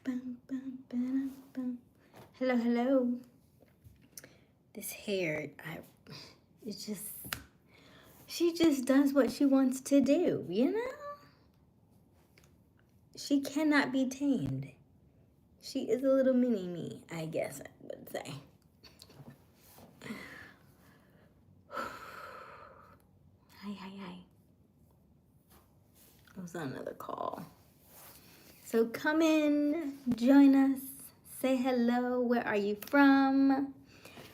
Bum, bum, ba-dum, bum. Hello, hello. This hair, it's just, she just does what she wants to do, you know? She cannot be tamed. She is a little mini me, I guess I would say. Hi, hi, hi. I was on another call. So come in, join us, say hello. Where are you from?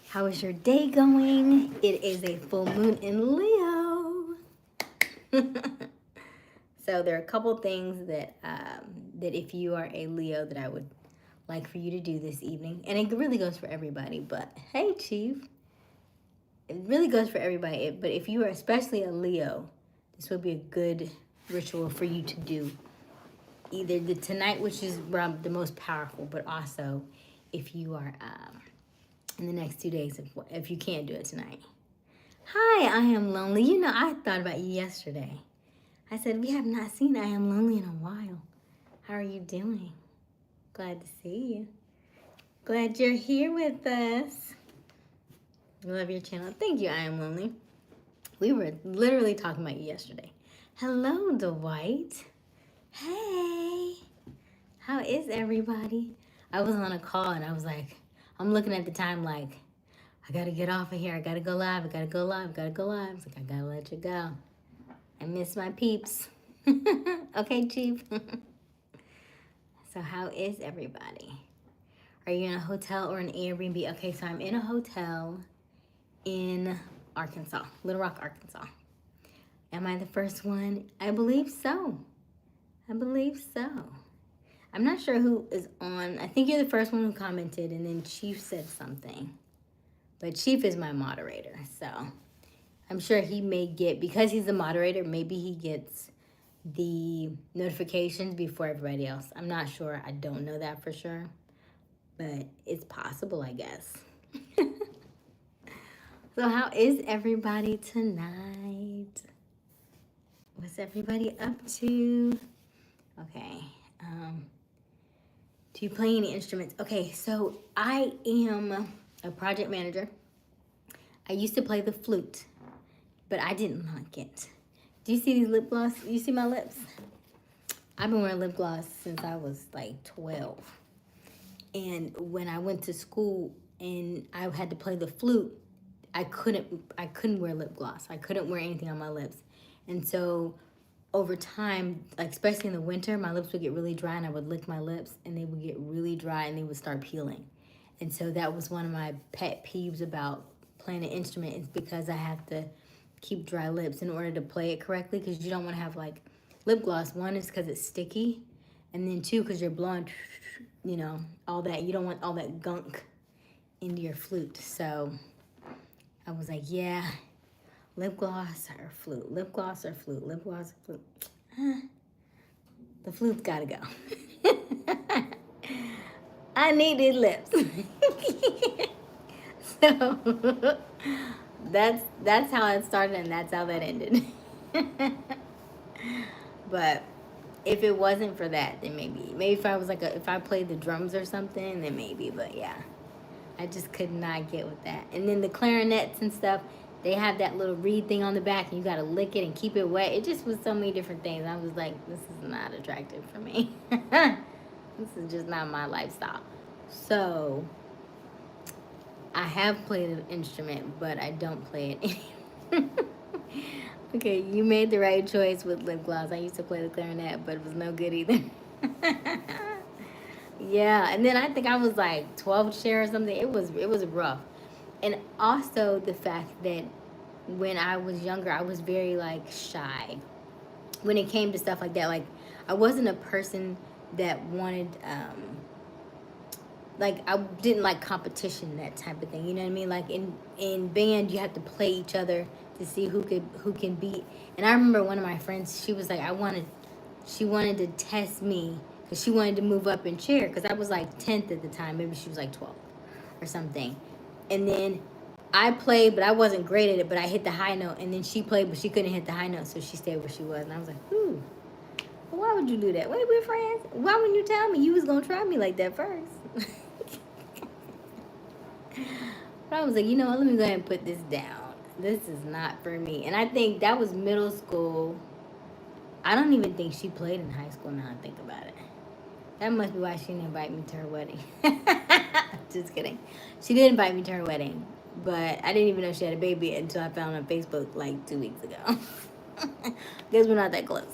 How is your day going? It is a full moon in Leo. So there are a couple things that that if you are a Leo that I would like for you to do this evening. And it really goes for everybody, but hey, Chief. It really goes for everybody, but if you are especially a Leo, this would be a good ritual for you to do. Either the tonight, which is the most powerful, but also if you are in the next 2 days, if you can't do it tonight. Hi, I am lonely. You know, I thought about you yesterday. I said, we have not seen I Am Lonely in a while. How are you doing? Glad to see you. Glad you're here with us. Love your channel. Thank you, I Am Lonely. We were literally talking about you yesterday. Hello, Dwight. Hey. How is everybody? I was on a call and I was like, I'm looking at the time like, I gotta get off of here. I gotta go live. I gotta go live. I gotta go live. I was like, I gotta let you go. I miss my peeps. Okay, Chief. So how is everybody? Are you in a hotel or an Airbnb? Okay, so I'm in a hotel in Arkansas, Little Rock, Arkansas. Am I the first one? I believe so. I believe so. I'm not sure who is on. I think you're the first one who commented, and then Chief said something. But Chief is my moderator, so I'm sure he may get, because he's the moderator, maybe he gets the notifications before everybody else. I'm not sure. I don't know that for sure. But it's possible, I guess. So how is everybody tonight? What's everybody up to? Okay. Do you play any instruments? Okay, so I am a project manager. I used to play the flute, but I didn't like it. Do you see these lip gloss? You see my lips? I've been wearing lip gloss since I was like 12. And when I went to school and I had to play the flute, I couldn't wear lip gloss. I couldn't wear anything on my lips. And so over time, like especially in the winter, my lips would get really dry and I would lick my lips and they would get really dry and they would start peeling. And so that was one of my pet peeves about playing an instrument, is because I have to keep dry lips in order to play it correctly, because you don't want to have like lip gloss. One is because it's sticky, and then two, because you're blowing, you know, all that. You don't want all that gunk into your flute. So I was like, yeah, lip gloss or flute, lip gloss or flute, lip gloss or flute. The flute's gotta go. I need these lips. So that's how it started and that's how that ended. But if it wasn't for that, then maybe if I was like if I played the drums or something, then maybe. But yeah, I just could not get with that. And then the clarinets and stuff, they have that little reed thing on the back and you gotta lick it and keep it wet. It just was so many different things. I was like, this is not attractive for me. This is just not my lifestyle. So I have played an instrument, but I don't play it anymore. Okay, you made the right choice with lip gloss. I used to play the clarinet, but it was no good either. Yeah, and then I think I was like 12th chair or something. It was rough. And also the fact that when I was younger, I was very like shy when it came to stuff like that. Like I wasn't a person that wanted like I didn't like competition, that type of thing. You know what I mean? Like in band, you have to play each other to see who can beat. And I remember one of my friends, she was like, she wanted to test me because she wanted to move up in chair, because I was like 10th at the time. Maybe she was like 12th or something. And then I played, but I wasn't great at it, but I hit the high note. And then she played, but she couldn't hit the high note, so she stayed where she was. And I was like, ooh. Why would you do that? Wait, we're friends. Why wouldn't you tell me you was gonna try me like that first? But I was like, you know what? Let me go ahead and put this down. This is not for me. And I think that was middle school. I don't even think she played in high school now I think about it. That must be why she didn't invite me to her wedding. Just kidding. She did invite me to her wedding, but I didn't even know she had a baby until I found her on Facebook like 2 weeks ago. Guess we're not that close.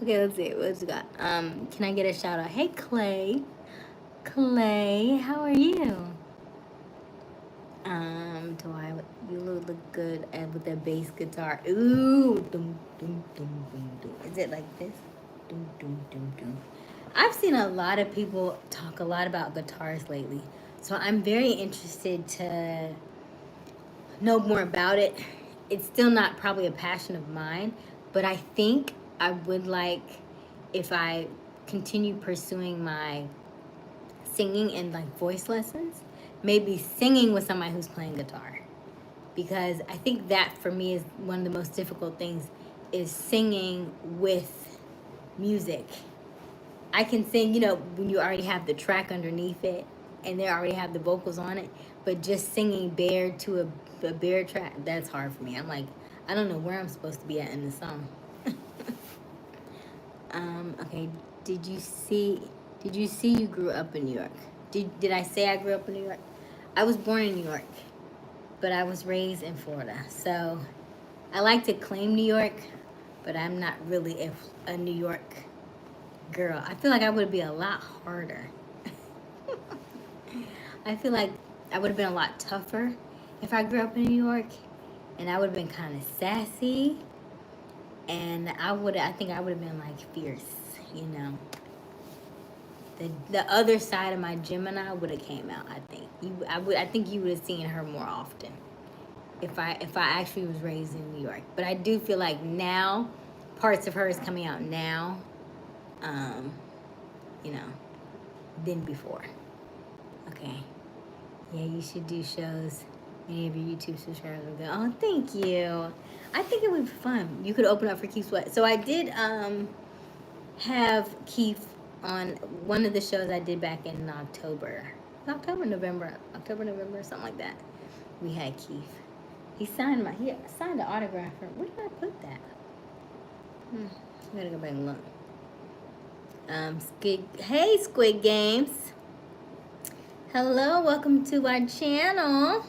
Okay, let's see. What you got? Can I get a shout out? Hey, Clay. Clay, how are you? Dwight, you look good with that bass guitar. Ooh, dum, dum, dum, dum, dum. Is it like this? Dum, dum, dum, dum. I've seen a lot of people talk a lot about guitars lately, so I'm very interested to know more about it. It's still not probably a passion of mine, but I think I would like, if I continue pursuing my singing and like voice lessons, maybe singing with somebody who's playing guitar, because I think that for me is one of the most difficult things, is singing with music. I can sing, you know, when you already have the track underneath it and they already have the vocals on it, but just singing bare to a bare track, that's hard for me. I'm like, I don't know where I'm supposed to be at in the song. Okay, did you see you grew up in New York? Did I say I grew up in New York? I was born in New York, but I was raised in Florida. So I like to claim New York, but I'm not really a New York girl. I feel like I would be a lot harder. I feel like I would have been a lot tougher if I grew up in New York, and I would have been kind of sassy, and I think I would have been like fierce, you know. The other side of my Gemini would have came out. I think I think you would have seen her more often if I actually was raised in New York. But I do feel like now parts of her is coming out now, you know, than before. Okay, yeah, you should do shows. Many of your YouTube subscribers will go, oh, thank you. I think it would be fun. You could open up for Keith Sweat. So I did have Keith on one of the shows I did back in November, November, something like that. We had Keith. He signed the autograph. Where did I put that? I gotta go back and look. Hey, Squid Games. Hello, welcome to our channel.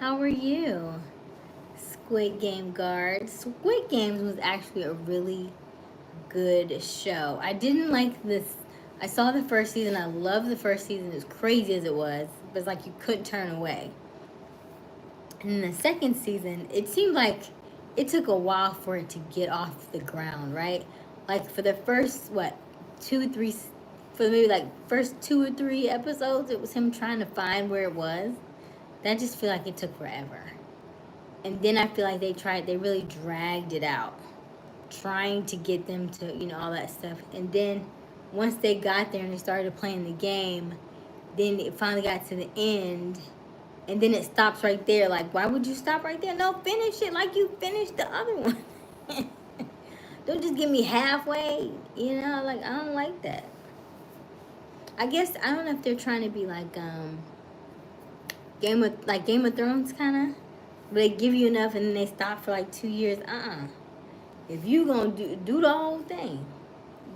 How are you? Squid Game Guard. Squid Games was actually a really good show. I didn't like this. I saw the first season. I loved the first season, as crazy as it was. It was like you couldn't turn away. And the second season, it seemed like it took a while for it to get off the ground, right? Like for the first, first 2 or 3 episodes, it was him trying to find where it was. That just feel like it took forever. And then I feel like they really dragged it out, trying to get them to, you know, all that stuff. And then once they got there and they started playing the game, then it finally got to the end, and then it stops right there. Like, why would you stop right there? No, finish it like you finished the other one. Don't just get me halfway, you know, like, I don't like that. I guess, I don't know if they're trying to be like Game of Thrones kind of, but they give you enough and then they stop for like 2 years. If you gonna do the whole thing,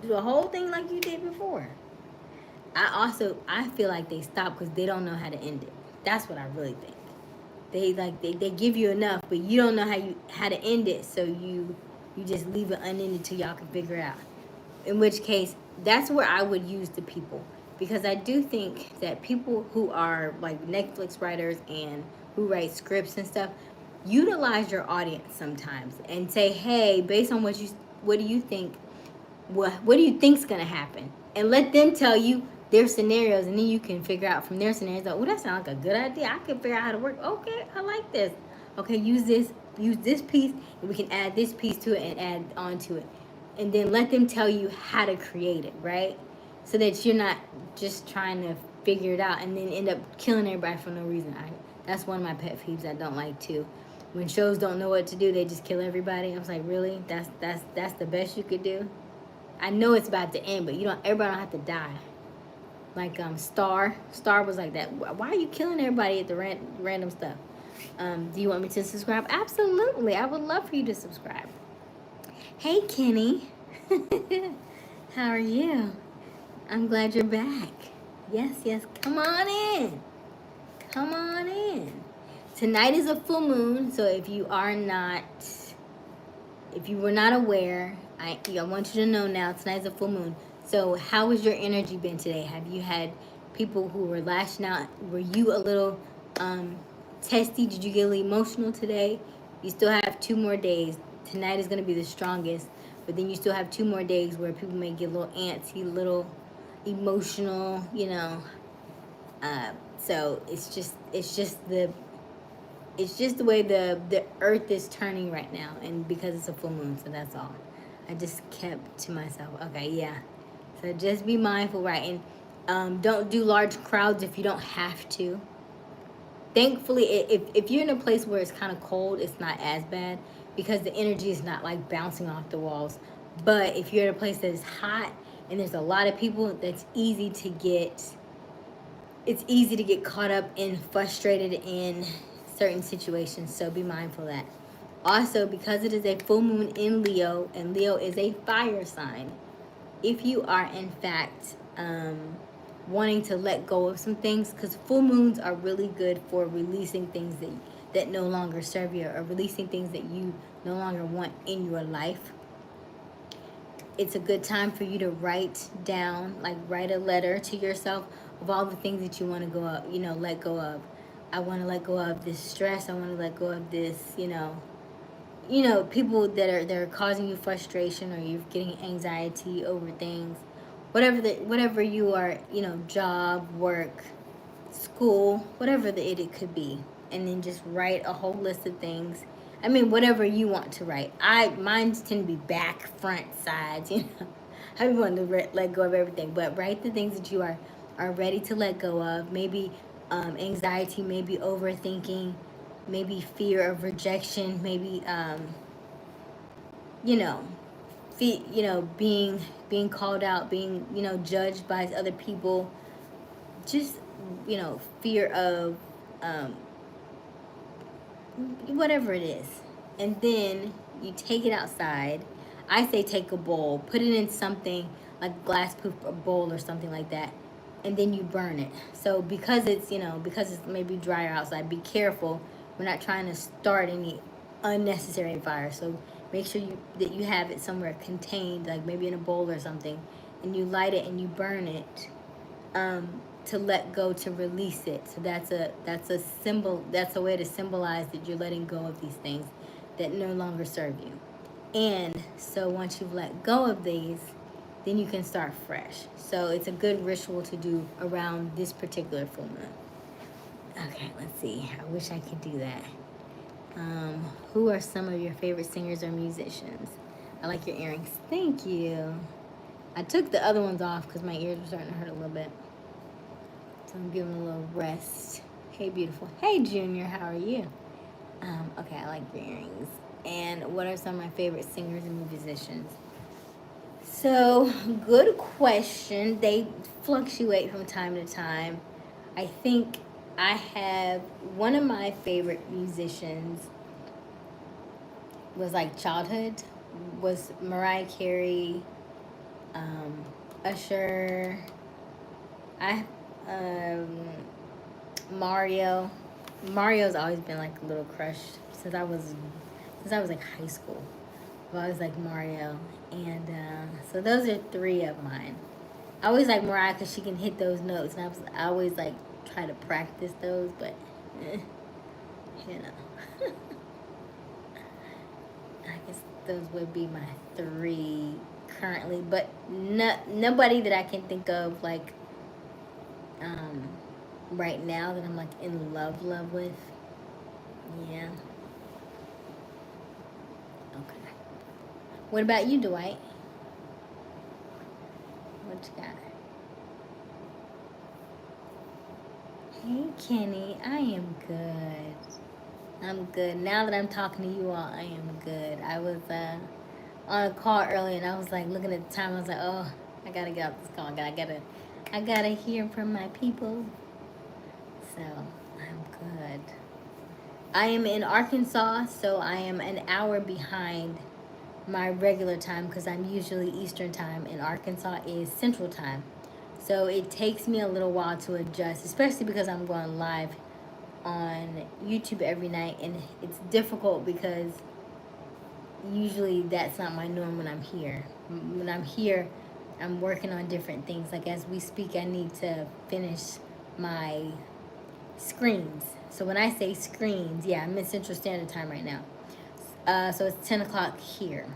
do the whole thing like you did before. I feel like they stop because they don't know how to end it. That's what I really think. They give you enough, but you don't know how to end it, so you just leave it unended till y'all can figure it out. In which case, that's where I would use the people, because I do think that people who are like Netflix writers and who write scripts and stuff, utilize your audience sometimes and say, hey, based on what do you think, what do you think's gonna happen, and let them tell you their scenarios, and then you can figure out from their scenarios, oh, that sounds like a good idea. I can figure out how to work. Okay, I like this. Okay, use this piece, and we can add this piece to it and add on to it. And then let them tell you how to create it, right? So that you're not just trying to figure it out and then end up killing everybody for no reason. That's one of my pet peeves I don't like too. when shows don't know what to do, they just kill everybody. I was like, really? That's the best you could do? I know it's about to end, but everybody don't have to die. Like Star was like that. Why are you killing everybody at the random stuff? Do you want me to subscribe? Absolutely. I would love for you to subscribe. Hey, Kenny. How are you? I'm glad you're back. Yes. Come on in. Come on in. Tonight is a full moon, so if you were not aware, I want you to know now, tonight's a full moon. So how has your energy been today? Have you had people who were lashing out? Were you a little testy? Did you get a little emotional today? You still have 2 more days. Tonight is going to be the strongest, but then you still have 2 more days where people may get a little antsy, a little emotional, so it's just the way the earth is turning right now, and because it's a full moon, so that's all. I just kept to myself. Okay, yeah. So just be mindful, right? And don't do large crowds if you don't have to. Thankfully, if you're in a place where it's kind of cold, it's not as bad because the energy is not like bouncing off the walls. But if you're in a place that is hot and there's a lot of people, it's easy to get caught up and frustrated in certain situations. So be mindful of that. Also, because it is a full moon in Leo, and Leo is a fire sign, if you are in fact wanting to let go of some things, because full moons are really good for releasing things that no longer serve you, or releasing things that you no longer want in your life. It's a good time for you to write a letter to yourself of all the things that you want to let go of. I want to let go of this stress. I want to let go of this, people that are causing you frustration, or you're getting anxiety over things, whatever you are, job, work, school, whatever it could be, and then just write a whole list of things. I mean, whatever you want to write. Mine tend to be back, front, sides. I want to let go of everything, but write the things that you are ready to let go of. Maybe anxiety, maybe overthinking, maybe fear of rejection, maybe being called out, being judged by other people, just fear of whatever it is. And then you take it outside. I say take a bowl, put it in something like a glass proof bowl or something like that, and then you burn it. So because it's maybe drier outside, be careful. We're not trying to start any unnecessary fire. So make sure that you have it somewhere contained, like maybe in a bowl or something, and you light it and you burn it to let go, to release it. So that's a symbol. That's a way to symbolize that you're letting go of these things that no longer serve you. And so once you've let go of these, then you can start fresh. So it's a good ritual to do around this particular full moon. Okay, let's see. I wish I could do that. Who are some of your favorite singers or musicians? I like your earrings. Thank you. I took the other ones off because my ears were starting to hurt a little bit. So I'm giving them a little rest. Hey, beautiful. Hey, Junior. How are you? Okay, I like your earrings. And what are some of my favorite singers and musicians? So, good question. They fluctuate from time to time. I think I have one of my favorite musicians was like childhood, was Mariah Carey, Usher, Mario. Mario's always been like a little crush since I was like high school. I've always liked Mario, and so those are 3 of mine. I always like Mariah because she can hit those notes, and I always like try to practice those, but I guess those would be my 3 currently, but nobody that I can think of like right now that I'm like in love with. Yeah. Okay. What about you, Dwight? What you got? Hey, Kenny. I am good. I'm good. Now that I'm talking to you all, I am good. I was on a call earlier, and I was like looking at the time. I was like, oh, I gotta get off this call. I gotta hear from my people. So I'm good. I am in Arkansas, so I am an hour behind my regular time because I'm usually Eastern time, and Arkansas is Central time. So it takes me a little while to adjust, especially because I'm going live on YouTube every night, and it's difficult because usually that's not my norm when I'm here. When I'm here, I'm working on different things. Like as we speak, I need to finish my screens. So when I say screens, yeah, I'm in Central Standard Time right now. So it's 10 o'clock here.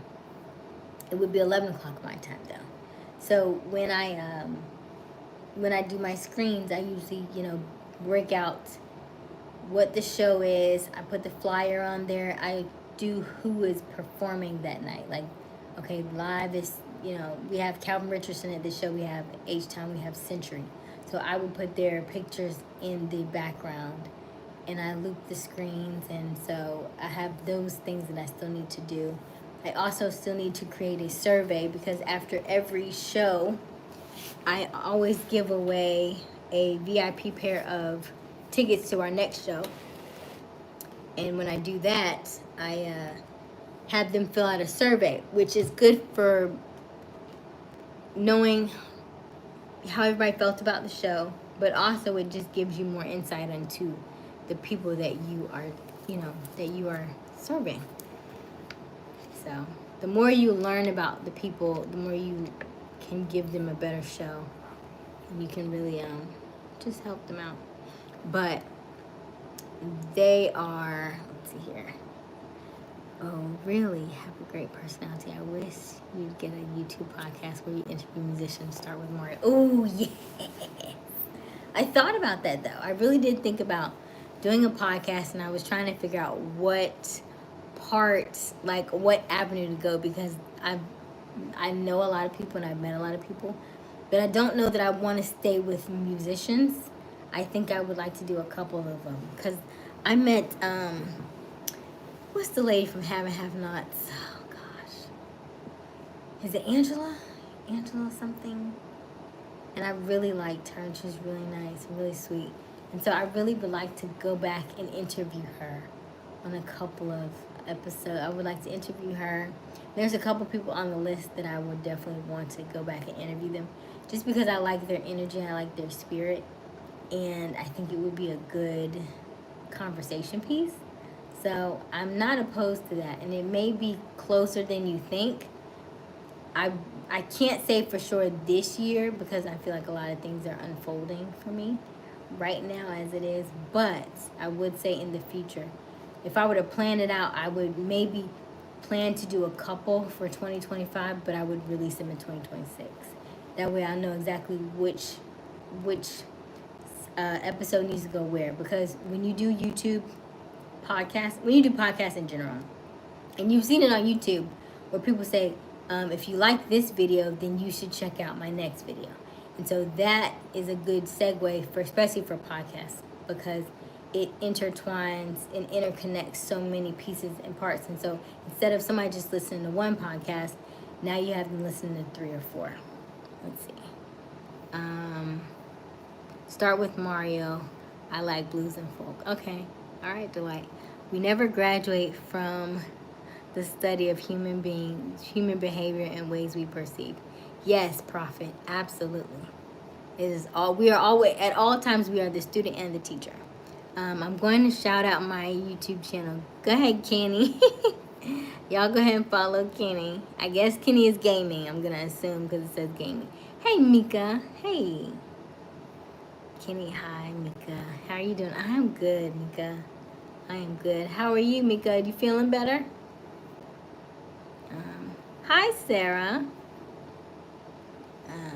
It would be 11 o'clock my time though. So when I do my screens, I usually break out what the show is. I put the flyer on there. I do who is performing that night. Like, okay, live is we have Calvin Richardson at the show. We have H Town. We have Century. So I would put their pictures in the background, and I loop the screens, and so I have those things that I still need to do. I also still need to create a survey because after every show, I always give away a VIP pair of tickets to our next show. And when I do that, I have them fill out a survey, which is good for knowing how everybody felt about the show, but also it just gives you more insight into the people that you are serving. So the more you learn about the people, the more you can give them a better show, and you can really just help them out. But they are, let's see here. Oh, really have a great personality. I wish you'd get a YouTube podcast where you interview musicians. Start with Mario. Oh, yeah. I thought about that, though. I really did think about doing a podcast, and I was trying to figure out what parts, like what avenue to go, because I know a lot of people and I've met a lot of people, but I don't know that I want to stay with musicians. I think I would like to do a couple of them, because I met what's the lady from Have and Have Nots? Oh gosh, is it Angela something? And I really liked her, and she's really nice and really sweet, and so I really would like to go back and interview her on a couple of episodes. I would like to interview her. There's a couple people on the list that I would definitely want to go back and interview them, just because I like their energy, I like their spirit, and I think it would be a good conversation piece. So I'm not opposed to that, and it may be closer than you think. I can't say for sure this year because I feel like a lot of things are unfolding for me right now as it is, but I would say in the future, if I were to plan it out, I would maybe plan to do a couple for 2025, but I would release them in 2026. That way I know exactly which episode needs to go where, because when you do YouTube podcasts, when you do podcasts in general, and you've seen it on YouTube where people say, if you like this video, then you should check out my next video. And so that is a good segue for, especially for podcasts, because it intertwines and interconnects so many pieces and parts. And so instead of somebody just listening to one podcast, now you have them listening to 3 or 4. Let's see. Start with Mario. I like blues and folk. Okay. All right, Dwight. We never graduate from the study of human beings, human behavior, and ways we perceive. Yes, Prophet. Absolutely. It is all. We are always, at all times, we are the student and the teacher. I'm going to shout out my YouTube channel. Go ahead, Kenny. Y'all go ahead and follow Kenny. I guess Kenny is gaming, I'm going to assume, because it says gaming. Hey, Mika. Hey. Kenny, hi, Mika. How are you doing? I am good, Mika. I am good. How are you, Mika? Are you feeling better? Hi, Sarah.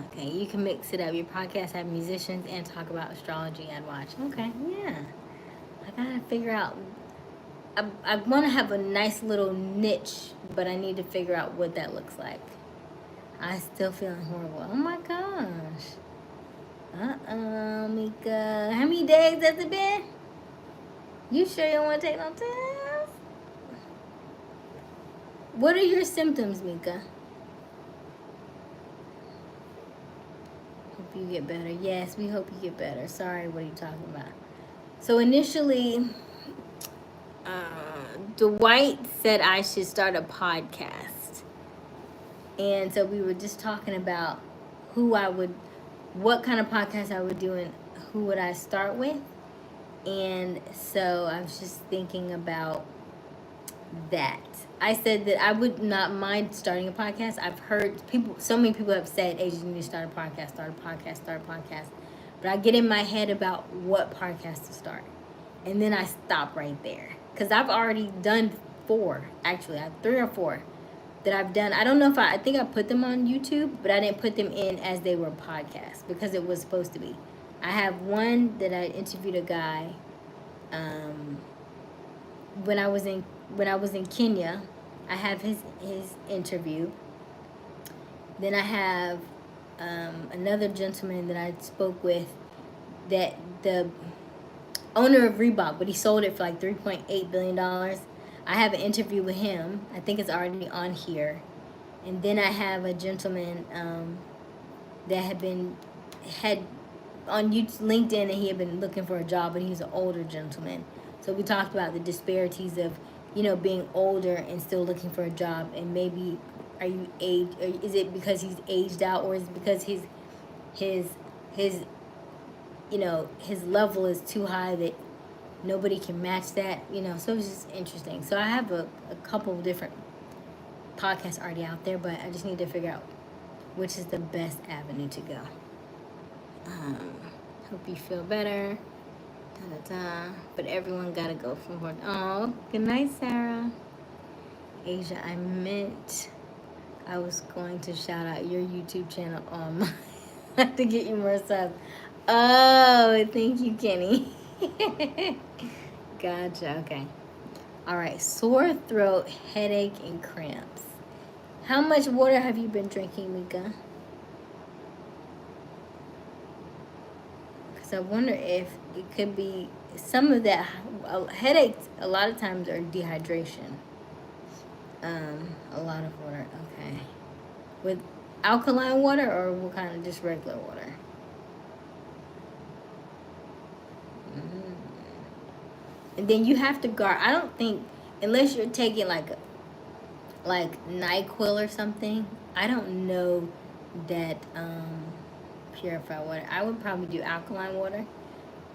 Okay, you can mix it up. Your podcast have musicians and talk about astrology. I'd watch. Okay, yeah. I gotta figure out. I want to have a nice little niche, but I need to figure out what that looks like. I'm still feeling horrible. Oh my gosh. Mika. How many days has it been? You sure you don't want to take no test? What are your symptoms, Mika? Hope you get better. Yes, we hope you get better. Sorry, what are you talking about? So initially, Dwight said I should start a podcast. And so we were just talking about what kind of podcast I would do and who would I start with. And so I was just thinking about that. I said that I would not mind starting a podcast. I've heard so many people have said, Aysia, you need to start a podcast, start a podcast, start a podcast. But I get in my head about what podcast to start. And then I stop right there. Because I've already done 4, actually. I have 3 or 4 that I've done. I don't know if I think I put them on YouTube, but I didn't put them in as they were podcasts because it was supposed to be. I have one that I interviewed a guy when I was in Kenya. I have his interview. Then I have another gentleman that I spoke with, that the owner of Reebok, but he sold it for like $3.8 billion. I have an interview with him. I think it's already on here. And then I have a gentleman that had on LinkedIn, and he had been looking for a job, but he's an older gentleman. So we talked about the disparities of, being older and still looking for a job, and maybe are you aged, or is it because he's aged out, or is it because his level is too high that nobody can match that, so it was just interesting. So I have a couple of different podcasts already out there, but I just need to figure out which is the best avenue to go. Hope you feel better. But everyone gotta go from work. Oh, good night, Sarah. Aysia, I was going to shout out your YouTube channel on to get you more subs. Oh, thank you, Kenny. Gotcha, okay. All right, sore throat, headache, and cramps. How much water have you been drinking, Mika? Because I wonder if it could be some of that. Headaches a lot of times are dehydration. A lot of water, okay. With alkaline water, or what kind of just regular water? And then you have to guard. I don't think, unless you're taking like NyQuil or something, I don't know that purified water. I would probably do alkaline water.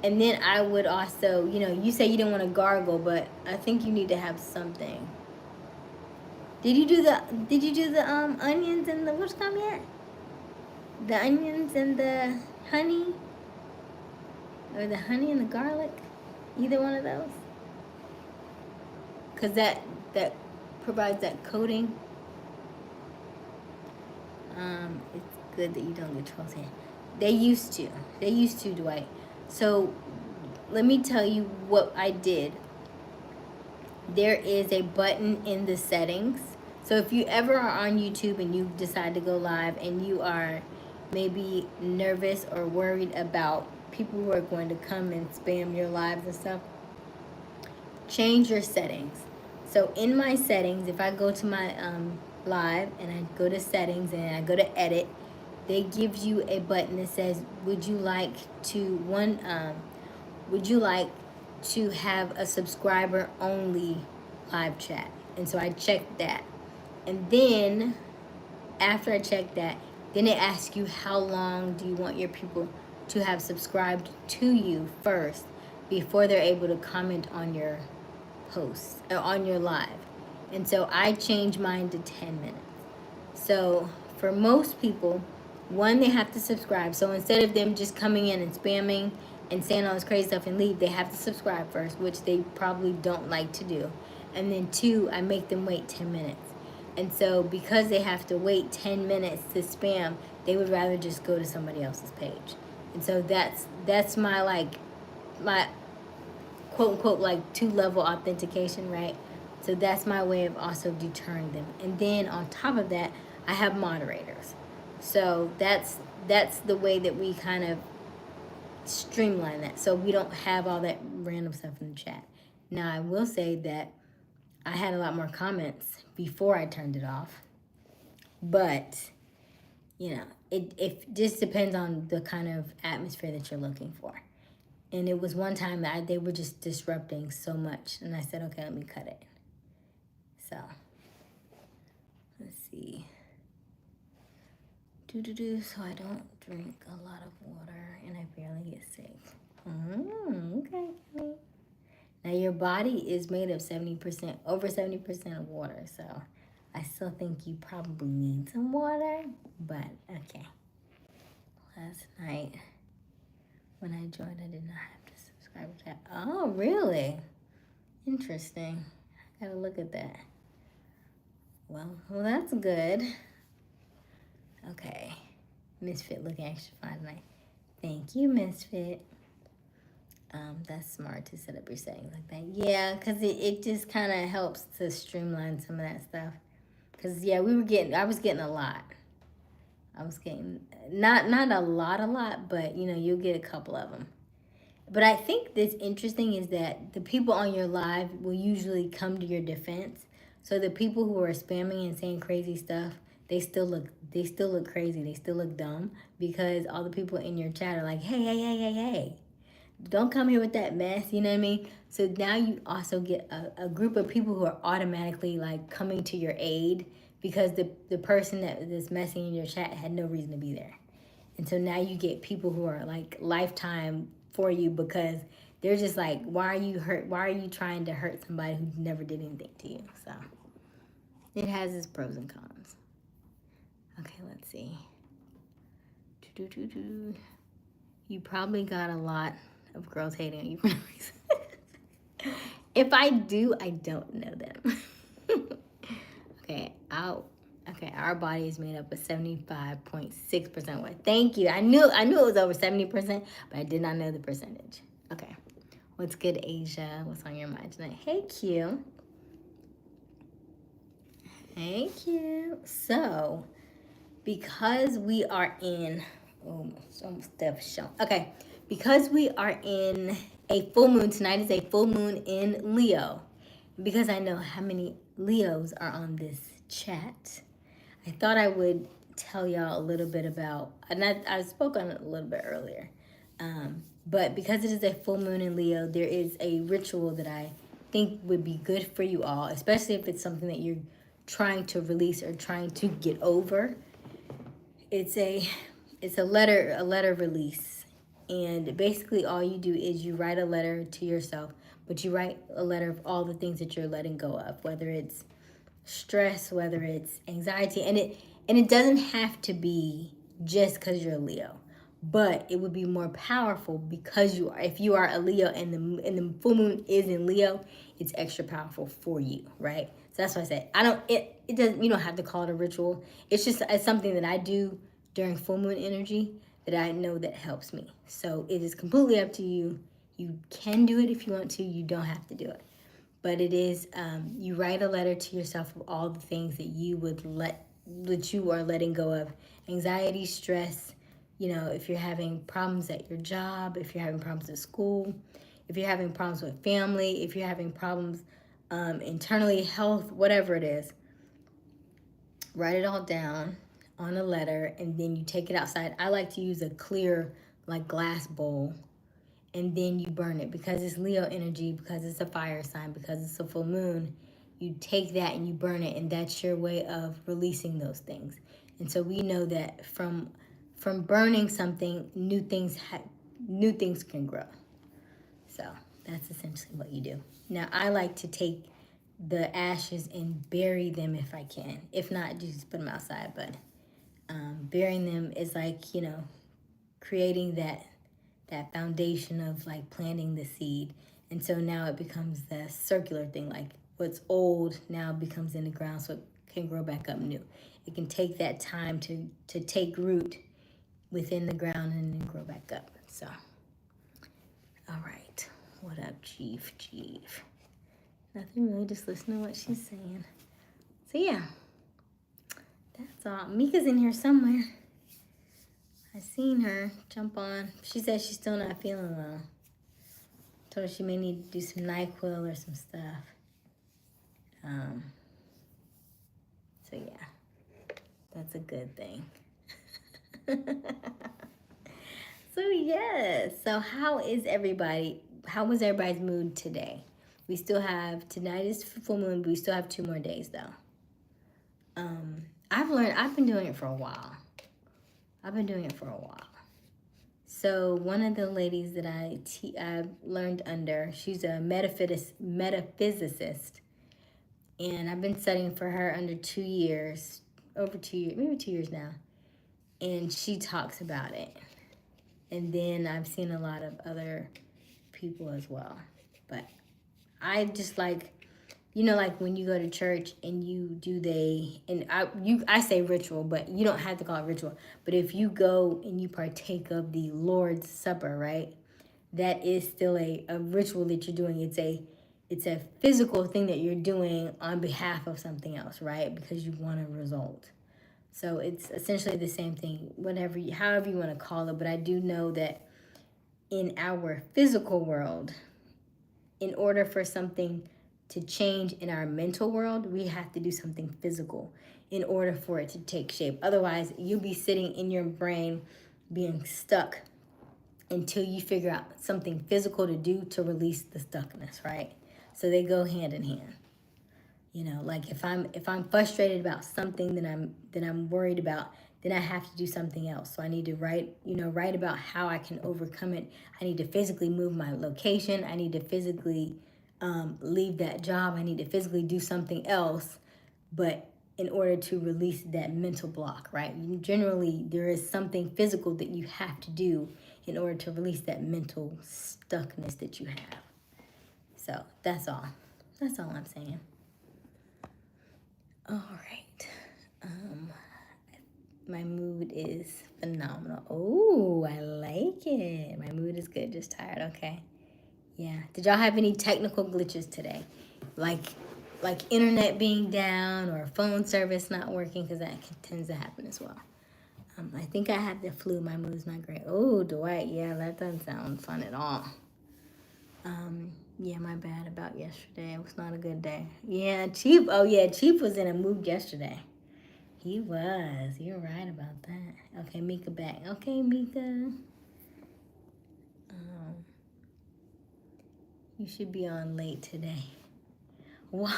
And then I would also, you say you didn't want to gargle, but I think you need to have something. Did you do the onions and the what's called yet? The onions and the honey? Or the honey and the garlic? Either one of those? Because that provides that coating. It's good that you don't get trolls here. They used to, Dwight. So let me tell you what I did. There is a button in the settings. So if you ever are on YouTube and you decide to go live and you are maybe nervous or worried about people who are going to come and spam your lives and stuff, change your settings. So in my settings, if I go to my live and I go to settings and I go to edit, they give you a button that says, would you like to have a subscriber only live chat? And so I checked that. And then after I checked that, then it asks you how long do you want your people to have subscribed to you first before they're able to comment on your posts or on your live. And so I changed mine to 10 minutes. So for most people, one, they have to subscribe. So instead of them just coming in and spamming and saying all this crazy stuff and leave, they have to subscribe first, which they probably don't like to do. And then 2, I make them wait 10 minutes. And so because they have to wait 10 minutes to spam, they would rather just go to somebody else's page. And so that's my quote unquote 2-level authentication, right? So that's my way of also deterring them. And then on top of that, I have moderators. So that's the way that we kind of streamline that. So we don't have all that random stuff in the chat. Now, I will say that I had a lot more comments before I turned it off. But, you know, it just depends on the kind of atmosphere that you're looking for. And it was one time that they were just disrupting so much. And I said, okay, let me cut it. So, let's see. So I don't drink a lot of water and I barely get sick. Okay. Now your body is made of 70%, over 70% of water. So I still think you probably need some water, but okay. Last night when I joined, I did not have to subscribe to that. Oh, really? Interesting. I gotta look at that. Well, that's good. Okay. Misfit looking extra fine tonight. Thank you, Misfit. That's smart to set up your settings like that. Yeah, because it just kind of helps to streamline some of that stuff. Because, yeah, I was getting a lot. I was getting, not a lot, but, you know, you'll get a couple of them. But I think that's interesting is that the people on your live will usually come to your defense. So the people who are spamming and saying crazy stuff, they still look crazy. They still look dumb because all the people in your chat are like, hey, don't come here with that mess, you know what I mean? So now you also get a group of people who are automatically like coming to your aid because the person that's messing in your chat had no reason to be there. And so now you get people who are like lifetime for you because they're just like, why are you trying to hurt somebody who never did anything to you? So it has its pros and cons. Okay, let's see. You probably got a lot of girls hating on you for no reason. If I do, I don't know them. Okay, our body is made up of 75.6% water. Thank you. I knew it was over 70%, but I did not know the percentage. Okay. What's good, Asia? What's on your mind tonight? Hey, Q. Hey, Q. So, because we are in, almost shown. Okay, because we are in a full moon, tonight is a full moon in Leo. Because I know how many Leos are on this chat, I thought I would tell y'all a little bit about, and I spoke on it a little bit earlier, but because it is a full moon in Leo, there is a ritual that I think would be good for you all, especially if it's something that you're trying to release or trying to get over. It's a letter release, and basically all you do is you write a letter to yourself, but you write a letter of all the things that you're letting go of, whether it's stress, whether it's anxiety, and it doesn't have to be just because you're a Leo, but it would be more powerful because if you are a Leo and the full moon is in Leo, it's extra powerful for you, right? So that's why I said it doesn't, you don't have to call it a ritual. It's something that I do during full moon energy that I know that helps me. So it is completely up to you. You can do it if you want to. You don't have to do it. But it is, you write a letter to yourself of all the things that you are letting go of. Anxiety, stress, you know, if you're having problems at your job, if you're having problems at school, if you're having problems with family, if you're having problems internally, health, whatever it is, write it all down on a letter and then you take it outside. I like to use a clear, like glass bowl, and then you burn it because it's Leo energy, because it's a fire sign, because it's a full moon. You take that and you burn it, and that's your way of releasing those things. And so we know that from burning something, new things can grow. So that's essentially what you do. Now I like to take the ashes and bury them if I can. If not, just put them outside. But burying them is like, you know, creating that foundation of like planting the seed. And so now it becomes the circular thing, like what's old now becomes in the ground so it can grow back up new. It can take that time to take root within the ground and then grow back up. So, all right. What up, Chief? Nothing really, just listen to what she's saying. So yeah, that's all. Mika's in here somewhere. I seen her jump on. She said she's still not feeling well. So she may need to do some NyQuil or some stuff. So yeah, that's a good thing. So yes. So how is everybody? How was everybody's mood today? We still have, tonight is full moon, but we still have 2 more days though. I've been doing it for a while. So one of the ladies that I learned under, she's a metaphysicist, and I've been studying for her under 2 years, over 2 years, maybe 2 years now, and she talks about it. And then I've seen a lot of other people as well, but I just like, like when you go to church and you do I say ritual, but you don't have to call it ritual. But if you go and you partake of the Lord's Supper, right? That is still a ritual that you're doing. It's a physical thing that you're doing on behalf of something else, right? Because you want a result. So it's essentially the same thing, however you want to call it. But I do know that in our physical world, in order for something to change in our mental world, we have to do something physical in order for it to take shape. Otherwise, you'll be sitting in your brain being stuck until you figure out something physical to do to release the stuckness, right? So they go hand in hand. Like if I'm frustrated about something that I'm worried about, then I have to do something else. So I need to write about how I can overcome it. I need to physically move my location. I need to physically leave that job. I need to physically do something else, but in order to release that mental block, right? Generally, there is something physical that you have to do in order to release that mental stuckness that you have. So that's all. That's all I'm saying. All right. My mood is phenomenal. Oh, I like it. My mood is good, just tired. Okay. Yeah. Did y'all have any technical glitches today? Like internet being down or phone service not working? Because that tends to happen as well. I think I had the flu. My mood's not great. Oh, Dwight. Yeah, that doesn't sound fun at all. Yeah, my bad about yesterday. It was not a good day. Yeah, Chief. Oh, yeah, Chief was in a mood yesterday. He was. You're right about that. Okay, Mika back. Okay, Mika. You should be on late today. Why?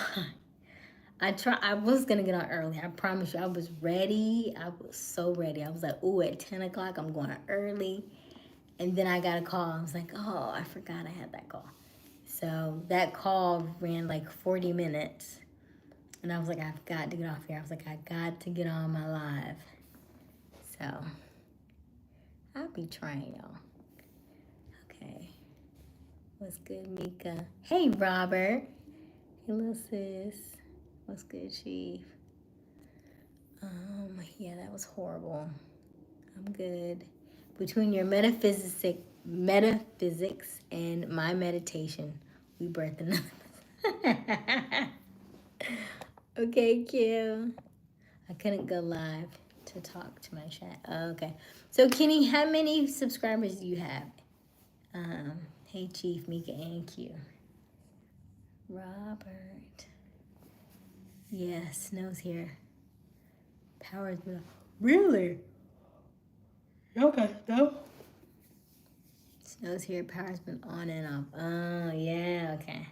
I was gonna get on early. I promise you. I was ready. I was so ready. I was like, ooh, at 10 o'clock, I'm going early. And then I got a call. I was like, oh, I forgot I had that call. So that call ran like 40 minutes. And I was like, I've got to get off here. I was like, I got to get on my live. So I'll be trying, y'all. Okay. What's good, Mika? Hey, Robert. Hey, little sis. What's good, Chief? Yeah, that was horrible. I'm good. Between your metaphysics and my meditation, we birthed another. Okay, Kim. I couldn't go live to talk to my chat. Oh, okay. So, Kenny, how many subscribers do you have? Hey, Chief, Mika, and Q. Robert. Yeah, snow's here. Power's been off. Really? Okay, no. Snow's here. Power's been on and off. Oh, yeah, okay.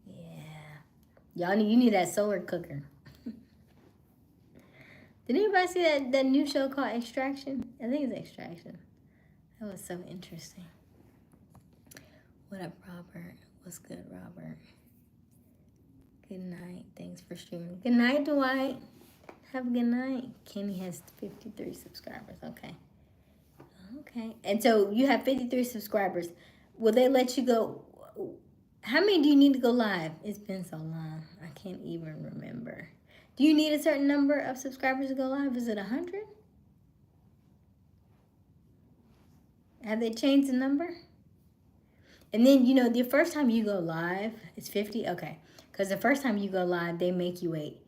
Yeah. You need that solar cooker. Did anybody see that new show called Extraction? I think it's Extraction. That was so interesting. What up, Robert? What's good, Robert? Good night. Thanks for streaming. Good night, Dwight. Have a good night. Kenny has 53 subscribers. Okay. Okay. And so you have 53 subscribers. Will they let you go? How many do you need to go live? It's been so long. I can't even remember. Do you need a certain number of subscribers to go live? Is it 100? Have they changed the number? And then, the first time you go live, it's 50? Okay. Because the first time you go live, they make you wait.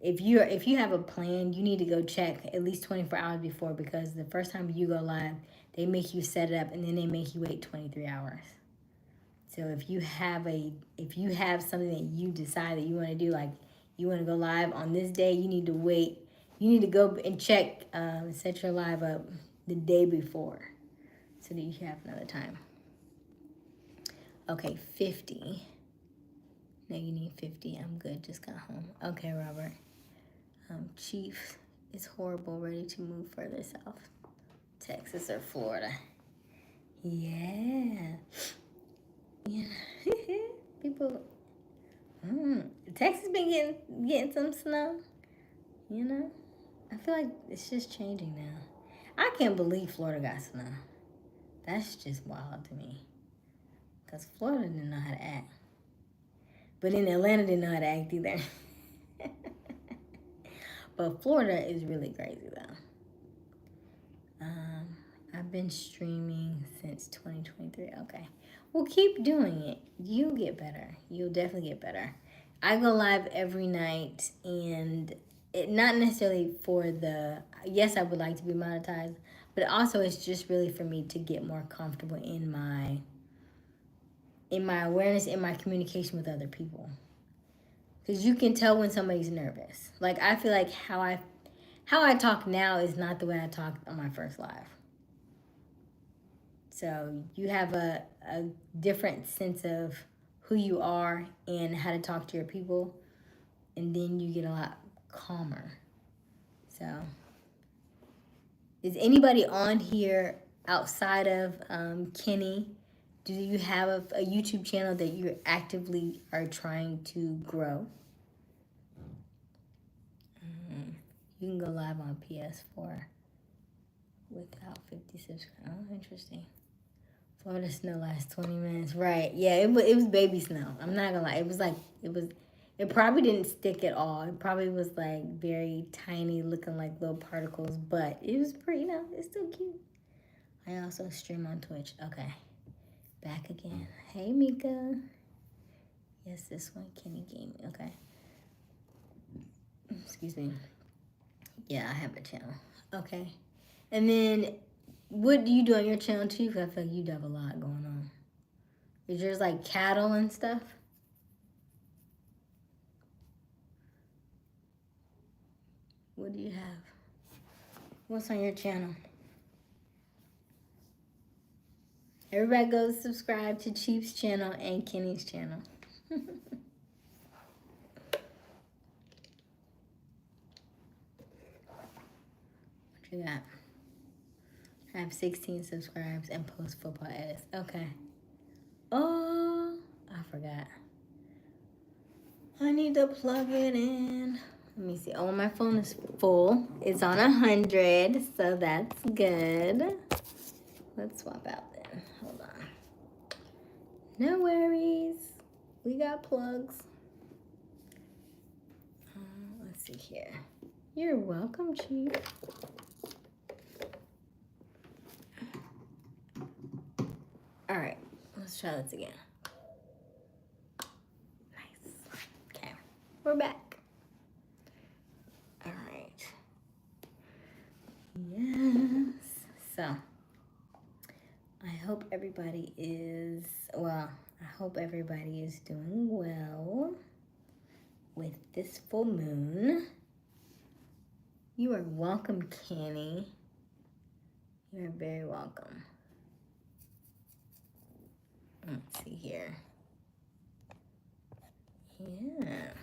If you have a plan, you need to go check at least 24 hours before, because the first time you go live, they make you set it up and then they make you wait 23 hours. So if you have something that you decide that you want to do, like you want to go live on this day, you need to wait. You need to go and check, set your live up the day before so that you have another time. Okay, 50. No, you need 50. I'm good. Just got home. Okay, Robert. Chief is horrible. Ready to move further south. Texas or Florida. Yeah. Yeah. People. Texas been getting some snow. You know? I feel like it's just changing now. I can't believe Florida got snow. That's just wild to me. Because Florida didn't know how to act. But then Atlanta didn't know how to act either. But Florida is really crazy though. I've been streaming since 2023. Okay. Well, keep doing it. You'll get better. You'll definitely get better. I go live every night, and it not necessarily for the, yes, I would like to be monetized, but also it's just really for me to get more comfortable in my awareness, in my communication with other people. Because you can tell when somebody's nervous. Like, I feel like how I talk now is not the way I talked on my first live. So you have a different sense of who you are and how to talk to your people, and then you get a lot calmer. So is anybody on here outside of Kenny? Do you have a YouTube channel that you actively are trying to grow? You can go live on PS4 without 50 subscribers. Oh, interesting. Florida snow lasts 20 minutes. Right. Yeah, it was baby snow. I'm not gonna lie. It probably didn't stick at all. It probably was like very tiny, looking like little particles, but it was pretty, it's still cute. I also stream on Twitch. Okay. Back again. Hey, Mika. Yes, this one, Kenny Gaming. Okay. Excuse me. Yeah, I have a channel. Okay. And then, what do you do on your channel too? Because I feel like you have a lot going on. Is yours like cattle and stuff? What do you have? What's on your channel? Everybody go subscribe to Chief's channel and Kenny's channel. What you got? I have 16 subscribes and post football edits. Okay. Oh, I forgot. I need to plug it in. Let me see. Oh, my phone is full. It's on 100, so that's good. Let's swap out then. Hold on. No worries. We got plugs. Let's see here. You're welcome, Chief. All right. Let's try this again. Nice. Okay. We're back. All right. Yes. So, I hope everybody is doing well with this full moon. You are welcome, Kenny. You are very welcome. Let's see here. Yeah.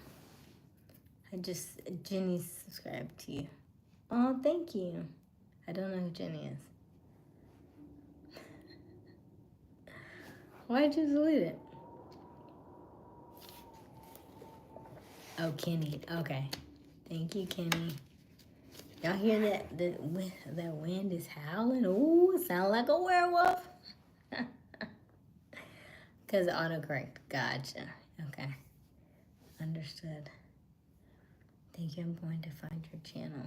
Jenny subscribed to you. Oh, thank you. I don't know who Jenny is. Why'd you delete it? Oh, Kenny. Okay. Thank you, Kenny. Y'all hear that? The wind is howling. Ooh, it sounds like a werewolf. Because autocorrect. Gotcha. Okay. Understood. Thank you. I'm going to find your channel.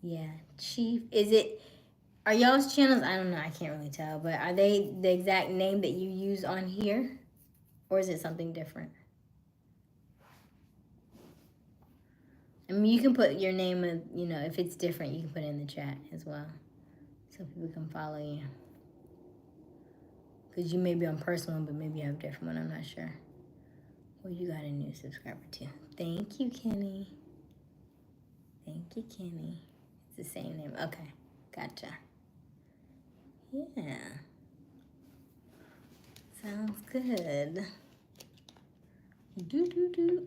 Yeah. Chief. Are y'all's channels? I don't know. I can't really tell. But are they the exact name that you use on here? Or is it something different? I mean, you can put your name, if it's different, you can put it in the chat as well. So people can follow you. Because you may be on personal, but maybe you have a different one. I'm not sure. Well, you got a new subscriber too. Thank you, Kenny. Thank you, Kenny. It's the same name. Okay, gotcha. Yeah. Sounds good.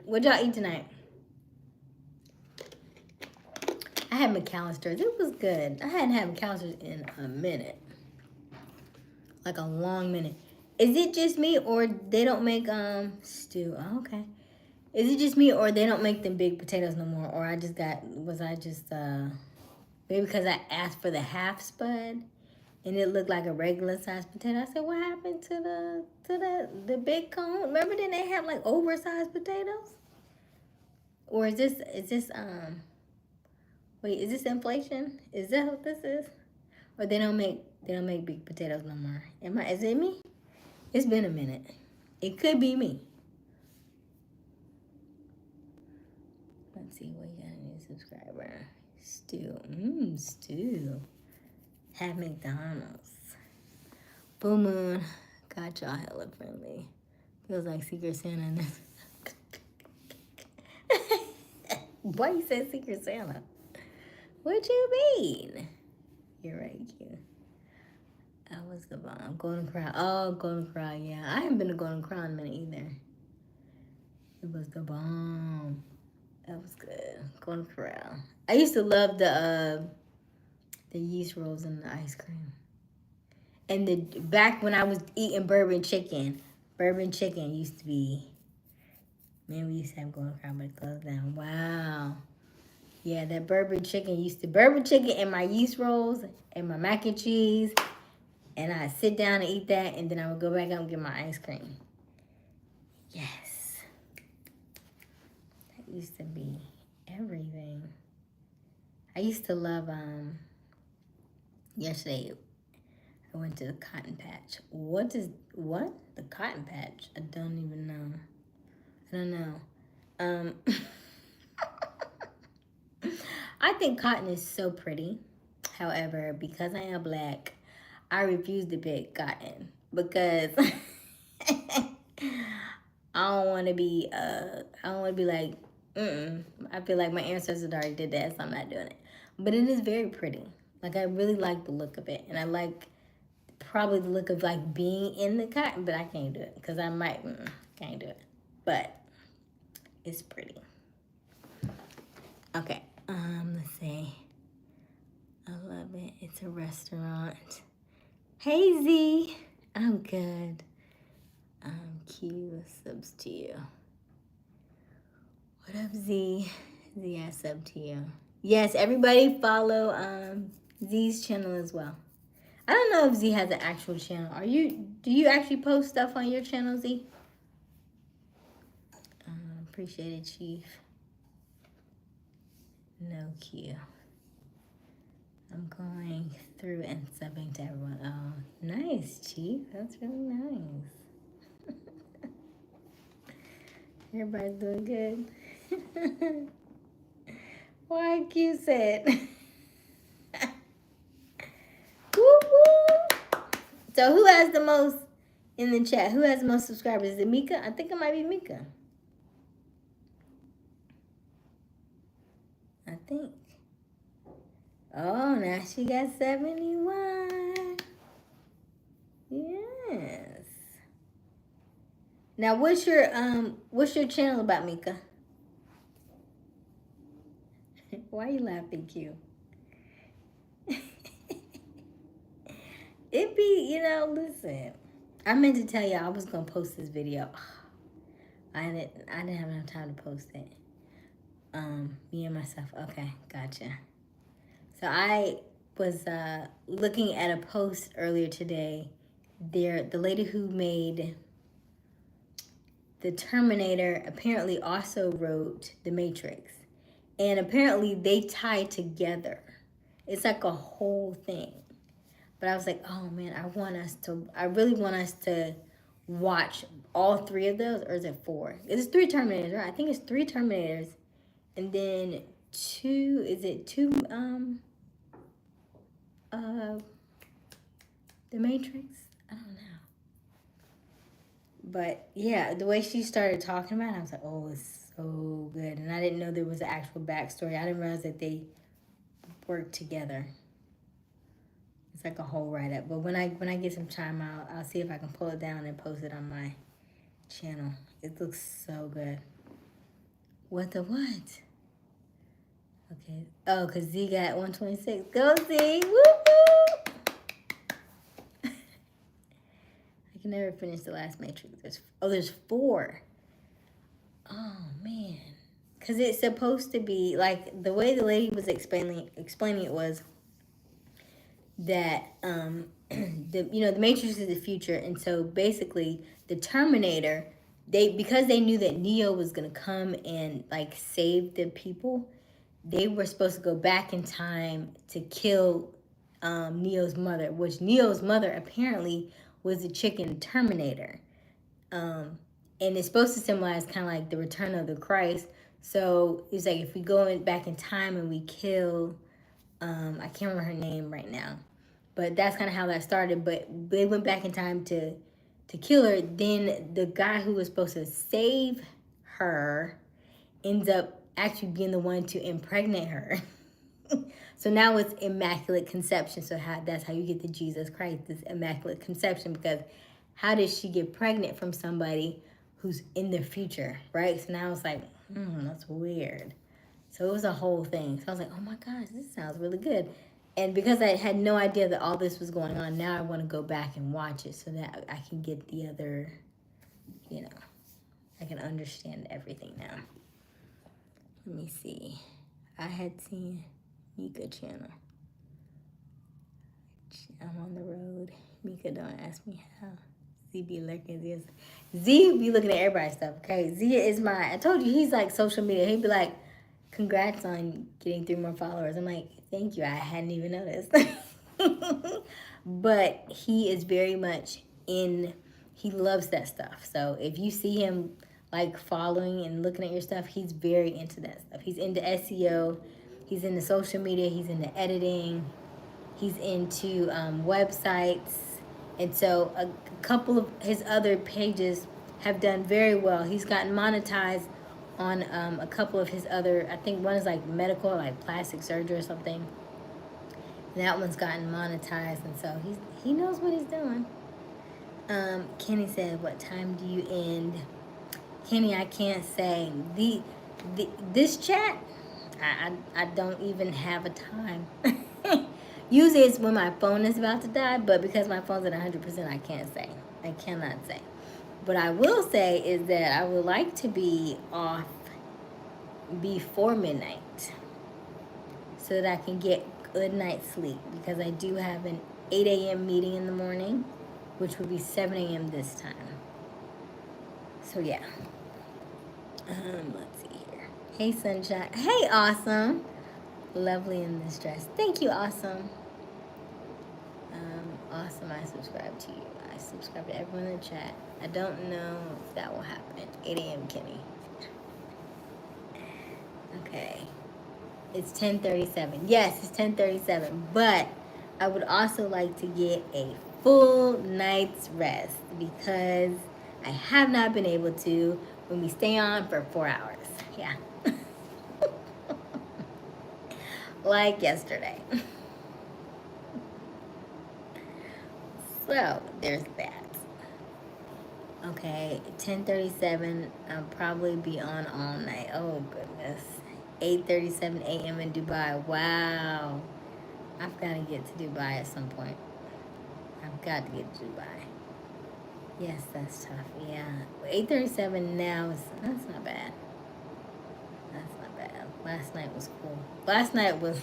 What y'all eat tonight? I had McAllister's. It was good. I hadn't had McAllister's in a minute. Like a long minute. Is it just me or they don't make stew? Oh, okay. Is it just me or they don't make them big potatoes no more? Or maybe because I asked for the half spud and it looked like a regular sized potato. I said, what happened to the big cone? Remember then they have like oversized potatoes? Or is this wait, is this inflation? Is that what this is? Or they don't make big potatoes no more. Is it me? It's been a minute. It could be me. Let's see, what you got a new subscriber? Stew. Stew. Have McDonald's. Blue Moon. Got y'all hella friendly. Feels like Secret Santa. Why you said Secret Santa? What you mean? You're right, cute. That was the bomb. Golden Crown. Oh, Golden Crown, yeah. I haven't been to Golden Crown in a minute either. It was the bomb. That was good. Golden Crown. I used to love the yeast rolls and the ice cream. And back when I was eating bourbon chicken used to be, man, we used to have Golden Crown, but it closed down. Wow. Yeah, that bourbon chicken and my yeast rolls and my mac and cheese. And I'd sit down and eat that, and then I would go back up and get my ice cream. Yes. That used to be everything. I used to love, yesterday I went to the Cotton Patch. What? The Cotton Patch? I don't even know. I don't know. I think cotton is so pretty. However, because I am black, I refuse to pick cotton because I don't want to be like, I feel like my ancestors already did that, so I'm not doing it. But it is very pretty. Like, I really like the look of it. And I like probably the look of, like, being in the cotton, but I can't do it because I might, can't do it. But it's pretty. Okay, let's see. I love it. It's a restaurant. Hey, Z. I'm good. Q, subs to you. What up, Z? Z, I sub to you. Yes, everybody follow Z's channel as well. I don't know if Z has an actual channel. Do you actually post stuff on your channel, Z? Appreciate it, Chief. No Q. I'm going through and subbing to everyone. Oh, nice, Chief. That's really nice. Everybody's doing good. Why Q said. Woo woo. So who has the most in the chat? Who has the most subscribers? Is it Mika? I think it might be Mika. I think. Oh, now she got 71. Yes. Now, what's your channel about, Mika? Why are you laughing, Q? It be, listen. I meant to tell you I was gonna post this video. I didn't have enough time to post it. Me and myself. Okay, gotcha. So I was looking at a post earlier today. The lady who made the Terminator apparently also wrote The Matrix. And apparently they tie together. It's like a whole thing. But I was like, oh man, I really want us to watch all three of those, or is it 4? It's 3 Terminators, right? I think it's 3 Terminators. And then 2, is it 2, The Matrix? I don't know. But yeah, the way she started talking about it, I was like, oh, it's so good. And I didn't know there was an actual backstory. I didn't realize that they worked together. It's like a whole write up. But when I get some time, I'll see if I can pull it down and post it on my channel. It looks so good. What the what? Okay. Oh, because Z got 126. Go Z! Woo woo! I can never finish the last Matrix. There's 4. Oh man. Because it's supposed to be like the way the lady was explaining it was that the Matrix is the future, and so basically the Terminator, because they knew that Neo was gonna come and like save the people, they were supposed to go back in time to kill Neo's mother, which Neo's mother apparently was the chicken Terminator. And it's supposed to symbolize kind of like the return of the Christ. So it's like if we go back in time and we kill, I can't remember her name right now, but that's kind of how that started. But they went back in time to kill her. Then the guy who was supposed to save her ends up actually being the one to impregnate her. So now it's immaculate conception. So that's how you get the Jesus Christ, this immaculate conception, because how did she get pregnant from somebody who's in the future, right? So now it's like, that's weird. So it was a whole thing. So I was like, oh my gosh, this sounds really good. And because I had no idea that all this was going on, now I want to go back and watch it so that I can get the other, I can understand everything now. Let me see. I had seen Mika channel. I'm on the road. Mika, don't ask me how. Z be looking. Z be looking at everybody's stuff, okay? Z is I told you, he's like social media. He'd be like, congrats on getting 3 more followers. I'm like, thank you. I hadn't even noticed. But he is very much he loves that stuff. So if you see him like following and looking at your stuff, he's very into that stuff. He's into SEO. He's into social media. He's into editing. He's into websites. And so a couple of his other pages have done very well. He's gotten monetized on a couple of his other, I think one is like medical, like plastic surgery or something. And that one's gotten monetized, and so he knows what he's doing. Kenny said, what time do you end? Kenny, I can't say. This chat, I don't even have a time. Usually it's when my phone is about to die, but because my phone's at 100%, I can't say. I cannot say. What I will say is that I would like to be off before midnight so that I can get good night's sleep, because I do have an 8 a.m. meeting in the morning, which would be 7 a.m. this time. So yeah. Let's see here. Hey, Sunshine. Hey, Awesome. Lovely in this dress. Thank you, Awesome. Awesome, I subscribe to you. I subscribe to everyone in the chat. I don't know if that will happen at 8 a.m., Kenny. Okay. It's 10:37. Yes, it's 10:37. But I would also like to get a full night's rest, because I have not been able to when we stay on for 4 hours. Yeah. Like yesterday. So there's that. Okay, 10:37. I'll probably be on all night. Oh goodness. 8:37 a.m. in Dubai. Wow. I've got to get to Dubai at some point. I've got to get to Dubai. Yes, that's tough. Yeah. 8:37 now that's not bad. That's not bad. Last night was cool. Last night was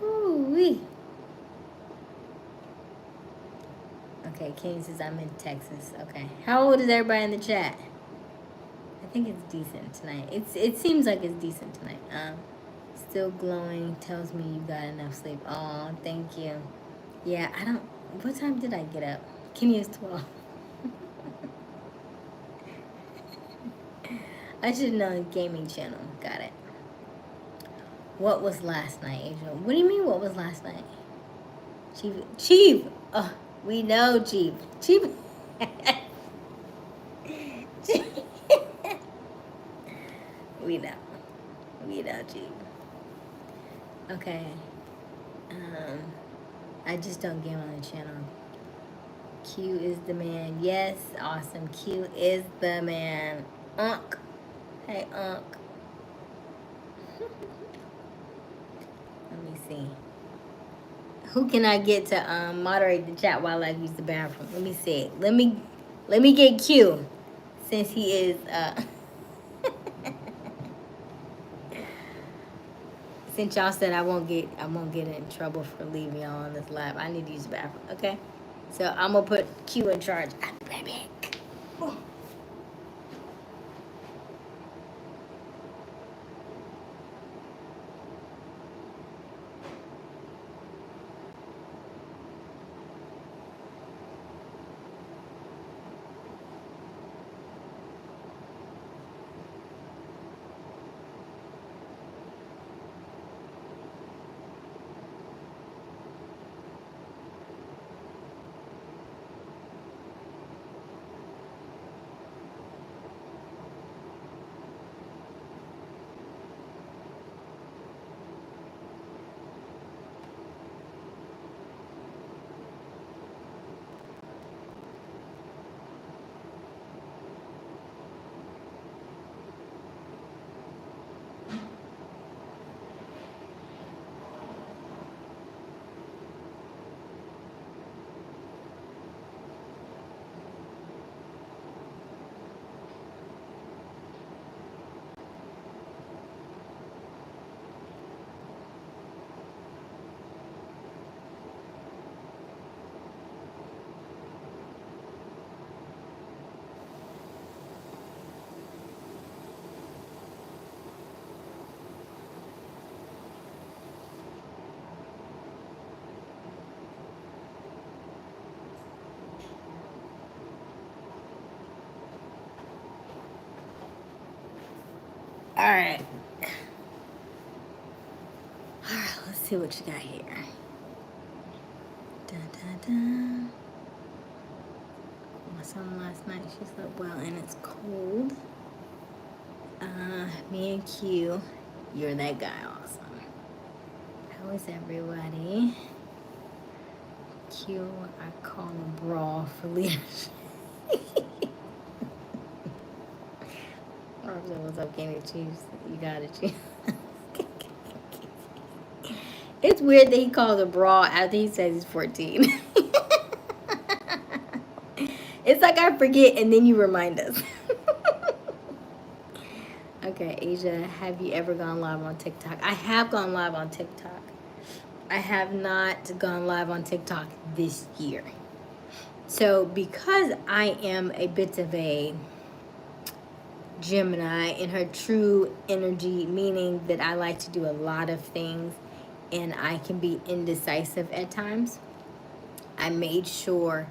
Woo-wee. Okay, Kenny says I'm in Texas. Okay. How old is everybody in the chat? I think it's decent tonight. It seems like it's decent tonight. Still glowing, tells me you got enough sleep. Oh, thank you. Yeah, what time did I get up? Kenny is 12. I should know gaming channel. Got it. What was last night, Angel? What do you mean what was last night? Chief. We know, Chief. Chief. We know. We know, Chief. Okay. I just don't game on the channel. Q is the man. Yes, awesome. Q is the man. Unc. Hey, Unc. Let me see. Who can I get to moderate the chat while I use the bathroom? Let me see. Let me get Q, since he is since y'all said I won't get in trouble for leaving y'all on this live. I need to use the bathroom. Okay, so I'm gonna put Q in charge. I'll be right back. Oh. All right. All right. Let's see what you got here. Dun, dun, dun. My son last night. She slept well, and it's cold. Me and Q, you're that guy. Awesome. How is everybody? Q, I call him Brawl for leadership. What's up, Candy Chiefs? You got it, Chief. It's weird that he calls a Brawl after he says he's 14. It's like I forget and then you remind us. Okay, Asia, have you ever gone live on TikTok? I have gone live on TikTok. I have not gone live on TikTok this year. So because I am a bit of a Gemini in her true energy, meaning that I like to do a lot of things and I can be indecisive at times, I made sure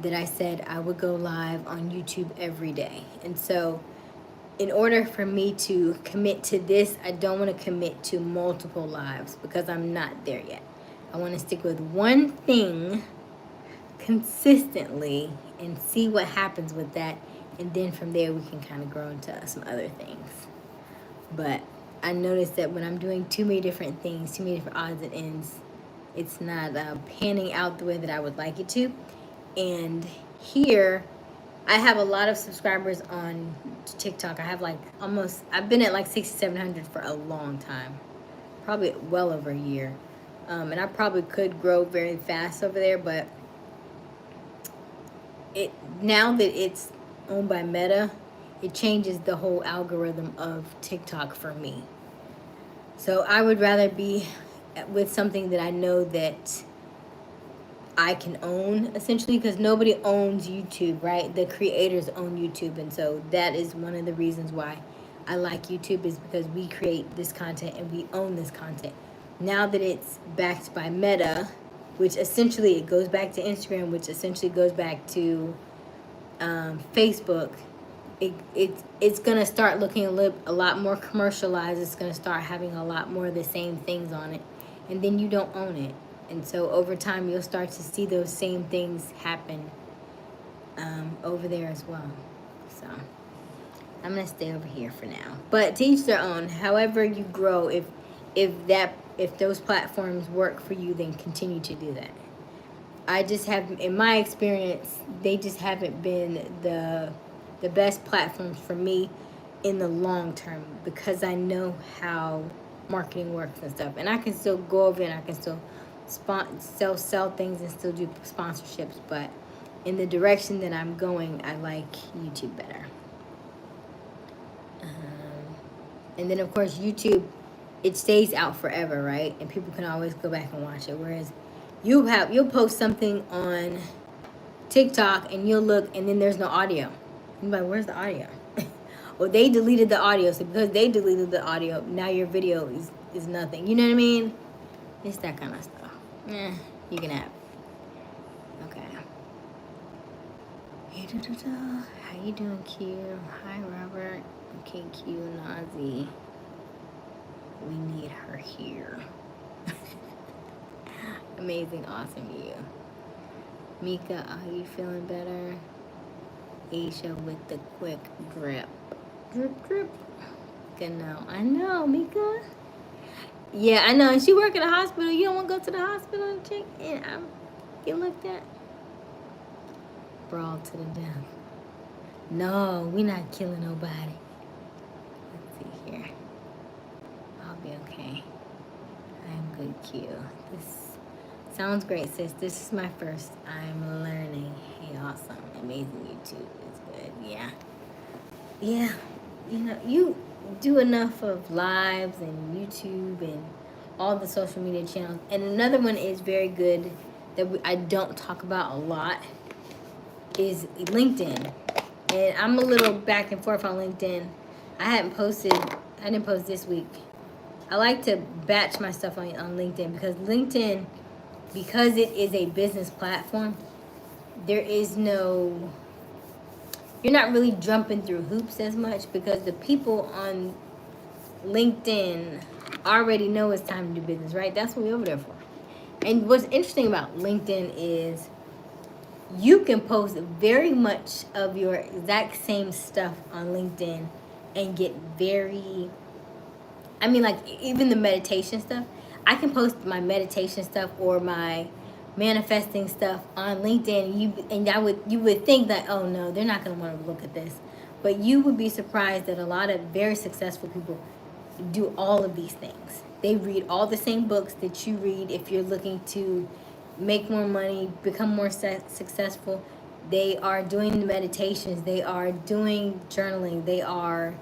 that I said I would go live on YouTube every day. And so in order for me to commit to this, I don't want to commit to multiple lives because I'm not there yet. I want to stick with one thing consistently and see what happens with that. And then from there, we can kind of grow into some other things. But I noticed that when I'm doing too many different things, too many different odds and ends, it's not panning out the way that I would like it to. And here, I have a lot of subscribers on TikTok. I have I've been at like 6,700 for a long time. Probably well over a year. And I probably could grow very fast over there, but now that it's owned by Meta, it changes the whole algorithm of TikTok for me. So I would rather be with something that I know that I can own, essentially, because nobody owns YouTube, right? The creators own YouTube, and so that is one of the reasons why I like YouTube, is because we create this content and we own this content. Now that it's backed by Meta, which essentially it goes back to Instagram, which essentially goes back to Facebook, it's gonna start looking a lot more commercialized. It's gonna start having a lot more of the same things on it, and then you don't own it. And so over time, you'll start to see those same things happen over there as well. So I'm gonna stay over here for now. But to each their own. However you grow, if those platforms work for you, then continue to do that. I just have, in my experience, they just haven't been the best platforms for me in the long term, because I know how marketing works and stuff, and I can still go over and I can still sell things and still do sponsorships, but in the direction that I'm going, I like YouTube better. And then of course YouTube, it stays out forever, right? And people can always go back and watch it. Whereas you'll post something on TikTok and you'll look and then there's no audio. You're like, where's the audio? Well, they deleted the audio, so because they deleted the audio, now your video is nothing. You know what I mean? It's that kind of stuff. You can have it. Okay. Hey, how you doing, Q? Hi, Robert. Okay, Q, Nazi. We need her here. Amazing, awesome you. Mika, are you feeling better? Aysia with the quick drip. Drip, drip. Good now. I know, Mika. Yeah, I know. And she work at a hospital. You don't want to go to the hospital and check in. Get looked at. Brawl to the death. No, we not killing nobody. Let's see here. I'll be okay. I'm good, Q. This sounds great, sis. This is my first. I'm learning. Hey, awesome. Amazing YouTube is good. Yeah. Yeah. You know, you do enough of lives and YouTube and all the social media channels. And another one is very good that I don't talk about a lot is LinkedIn. And I'm a little back and forth on LinkedIn. I didn't post this week. I like to batch my stuff on LinkedIn because LinkedIn, because it is a business platform, there is no, you're not really jumping through hoops as much because the people on LinkedIn already know it's time to do business, right? That's what we're over there for. And what's interesting about LinkedIn is you can post very much of your exact same stuff on LinkedIn and get very, I mean, like even the meditation stuff, I can post my meditation stuff or my manifesting stuff on LinkedIn, and you would think that, oh no, they're not going to want to look at this, but you would be surprised that a lot of very successful people do all of these things. They read all the same books that you read if you're looking to make more money, become more successful. They are doing the meditations. They are doing journaling. They are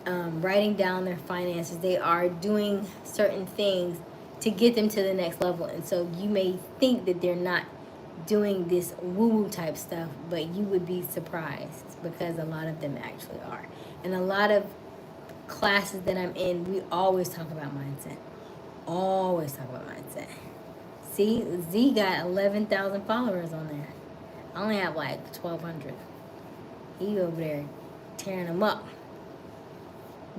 writing down their finances. They are doing certain things to get them to the next level. And so you may think that they're not doing this woo-woo type stuff, but you would be surprised because a lot of them actually are. And a lot of classes that I'm in, we always talk about mindset. Always talk about mindset. See, Z got 11,000 followers on there. I only have like 1,200. He over there tearing them up.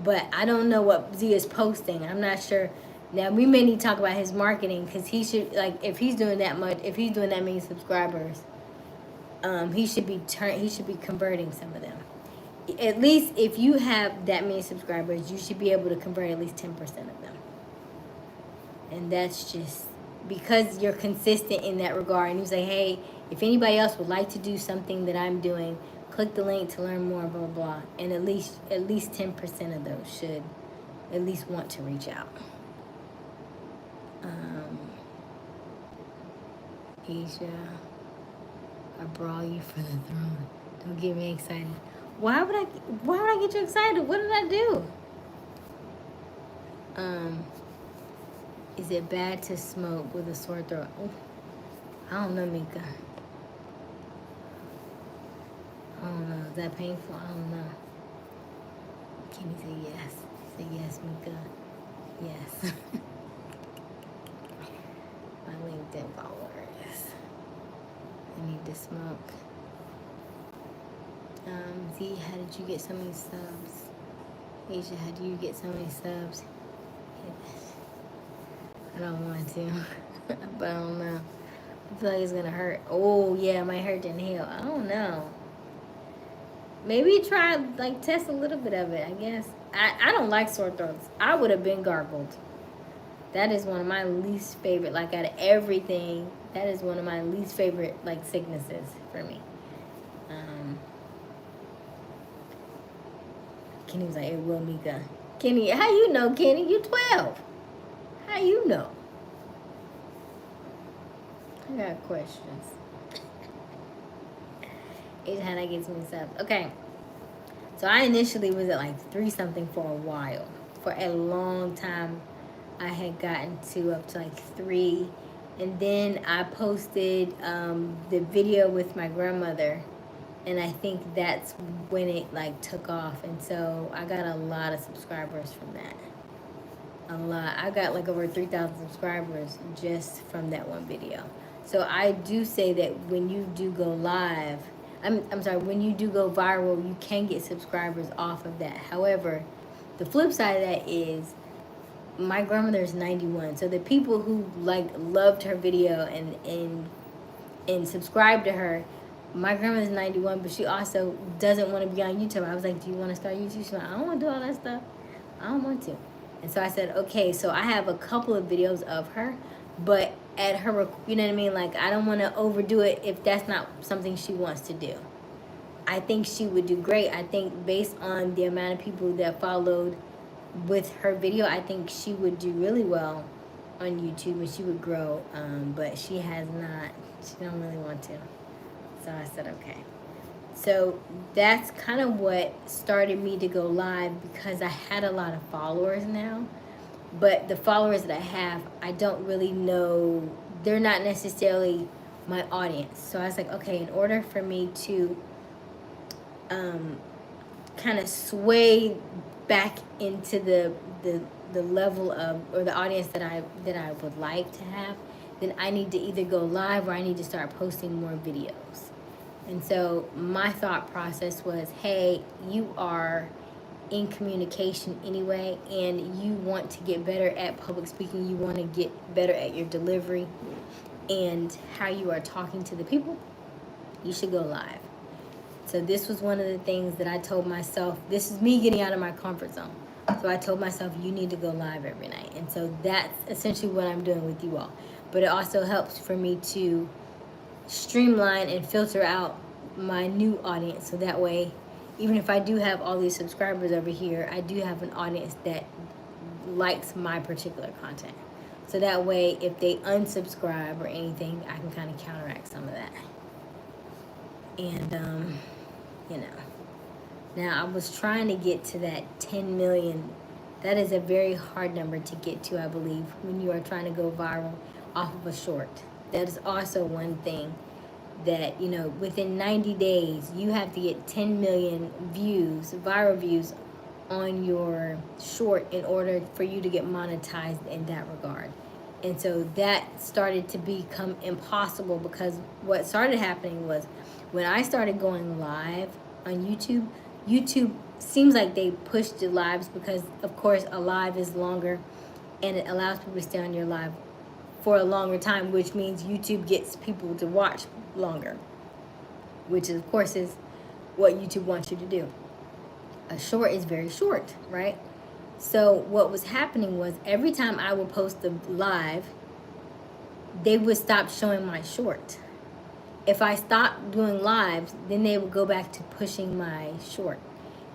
But I don't know what Z is posting. I'm not sure. Now, we may need to talk about his marketing because he should, like, if he's doing that much, if he's doing that many subscribers, he should be converting some of them. At least if you have that many subscribers, you should be able to convert at least 10% of them. And that's just because you're consistent in that regard. And you say, hey, if anybody else would like to do something that I'm doing, click the link to learn more, blah, blah, blah. And at least 10% of those should at least want to reach out. Aysia, I brawl you for the throne. Don't get me excited. Why would I get you excited? What did I do? Is it bad to smoke with a sore throat? Oh, I don't know, Mika. I don't know. Is that painful? I don't know. Can you say yes? Say yes, Mika. Yes. My LinkedIn followers. I need to smoke. Z, how did you get so many subs? Aysia, how do you get so many subs? I don't want to. But I don't know. I feel like it's gonna hurt. Oh yeah, it might hurt to inhale. I don't know. Maybe try like test a little bit of it. I guess I don't like sore throats. I would have been gargled. That is one of my least favorite. Like out of everything, that is one of my least favorite like sicknesses for me. Kenny was like, "Hey, well, Mika, Kenny, how you know, Kenny? You 12. How you know?" I got questions. Each time I get mixed up. Okay. So I initially was at like 3 something for a while. For a long time, I had gotten to up to like 3. And then I posted the video with my grandmother. And I think that's when it like took off. And so I got a lot of subscribers from that. A lot. I got like over 3,000 subscribers just from that one video. So I do say that when you do go live, I'm sorry, when you do go viral, you can get subscribers off of that. However, the flip side of that is my grandmother is 91. So the people who like loved her video and subscribed to her, my grandmother's 91, but she also doesn't want to be on YouTube. I was like, "Do you want to start YouTube?" She's like, "I don't want to do all that stuff. I don't want to." And so I said, "Okay." So I have a couple of videos of her, but at her, you know what I mean? Like, I don't want to overdo it if that's not something she wants to do. I think she would do great. I think based on the amount of people that followed with her video, I think she would do really well on YouTube and she would grow. But she has not. She don't really want to. So I said, okay. So that's kind of what started me to go live, because I had a lot of followers now. But the followers that I have, I don't really know. They're not necessarily my audience. So I was like, okay, in order for me to kind of sway back into the level of, or the audience that I would like to have, then I need to either go live or I need to start posting more videos. And so my thought process was, hey, you are in communication anyway, and you want to get better at public speaking, you want to get better at your delivery and how you are talking to the people, you should go live. So this was one of the things that I told myself. This is me getting out of my comfort zone. So I told myself, you need to go live every night. And so that's essentially what I'm doing with you all. But it also helps for me to streamline and filter out my new audience, so that way, even if I do have all these subscribers over here, I do have an audience that likes my particular content. So that way, if they unsubscribe or anything, I can kind of counteract some of that. And you know, now I was trying to get to that 10 million. That is a very hard number to get to, I believe, when you are trying to go viral off of a short. That is also one thing that, you know, within 90 days, you have to get 10 million views, viral views on your short in order for you to get monetized in that regard. And so that started to become impossible, because what started happening was when I started going live on YouTube, YouTube seems like they push the lives because, of course, a live is longer and it allows people to stay on your live for a longer time, which means YouTube gets people to watch longer, which of course is what YouTube wants you to do. A short is very short, right? So what was happening was every time I would post the live, they would stop showing my short. If I stopped doing lives, then they would go back to pushing my short.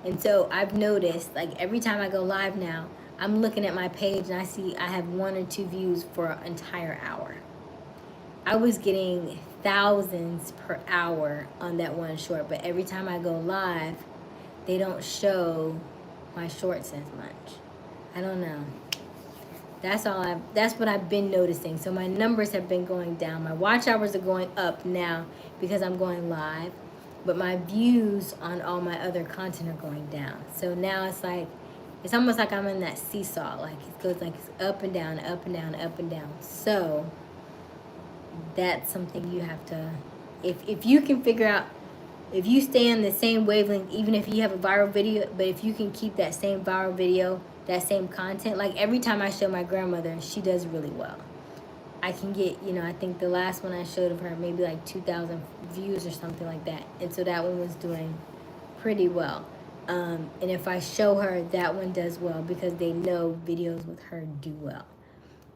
And so I've noticed, like, every time I go live now, I'm looking at my page and I see I have 1 or 2 views for an entire hour. I was getting thousands per hour on that one short, but every time I go live, they don't show my shorts as much. I don't know. That's what I've been noticing. So my numbers have been going down. My watch hours are going up now because I'm going live, but my views on all my other content are going down. So now it's like, it's almost like I'm in that seesaw. Like, it goes like up and down, up and down, up and down. So that's something you have to, if you can figure out, if you stay on the same wavelength, even if you have a viral video, but if you can keep that same viral video, that same content, like every time I show my grandmother, she does really well. I can get, I think the last one I showed of her, maybe like 2,000 views or something like that. And so that one was doing pretty well. And if I show her, that one does well because they know videos with her do well.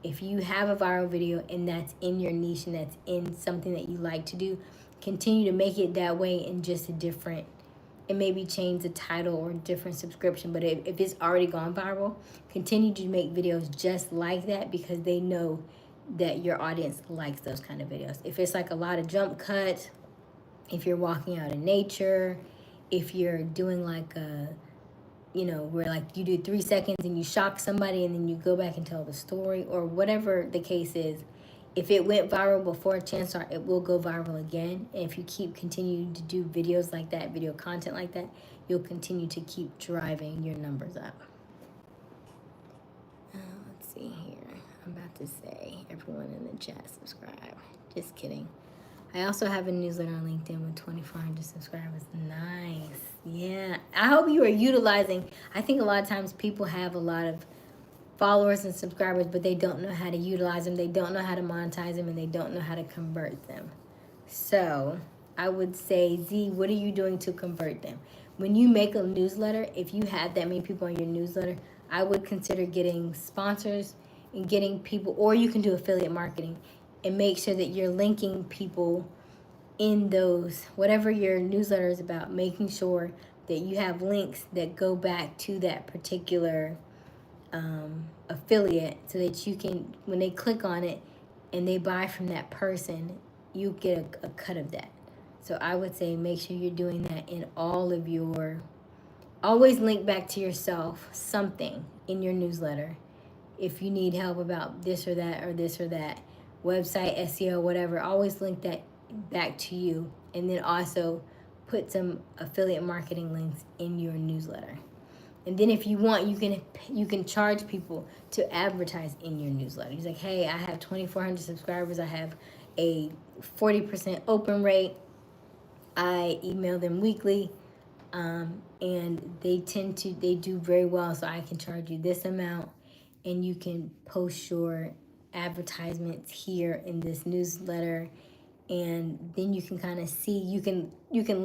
If you have a viral video and that's in your niche and that's in something that you like to do, continue to make it that way in just a different, and maybe change the title or different subscription. But if it's already gone viral, continue to make videos just like that because they know that your audience likes those kind of videos. If it's like a lot of jump cuts, if you're walking out in nature, if you're doing like a, where like you do 3 seconds and you shock somebody and then you go back and tell the story, or whatever the case is, if it went viral before, chances are it will go viral again. And if you keep continuing to do videos like that, video content like that, you'll continue to keep driving your numbers up. Let's see here. I'm about to say, everyone in the chat, subscribe. Just kidding. I also have a newsletter on LinkedIn with 2,400 subscribers. Nice. Yeah. I hope you are utilizing. I think a lot of times people have a lot of followers and subscribers, but they don't know how to utilize them. They don't know how to monetize them, and they don't know how to convert them. So I would say, Z, what are you doing to convert them? When you make a newsletter, if you have that many people on your newsletter, I would consider getting sponsors and getting people, or you can do affiliate marketing and make sure that you're linking people in those, whatever your newsletter is about, making sure that you have links that go back to that particular affiliate so that you can, when they click on it and they buy from that person, you get a cut of that. So I would say make sure you're doing that in all of your, always link back to yourself something in your newsletter. If you need help about this or that or this or that, website, SEO, whatever, always link that back to you. And then also put some affiliate marketing links in your newsletter. And then if you want, you can charge people to advertise in your newsletter. He's like, hey, I have 2,400 subscribers. I have a 40% open rate. I email them weekly. And they do very well. So I can charge you this amount, and you can post your advertisements here in this newsletter. And then you can kind of see, you can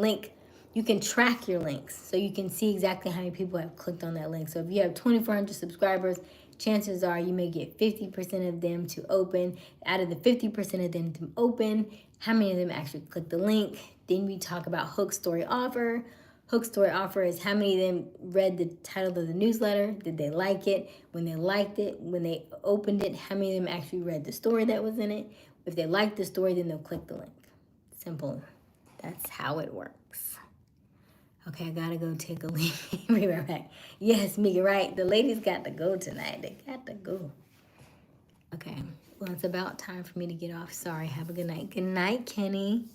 link, you can track your links, so you can see exactly how many people have clicked on that link. So if you have 2,400 subscribers, chances are you may get 50% of them to open. Out of the 50% of them to open, how many of them actually click the link? Then we talk about hook story offer. Hook story offer is how many of them read the title of the newsletter. Did they like it? When they liked it, when they opened it, how many of them actually read the story that was in it? If they like the story, then they'll click the link. Simple. That's how it works. Okay, I gotta go take a leak. Be right back. Yes, Mika, right? The ladies got to go tonight. They got to go. Okay, well, it's about time for me to get off. Sorry, have a good night. Good night, Kenny.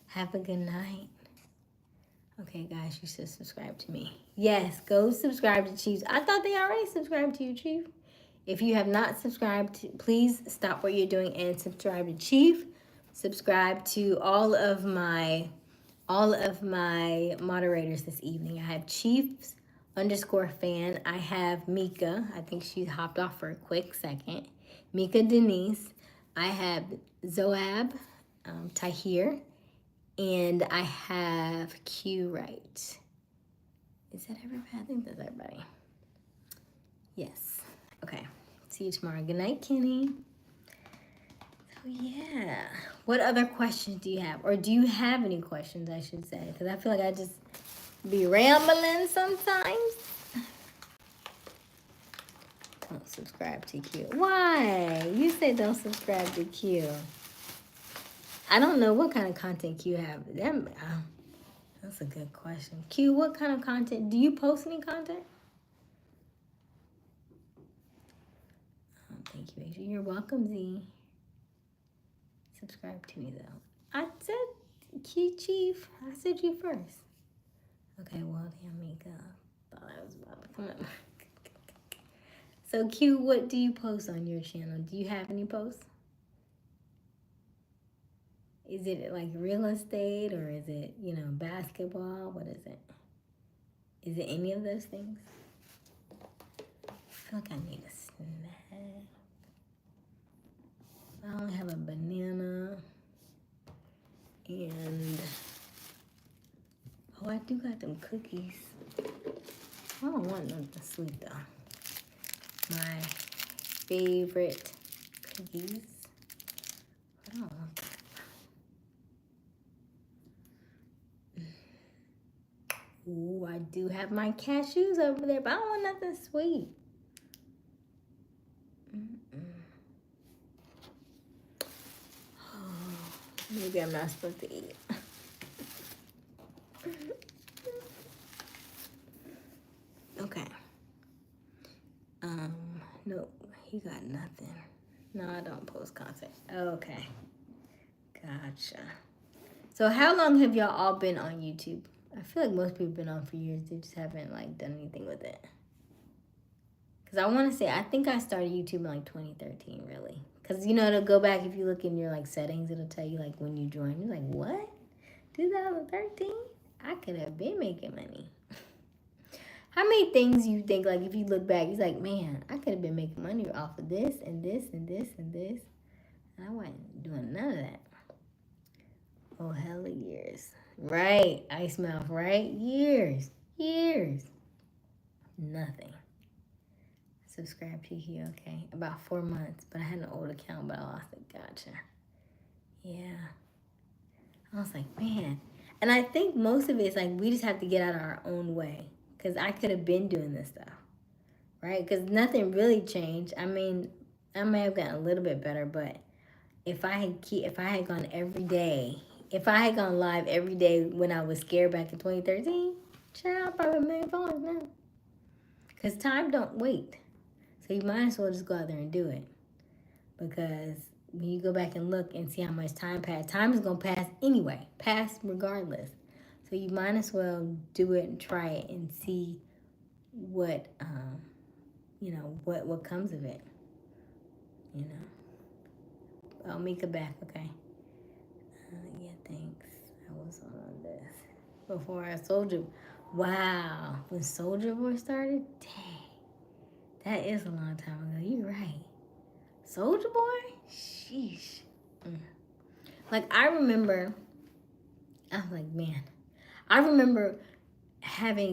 Have a good night. Okay, guys, you should subscribe to me. Yes, go subscribe to Chiefs. I thought they already subscribed to you, Chief. If you have not subscribed, please stop what you're doing and subscribe to Chief. Subscribe to all of my moderators this evening. I have Chiefs_fan. I have Mika. I think she hopped off for a quick second. Mika Denise. I have Zoab, Tahir, and I have Q Right. Is that everybody? I think that's everybody. Yes. Okay. See you tomorrow. Good night, Kenny. So yeah. What other questions do you have? Or do you have any questions, I should say? Because I feel like I just be rambling sometimes. Don't subscribe to Q. Why? You say don't subscribe to Q. I don't know what kind of content Q have. That's a good question. Q, what kind of content? Do you post any content? Thank you, Aysia. You're welcome, Z. Subscribe to me, though. I said Q Chief. I said you first. Okay, well, damn, Mika. Thought I was about to come up. So, Q, what do you post on your channel? Do you have any posts? Is it like real estate, or is it, basketball? What is it? Is it any of those things? I feel like I need a snack. I only have a banana and oh, I do got them cookies. I don't want nothing sweet though. My favorite cookies. I don't want that. Ooh, I do have my cashews over there, but I don't want nothing sweet. Oh, maybe I'm not supposed to eat. Okay. Nope, he got nothing. No, I don't post content. Okay. Gotcha. So how long have y'all all been on YouTube? I feel like most people have been on for years. They just haven't like done anything with it. Because I want to say, I think I started YouTube in like 2013, really. Because, you know, to go back, if you look in your like settings, it'll tell you like when you joined. You're like, what? 2013? I could have been making money. How many things you think, like, if you look back, it's like, man, I could have been making money off of this and this and this and this. And I wasn't doing none of that. Oh, hella years. Right, Ice Mouth, right? Years. Nothing. Subscribe to you, okay. About 4 months, but I had an old account, but I lost it. Gotcha. Yeah. I was like, man. And I think most of it is like, we just have to get out of our own way. Because I could have been doing this stuff, right? Because nothing really changed. I mean, I may have gotten a little bit better, but if I had gone every day, if I had gone live every day when I was scared back in 2013, child, I'd probably $1 million now. Because time don't wait. So you might as well just go out there and do it. Because when you go back and look and see how much time passed, time is going to pass anyway. Pass regardless. So you might as well do it and try it and see what, what comes of it. You know. Oh, Mika back, okay. Yeah, thanks. I was on this before I Soldier. Wow, when Soldier Boy started, dang, that is a long time ago. You're right. Soldier Boy, sheesh. Like I remember, I was like, man, I remember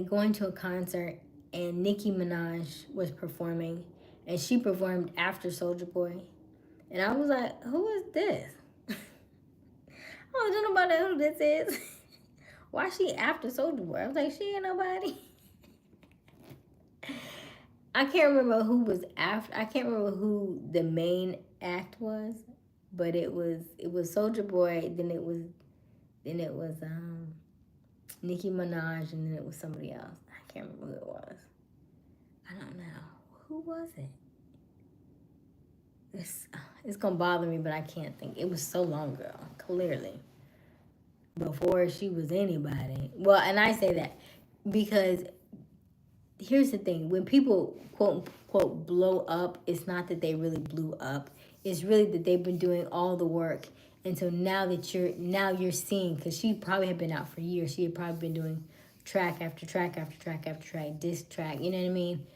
going to a concert and Nicki Minaj was performing, and she performed after Soldier Boy, and I was like, who is this? I don't know about who this is. Why she after Soldier Boy? I was like, she ain't nobody. I can't remember who was after. I can't remember who the main act was, but it was Soldier Boy. Then it was Nicki Minaj, and then it was somebody else. I can't remember who it was. I don't know. Who was it? It's gonna bother me, but I can't think. It was so long ago. Clearly. Before she was anybody. Well, and I say that because here's the thing. When people quote unquote blow up, it's not that they really blew up. It's really that they've been doing all the work. And so now you're seeing, because she probably had been out for years. She had probably been doing track after track after track after track, disc track, you know what I mean?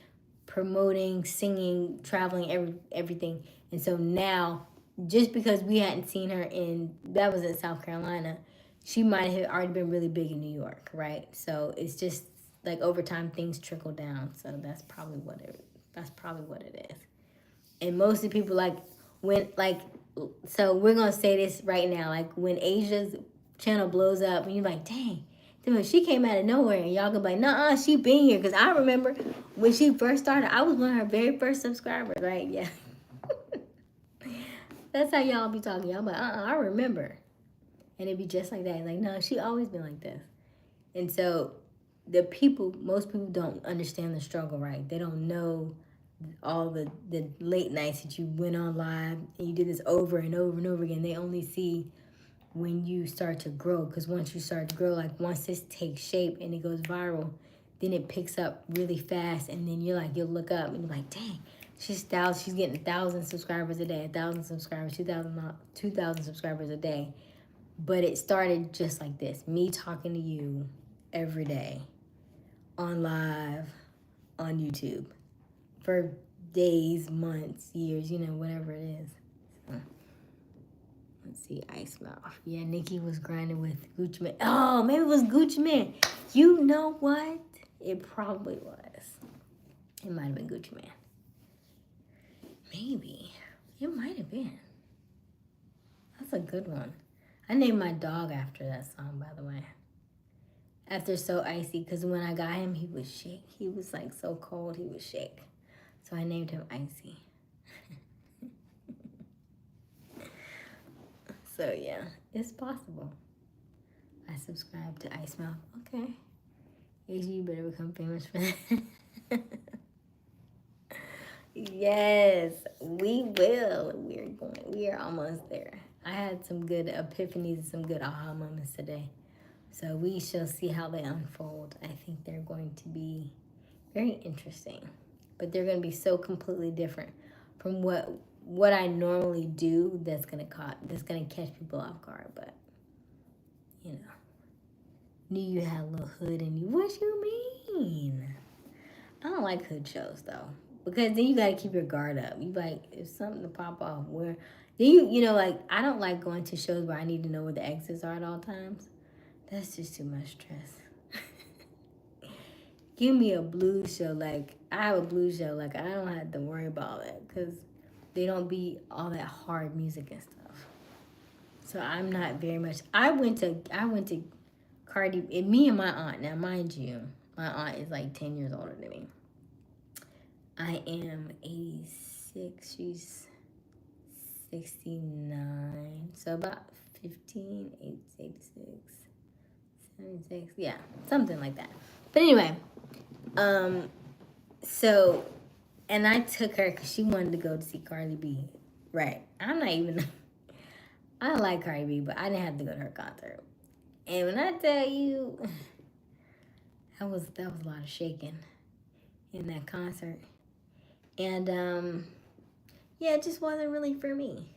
Promoting, singing, traveling, everything. And so now, just because we hadn't seen her that was in South Carolina, she might have already been really big in New York, right? So it's just like over time things trickle down. So that's probably what it is. And most of the people so we're gonna say this right now, like when Aysia's channel blows up and you're like, dang, she came out of nowhere, and y'all gonna be like, nah, she been here. Because I remember when she first started, I was one of her very first subscribers, right? Yeah. That's how y'all be talking. Y'all be like, I remember. And it'd be just like that. Like, no, she always been like this. And so most people don't understand the struggle, right? They don't know all the late nights that you went on live and you did this over and over and over again. They only see when you start to grow, because once you start to grow, like once this takes shape and it goes viral, then it picks up really fast, and then you'll look up and you're like, dang, she's getting 1,000 subscribers a day, 1,000 subscribers, 2,000 subscribers a day. But it started just like this, me talking to you every day on live on YouTube for days, months, years, whatever it is. So. Let's see, Ice Mouth. Yeah, Nikki was grinding with Gucci Man. Oh, maybe it was Gucci Man. You know what? It probably was. It might have been Gucci Man. Maybe. It might have been. That's a good one. I named my dog after that song, by the way. After So Icy, because when I got him, he was shake. He was like so cold, he would shake. So I named him Icy. So yeah, it's possible. I subscribe to Ice Mouth. Okay. Aysia, you better become famous for that. Yes, we will. We are almost there. I had some good epiphanies and some good aha moments today. So we shall see how they unfold. I think they're going to be very interesting. But they're going to be so completely different from what I normally do that's going to catch people off guard. But, you know, knew you had a little hood in you. What you mean? I don't like hood shows, though. Because then you got to keep your guard up. You like, if something to pop off, where... Then you know, like, I don't like going to shows where I need to know where the exits are at all times. That's just too much stress. Give me a blues show. Like, I have a blues show. Like, I don't have to worry about that because they don't be all that hard music and stuff. So I'm not very much. I went to Cardi, and me and my aunt. Now, mind you, my aunt is like 10 years older than me. I am 86. She's 69. So about 15, 86, 76. Yeah, something like that. But anyway, so, and I took her because she wanted to go to see Cardi B. Right. I'm not even, I like Cardi B, but I didn't have to go to her concert. And when I tell you, that was a lot of shaking in that concert. And, yeah, it just wasn't really for me.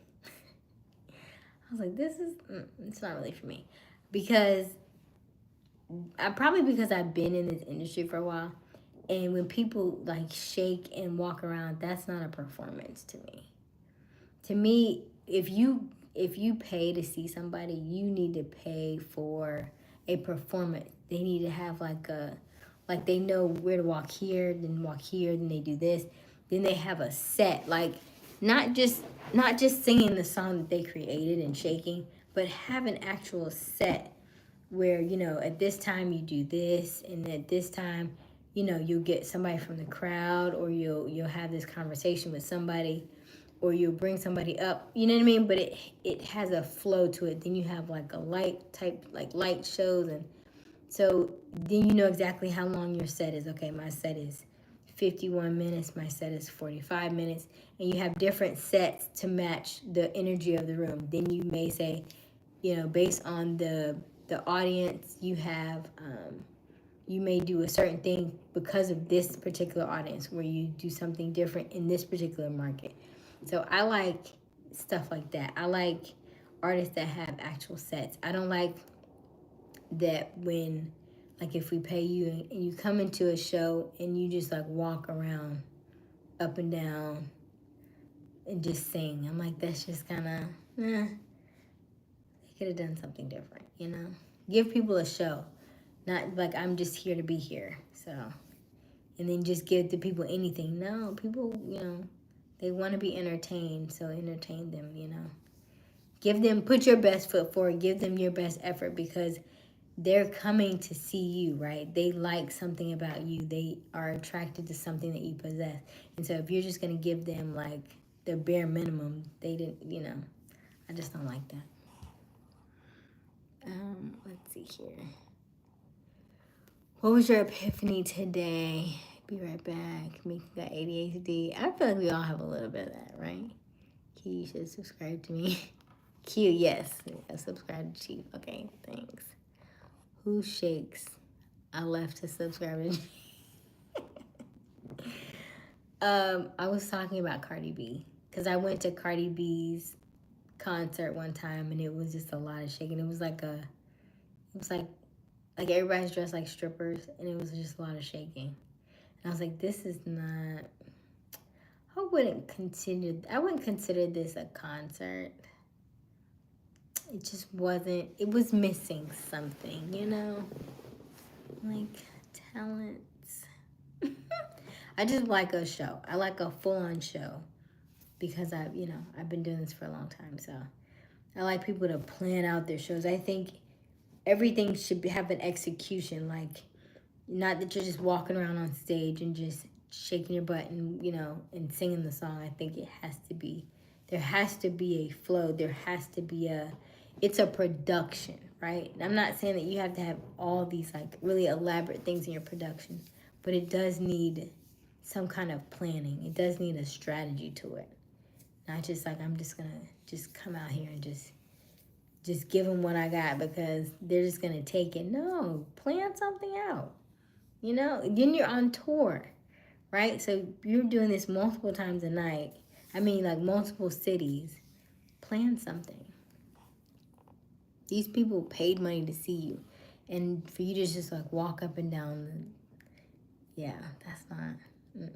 I was like, it's not really for me. Because I've been in this industry for a while. And when people like shake and walk around, that's not a performance to me. To me, if you pay to see somebody, you need to pay for a performance. They need to have like they know where to walk here, then they do this. Then they have a set, like not just singing the song that they created and shaking, but have an actual set where, you know, at this time you do this, and at this time, you know, you'll get somebody from the crowd, or you'll have this conversation with somebody, or you'll bring somebody up, you know what I mean? But it has a flow to it. Then you have like a light shows, and so then you know exactly how long your set is. Okay, my set is 51 minutes, my set is 45 minutes, and you have different sets to match the energy of the room. Then you may say, you know, based on the audience, you have you may do a certain thing because of this particular audience, where you do something different in this particular market. So I like stuff like that. I like artists that have actual sets. I don't like that when, like, if we pay you and you come into a show and you just like walk around up and down and just sing. I'm like, that's just kind of, they could have done something different, you know? Give people a show. Not like I'm just here to be here. So, and then just give the people anything. No, people, you know, they want to be entertained. So entertain them, you know. Put your best foot forward. Give them your best effort, because they're coming to see you, right? They like something about you. They are attracted to something that you possess. And so if you're just going to give them like the bare minimum, they didn't, you know, I just don't like that. Let's see here. What was your epiphany today? Be right back. Mika got ADHD. I feel like we all have a little bit of that, right? Q, you should subscribe to me. Q, yes. I subscribe to Chief. Okay, thanks. Who shakes? I left to subscribe to I was talking about Cardi B, because I went to Cardi B's concert one time, and it was just a lot of shaking. It was like everybody's dressed like strippers, and it was just a lot of shaking. And I was like, this is not, I wouldn't consider this a concert. it just wasn't, it was missing something, you know? Like, talents. I just like a show. I like a full-on show because I've been doing this for a long time, so I like people to plan out their shows. I think everything should have an execution, like, not that you're just walking around on stage and just shaking your butt and, and singing the song. I think there has to be a flow. There has to be it's a production, right? And I'm not saying that you have to have all these, like, really elaborate things in your production, but it does need some kind of planning. It does need a strategy to it. Not just like, I'm just gonna just come out here and just give them what I got because they're just gonna take it. No, plan something out. Then you're on tour, right? So you're doing this multiple times a night. I mean, like, multiple cities. Plan something. These people paid money to see you, and for you to just like walk up and down. Yeah, that's not. I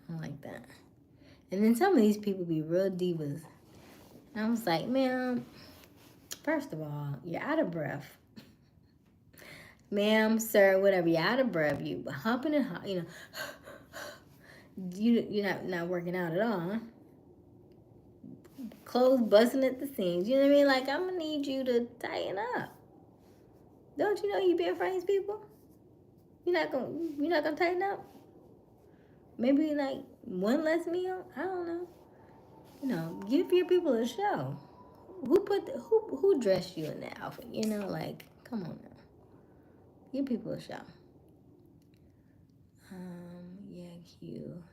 don't like that. And then some of these people be real divas. And I was like, man, first of all, you're out of breath. Ma'am, sir, whatever, you're out of breath. You humping and you're not working out at all, huh? Clothes busting at the seams. You know what I mean? Like, I'm gonna need you to tighten up. Don't you know you be in front of these people? You're not gonna tighten up? Maybe like one less meal? I don't know. Give your people a show. Who dressed you in that outfit? Like, come on now. Give people a show. Yeah, Q.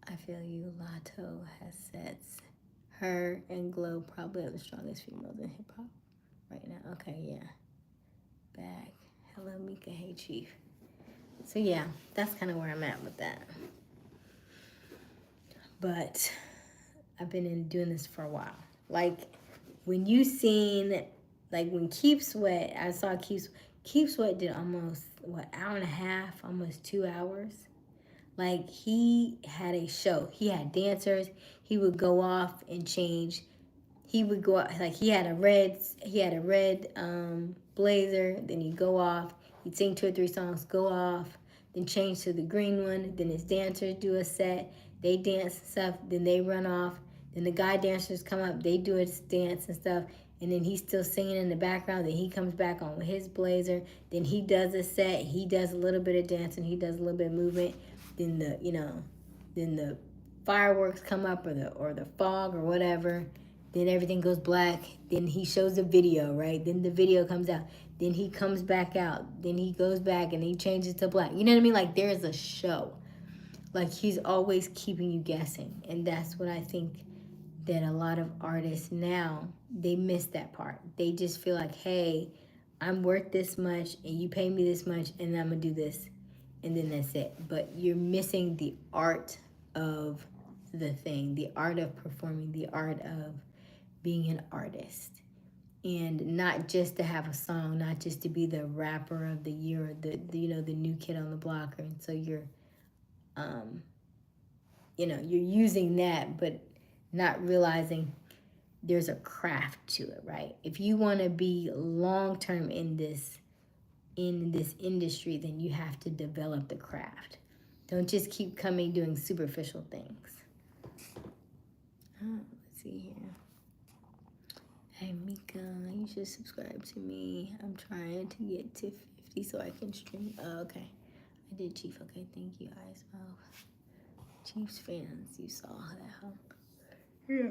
I feel you. Lotto has sets. Her and Glow probably are the strongest females in hip hop right now. Okay, yeah. Back. Hello, Mika. Hey, Chief. So yeah, that's kind of where I'm at with that. But I've been doing this for a while. Like, when you seen, like, when Keep Sweat, I saw Keep Sweat did almost, hour and a half, almost 2 hours. Like, he had a show. He had dancers. He would go off and change. He would go out, like, he had a red blazer. Then he'd go off. He'd sing 2 or 3 songs, go off, then change to the green one. Then his dancers do a set. They dance and stuff. Then they run off. Then the guy dancers come up. They do a dance and stuff. And then he's still singing in the background. Then he comes back on with his blazer. Then he does a set. He does a little bit of dancing. He does a little bit of movement. Then the fireworks come up, or the fog or whatever. Then everything goes black. Then he shows the video, right? Then the video comes out. Then he comes back out. Then he goes back and he changes to black. You know what I mean? Like, there is a show. Like, he's always keeping you guessing. And that's what I think that a lot of artists now, they miss that part. They just feel like, hey, I'm worth this much and you pay me this much and I'm going to do this. And then that's it. But you're missing the art of the thing, the art of performing, the art of being an artist. And not just to have a song, not just to be the rapper of the year, or the new kid on the block. And so you're using that, but not realizing there's a craft to it, right? If you want to be long-term in this industry, then you have to develop the craft. Don't just keep doing superficial things. Let's see here. Hey, Mika, you should subscribe to me. I'm trying to get to 50 so I can stream. Oh, okay. I did, Chief. Okay, thank you, Aysia Smiles. Chiefs fans, you saw that, huh? Yeah.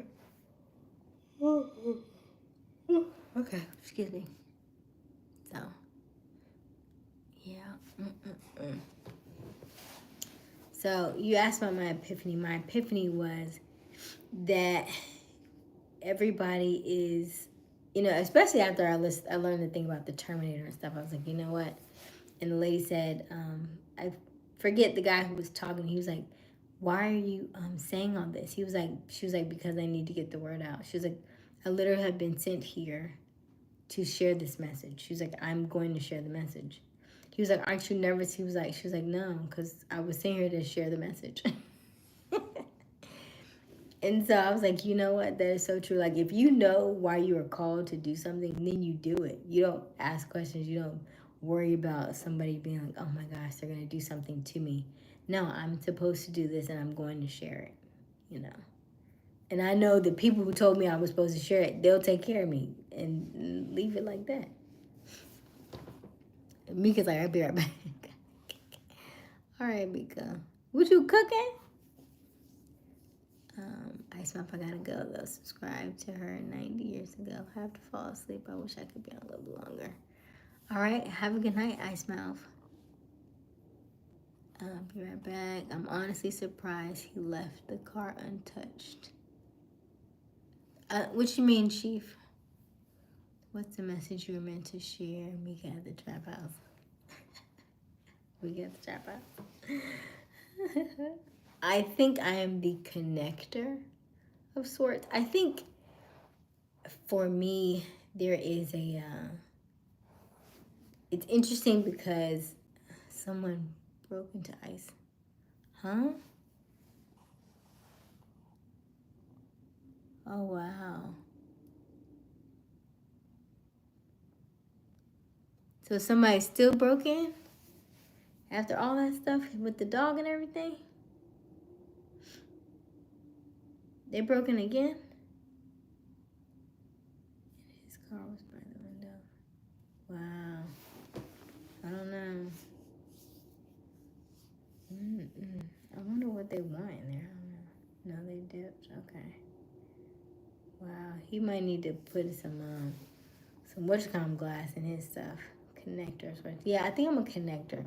Okay, excuse me. So, yeah. So, you asked about my epiphany. My epiphany was that everybody is, especially after I learned the thing about the Terminator and stuff. I was like, you know what? And the lady said, I forget the guy who was talking. He was like, why are you saying all this? She was like, because I need to get the word out. She was like, I literally have been sent here to share this message. She was like, I'm going to share the message. He was like, aren't you nervous? She was like, no, because I was sent here to share the message. And so I was like, you know what? That is so true. Like, if you know why you are called to do something, then you do it. You don't ask questions. You don't worry about somebody being like, oh my gosh, they're going to do something to me. No, I'm supposed to do this and I'm going to share it, you know. And I know the people who told me I was supposed to share it, they'll take care of me and leave it like that. Mika's like, I'll be right back. All right, Mika. What you cooking? I smell I gotta go though. Subscribe to her 90 years ago. I have to fall asleep. I wish I could be on a little longer. All right, have a good night, Ice Mouth. I'll be right back. I'm honestly surprised he left the car untouched. What you mean, Chief? What's the message you were meant to share? Mika at the trap house. We get the trap house. I think I am the connector of sorts. I think for me, there is a, it's interesting because someone broke into ice. Huh? Oh, wow. So somebody still broke in after all that stuff with the dog and everything? They broke in again? His car was by the window. Wow. I don't know. I wonder what they want in there. I don't know. No, they dipped. Okay. Wow. He might need to put some whatchamacallit glass in his stuff. Connectors. Right? Yeah, I think I'm a connector.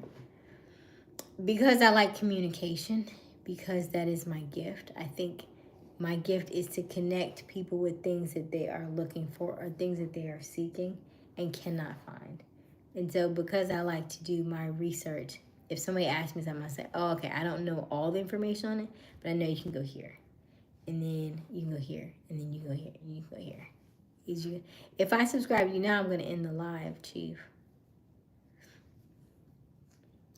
Because I like communication. Because that is my gift. I think my gift is to connect people with things that they are looking for or things that they are seeking and cannot find. And so because I like to do my research, if somebody asks me something, I say, oh, okay, I don't know all the information on it, but I know you can go here. And then you can go here. And then you go here. And you can go here. If I subscribe to you now, I'm going to end the live, Chief.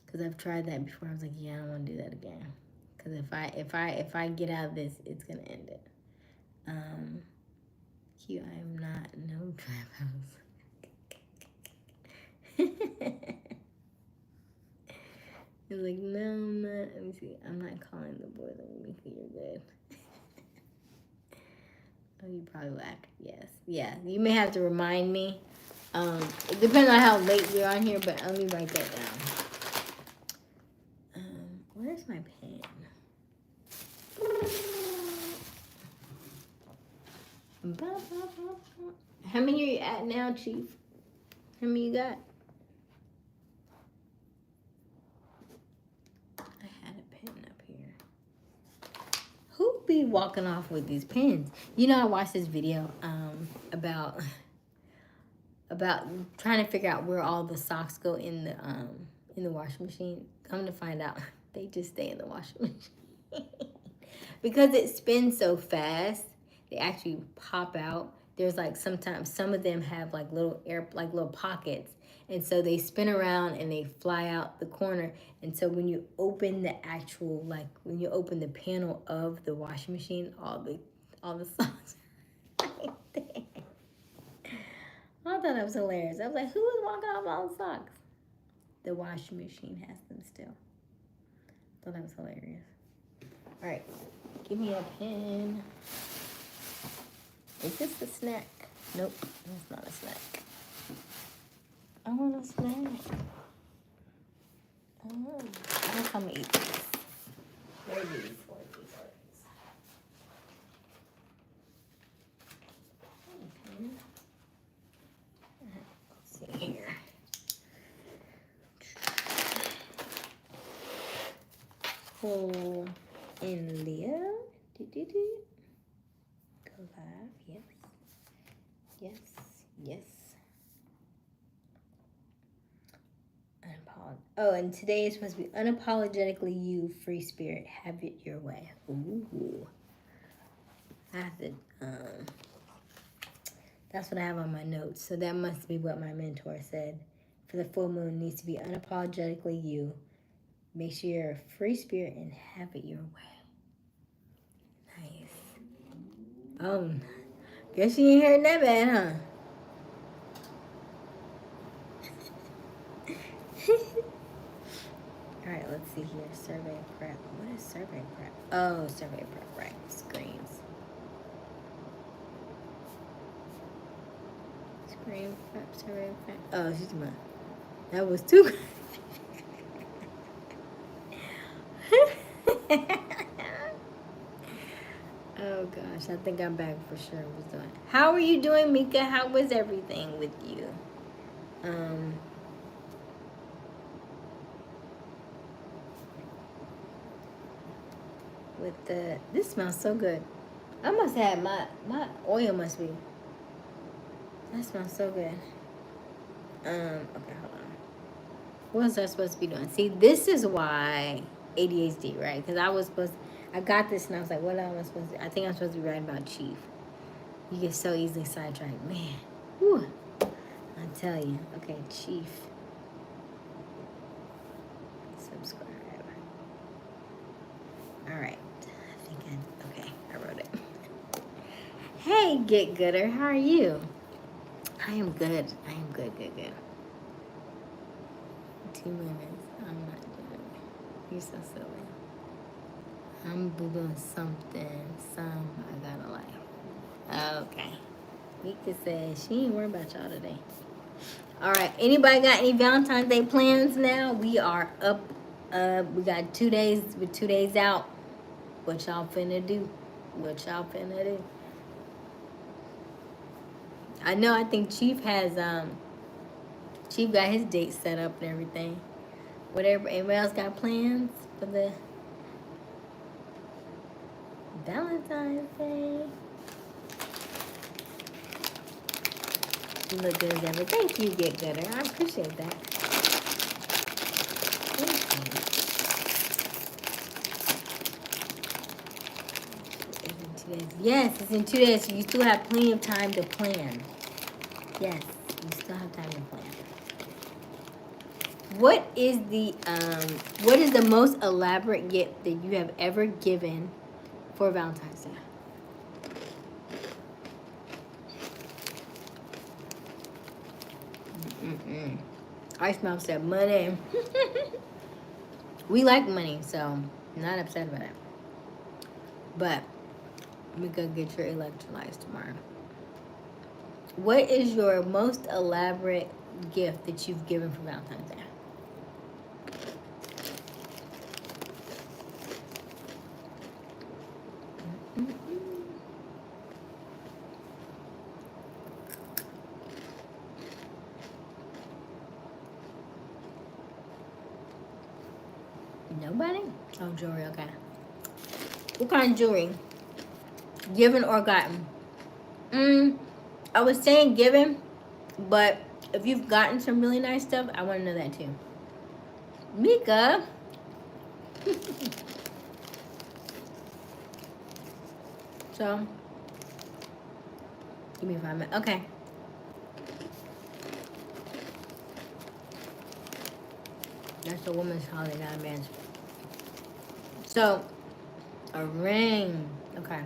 Because I've tried that before. I was like, yeah, I don't want to do that again. Because if I get out of this, it's going to end it. Q, I am not no trap house. He's like, no, I'm not. Let me see. I'm not calling the boys. Let me see. You're good. Oh, you probably will after. Yes. Yeah. You may have to remind me. It depends on how late we're on here, but let me write that down. Where's my pen? How many are you at now, Chief? How many you got? I had a pen up here. Who be walking off with these pens? You know, I watched this video about trying to figure out where all the socks go in the washing machine. Come to find out, they just stay in the washing machine. Because it spins so fast, they actually pop out. There's like sometimes some of them have like little pockets, and so they spin around and they fly out the corner. And so when you open the actual when you open the panel of the washing machine, all the socks are right there. I thought that was hilarious. I was like, who is walking off all the socks? The washing machine has them still. I thought that was hilarious. All right, give me a pen. Is this a snack? Nope, that's not a snack. I want a snack. Oh, I guess I'm gonna eat this. Where are these? Okay. Let's see here. Pull in Leo. Go live. Yes. Yes. Yes. Oh, and today is supposed to be unapologetically you, free spirit. Have it your way. Ooh. I have to, that's what I have on my notes. So that must be what my mentor said. For the full moon needs to be unapologetically you. Make sure you're a free spirit and have it your way. Nice. Oh, guess you ain't heard that bad, huh? All right, let's see here. Survey prep. What is survey prep? Oh, survey prep, right. Screens. Screen prep, survey prep. Oh, she's my. That was too. Oh gosh, I think I'm back for sure. How are you doing, Mika? How was everything with you? Um, with the this smells so good. I must have my oil must be. That smells so good. Okay, hold on. What was I supposed to be doing? See, this is why ADHD, right? Because I got this and I was like, what am I supposed to? I think I'm supposed to be writing about Chief. You get so easily sidetracked, man. Whew. I tell you. Okay, Chief. Subscribe. All right. Okay, I wrote it. Hey, Get Gooder, how are you? I am good. Good. 2 minutes. I'm not doing it. You're so silly. I'm doing something. I got a life. Okay. Mika says she ain't worried about y'all today. All right. Anybody got any Valentine's Day plans now? We are up. We got 2 days. We're 2 days out. What y'all finna do? I know. I think Chief has Chief got his date set up and everything. Whatever. Anybody else got plans for the Valentine's Day? You look good as ever. Thank you, Get Gooder. I appreciate that. Thank you. Yes, it's in 2 days. So you still have plenty of time to plan. Yes, you still have time to plan. What is the most elaborate gift that you have ever given for Valentine's Day? Ice Mouth said money. We like money, so not upset about it. But we could get your electrolytes tomorrow. What is your most elaborate gift that you've given for Valentine's Day? Nobody? Oh, jewelry, okay. What kind of jewelry? Given or gotten? I was saying given, but if you've gotten some really nice stuff, I want to know that too. Mika. So, give me 5 minutes. Okay. That's a woman's holiday, not a man's. So, a ring. Okay.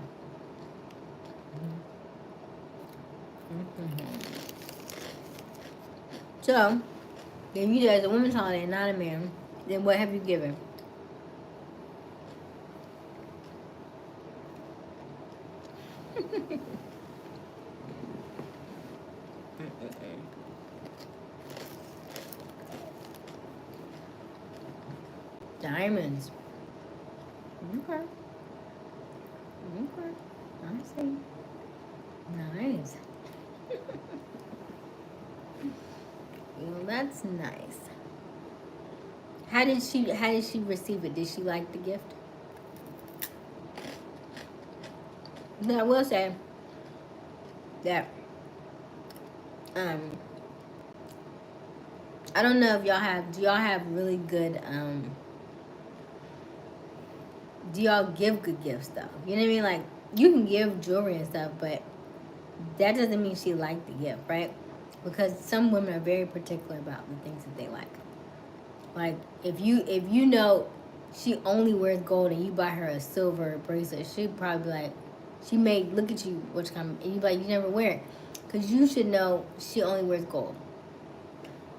So, if you do as a woman's holiday, not a man, then what have you given? Diamonds. Okay. I see. Nice. Well, that's nice. How did she receive it? Did she like the gift? Now, I will say that I don't know if do y'all have really good do y'all give good gifts though? You know what I mean? Like, you can give jewelry and stuff, but that doesn't mean she liked the gift, right? Because some women are very particular about the things that they like. Like, if you know she only wears gold and you buy her a silver bracelet, she'd probably be like, She may look at you, which kind, and you like, you never wear it, because you should know she only wears gold.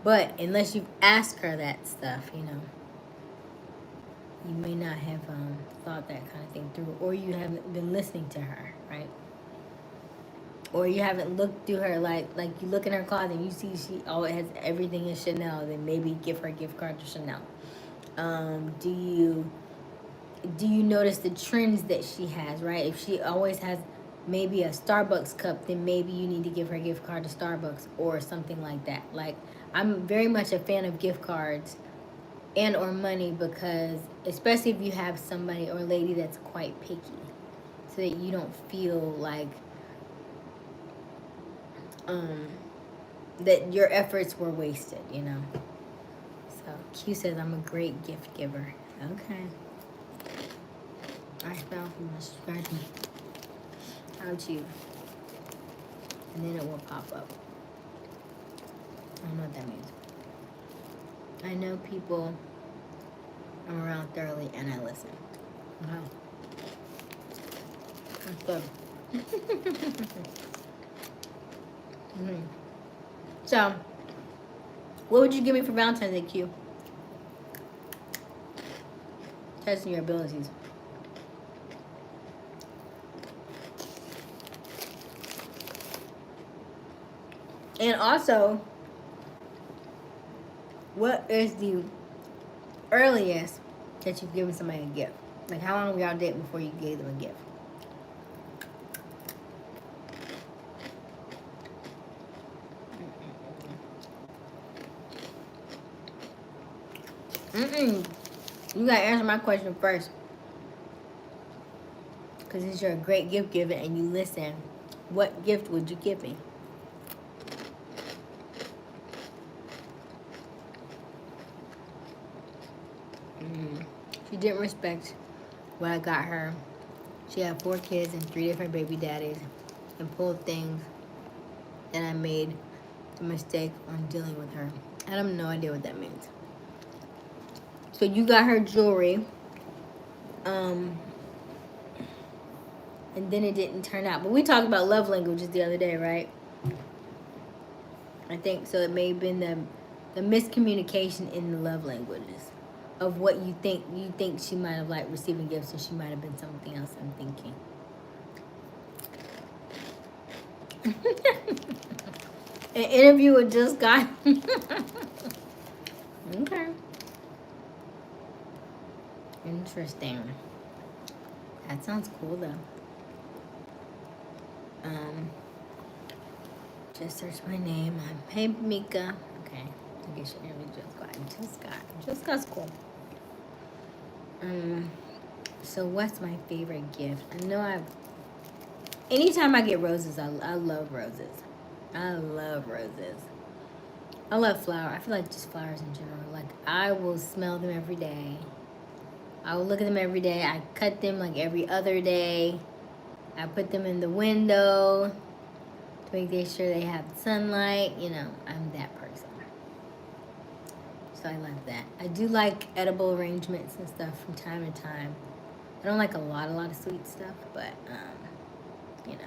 But unless you've asked her that stuff, you know, you may not have thought that kind of thing through, or you haven't been listening to her, right? Or you haven't looked through her, like you look in her closet and you see she always has everything in Chanel. Then maybe give her a gift card to Chanel. Do you notice the trends that she has, right? If she always has maybe a Starbucks cup, then maybe you need to give her a gift card to Starbucks or something like that. Like, I'm very much a fan of gift cards and or money, because especially if you have somebody or a lady that's quite picky, so that you don't feel like that your efforts were wasted, you know. So Q says I'm a great gift giver. Okay. I spell from my subscribe. How to, and then it will pop up. I don't know what that means. I know people. I'm around thoroughly and I listen. Wow. That's good. So, what would you give me for Valentine's Day, Q? Testing your abilities. And also, what is the earliest that you've given somebody a gift? Like, how long were y'all dating before you gave them a gift? You gotta answer my question first. Because since you're a great gift giver and you listen, what gift would you give me? She didn't respect what I got her. She had 4 kids and 3 different baby daddies, and pulled things that I made the mistake on dealing with her. I have no idea what that means. So you got her jewelry, and then it didn't turn out. But we talked about love languages the other day, right? I think so. It may have been the miscommunication in the love languages of what you think. You think she might have liked receiving gifts, and she might have been something else. I'm thinking. An interview with just got. Okay. Interesting. That sounds cool though. Just search my name. Hey Mika. Okay. I guess your interview just got. Just got's cool. So what's my favorite gift? I know anytime I get roses, I love roses. I love roses. I love flowers. I feel like just flowers in general. Like, I will smell them every day. I will look at them every day. I cut them like every other day. I put them in the window to make sure they have sunlight. You know, I'm that person. So I love that. I do like edible arrangements and stuff from time to time. I don't like a lot of sweet stuff, but you know.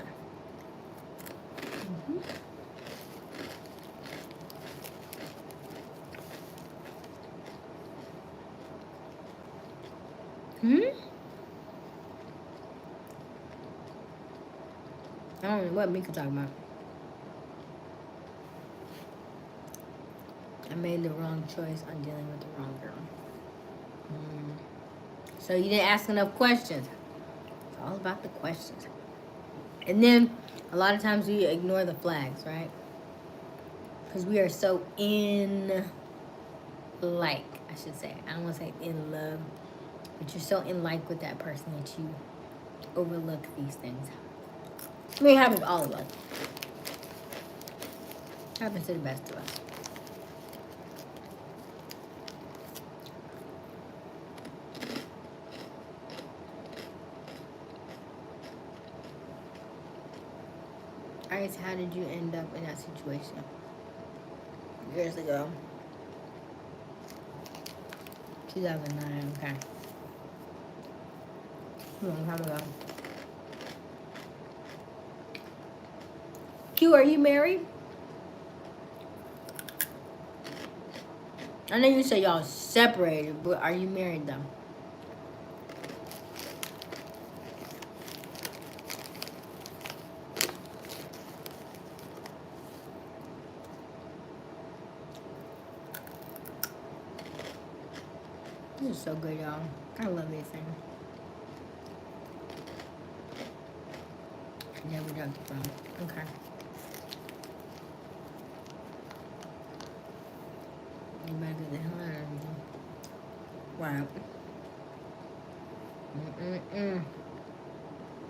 I don't know what Mika talking about. I made the wrong choice on dealing with the wrong girl. So you didn't ask enough questions. It's all about the questions. And then a lot of times we ignore the flags, right? Because we are so I should say. I don't want to say in love, but you're so in like with that person that you overlook these things. I mean, it happens to all of us. It happens to the best of us. Alright, so how did you end up in that situation? Years ago. 2009, okay. A long time ago. Q, are you married? I know you say y'all separated, but are you married though? This is so good, y'all. I love this thing. Yeah, we got the phone. Okay. You better get the hell out of everything. Wow.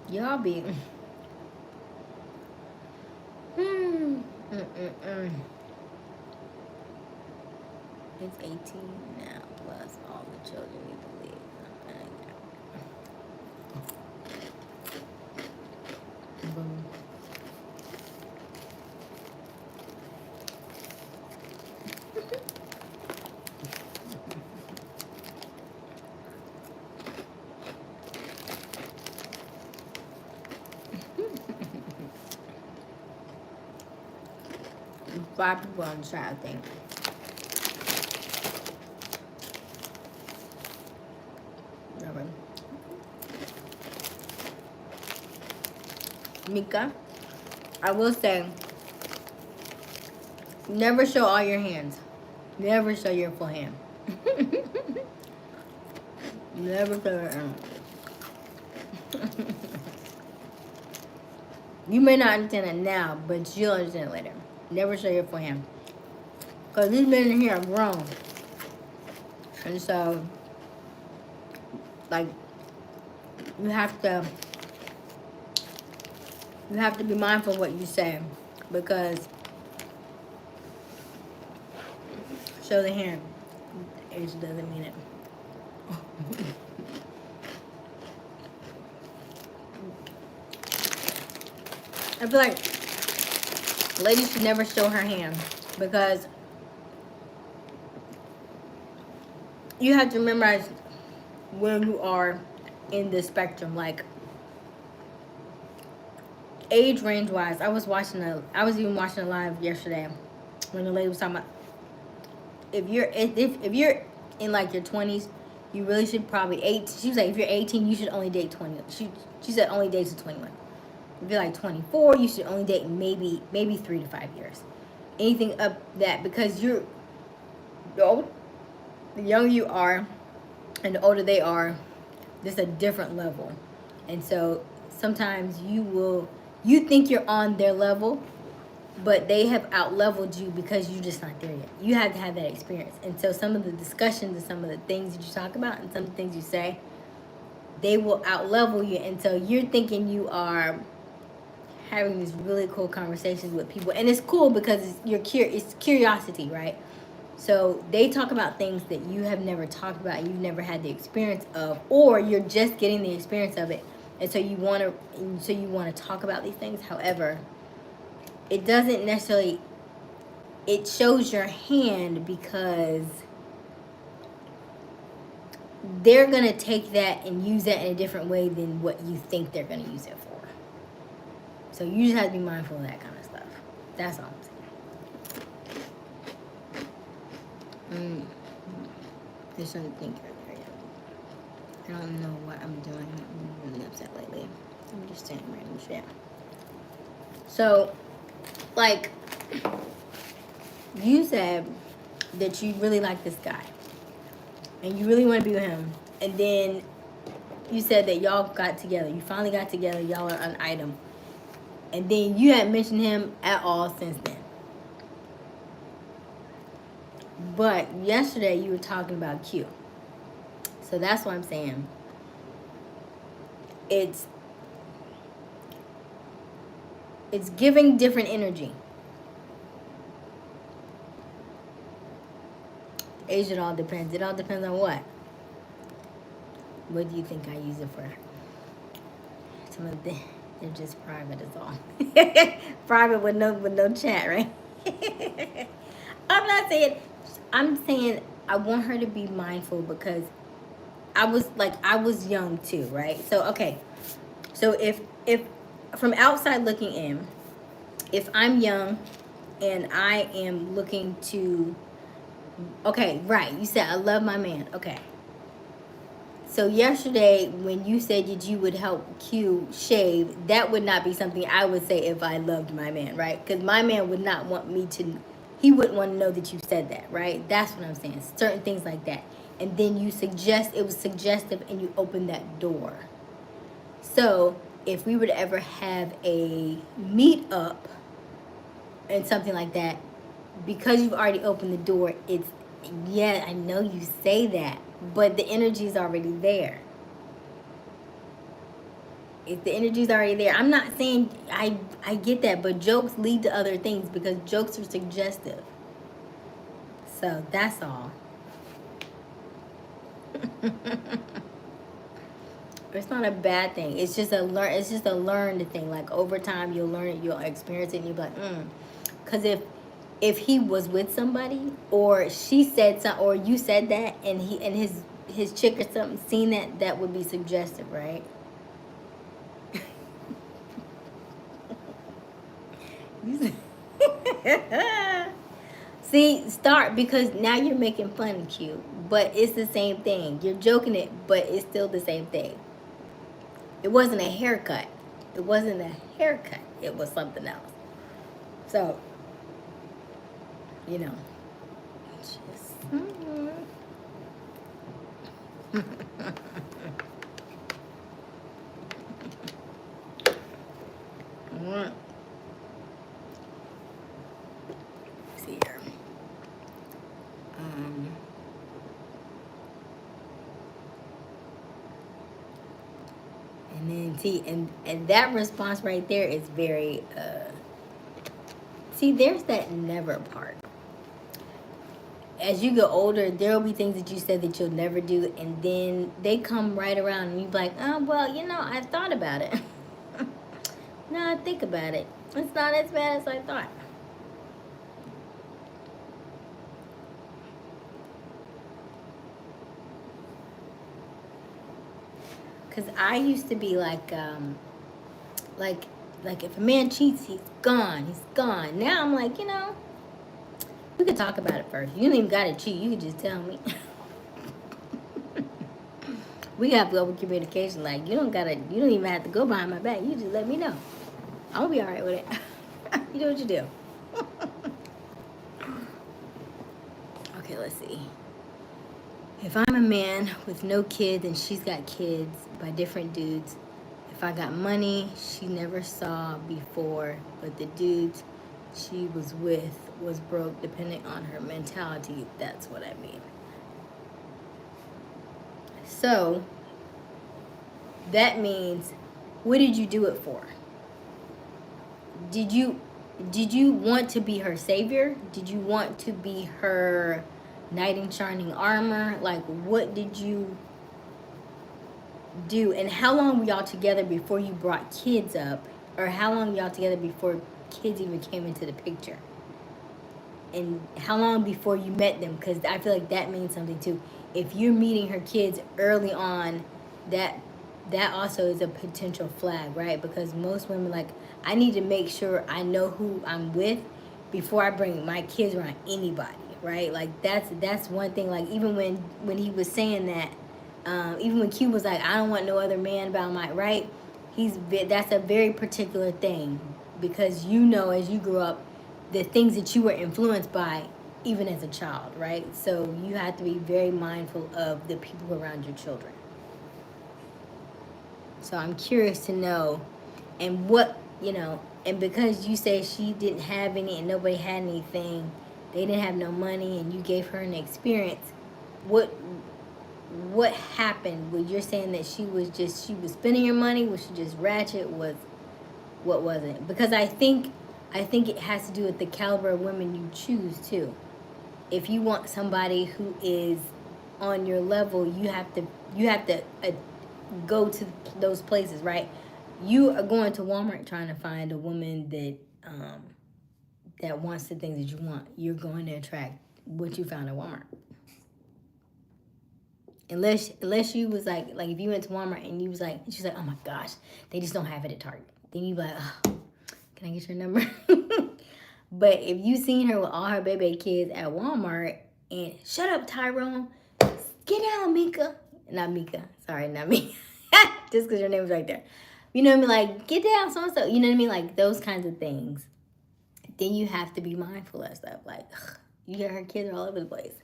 Y'all be. It's 18 now, plus all the children need to leave. Boom. Five people on the side, I think. Okay. Mika, I will say, never show all your hands. Never show your full hand. Never show your hand. You may not understand it now, but you'll understand it later. Never show your full hand. Because these men in here are grown. And so, like, you have to be mindful of what you say. Because show the hand. Age doesn't mean it. I feel like ladies should never show her hand because you have to memorize where you are in the spectrum. Like age range wise, I was even watching a live yesterday when the lady was talking about if you're in like your 20s, you really should probably she was like if you're 18, you should only date 20. She said only date to 21. If you're like 24, you should only date maybe 3 to 5 years. Anything up that, because the younger you are and the older they are, there's a different level. And so sometimes you think you're on their level, but they have out-leveled you because you're just not there yet. You have to have that experience. And so some of the discussions and some of the things that you talk about and some of the things you say, they will out-level you. And so you're thinking you are having these really cool conversations with people, and it's cool because it's curiosity, right? So they talk about things that you have never talked about, you've never had the experience of, or you're just getting the experience of it, and so you want to talk about these things. However, it doesn't necessarily. It shows your hand because they're gonna take that and use that in a different way than what you think they're gonna use it for. So you just have to be mindful of that kind of stuff. That's all I'm saying. There's something earlier. I don't know what I'm doing. I'm really upset lately. I'm just saying random shit. So, like, you said that you really like this guy. And you really want to be with him. And then you said that y'all got together. You finally got together. Y'all are an item. And then you hadn't mentioned him at all since then. But yesterday you were talking about Q. So that's what I'm saying. It's giving different energy. Age, it all depends. It all depends on what? What do you think I use it for? Some of the... They're just private is all. Private with no chat, right? I'm saying I want her to be mindful because I was young too, right? So okay. So if from outside looking in, if I'm young and I am looking to, okay, right, you said I love my man. Okay. So yesterday when you said that you would help Q shave, that would not be something I would say if I loved my man, right? Because my man would not want me to, he wouldn't want to know that you said that, right? That's what I'm saying. Certain things like that. And then you suggest, it was suggestive and you opened that door. So if we would ever have a meet up and something like that, because you've already opened the door, it's, yeah, I know you say that, but the energy is already there. If the energy's already there, I'm not saying I get that, but jokes lead to other things because jokes are suggestive. So that's all. It's not a bad thing. It's just a learn. It's just a learned thing. Like over time, you'll learn it. You'll experience it, and you'll be like, Because if he was with somebody, or she said something, or you said that, and he and his chick or something seen that, that would be suggestive, right? See, start, because now you're making fun of Q, but it's the same thing. You're joking it, but it's still the same thing. It wasn't a haircut. It wasn't a haircut. It was something else. So, you know, just, see here. And then see, and that response right there is very see, there's that never part. As you get older, there'll be things that you said that you'll never do, and then they come right around and you be like, oh well, I thought about it. No, I think about it. It's not as bad as I thought. Cause I used to be like if a man cheats, he's gone. He's gone. Now I'm like, we could talk about it first. You don't even gotta cheat. You can just tell me. We have open communication. Like you don't even have to go behind my back. You just let me know. I'll be all right with it. You do what you do. Okay, let's see. If I'm a man with no kids and she's got kids by different dudes, if I got money she never saw before, but the dudes she was with was broke, depending on her mentality, that's what I mean. So that means, what did you do it for? Did you want to be her savior? Did you want to be her knight in shining armor? Like, what did you do? And how long were y'all together before you brought kids up? Or how long were y'all together before kids even came into the picture? And how long before you met them? Because I feel like that means something too. If you're meeting her kids early on, that also is a potential flag, right? Because most women, like, I need to make sure I know who I'm with before I bring my kids around anybody, right? Like that's one thing. Like even when he was saying that, even when Q was like, I don't want no other man about my right, that's a very particular thing, because as you grew up, the things that you were influenced by even as a child, right? So you have to be very mindful of the people around your children. So I'm curious to know, and and because you say she didn't have any and nobody had anything, they didn't have no money, and you gave her an experience, what happened? When you're saying that she was spending your money, was she just ratchet? What was it? Because I think it has to do with the caliber of women you choose too. If you want somebody who is on your level, you have to go to those places, right? You are going to Walmart trying to find a woman that wants the things that you want. You're going to attract what you found at Walmart. Unless you was like if you went to Walmart and you was like, she's like, oh my gosh, they just don't have it at Target. Then you be like, oh, Can I get your number? But if you seen her with all her baby kids at Walmart and shut up, Tyrone, get down, Mika. Not Mika. Sorry, not me. Just because your name was right there. You know what I mean? Like, get down, so and so. You know what I mean? Like, those kinds of things. Then you have to be mindful of stuff. Like, you got her kids all over the place.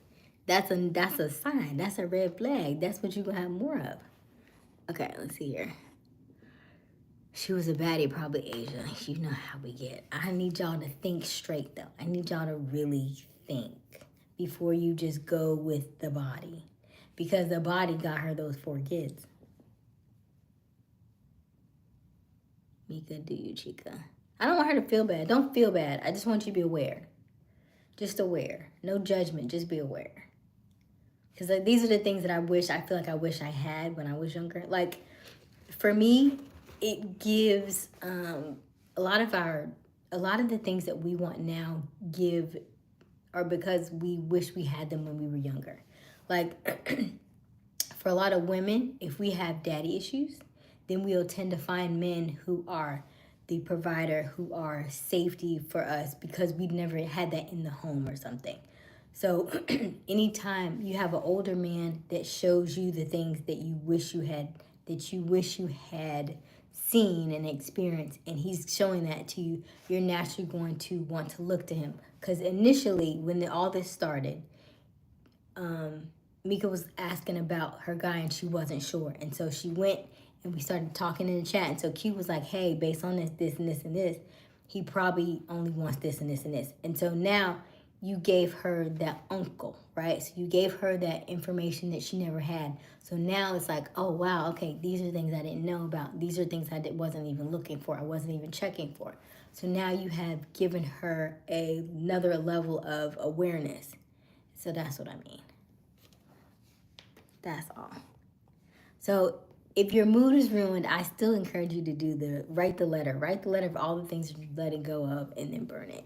That's a sign. That's a red flag. That's what you're going to have more of. Okay, let's see here. She was a baddie, probably Aysia. You know how we get. I need y'all to think straight, though. I need y'all to really think before you just go with the body. Because the body got her those 4 kids. Mika, do you, Chica? I don't want her to feel bad. Don't feel bad. I just want you to be aware. Just aware. No judgment. Just be aware. Because like, these are the things that I feel like I wish I had when I was younger. Like, for me, it gives a lot of the things that we want now are because we wish we had them when we were younger. Like, for a lot of women, if we have daddy issues, then we'll tend to find men who are the provider, who are safety for us because we never had that in the home or something. So anytime you have an older man that shows you the things that you wish you had seen and experienced, and he's showing that to you, you're naturally going to want to look to him. Because initially, when all this started, Mika was asking about her guy and she wasn't sure. And so she went and we started talking in the chat. And so Q was like, hey, based on this, and this, and this, he probably only wants this and this and this. And so now you gave her that uncle, right? So you gave her that information that she never had. So now it's like, oh, wow, okay, these are things I didn't know about. These are things I wasn't even looking for. I wasn't even checking for. So now you have given her another level of awareness. So that's what I mean. That's all. So if your mood is ruined, I still encourage you to write the letter. Write the letter of all the things that you're letting go of and then burn it.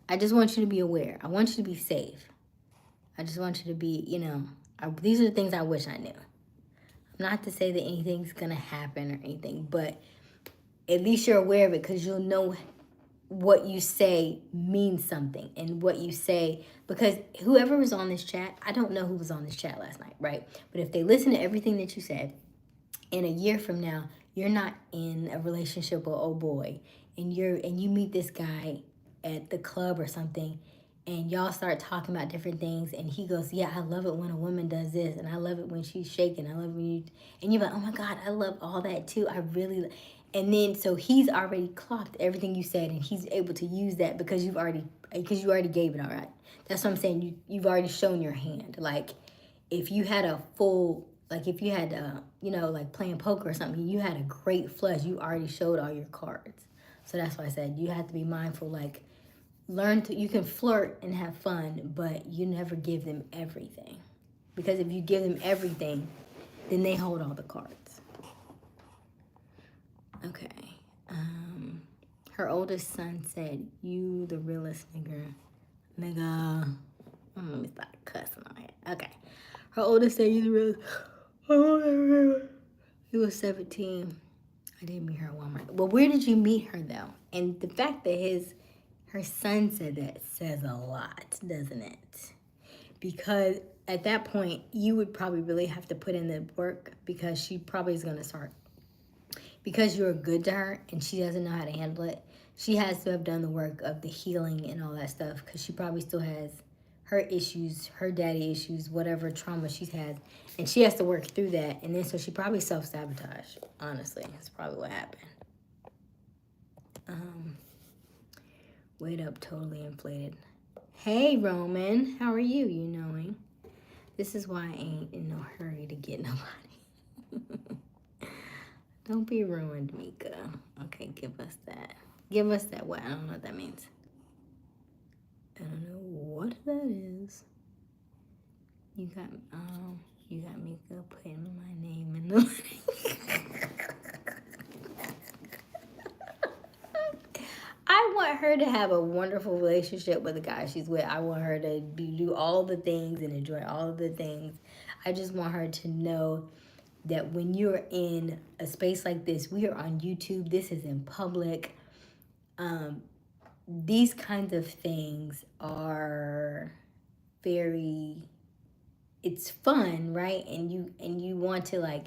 I just want you to be aware. I want you to be safe. I just want you to be, these are the things I wish I knew. Not to say that anything's going to happen or anything, but at least you're aware of it because you'll know what you say means something and what you say, because whoever was on this chat, I don't know who was on this chat last night, right? But if they listen to everything that you said, in a year from now, you're not in a relationship with old boy, and you meet this guy at the club or something, and y'all start talking about different things, and he goes, yeah, I love it when a woman does this, and I love it when she's shaking, I love it when you, and you're like, oh my God, I love all that too, I really, and then so he's already clocked everything you said, and he's able to use that because you already gave it, all right? That's what I'm saying. You've already shown your hand. Like, if you had a full, like if you had, like playing poker or something, you had a great flush, you already showed all your cards. So that's why I said you have to be mindful, like, you can flirt and have fun, but you never give them everything. Because if you give them everything, then they hold all the cards. Okay. Her oldest son said, you the realest nigga. Let me stop cussing on it. Okay. Her oldest said, you the realest. He was 17. I didn't meet her at Walmart. Well, where did you meet her, though? And the fact that her son said that says a lot, doesn't it? Because at that point, you would probably really have to put in the work, because she probably is going to start. Because you're good to her and she doesn't know how to handle it, she has to have done the work of the healing and all that stuff, because she probably still has her issues, her daddy issues, whatever trauma she's had, and she has to work through that. And then so she probably self-sabotaged, honestly. That's probably what happened. Weight up, totally inflated. Hey, Roman, how are you? You knowing? This is why I ain't in no hurry to get nobody. Don't be ruined, Mika. Okay, give us that. Give us that. What? I don't know what that means. I don't know what that is. You got Mika putting my name in the I want her to have a wonderful relationship with the guy she's with. I want her to do all the things and enjoy all of the things. I just want her to know that when you're in a space like this, we are on YouTube. This is in public. these kinds of things are very, it's fun, right? And you want to like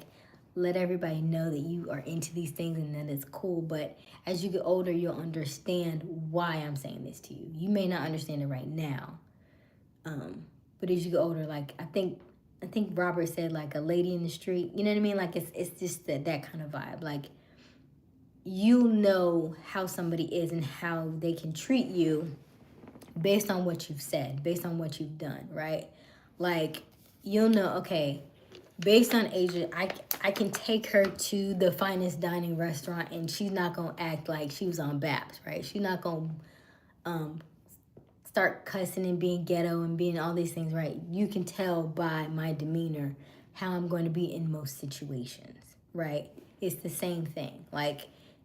let everybody know that you are into these things and that it's cool. But as you get older, you'll understand why I'm saying this to you. You may not understand it right now, but as you get older, like I think Robert said like a lady in the street. You know what I mean? Like it's just that kind of vibe. Like you know how somebody is and how they can treat you based on what you've said, based on what you've done, right? Like you'll know, okay, based on Asia, I can take her to the finest dining restaurant and she's not gonna act like she was on Babs, right? She's not gonna start cussing and being ghetto and being all these things, right? You can tell by my demeanor how I'm going to be in most situations, right? It's the same thing. Like,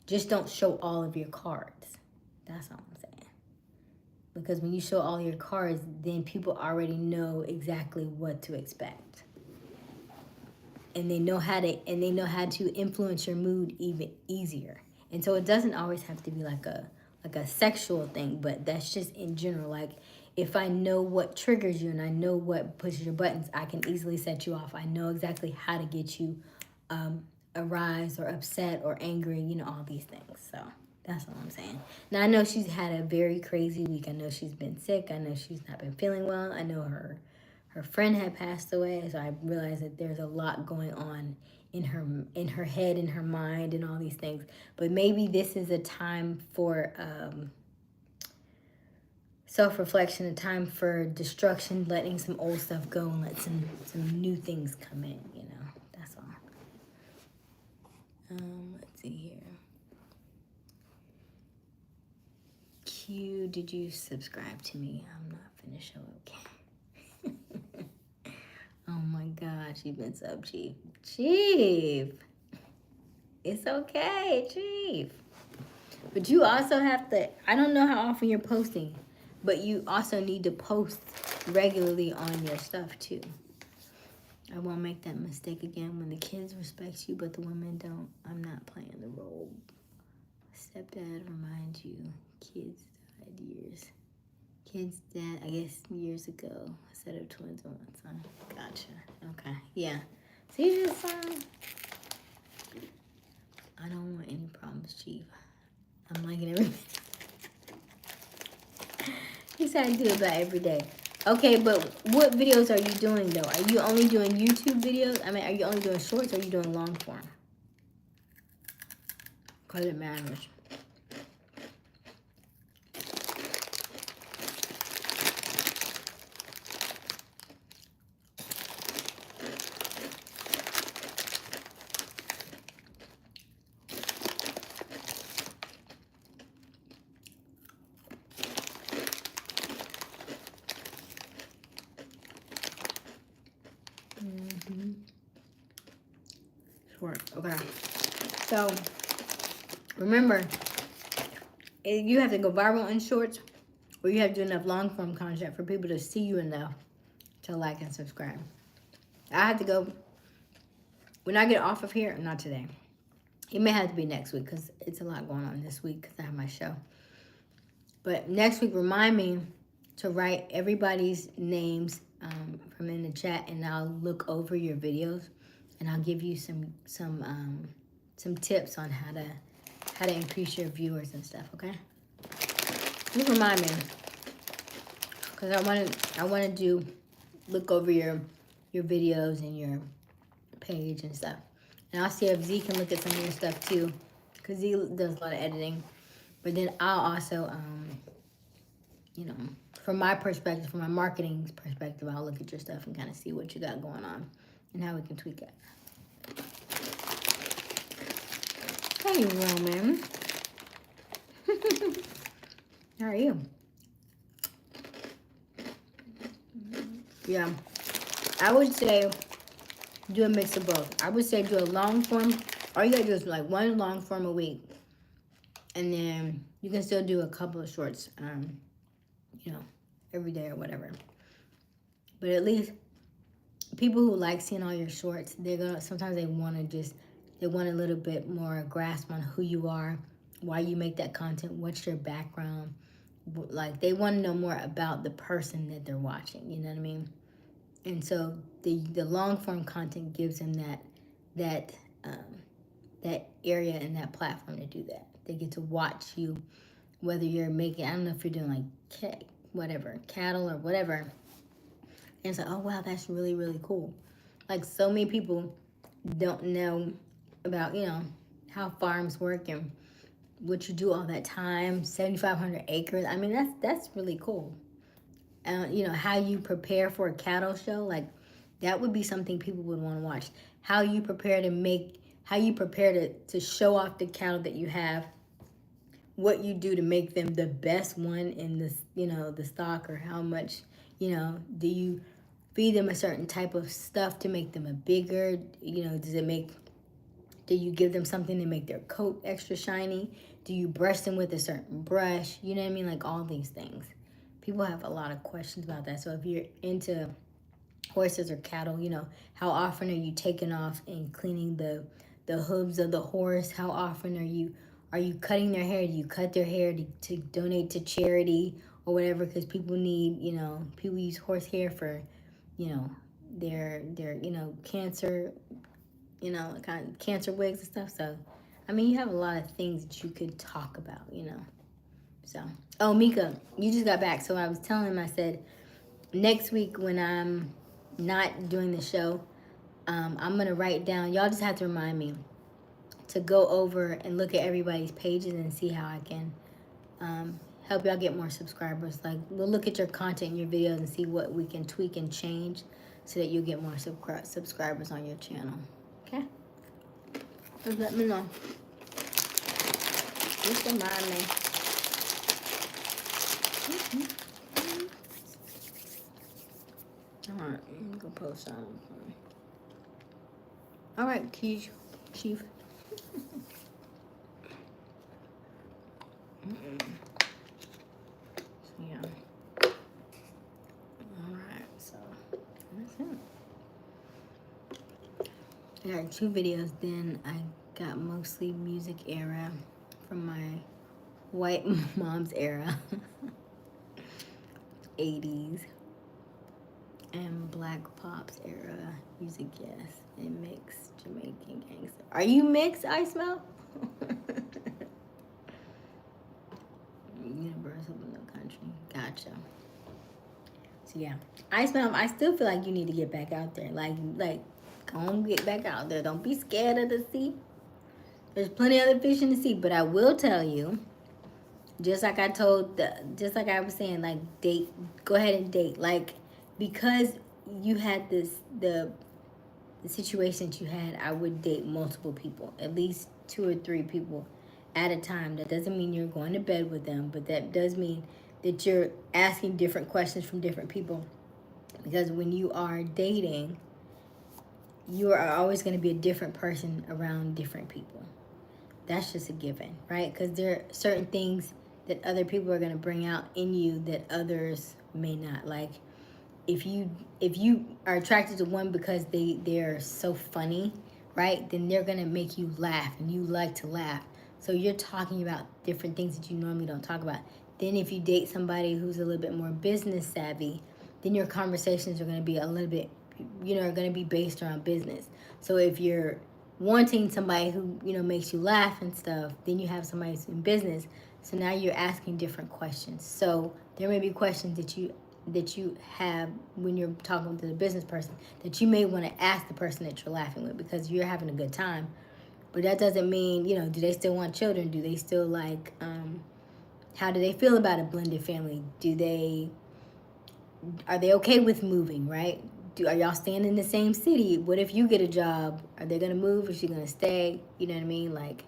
just don't show all of your cards. That's all I'm saying. Because when you show all your cards, then people already know exactly what to expect. And they know how to influence your mood even easier. And so it doesn't always have to be like a sexual thing, but that's just in general. Like if I know what triggers you and I know what pushes your buttons, I can easily set you off. I know exactly how to get you aroused or upset or angry, you know, all these things. So that's all I'm saying. Now I know she's had a very crazy week. I know she's been sick. I know she's not been feeling well. I know her friend had passed away, so I realized that there's a lot going on in her head, in her mind, and all these things. But maybe this is a time for self-reflection, a time for destruction, letting some old stuff go and let some new things come in. You know, that's all. Let's see here. Q, did you subscribe to me? I'm not finished. Okay. Oh my gosh, you've been sub, Chief. Chief! It's okay, Chief. But you also have to, I don't know how often you're posting, but you also need to post regularly on your stuff too. I won't make that mistake again when the kids respect you, but the women don't. I'm not playing the role. Stepdad reminds you, kids died years. Kids dad, I guess years ago, a set of twins on one son. Gotcha. Okay. Yeah. So you just I don't want any problems, Chief. I'm liking everything. He said I do it about every day. Okay, but what videos are you doing though? Are you only doing YouTube videos? I mean, are you only doing shorts or are you doing long form? Because it matters. Short. Okay. So remember, you have to go viral in shorts, or you have to do enough long form content for people to see you enough to like and subscribe. I have to go when I get off of here. Not today. It may have to be next week because it's a lot going on this week because I have my show. But next week, remind me to write everybody's names from in the chat, and I'll look over your videos, and I'll give you some tips on how to increase your viewers and stuff. Okay? You remind me because I want to look over your videos and your page and stuff, and I'll see if Z can look at some of your stuff too, because Z does a lot of editing. But then I'll also, you know, from my perspective, from my marketing perspective, I'll look at your stuff and kind of see what you got going on and how we can tweak it. Hey, Roman. How are you? Yeah, I would say do a mix of both. I would say do a long form. All you gotta do is like one long form a week. And then you can still do a couple of shorts, you know, every day or whatever. But at least people who like seeing all your shorts, sometimes they want a little bit more grasp on who you are, why you make that content, what's your background. Like, they want to know more about the person that they're watching, you know what I mean? And so the long form content gives them that that area and that platform to do that. They get to watch you, whether you're making, I don't know if you're doing like whatever, cattle or whatever. And it's like, oh wow, that's really, really cool. Like, so many people don't know about, how farms work and what you do all that time, 7,500 acres. I mean, that's really cool. How you prepare for a cattle show, like that would be something people would want to watch. How you prepare to show off the cattle that you have, what you do to make them the best one in this, the stock, or how much, do you feed them a certain type of stuff to make them a bigger, do you give them something to make their coat extra shiny? Do you brush them with a certain brush? You know what I mean? Like, all these things. People have a lot of questions about that. So if you're into horses or cattle, how often are you taking off and cleaning the hooves of the horse? How often are you cutting their hair? Do you cut their hair to donate to charity or whatever? Because people need, people use horse hair for, their cancer, kind of cancer wigs and stuff. So, I mean, you have a lot of things that you could talk about, So, oh, Mika, you just got back. So I was telling him, I said, next week when I'm not doing the show, I'm going to write down, y'all just have to remind me to go over and look at everybody's pages and see how I can help y'all get more subscribers. Like, we'll look at your content and your videos and see what we can tweak and change so that you'll get more subscribers on your channel. Okay? Just let me know. Just remind me. All right, I'm gonna post on. All right, Chief. Yeah. All right, so that's it. I got 2 videos. Then I got mostly music era from my white mom's era, 80s, and Black Pop's era music. Yes, and mixed Jamaican gangster. Are you mixed, I smell? Universal in the country. Gotcha. So yeah, I still feel like you need to get back out there. Like, go on, get back out there. Don't be scared of the sea. There's plenty of other fish in the sea, but I will tell you, just like I was saying, like, go ahead and date. Like, because you had the situation that you had, I would date multiple people, at least 2 or 3 people at a time. That doesn't mean you're going to bed with them, but that does mean that you're asking different questions from different people. Because when you are dating, you are always going to be a different person around different people. That's just a given, right? Because there are certain things that other people are going to bring out in you that others may not. Like, if you are attracted to one because they're so funny, right? Then they're going to make you laugh, and you like to laugh. So you're talking about different things that you normally don't talk about. Then if you date somebody who's a little bit more business savvy, then your conversations are going to be a little bit, are going to be based around business. So if you're wanting somebody who, makes you laugh and stuff, then you have somebody who's in business. So now you're asking different questions. So there may be questions that you have when you're talking to the business person that you may want to ask the person that you're laughing with, because you're having a good time. But that doesn't mean, do they still want children? Do they still like, how do they feel about a blended family? Are they okay with moving, right? Are y'all staying in the same city? What if you get a job? Are they going to move? Is she going to stay? You know what I mean? Like,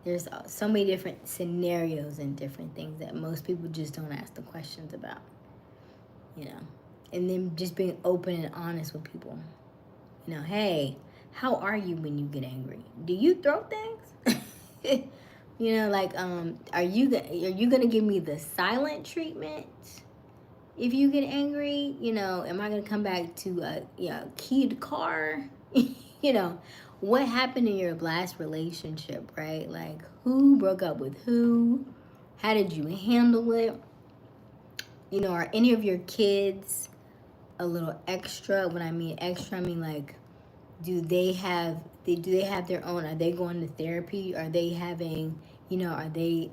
there's so many different scenarios and different things that most people just don't ask the questions about, And then just being open and honest with people. Hey, how are you when you get angry? Do you throw things? Are you gonna give me the silent treatment if you get angry? Am I gonna come back to a keyed car? you know, what happened in your last relationship, right? Like, who broke up with who? How did you handle it? You know, are any of your kids a little extra? When I mean extra, I mean like, do they have their own? Are they going to therapy? Are they having, you know, are they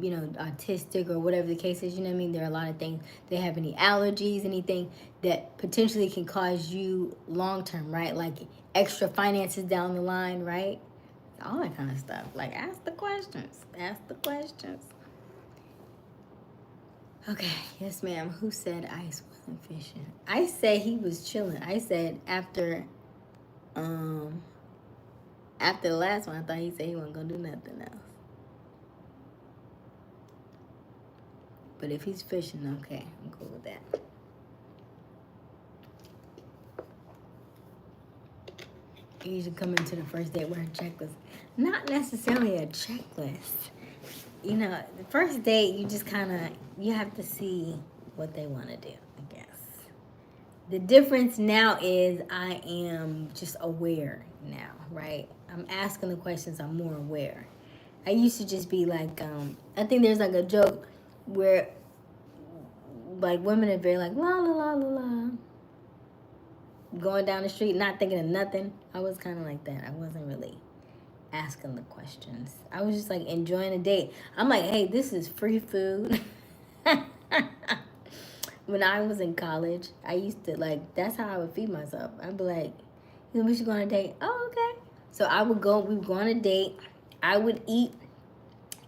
you know, autistic or whatever the case is? You know what I mean? There are a lot of things. They have any allergies, anything that potentially can cause you long term, right? Like extra finances down the line, right? All that kind of stuff. Like, ask the questions. Ask the questions. Okay, yes, ma'am. Who said Ice wasn't fishing? I said he was chilling. I said um after the last one, I thought he said he wasn't gonna do nothing else. But if he's fishing, okay, I'm cool with that. You usually come into the first date with a checklist. Not necessarily a checklist. You know, the first date, you just kind of, you have to see what they want to do, I guess. The difference now is I am just aware now, right? I'm asking the questions, I'm more aware. I used to just be like, I think there's like a joke where like women are very like, la la la la la, going down the street, not thinking of nothing. I was kind of like that. I wasn't really asking the questions. I was just like enjoying the date. I'm like, hey, this is free food. When I was in college, I used to like, that's how I would feed myself. I'd be like, you know, we should go on a date. Oh, okay. So we would go on a date. I would eat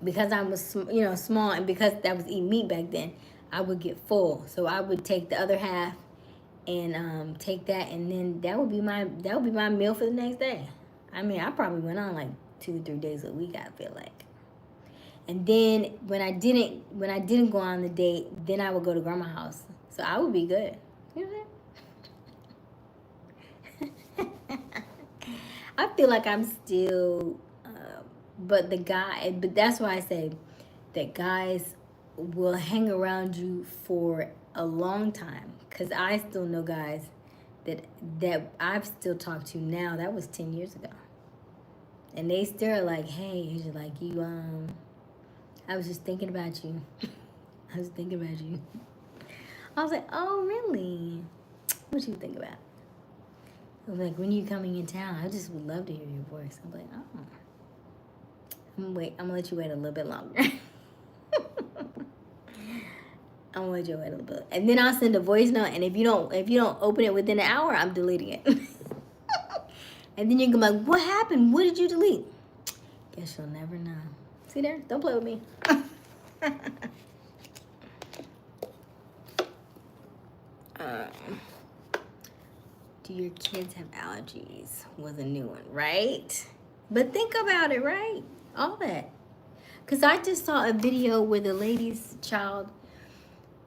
because I was, you know, small, and because that was eating meat back then, I would get full. So I would take the other half and take that, and then that would be my meal for the next day. I mean, I probably went on like 2 or 3 days a week, I feel like. And then when I didn't go on the date, then I would go to grandma's house. So I would be good. You know what I'm saying? I feel like I'm still, but that's why I say that guys will hang around you for a long time. Because I still know guys that I've still talked to now. That was 10 years ago. And they still are like, hey, like you, I was just thinking about you. I was thinking about you. I was like, oh, really? What you think about? I was like, when you coming in town? I just would love to hear your voice. I'm like, oh. I'm gonna let you wait a little bit longer. I'm gonna let you wait a little bit. And then I'll send a voice note, and if you don't open it within an hour, I'm deleting it. And then you can be like, what happened? What did you delete? Guess you'll never know. See there? Don't play with me. Do your kids have allergies? Was a new one, right? But think about it, right? All that. Because I just saw a video where the lady's child,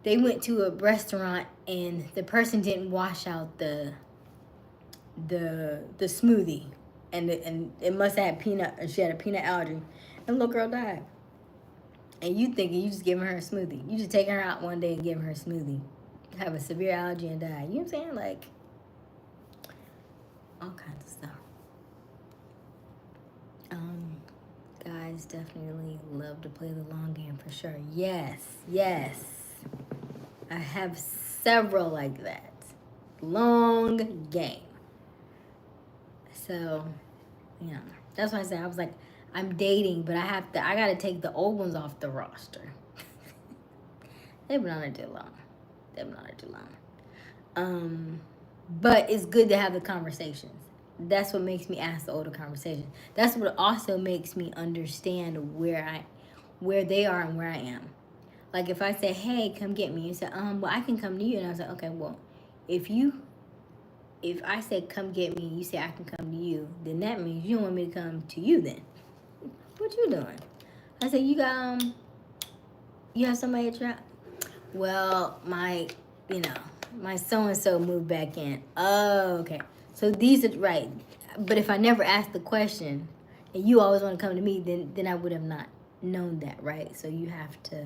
they went to a restaurant and the person didn't wash out the smoothie. And it must have had peanut, she had a peanut allergy. And the little girl died. And you thinking you just giving her a smoothie. You just taking her out one day and giving her a smoothie. Have a severe allergy and die. You know what I'm saying? Like, all kinds of stuff. Guys definitely love to play the long game for sure. Yes. I have several like that. Long game. So, you know, that's why I said I was like, I'm dating, but I gotta take the old ones off the roster. They've been on it too long. But it's good to have the conversations. That's what makes me ask the older conversations. That's what also makes me understand where they are and where I am. Like if I say, hey, come get me, you say, well, I can come to you. And I was like, okay, well, if I say come get me, you say I can come to you, then that means you don't want me to come to you then. What you doing? I said, you have somebody at your house? Well, my so-and-so moved back in. Oh, okay. So these are, right. But if I never asked the question, and you always want to come to me, then I would have not known that, right? So you have to,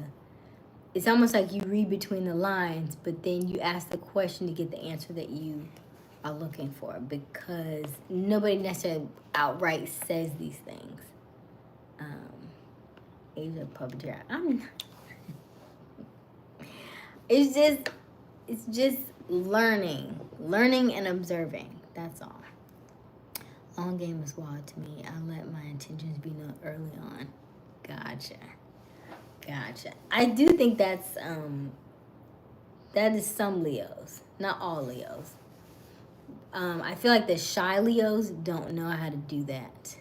it's almost like you read between the lines, but then you ask the question to get the answer that you are looking for, because nobody necessarily outright says these things. Asia puppeteer. It's just learning and observing. That's all. Long game is wild to me. I let my intentions be known early on. Gotcha. I do think that is some Leos, not all Leos. I feel like the shy Leos don't know how to do that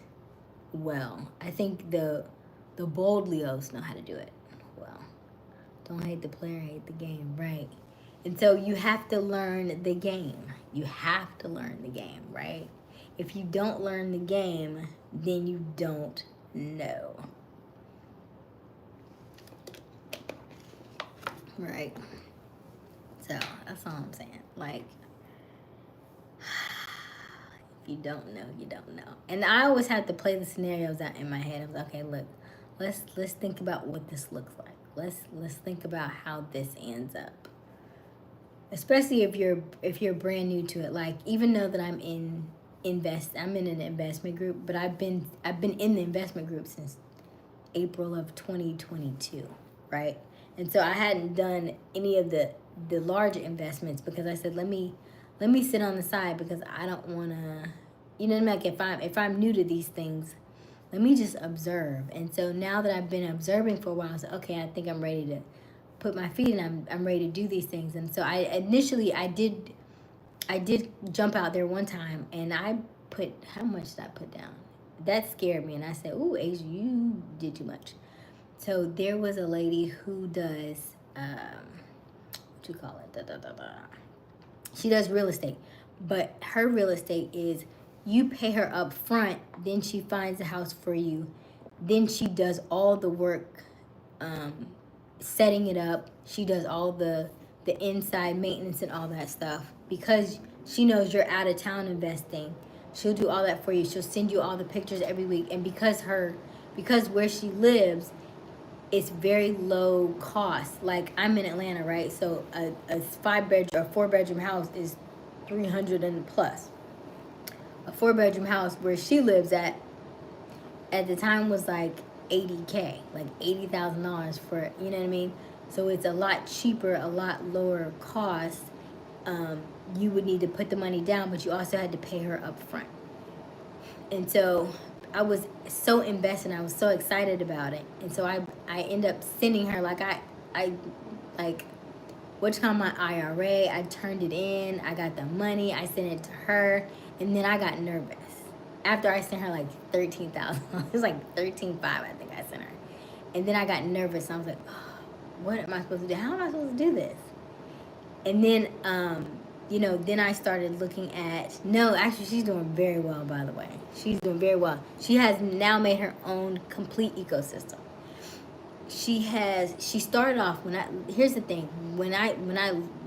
well. I think the bold Leos know how to do it well. Don't hate the player, hate the game, right? And so you have to learn the game. You have to learn the game, right? If you don't learn the game, then you don't know. Right? So that's all I'm saying. Like, if you don't know, you don't know. And I always have to play the scenarios out in my head. I was like, okay, look, let's think about what this looks like. Let's think about how this ends up. Especially if you're brand new to it. Like, even though that I'm in an investment group, but I've been in the investment group since April of 2022, right? And so I hadn't done any of the larger investments, because I said, let me sit on the side, because I don't want to, you know, like if I'm new to these things, let me just observe. And so now that I've been observing for a while, I was like, okay, I think I'm ready to put my feet in. I'm ready to do these things. And so I did jump out there one time, and how much did I put down? That scared me, and I said, ooh, Asia, you did too much. So there was a lady who does, what you call it? She does real estate, but her real estate is, you pay her up front, then she finds a house for you, then she does all the work, setting it up. She does all the inside maintenance and all that stuff, because she knows you're out of town investing. She'll do all that for you. She'll send you all the pictures every week. And because where she lives, it's very low cost. Like, I'm in Atlanta, right? So a 5-bedroom or 4-bedroom house is $300 and plus. A 4-bedroom house where she lives at the time was like $80K, like $80,000 for, you know what I mean? So it's a lot cheaper, a lot lower cost. You would need to put the money down, but you also had to pay her up front. And so I was so invested, I was so excited about it. And so I end up sending her, like, my IRA, I turned it in, I got the money, I sent it to her, and then I got nervous. After I sent her like $13,000, it was like $13,500, I think I sent her. And then I got nervous, I was like, oh, what am I supposed to do? How am I supposed to do this? And then, then I started looking at, no, actually, she's doing very well, by the way. She's doing very well. She has now made her own complete ecosystem. She started off, here's the thing, when I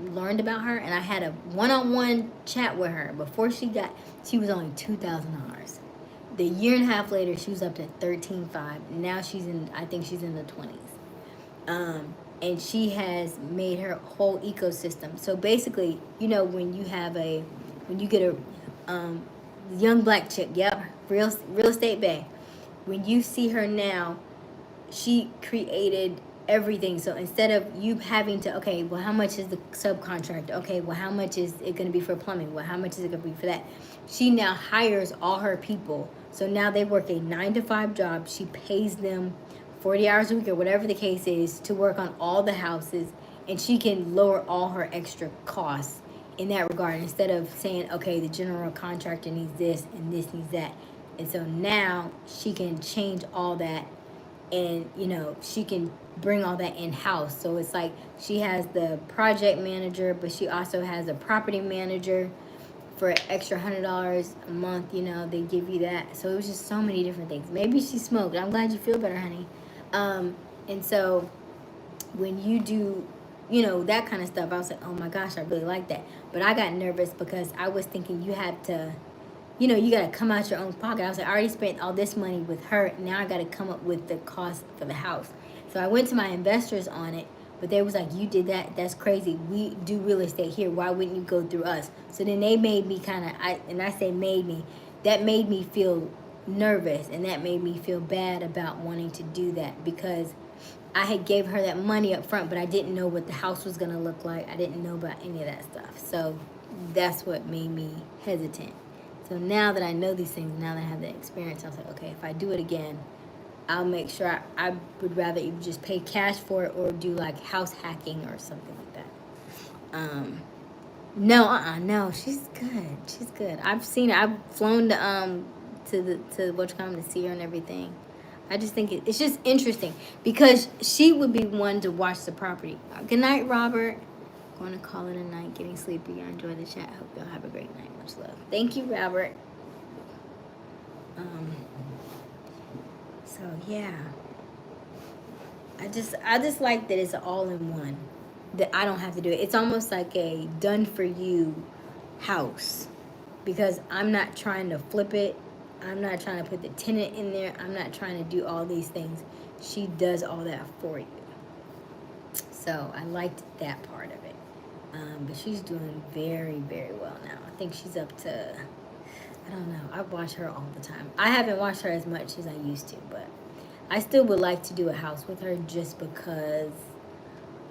learned about her, and I had a one-on-one chat with her, before she was only $2,000. The year and a half later, she was up to $13,500. Now I think she's in the 20s. And she has made her whole ecosystem. So basically, when you get a young black chick, yep, real estate bae, when you see her now, she created everything. So instead of you having to, okay, well, how much is the subcontract? Okay, well, how much is it going to be for plumbing? Well, how much is it going to be for that? She now hires all her people. So now they work a 9-to-5 job. She pays them 40 hours a week or whatever the case is to work on all the houses, and she can lower all her extra costs in that regard, instead of saying, okay, the general contractor needs this and this needs that. And so now she can change all that, and she can bring all that in-house. So it's like she has the project manager, but she also has a property manager for an extra $100 a month. They give you that. So it was just so many different things. Maybe she smoked. I'm glad you feel better, honey. And so when you do, that kind of stuff, I was like, oh my gosh, I really like that. But I got nervous because I was thinking you had to, you got to come out your own pocket. I was like, I already spent all this money with her. Now I got to come up with the cost for the house. So I went to my investors on it, But they was like, you did that. That's crazy. We do real estate here. Why wouldn't you go through us? So then they made me kind of, I say made me, that made me feel nervous, and that made me feel bad about wanting to do that, because I had gave her that money up front, but I didn't know what the house was going to look like. I didn't know about any of that stuff. So that's what made me hesitant. So now that I know these things, now that I have the experience, I was like, okay, if I do it again, I'll make sure I would rather either just pay cash for it or do like house hacking or something like that. No, she's good. She's good. I've seen her. I've flown to what you call to see her and everything. I just think it's just interesting because she would be one to watch the property. Good night, Robert. Going to call it a night. Getting sleepy. I enjoy the chat. Hope y'all have a great night. Much love. Thank you, Robert. So yeah, I just like that it's all in one. That I don't have to do it. It's almost like a done for you house, because I'm not trying to flip it. I'm not trying to put the tenant in there. I'm not trying to do all these things. She does all that for you. So I liked that part of it. But she's doing very, very well now. I think she's up to, I don't know. I watch her all the time. I haven't watched her as much as I used to, but I still would like to do a house with her just because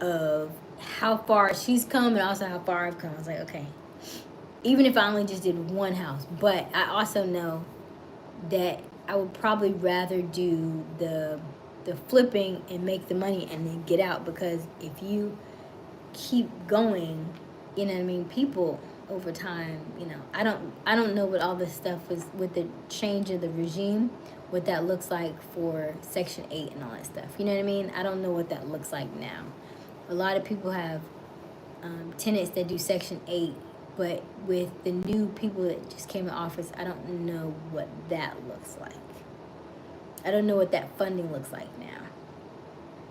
of how far she's come and also how far I've come. I was like, okay, even if I only just did one house. But I also know that I would probably rather do the flipping and make the money and then get out, because if you keep going, you know what I mean, people over time, you know, I don't know what all this stuff was with the change of the regime, what that looks like for Section 8 and all that stuff. You know what I mean? I don't know what that looks like now. A lot of people have tenants that do Section 8, but with the new people that just came in office, I don't know what that looks like. I don't know what that funding looks like now.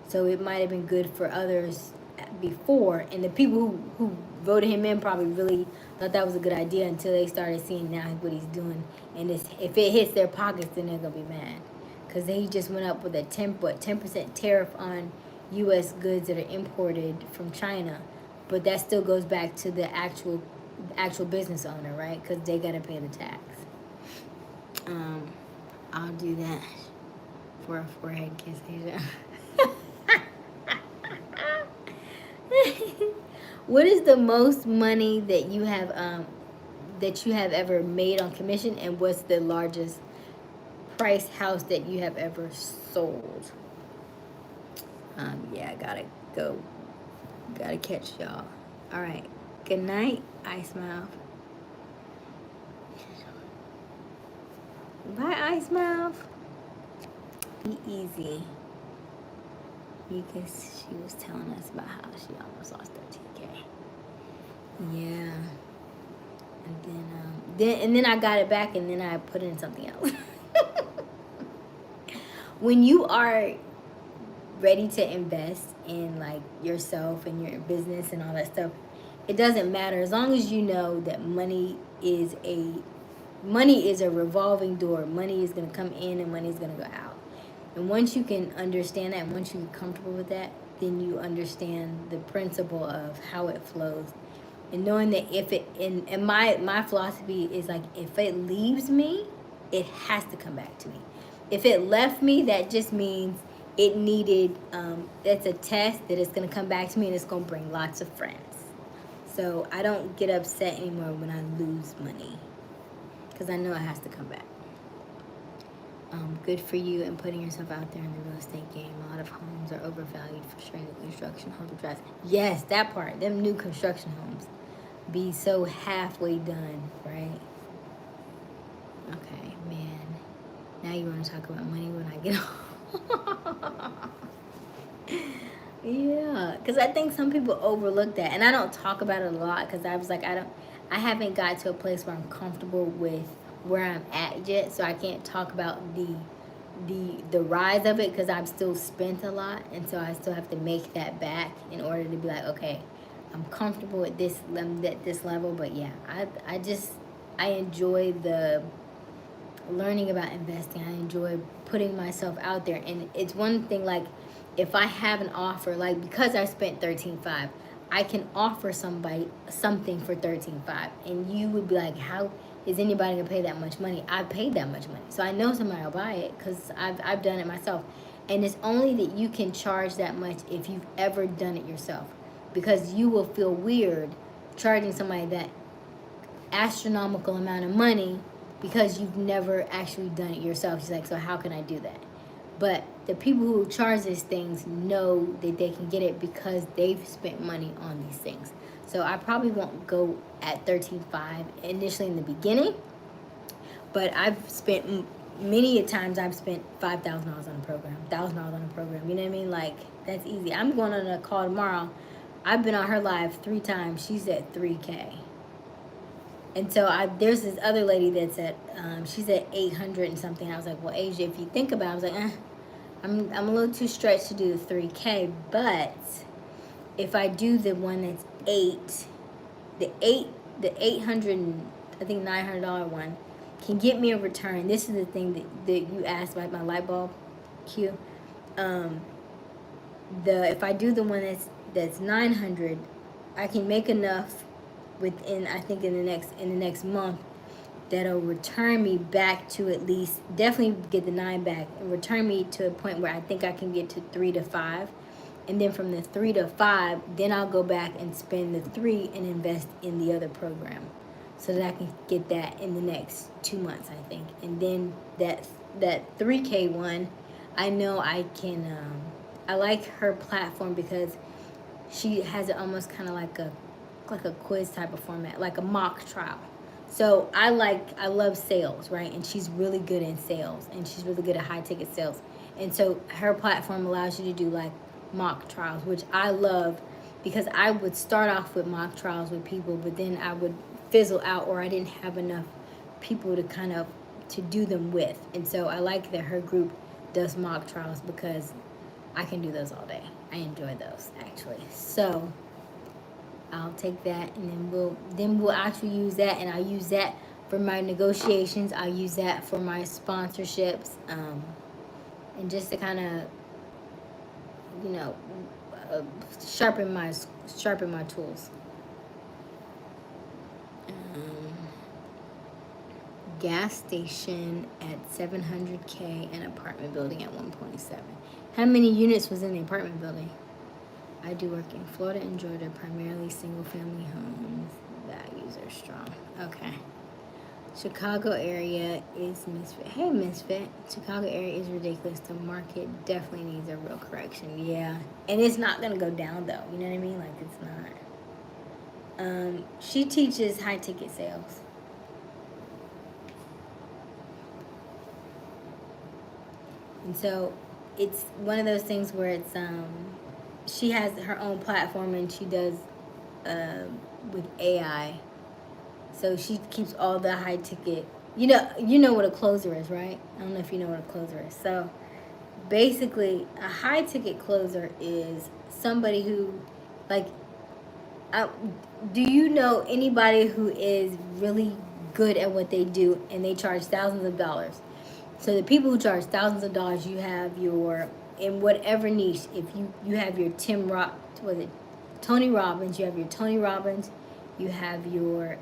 So it might have been good for others before, and the people who voted him in probably really thought that was a good idea until they started seeing now what he's doing. And if it hits their pockets, then they're going to be mad. Because he just went up with a 10% tariff on U.S. goods that are imported from China. But that still goes back to the actual business owner, right? Because they got to pay the tax. I'll do that for a forehead kiss, Asia. What is the most money that you have ever made on commission, and what's the largest price house that you have ever sold? Yeah, I gotta go. Gotta catch y'all. All right. Good night, Aysia Smiles. Bye, Aysia Smiles. Be easy. Because she was telling us about how she almost lost 13K. Yeah. And then I got it back, and then I put it in something else. When you are ready to invest in like yourself and your business and all that stuff, it doesn't matter as long as you know that money is a revolving door. Money is going to come in and money is going to go out. And once you can understand that, once you get comfortable with that, then you understand the principle of how it flows. And knowing that if it, and my philosophy is like, if it leaves me, it has to come back to me. If it left me, that just means it needed, that's a test that it's going to come back to me and it's going to bring lots of friends. So I don't get upset anymore when I lose money, because I know it has to come back. Good for you and putting yourself out there in the real estate game. A lot of homes are overvalued for sure. The construction homes are drastic. Yes, that part. Them new construction homes be so halfway done, right? Okay, man. Now you want to talk about money when I get home. Yeah, because I think some people overlook that. And I don't talk about it a lot because I was like, I haven't got to a place where I'm comfortable with where I'm at yet, so I can't talk about the rise of it, because I've still spent a lot, and so I still have to make that back in order to be like, okay, I'm comfortable at this level. But yeah, I enjoy the learning about investing. I enjoy putting myself out there, and it's one thing, like if I have an offer, like because I spent 13.5, I can offer somebody something for 13.5, and you would be like, how is anybody gonna pay that much money? I paid that much money, so I know somebody will buy it because I've done it myself. And it's only that you can charge that much if you've ever done it yourself, because you will feel weird charging somebody that astronomical amount of money because you've never actually done it yourself. She's like, so how can I do that? But the people who charge these things know that they can get it because they've spent money on these things. So I probably won't go at 13.5 initially in the beginning, but I've spent many a times I've spent $5,000 on a program, $1,000 on a program. You know what I mean? Like, that's easy. I'm going on a call tomorrow. I've been on her live 3 times. She's at 3K. And so there's this other lady that's at she's at 800 and something. I was like, well, Asia, if you think about it, I was like, I'm a little too stretched to do the 3K, but if I do the one that's the 800 I think $900 one can get me a return. This is the thing that you asked about my light bulb Q. If I do the one that's 900, I can make enough within, I think, in the next month, that'll return me back to at least, definitely get the 9 back and return me to a point where I think I can get to 3 to 5. And then from the 3 to 5, then I'll go back and spend the 3 and invest in the other program so that I can get that in the next 2 months, I think. And then that 3K one, I know I can, I like her platform because she has it almost kind of like a quiz type of format, like a mock trial. So I love sales, right? And she's really good in sales, and she's really good at high ticket sales. And so her platform allows you to do like mock trials, which I love, because I would start off with mock trials with people, but then I would fizzle out, or I didn't have enough people to do them with. And so I like that her group does mock trials because I can do those all day. I enjoy those, actually. So I'll take that, and then we'll actually use that, and I'll use that for my negotiations. I'll use that for my sponsorships, and just to kind of, sharpen my tools. Gas station at 700K and apartment building at 1.7. How many units was in the apartment building? I do work in Florida and Georgia, primarily single-family homes. Values are strong. Okay. Chicago area is Misfit. Hey, Misfit. Chicago area is ridiculous. The market definitely needs a real correction. Yeah. And it's not going to go down, though. You know what I mean? Like, it's not. She teaches high-ticket sales. And so it's one of those things where it's she has her own platform, and she does with AI. So she keeps all the high ticket. You know what a closer is, right? I don't know if you know what a closer is. So basically, a high ticket closer is somebody who, like, do you know anybody who is really good at what they do and they charge thousands of dollars? So the people who charge thousands of dollars, you have your, in whatever niche, if you have your Tony Robbins, you have your Tony Robbins, you have your,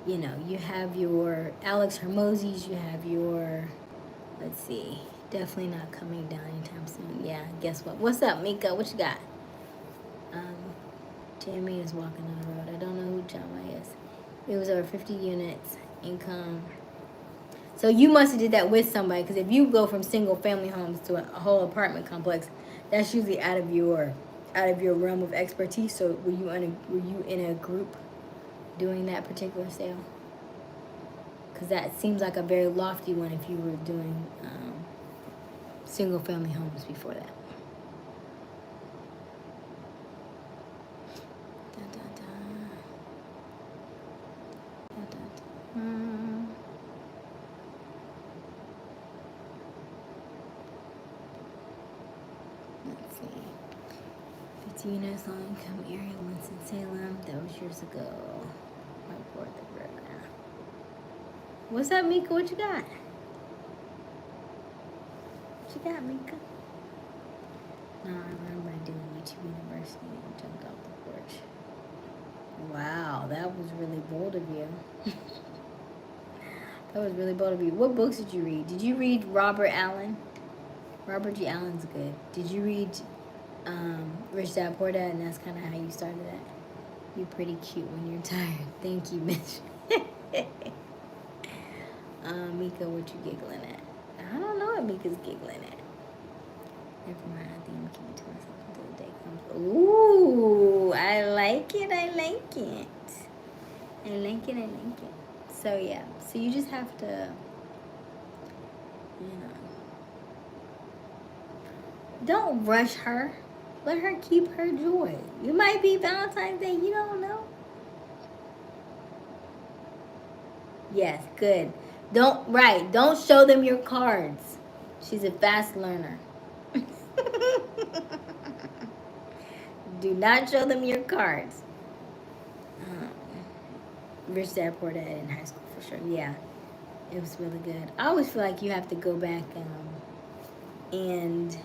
you have your Alex Hermosi's, you have your, let's see, definitely not coming down anytime soon. Yeah, guess what? What's up, Mika? What you got? Jamie is walking on the road. I don't know who Jama is. It was over 50 units, income. So you must have did that with somebody, because if you go from single family homes to a whole apartment complex, that's usually out of your realm of expertise. So were you in a group doing that particular sale? Because that seems like a very lofty one if you were doing single family homes before that. Units, low income area, Winston-Salem. That was years ago. What's up, Mika? What you got? What you got, Mika? No, I remember doing YouTube University and jumped off the porch. Wow, that was really bold of you. That was really bold of you. What books did you read? Did you read Robert Allen? Robert G. Allen's good. Did you read Rich Dad Poor Dad? And that's kind of how you started that. You're pretty cute when you're tired. Thank you, Mitch. Mika, what you giggling at? I don't know what Mika's giggling at. Never mind. I think I'm keeping to myself until the day comes. Ooh, I like it. I like it. I like it. I like it. So yeah. So you just have to, don't rush her. Let her keep her joy. It might be Valentine's Day. You don't know. Yes, good. Don't show them your cards. She's a fast learner. Do not show them your cards. Rich Dad Poor Dad in high school for sure. Yeah, it was really good. I always feel like you have to go back and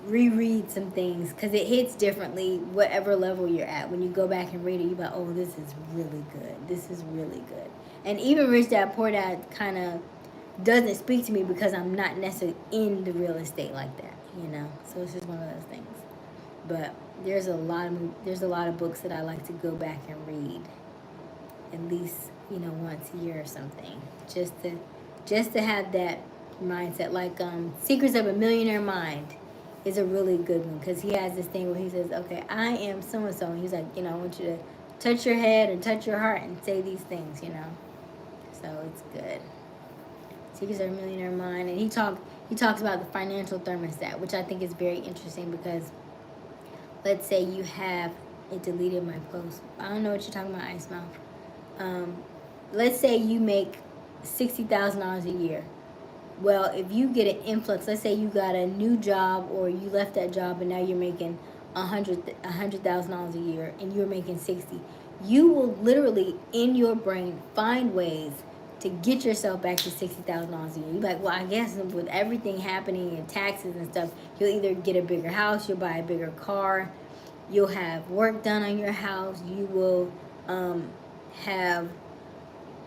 reread some things because it hits differently whatever level you're at. When you go back and read it, you're like, oh, this is really good. This is really good. And even Rich Dad Poor Dad kind of doesn't speak to me because I'm not necessarily in the real estate like that, So it's just one of those things. But there's a lot of books that I like to go back and read, at least once a year or something, just to have that mindset. Like Secrets of a Millionaire Mind is a really good one because he has this thing where he says, okay, I am so and so, and he's like, I want you to touch your head and touch your heart and say these things, So it's good. Secrets of a Millionaire Mind, and he talks about the financial thermostat, which I think is very interesting because let's say you have it deleted my post. I don't know what you're talking about, Ice Mouth. Let's say you make $60,000 a year. Well, if you get an influx, let's say you got a new job or you left that job and now you're making $100,000 a year and you're making 60, you will literally in your brain find ways to get yourself back to $60,000 a year. You're like, well, I guess with everything happening and taxes and stuff, you'll either get a bigger house, you'll buy a bigger car, you'll have work done on your house, you will have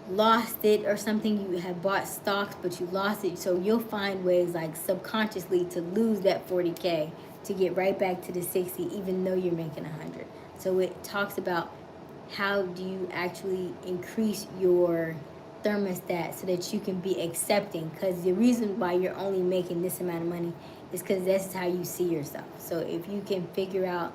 lost it or something. You have bought stocks but you lost it, so you'll find ways like subconsciously to lose that 40K to get right back to the 60 even though you're making 100. So it talks about how do you actually increase your thermostat so that you can be accepting, because the reason why you're only making this amount of money is because that's how you see yourself. So if you can figure out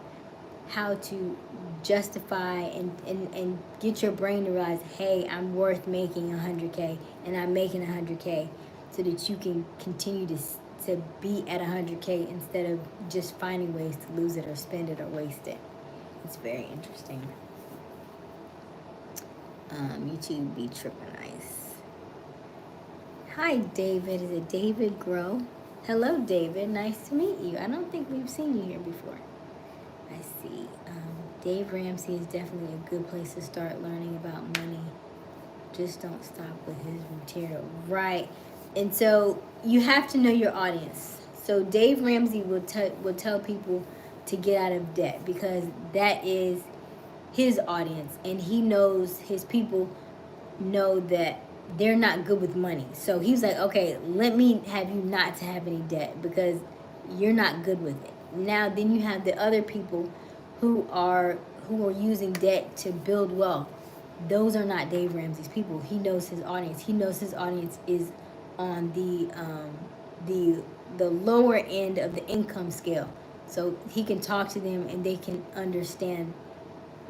how to justify and get your brain to realize, hey, I'm worth making 100K and I'm making 100K, so that you can continue to be at 100K instead of just finding ways to lose it or spend it or waste it. It's very interesting. YouTube be tripping nice. Hi, David. Is it David Grow? Hello, David. Nice to meet you. I don't think we've seen you here before. I see. Dave Ramsey is definitely a good place to start learning about money. Just don't stop with his material. Right. And so you have to know your audience. So Dave Ramsey will tell people to get out of debt because that is his audience, and he knows his people know that they're not good with money. So he's like, okay, let me have you not to have any debt because you're not good with it. Now then you have the other people who are using debt to build wealth. Those are not Dave Ramsey's people. He knows his audience. He knows his audience is on the lower end of the income scale. So he can talk to them and they can understand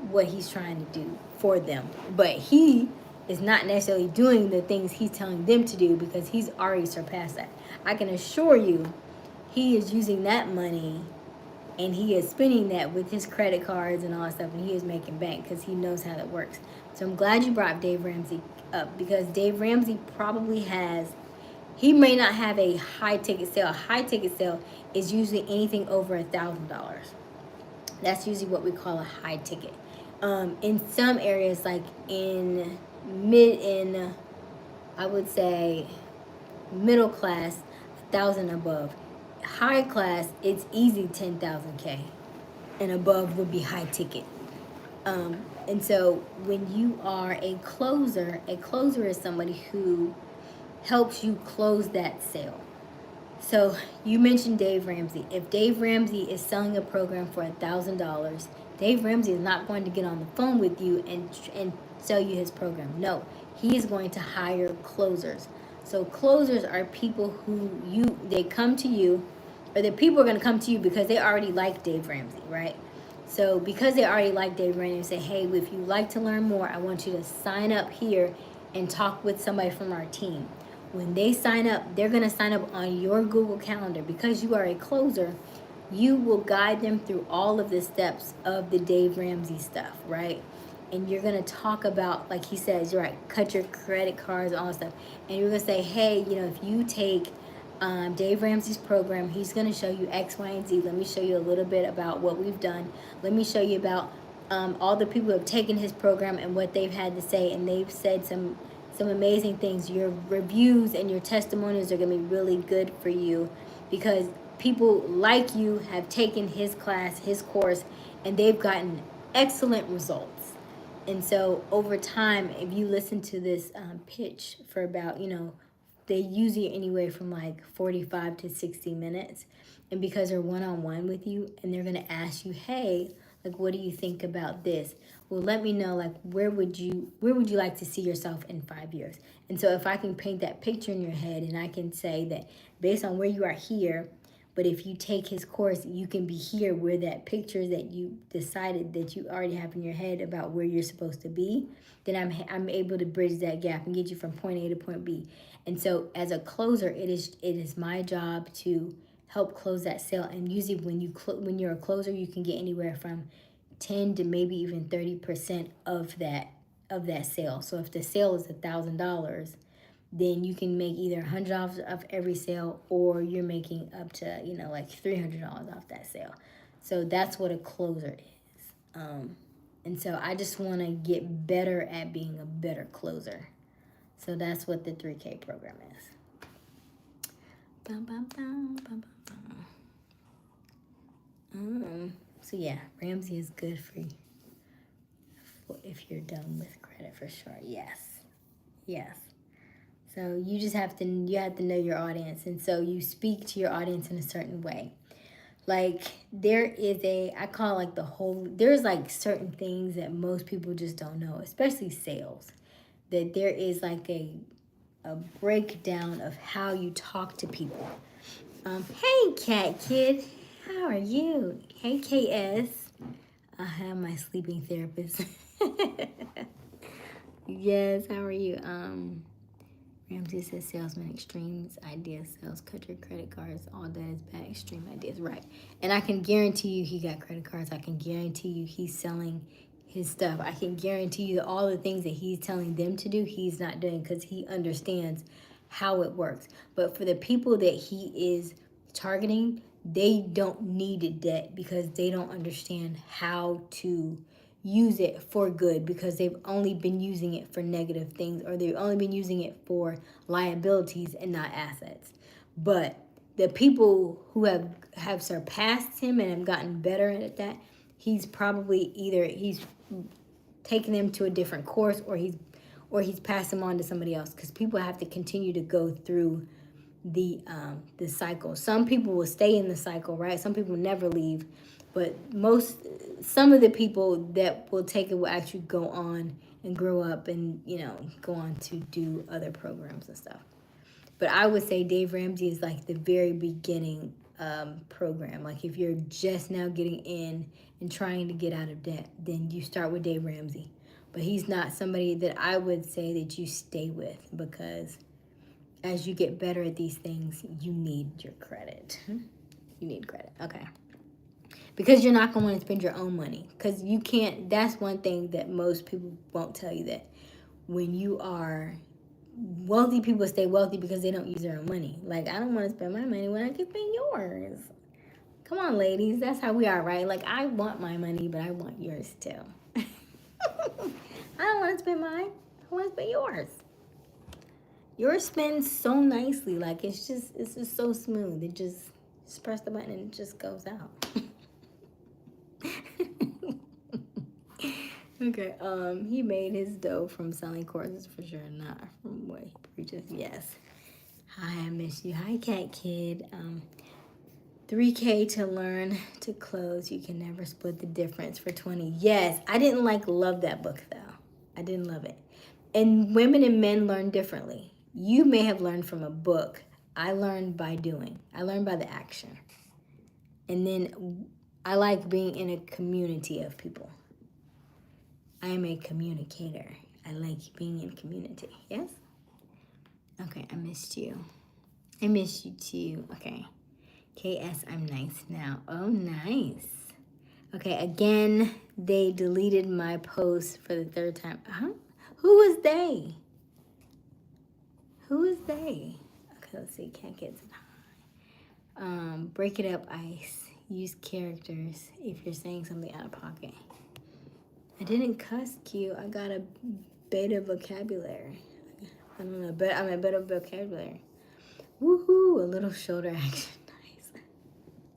what he's trying to do for them. But he is not necessarily doing the things he's telling them to do because he's already surpassed that. I can assure you he is using that money and he is spending that with his credit cards and all that stuff, and he is making bank because he knows how that works. So I'm glad you brought Dave Ramsey up because Dave Ramsey probably he may not have a high ticket sale. A high ticket sale is usually anything over $1,000. That's usually what we call a high ticket. In some areas, like I would say middle class, 1,000 above. high class, it's easy 10,000K, and above would be high ticket. And so when you are a closer is somebody who helps you close that sale. So you mentioned Dave Ramsey. If Dave Ramsey is selling a program for $1,000, Dave Ramsey is not going to get on the phone with you and sell you his program. No, he is going to hire closers. So closers are people who they come to you, or the people are going to come to you because they already like Dave Ramsey, right? So because they already like Dave Ramsey, say, hey, if you'd like to learn more, I want you to sign up here and talk with somebody from our team. When they sign up, they're going to sign up on your Google Calendar. Because you are a closer, you will guide them through all of the steps of the Dave Ramsey stuff, right? And you're going to talk about, like he says, you're right, cut your credit cards, all that stuff. And you're going to say, hey, if you take Dave Ramsey's program, he's going to show you X, Y, and Z. Let me show you a little bit about what we've done. Let me show you about all the people who have taken his program and what they've had to say. And they've said some amazing things. Your reviews and your testimonials are going to be really good for you, because people like you have taken his class, his course, and they've gotten excellent results. And so over time, if you listen to this pitch for about, they usually anywhere from like 45 to 60 minutes. And because they're one-on-one with you, and they're going to ask you, hey, like, what do you think about this? Well, let me know, like, where would you like to see yourself in 5 years? And so if I can paint that picture in your head, and I can say that based on where you are here, but if you take his course, you can be here, where that picture that you decided that you already have in your head about where you're supposed to be, then I'm able to bridge that gap and get you from point A to point B. And so as a closer, it is my job to help close that sale. And usually when you're a closer, you can get anywhere from 10 to maybe even 30% of that sale. So if the sale is $1,000, then you can make either $100 off every sale, or you're making up to like $300 off that sale. So that's what a closer is. And so I just want to get better at being a better closer. So that's what the 3K program is. Bum, bum, bum, bum, bum, bum. So yeah, Ramsey is good for you if you're done with credit, for sure. Yes. So you just have to know your audience, and so you speak to your audience in a certain way. Like there is there's like certain things that most people just don't know, especially sales. That there is like a breakdown of how you talk to people. Hey, Cat Kid, how are you? Hey, KS. I have my sleeping therapist. Yes, how are you? Ramsey says salesman extremes, ideas, sales, cut your credit cards, all that is bad, extreme ideas, right? And I can guarantee you he got credit cards. I can guarantee you he's selling his stuff. I can guarantee you that all the things that he's telling them to do, he's not doing, because he understands how it works. But for the people that he is targeting, they don't need debt because they don't understand how to use it for good, because they've only been using it for negative things, or they've only been using it for liabilities and not assets. But the people who have surpassed him and have gotten better at that, he's probably he's taken them to a different course, or he's passed them on to somebody else, because people have to continue to go through the cycle. Some people will stay in the cycle, right? Some people never leave, but some of the people that will take it will actually go on and grow up and go on to do other programs and stuff. But I would say Dave Ramsey is like the very beginning program. Like if you're just now getting in and trying to get out of debt, then you start with Dave Ramsey. But he's not somebody that I would say that you stay with, because as you get better at these things, you need your credit. You need credit, okay. Because you're not going to want to spend your own money. Because you can't, that's one thing that most people won't tell you, that when you are wealthy, people stay wealthy because they don't use their own money. Like, I don't want to spend my money when I can spend yours. Come on, ladies, that's how we are, right? Like, I want my money, but I want yours too. I don't want to spend mine, I want to spend yours. Yours spends so nicely, like it's just so smooth. It just Just press the button and it just goes out. Okay, he made his dough from selling courses for sure, not from what he preaches. Yes. Hi, I miss you. Hi, Cat Kid. 3K to learn to close. You can never split the difference for 20. Yes, I didn't love that book though. I didn't love it. And women and men learn differently. You may have learned from a book. I learned by doing. I learned by the action. And then I like being in a community of people. I am a communicator. I like being in community. Yes? Okay, I missed you. I miss you too. Okay. KS, I'm nice now. Oh, nice. Okay, again, they deleted my post for the third time. Huh? Who was they? Who is they? Okay, let's see. Can't get high. Break it up, Ice. Use characters if you're saying something out of pocket. I didn't cuss, Q. I got a beta vocabulary. I don't know, but I'm a better vocabulary. Woohoo! A little shoulder action.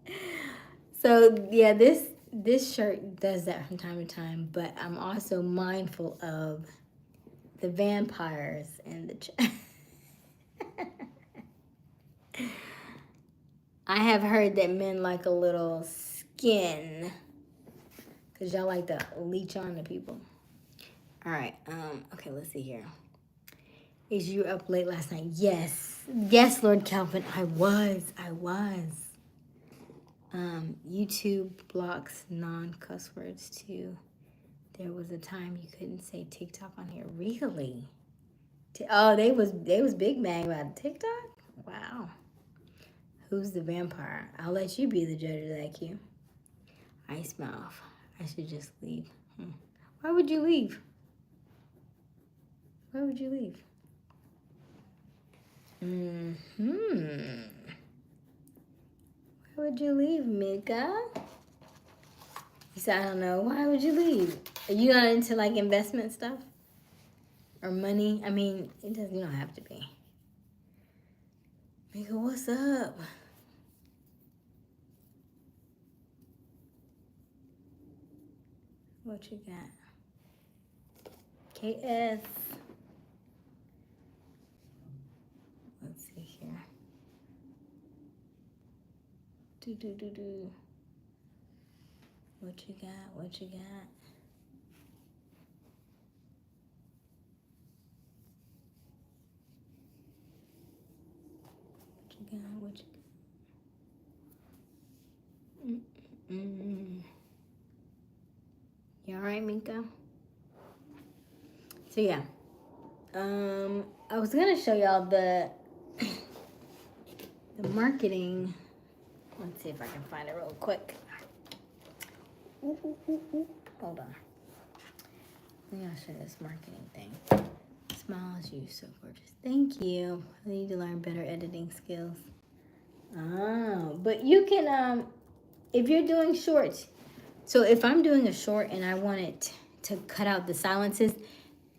Nice. So yeah, this shirt does that from time to time, but I'm also mindful of the vampires and the. I have heard that men like a little skin, cause y'all like to leech on to people. All right. Okay. Let's see here. Is you up late last night? Yes. Yes, Lord Calvin. I was. YouTube blocks non-cuss words too. There was a time you couldn't say TikTok on here. Really? Oh, they was big mad about TikTok? Wow. Who's the vampire? I'll let you be the judge of that, Q. Ice mouth. I should just leave. Why would you leave? Why would you leave? Why would you leave, Mika? You said, I don't know. Why would you leave? Are you not into like investment stuff? Or money? I mean, you don't have to be. Mika, what's up? What you got? KS. Let's see here. Do. What you got? What you got? What you got? You all right, Mika? So yeah, I was gonna show y'all the marketing. Let's see if I can find it real quick. Hold on. Let me show you this marketing thing. Smiles, you so gorgeous. Thank you. I need to learn better editing skills. Oh, but you can if you're doing shorts. So if I'm doing a short and I want it to cut out the silences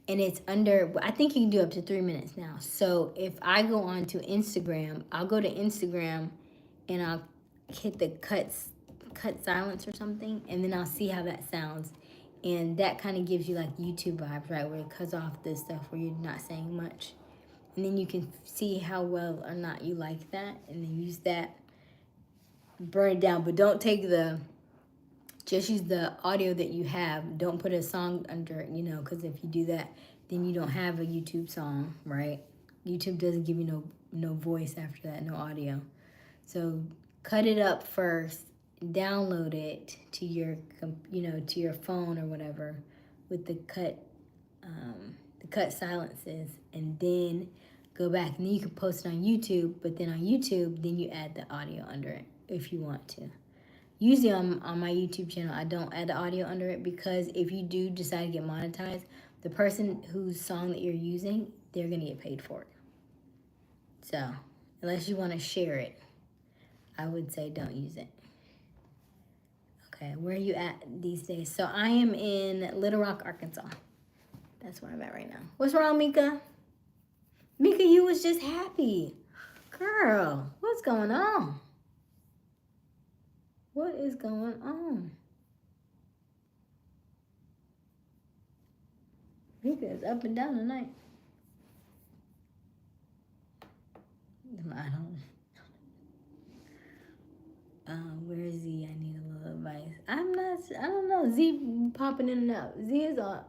and it's under, I think you can do up to 3 minutes now. So if I go on to Instagram, I'll go to Instagram and I'll hit the cut silence or something, and then I'll see how that sounds. And that kind of gives you like YouTube vibes, right? Where it cuts off the stuff where you're not saying much. And then you can see how well or not you like that, and then use that, burn it down. But don't take just use the audio that you have. Don't put a song under it, because if you do that, then you don't have a YouTube song, right? YouTube doesn't give you no voice after that, no audio. So cut it up first, download it to your, to your phone or whatever with the cut silences, and then go back, and then you can post it on YouTube. But then on YouTube, then you add the audio under it if you want to. Usually on my YouTube channel, I don't add the audio under it, because if you do decide to get monetized, the person whose song that you're using, they're going to get paid for it. So unless you want to share it, I would say don't use it. Okay, where are you at these days? So I am in Little Rock, Arkansas. That's where I'm at right now. What's wrong, Mika? Mika, you was just happy. Girl, what's going on? What is going on? He goes up and down tonight. I don't. Where is Z? I need a little advice. I'm not. I don't know. Z popping in and out. Z is all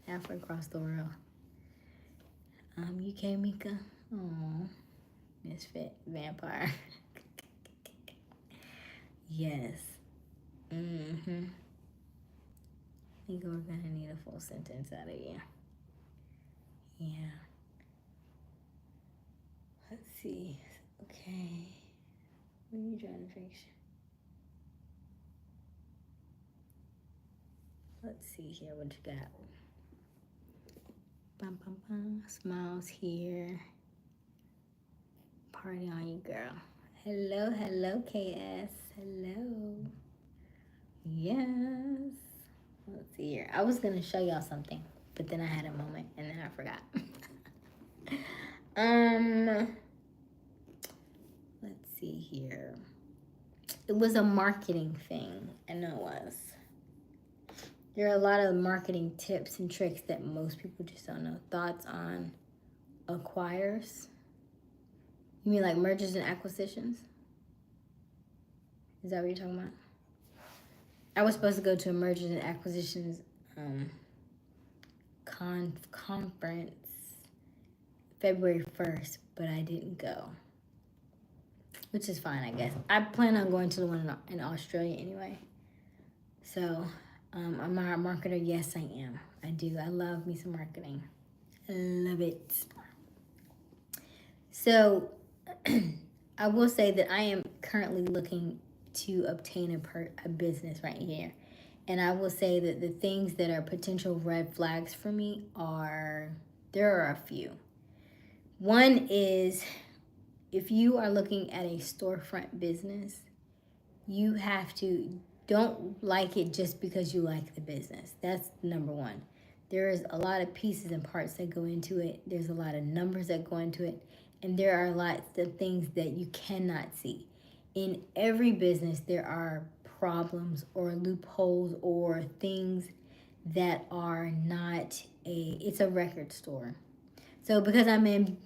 halfway across the world. UK Mika. Oh, misfit vampire. Yes. Mm-hmm. I think we're gonna need a full sentence out of you. Yeah. Let's see. Okay. What are you trying to fix? Let's see here what you got. Bum, bum, bum. Smiles here. Party on you, girl. Hello, hello, KS. Hello. Yes. Let's see here. I was going to show y'all something, but then I had a moment and then I forgot. Let's see here. It was a marketing thing. I know it was. There are a lot of marketing tips and tricks that most people just don't know. Thoughts on acquires? You mean like mergers and acquisitions? Is that what you're talking about? I was supposed to go to a mergers and acquisitions conference February 1st, but I didn't go. Which is fine, I guess. I plan on going to the one in Australia anyway. So, am I a marketer? Yes, I am. I do. I love me some marketing. I love it. So, I will say that I am currently looking to obtain a business right here. And I will say that the things that are potential red flags for me there are a few. One is if you are looking at a storefront business, you have to, don't like it just because you like the business. That's number one. There is a lot of pieces and parts that go into it. There's a lot of numbers that go into it. And there are lots of things that you cannot see. In every business, there are problems or loopholes or things that are not it's a record store. So because I'm in,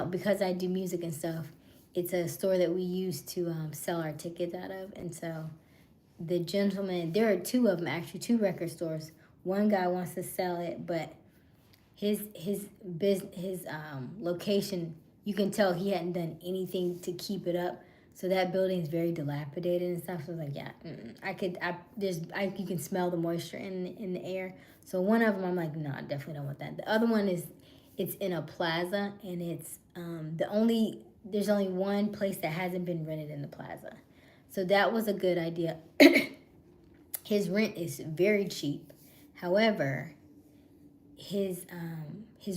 because I do music and stuff, it's a store that we use to sell our tickets out of. And so the gentleman, there are two of them actually, two record stores. One guy wants to sell it, but his location, you can tell he hadn't done anything to keep it up. So that building is very dilapidated and stuff. So I was like, yeah, you can smell the moisture in the air. So one of them, I'm like, no, I definitely don't want that. The other one it's in a plaza, and it's there's only one place that hasn't been rented in the plaza. So that was a good idea. His rent is very cheap. However, his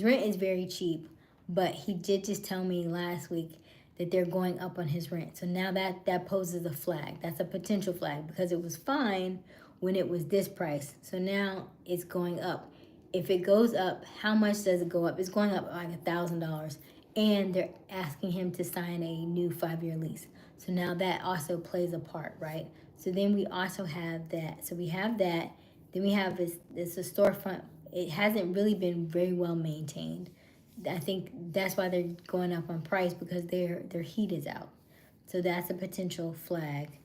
rent is very cheap, but he did just tell me last week that they're going up on his rent. So now that poses a flag. That's a potential flag because it was fine when it was this price. So now it's going up. If it goes up, how much does it go up? It's going up like $1,000, and they're asking him to sign a new 5-year lease. So now that also plays a part, right? So then we also have that. So we have that. Then we have this a storefront. It hasn't really been very well maintained. I think that's why they're going up on price, because their heat is out. So that's a potential flag.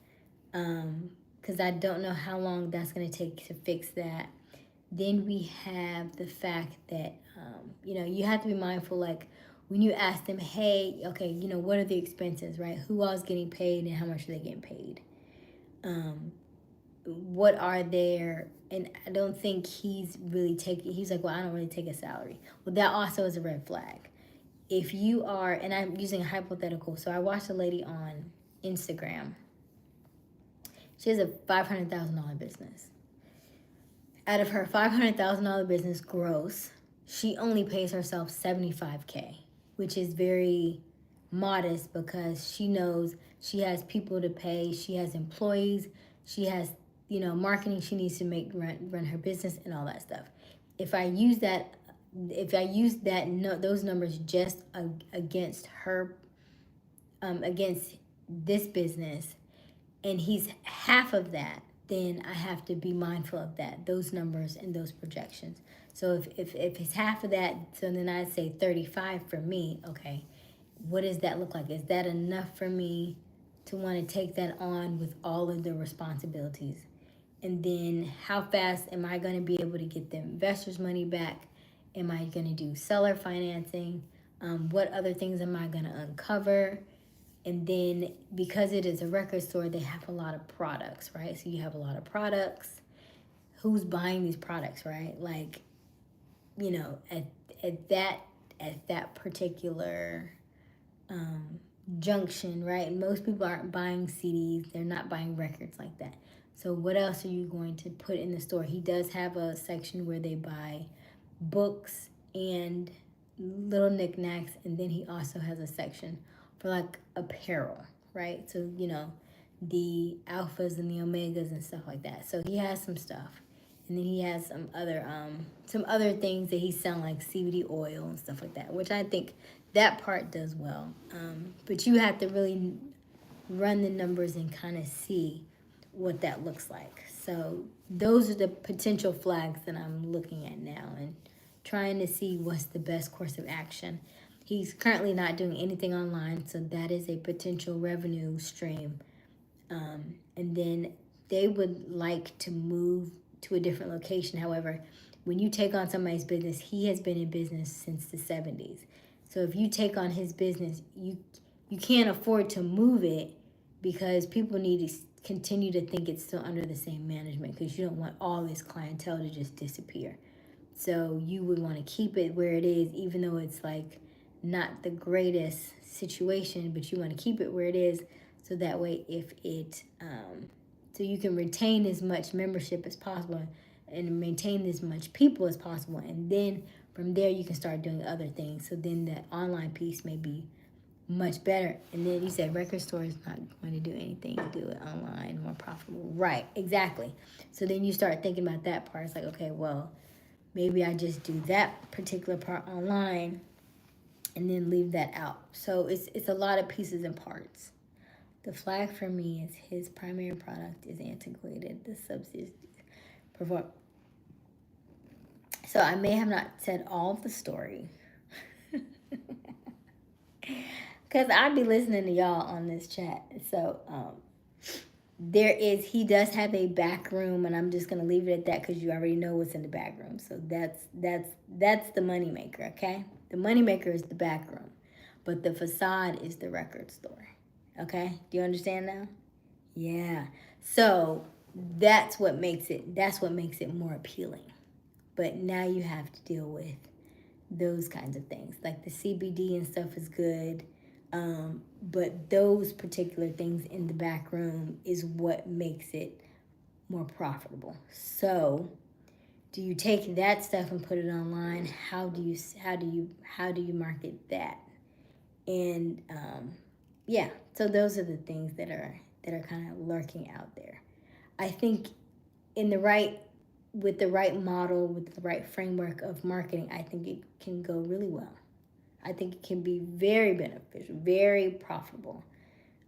Because I don't know how long that's going to take to fix that. Then we have the fact that, you have to be mindful, like, when you ask them, hey, okay, what are the expenses, right? Who else getting paid and how much are they getting paid? What are their, and I don't think he's like, well, I don't really take a salary. Well, that also is a red flag. If you are, and I'm using a hypothetical, so I watched a lady on Instagram. She has a $500,000 business. Out of her $500,000 business gross, she only pays herself $75K, which is very modest because she knows she has people to pay, she has employees, she has marketing she needs to make run her business and all that stuff. If I use those numbers just against her, against this business, and he's half of that, then I have to be mindful of that, those numbers and those projections. So if it's half of that, so then I'd say 35 for me. Okay, what does that look like? Is that enough for me to want to take that on with all of the responsibilities? And then how fast am I going to be able to get the investors' money back? Am I going to do seller financing? What other things am I going to uncover? And then because it is a record store, they have a lot of products, right? So you have a lot of products. Who's buying these products, right? Like, you know, at that particular junction, right? Most people aren't buying CDs. They're not buying records like that. So what else are you going to put in the store? He does have a section where they buy books and little knickknacks, and then he also has a section for like apparel, right? So, you know, the alphas and the omegas and stuff like that. So he has some stuff. And then he has some other things that he's selling, like CBD oil and stuff like that, which I think that part does well. But you have to really run the numbers and kind of see what that looks like. So those are the potential flags that I'm looking at now and trying to see what's the best course of action. He's currently not doing anything online, so that is a potential revenue stream. And then they would like to move to a different location. However, when you take on somebody's business, he has been in business since the 70s. So if you take on his business, you can't afford to move it because people need to continue to think it's still under the same management, because you don't want all this clientele to just disappear. So you would want to keep it where it is, even though it's like not the greatest situation, but you want to keep it where it is, so that way if it so you can retain as much membership as possible and maintain as much people as possible, and then from there you can start doing other things. So then that online piece may be much better. And then you said record store is not going to do anything to do it online more profitable. Right, exactly. So then you start thinking about that part. It's like, okay, well, maybe I just do that particular part online and then leave that out. So it's a lot of pieces and parts. The flag for me is his primary product is antiquated. The subsidies perform. So I may have not said all of the story. Because I'd be listening to y'all on this chat. So he does have a back room, and I'm just going to leave it at that because you already know what's in the back room. So that's the moneymaker, okay? The moneymaker is the back room, but the facade is the record store, okay? Do you understand now? Yeah. So that's what makes it more appealing. But now you have to deal with those kinds of things. Like the CBD and stuff is good. But those particular things in the back room is what makes it more profitable. So do you take that stuff and put it online? How do you market that? And yeah, so those are the things that are kind of lurking out there. I think with the right model, with the right framework of marketing, I think it can go really well. I think it can be very beneficial, very profitable.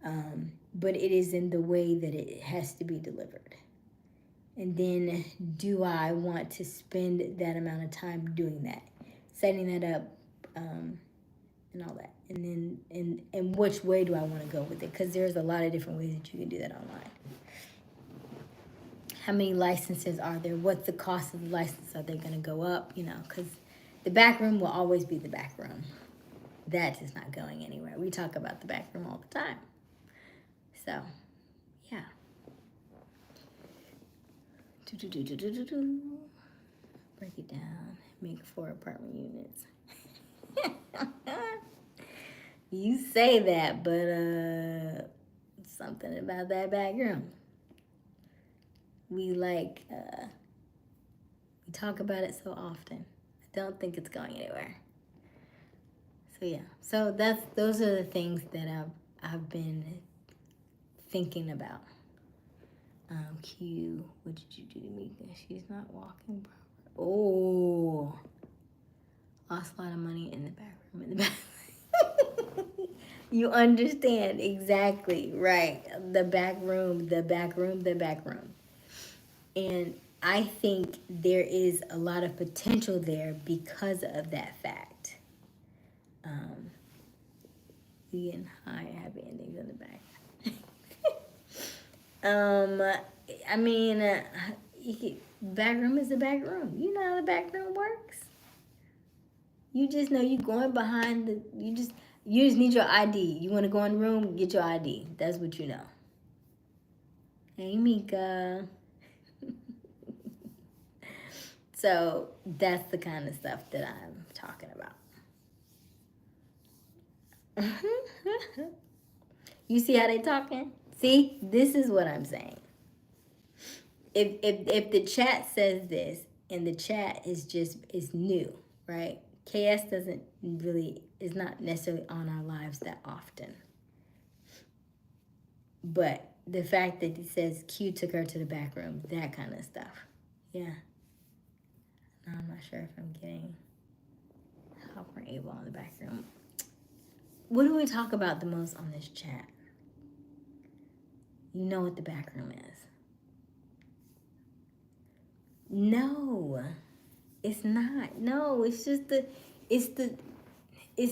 But it is in the way that it has to be delivered. And then, do I want to spend that amount of time doing that, setting that up, and all that? And then, and which way do I want to go with it? Because there's a lot of different ways that you can do that online. How many licenses are there? What's the cost of the license? Are they going to go up? You know, because the back room will always be the back room. That is not going anywhere. We talk about the back room all the time. So, yeah. Break it down. Make 4 apartment units. You say that, but something about that back room. We talk about it so often. I don't think it's going anywhere. So yeah, so those are the things that I've been thinking about. Q, what did you do to me? She's not walking proper. Oh, lost a lot of money in the back room. You understand exactly, right? The back room, the back room, the back room. And I think there is a lot of potential there because of that fact. Getting high, happy endings in the back. I mean, back room is the back room. You know how the back room works. You just know you going behind the. You just need your ID. You want to go in the room, get your ID. That's what you know. Hey, Mika. So that's the kind of stuff that I'm talking about. You see how they talking? See, this is what I'm saying. If the chat says this and the chat is new, right? KS doesn't really is not necessarily on our lives that often. But the fact that it says Q took her to the back room, that kind of stuff. Yeah. No, I'm not sure if I'm getting Hopper Able in the back room. What do we talk about the most on this chat? You know what the back room is. No, it's not. No, it's just it's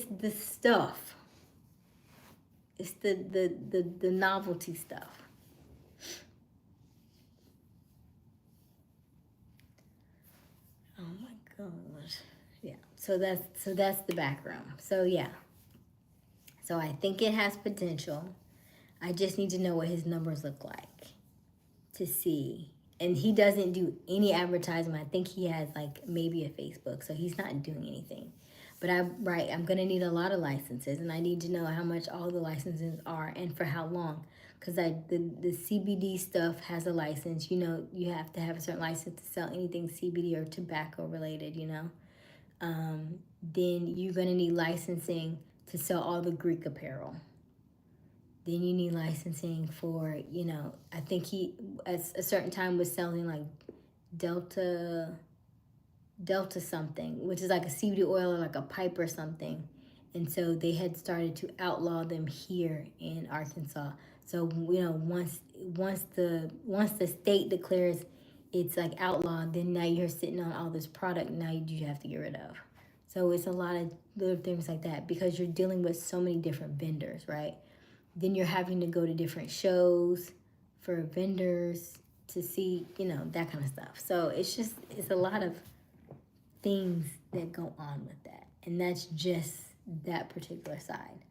the stuff. It's the novelty stuff. Oh my gosh. Yeah. So that's the back room. So yeah. So I think it has potential. I just need to know what his numbers look like to see. And he doesn't do any advertisement. I think he has like maybe a Facebook, so he's not doing anything. But I'm gonna need a lot of licenses, and I need to know how much all the licenses are and for how long. Because the CBD stuff has a license. You know, you have to have a certain license to sell anything CBD or tobacco related. You know, then you're gonna need licensing to sell all the Greek apparel. Then you need licensing for, you know, I think he at a certain time was selling like Delta something, which is like a CBD oil or like a pipe or something. And so they had started to outlaw them here in Arkansas. So, you know, once the state declares it's like outlawed, then now you're sitting on all this product now you have to get rid of. So it's a lot of little things like that because you're dealing with so many different vendors, right? Then you're having to go to different shows for vendors to see, you know, that kind of stuff. So it's a lot of things that go on with that. And that's just that particular side.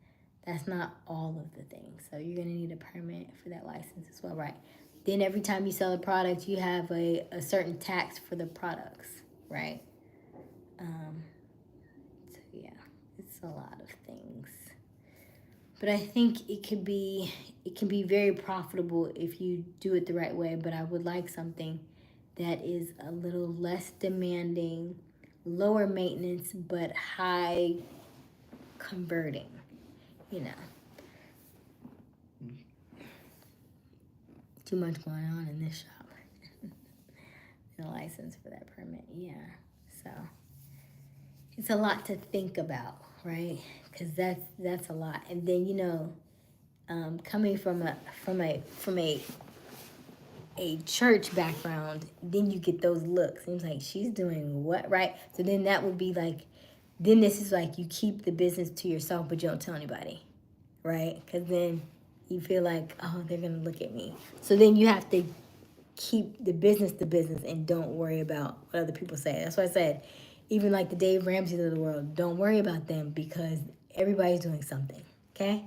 That's not all of the things. So you're going to need a permit for that license as well, right? Then every time you sell a product, you have a certain tax for the products, right? So yeah, it's a lot of things. But I think it can be very profitable if you do it the right way. But I would like something that is a little less demanding, lower maintenance, but high converting, you know. Too much going on in this shop. The license for that permit, yeah. So it's a lot to think about, right? Because that's a lot. And then, you know, coming from a church background, then you get those looks. Seems like she's doing what, right? So then that would be like, then this is like you keep the business to yourself, but you don't tell anybody, right? Because then you feel like, oh, they're gonna look at me. So then you have to keep the business to business and don't worry about what other people say. That's why I said, even like the Dave Ramseys of the world, don't worry about them because everybody's doing something, okay?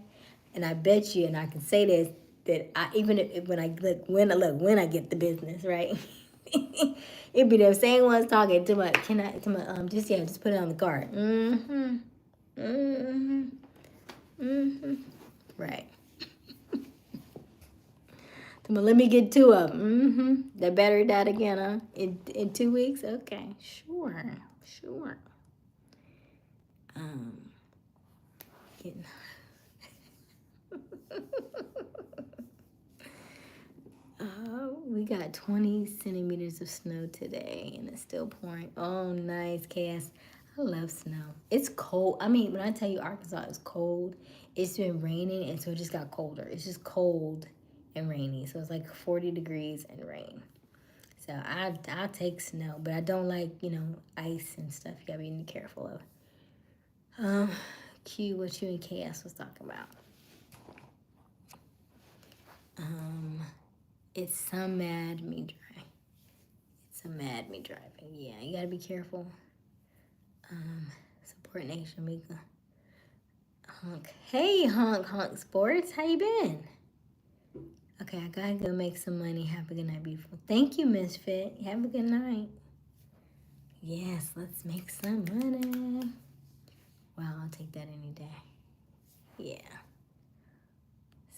And I bet you, and I can say this, that when I get the business, right? It'd be the same ones talking to my just put it on the card. Right. Let me get two of them. The battery died again, huh? In 2 weeks? Okay, sure. Getting we got 20 centimeters of snow today, and it's still pouring. Oh, nice, Cass. I love snow. It's cold. I mean, when I tell you Arkansas is cold, it's been raining, and so it just got colder. It's just cold and rainy. So it's like 40 degrees and rain. So I'll take snow, but I don't like, ice and stuff. You gotta be careful of. Q, what you and KS was talking about. It's some mad me driving. It's some mad me driving. Yeah, you gotta be careful. Support Nation, Mika. Honk. Hey, Honk Sports. How you been? Okay, I gotta go make some money. Have a good night, beautiful. Thank you, Misfit. Have a good night. Yes, let's make some money. Wow, I'll take that any day. Yeah.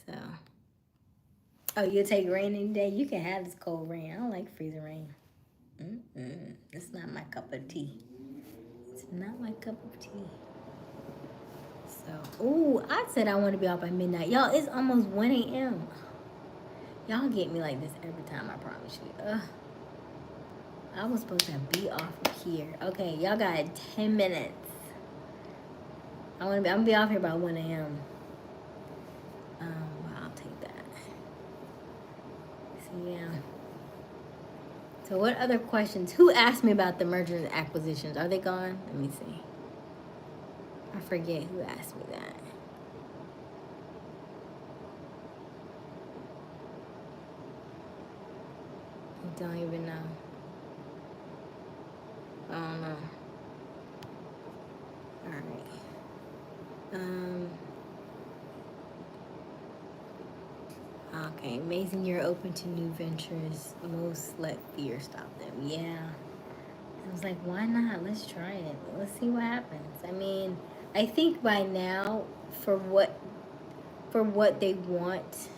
So. Oh, you'll take rain any day? You can have this cold rain. I don't like freezing rain. It's not my cup of tea. It's not my cup of tea. So, ooh, I said I want to be off by midnight. Y'all, it's almost 1 a.m. Y'all get me like this every time, I promise you. I was supposed to be off of here. Okay, y'all got 10 minutes. I'm gonna be off here by 1 a.m. Well, I'll take that. So, yeah. So, what other questions? Who asked me about the mergers and acquisitions? Are they gone? Let me see. I forget who asked me that. I don't even know. I don't know. All right. Okay, amazing. You're open to new ventures. Most let fear stop them. Yeah. I was like, why not? Let's try it. Let's see what happens. I mean, I think by now, for what they want,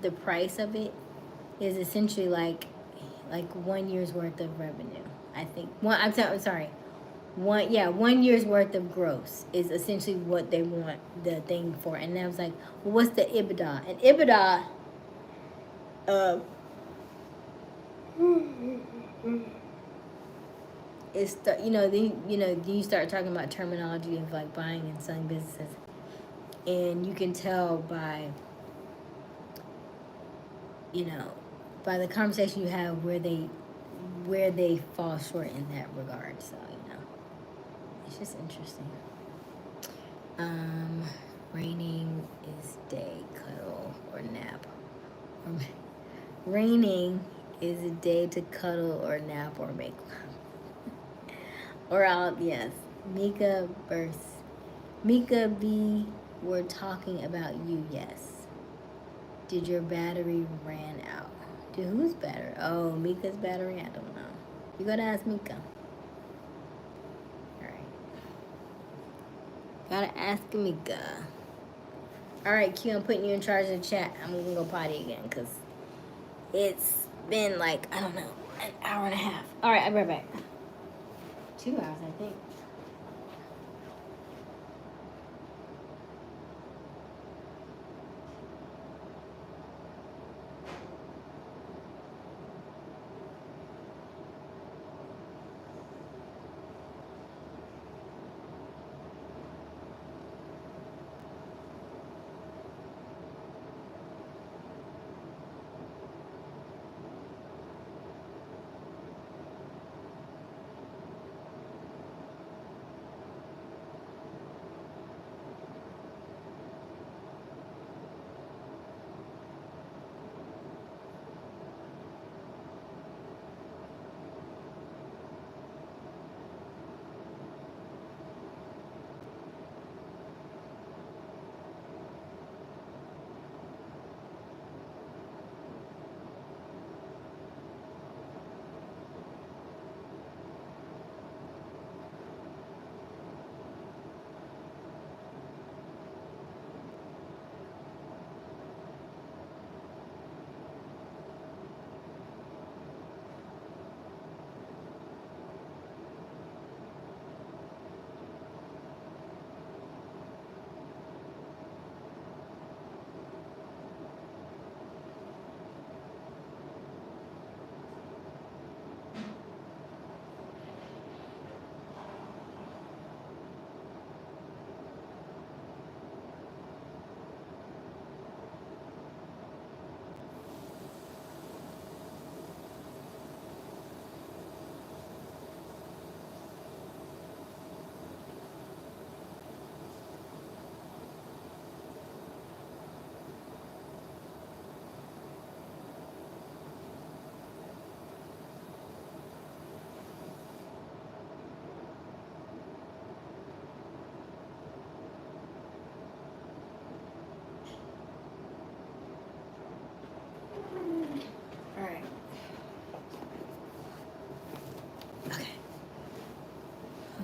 the price of it is essentially like 1 year's worth of revenue. I think I'm sorry. 1 year's worth of gross is essentially what they want the thing for. And I was like, well, what's the EBITDA? And EBITDA, it's then you start talking about terminology of like buying and selling businesses, and you can tell by by the conversation you have where they fall short in that regard. So it's just interesting. Raining is day, cuddle or nap. Raining is a day to cuddle or nap or make love. Or out, yes. Mika bursts. Mika B, we're talking about you, yes. Did your battery ran out? Did whose battery? Oh, Mika's battery? I don't know. You gotta ask Mika. Alright. Gotta ask Mika. Alright, Q, I'm putting you in charge of the chat. I'm gonna go potty again because it's been like, I don't know, an hour and a half. Alright, I'll be right back. 2 hours, I think.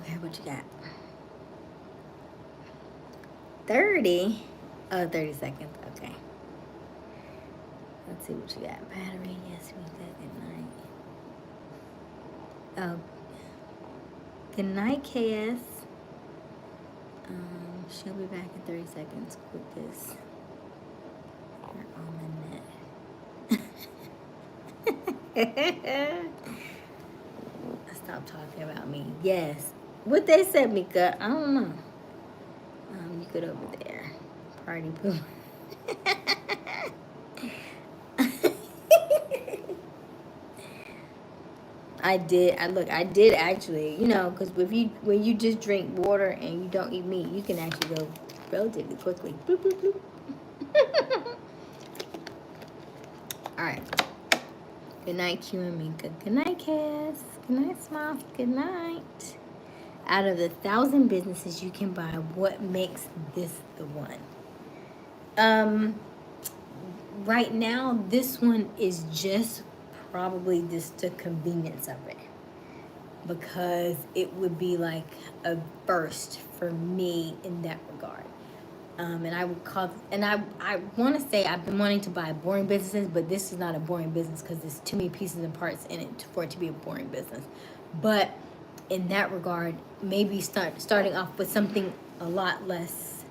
Okay, what you got? 30? Oh, 30 seconds. Okay. Let's see what you got. Battery, yes, we got good night. Oh, good night, KS. She'll be back in 30 seconds. Quit this. You're on the net. Stop talking about me. Yes. What they said, Mika, I don't know. You could over there. Party poo. I did. I did actually. You know, because when you just drink water and you don't eat meat, you can actually go relatively quickly. Bloop, bloop, bloop. All right. Good night, Q and Minka. Good night, Cass. Good night, Smiles. Good night. Out of the 1,000 businesses you can buy, what makes this the one? Right now, this one is just probably just the convenience of it, because it would be like a first for me in that regard. And I would call, and I want to say I've been wanting to buy boring businesses, but this is not a boring business because there's too many pieces and parts in it for it to be a boring business. But in that regard, maybe starting off with something a lot less,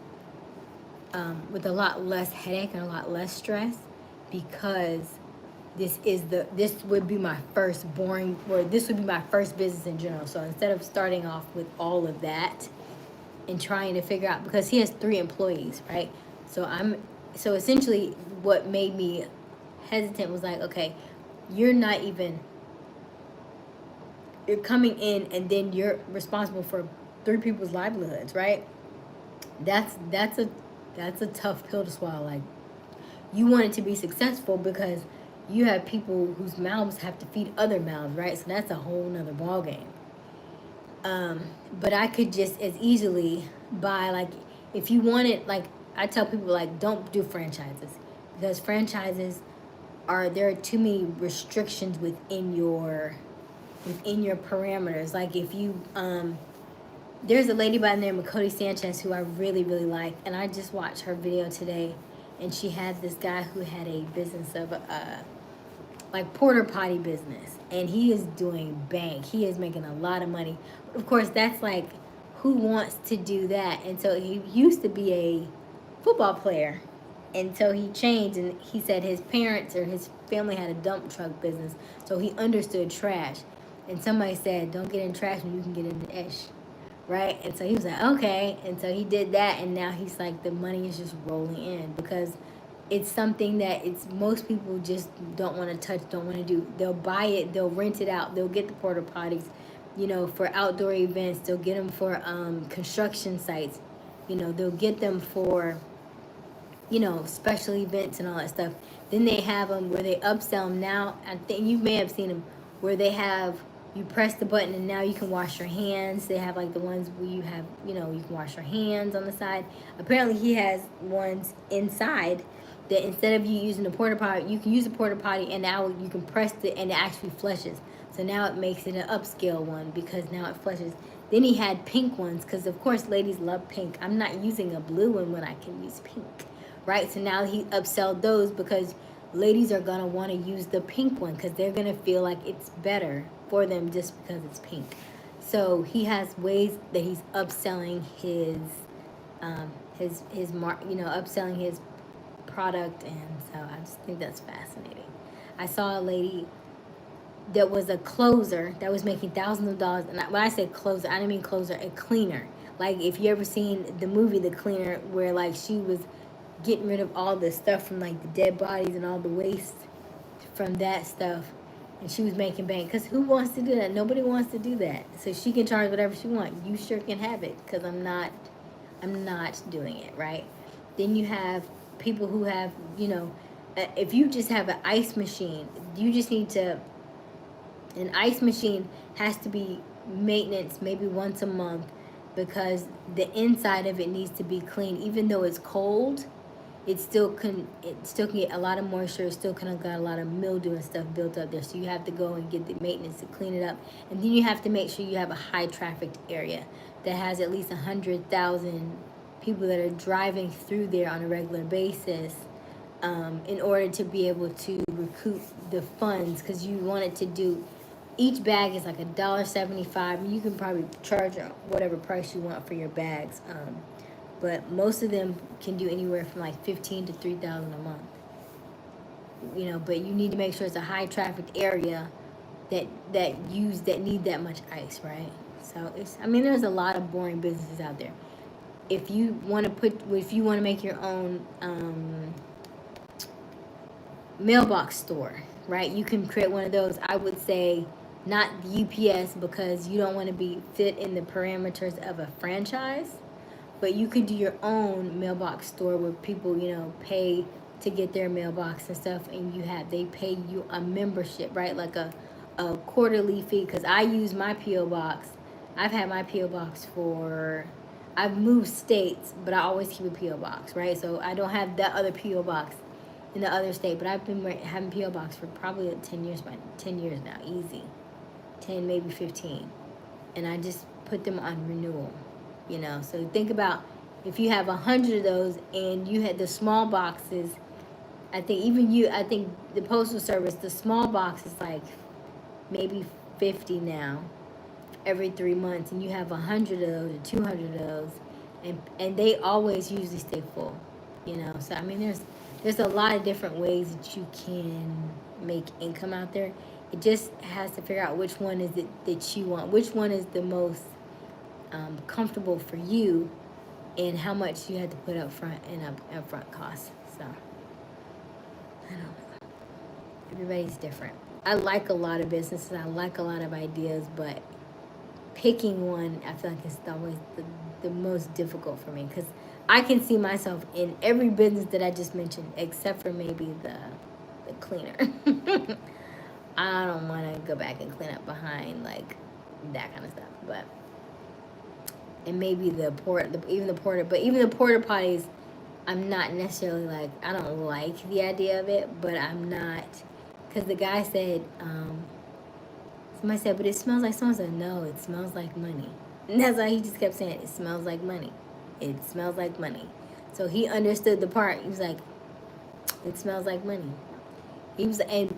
with a lot less headache and a lot less stress, because this would be my first boring, or this would be my first business in general. So instead of starting off with all of that and trying to figure out, because he has 3 employees, right? So essentially what made me hesitant was like, okay, you're coming in and then you're responsible for 3 people's livelihoods, right? That's a tough pill to swallow. Like, you want it to be successful because you have people whose mouths have to feed other mouths, right? So that's a whole nother ball game. But I could just as easily buy, like, if you wanted, like, I tell people, like, don't do franchises, because franchises there are too many restrictions within your parameters. Like, if you there's a lady by the name of Cody Sanchez who I really, really like, and I just watched her video today, and she had this guy who had a business of like porter potty business, and he is doing bank. He is making a lot of money. Of course, that's like, who wants to do that? And so he used to be a football player, and so he changed, and he said his parents or his family had a dump truck business, so he understood trash. And somebody said, don't get in trash when you can get in the ish, right? And so he was like, okay. And so he did that, and now he's like, the money is just rolling in, because it's something that most people just don't want to touch, don't want to do. They'll buy it, they'll rent it out, they'll get the porta potties, for outdoor events. They'll get them for construction sites. They'll get them for, special events and all that stuff. Then they have them where they upsell them. Now, I think you may have seen them where they have, you press the button and now you can wash your hands. They have like the ones where you have, you can wash your hands on the side. Apparently he has ones inside that instead of you using the porta potty, you can use the porta potty, and now you can press it and it actually flushes. So now it makes it an upscale one, because now it flushes. Then he had pink ones, because of course ladies love pink. I'm not using a blue one when I can use pink, right? So now he upselled those, because ladies are going to want to use the pink one, because they're going to feel like it's better for them just because it's pink. So he has ways that he's upselling his upselling his product. And so I just think that's fascinating. I saw a lady that was a closer that was making thousands of dollars. And when I say closer, I didn't mean closer, a cleaner. Like, if you ever seen the movie The Cleaner, where like she was getting rid of all the stuff from like the dead bodies and all the waste from that stuff, and she was making bank. Because who wants to do that? Nobody wants to do that. So she can charge whatever she wants. You sure can have it, because I'm not doing it, right? Then you have people who have, if you just have an ice machine, you just need to, an ice machine has to be maintenance maybe once a month, because the inside of it needs to be clean. Even though it's cold, it still can get a lot of moisture. It still kind of got a lot of mildew and stuff built up there. So you have to go and get the maintenance to clean it up, and then you have to make sure you have a high trafficked area that has at least 100,000 people that are driving through there on a regular basis, in order to be able to recoup the funds, because you want it to do. Each bag is like $1.75. You can probably charge whatever price you want for your bags. But most of them can do anywhere from like 15 to 3,000 a month. You know, but you need to make sure it's a high trafficked area that need that much ice, right? So there's a lot of boring businesses out there. If you want to make your own mailbox store, right? You can create one of those. I would say not the UPS, because you don't want to be fit in the parameters of a franchise. But you could do your own mailbox store where people, pay to get their mailbox and stuff, and they pay you a membership, right? Like a quarterly fee. Because I use my P.O. box. I've had my P.O. box I've moved states, but I always keep a P.O. box, right? So I don't have that other P.O. box in the other state, but I've been having P.O. box for probably 10 years now, easy. 10, maybe 15. And I just put them on renewal. So think about if you have 100 of those, and you had the small boxes. I think the postal service, the small box is like maybe 50 now every 3 months, and you have 100 of those or 200 of those, and they always usually stay full. So there's a lot of different ways that you can make income out there. It just has to figure out which one is it that you want, which one is the most comfortable for you, and how much you have to put up front and upfront costs. So I don't know. Everybody's different. I like a lot of businesses. I like a lot of ideas, but picking one, I feel like it's always the most difficult for me, because I can see myself in every business that I just mentioned, except for maybe the cleaner. I don't want to go back and clean up behind like that kind of stuff, but. And maybe even the porta potties, I'm not necessarily like, I don't like the idea of it, but I'm not, because the guy said, somebody said, but it smells like someone said, no, it smells like money. And that's why he just kept saying, it smells like money. It smells like money. So he understood the part. He was like, it smells like money. And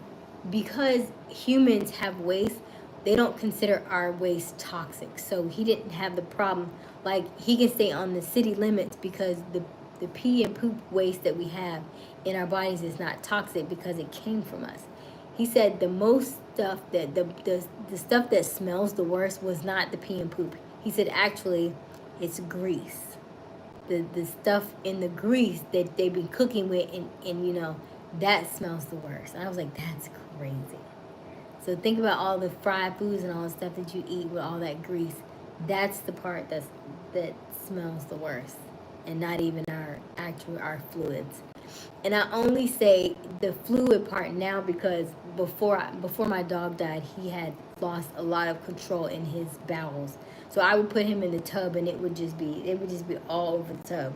because humans have waste, they don't consider our waste toxic. So he didn't have the problem. Like, he can stay on the city limits because the pee and poop waste that we have in our bodies is not toxic because it came from us. He said the most stuff that the stuff that smells the worst was not the pee and poop. He said actually it's grease. The stuff in the grease that they've been cooking with, and that smells the worst. And I was like, that's crazy. So think about all the fried foods and all the stuff that you eat with all that grease. That's the part that smells the worst, and not even our fluids. And I only say the fluid part now because before my dog died, he had lost a lot of control in his bowels. So I would put him in the tub, and it would just be all over the tub.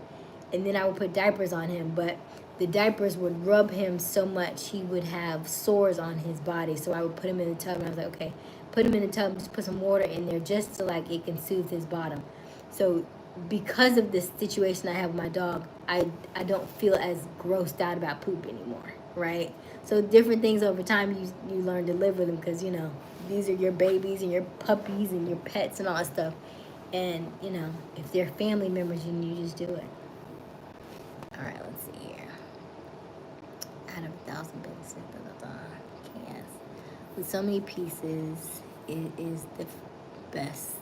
And then I would put diapers on him, but the diapers would rub him so much he would have sores on his body. So I would put him in the tub, and I was like, okay, put him in the tub, just put some water in there just so like it can soothe his bottom. So because of this situation I have with my dog, I don't feel as grossed out about poop anymore, right? So different things over time, you learn to live with them, because these are your babies and your puppies and your pets and all that stuff. And if they're family members, you just do it. All right, let's see here. Out of 1,000 businesses, yes. With so many pieces, it is the best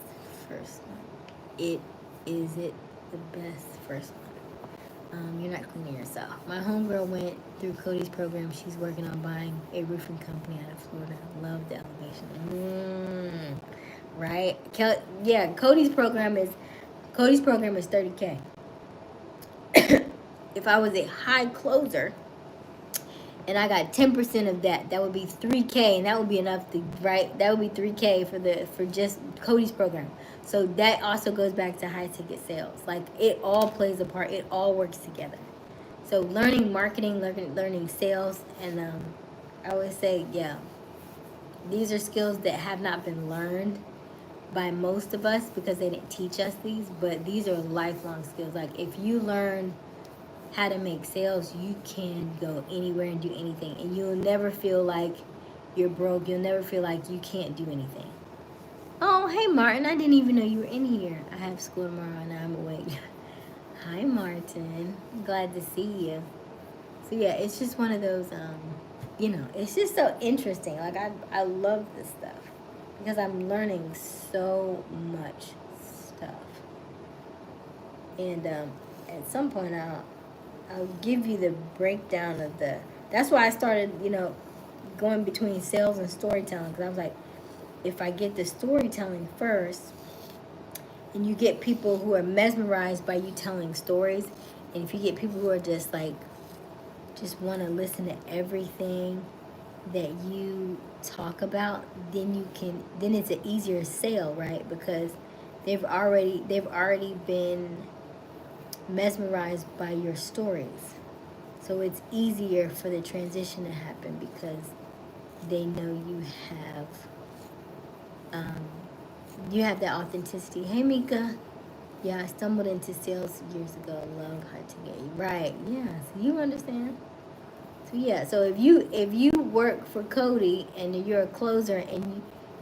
first one. Is it the best first one? You're not cleaning yourself. My homegirl went through Cody's program. She's working on buying a roofing company out of Florida. Love the elevation. Right? Yeah, Cody's program is $30K. If I was a high closer and I got 10% of that, that would be $3K, and that would be enough to, right? That would be $3K for just Cody's program. So that also goes back to high ticket sales. Like, it all plays a part. It all works together. So learning marketing, learning sales, and I always say, yeah, these are skills that have not been learned by most of us because they didn't teach us these, but these are lifelong skills. Like if you learn how to make sales, you can go anywhere and do anything, and you'll never feel like you're broke. You'll never feel like you can't do anything. Oh, hey Martin, I didn't even know you were in here. I have school tomorrow and I'm awake. Hi Martin, glad to see you. So yeah, it's just one of those, it's just so interesting. Like I love this stuff because I'm learning so much stuff. And at some point I'll give you the breakdown of the. That's why I started, going between sales and storytelling, because I was like, if I get the storytelling first, and you get people who are mesmerized by you telling stories, and if you get people who are just like, just want to listen to everything that you talk about, then it's an easier sale, right? Because they've already been mesmerized by your stories. So it's easier for the transition to happen because they know you have that authenticity. Hey Mika. Yeah, I stumbled into sales years ago. Love hard to get you. Right, yeah. So you understand. So yeah, so if you work for Cody and you're a closer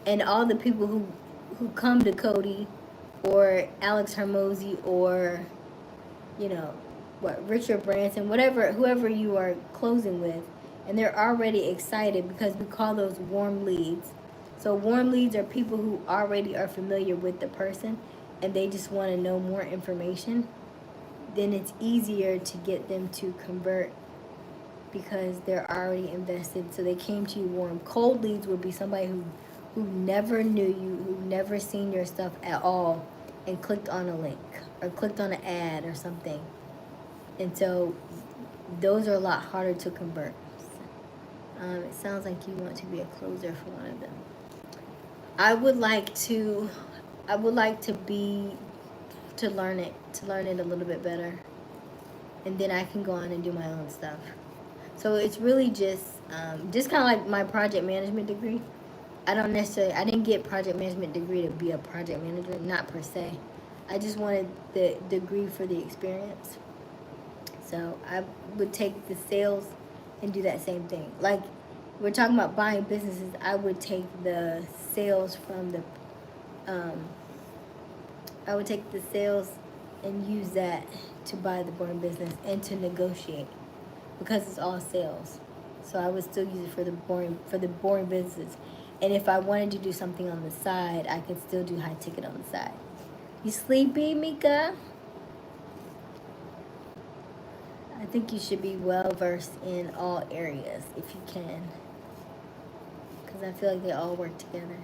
and all the people who come to Cody or Alex Hermosi or Richard Branson, whoever you are closing with, and they're already excited because we call those warm leads. So warm leads are people who already are familiar with the person and they just want to know more information. Then it's easier to get them to convert because they're already invested. So they came to you warm. Cold leads would be somebody who never knew you, who never seen your stuff at all, and clicked on a link or clicked on an ad or something. And so those are a lot harder to convert. It sounds like you want to be a closer for one of them. I would like to learn it a little bit better, and then I can go on and do my own stuff. So it's really just kind of like my project management degree. I didn't get project management degree to be a project manager, not per se. I just wanted the degree for the experience. So I would take the sales and do that same thing. Like we're talking about buying businesses, I would take the sales from the I would take the sales and use that to buy the boring business and to negotiate because it's all sales. So I would still use it for the boring business. And if I wanted to do something on the side, I could still do high ticket on the side. You sleepy, Mika? I think you should be well versed in all areas if you can, because I feel like they all work together.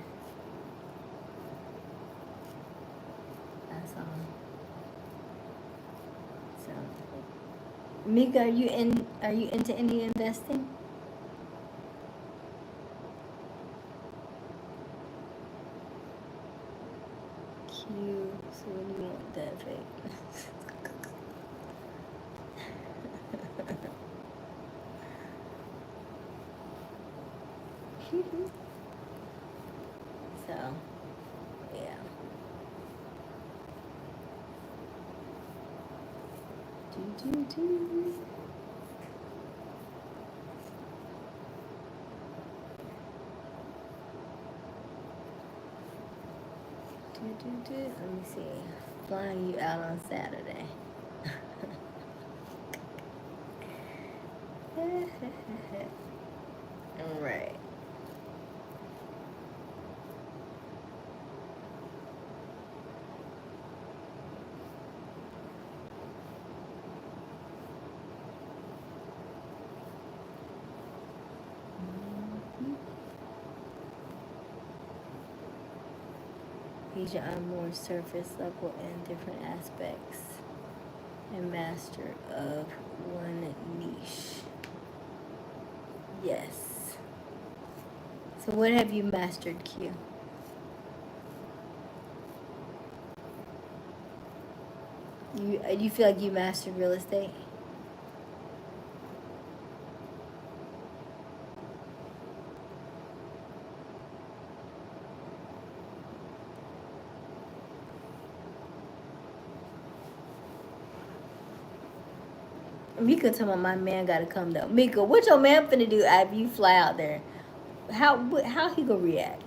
That's all. So, Mika, are you into any investing? Cute. So what do you want that fake? So, yeah. Do. Let me see. Flying you out on Saturday. All right. Asia on more surface level and different aspects, and master of one niche. Yes. So what have you mastered, Q? You feel like you mastered real estate? Mika told me my man gotta come though. Mika, what your man finna do after you fly out there? How he gonna react?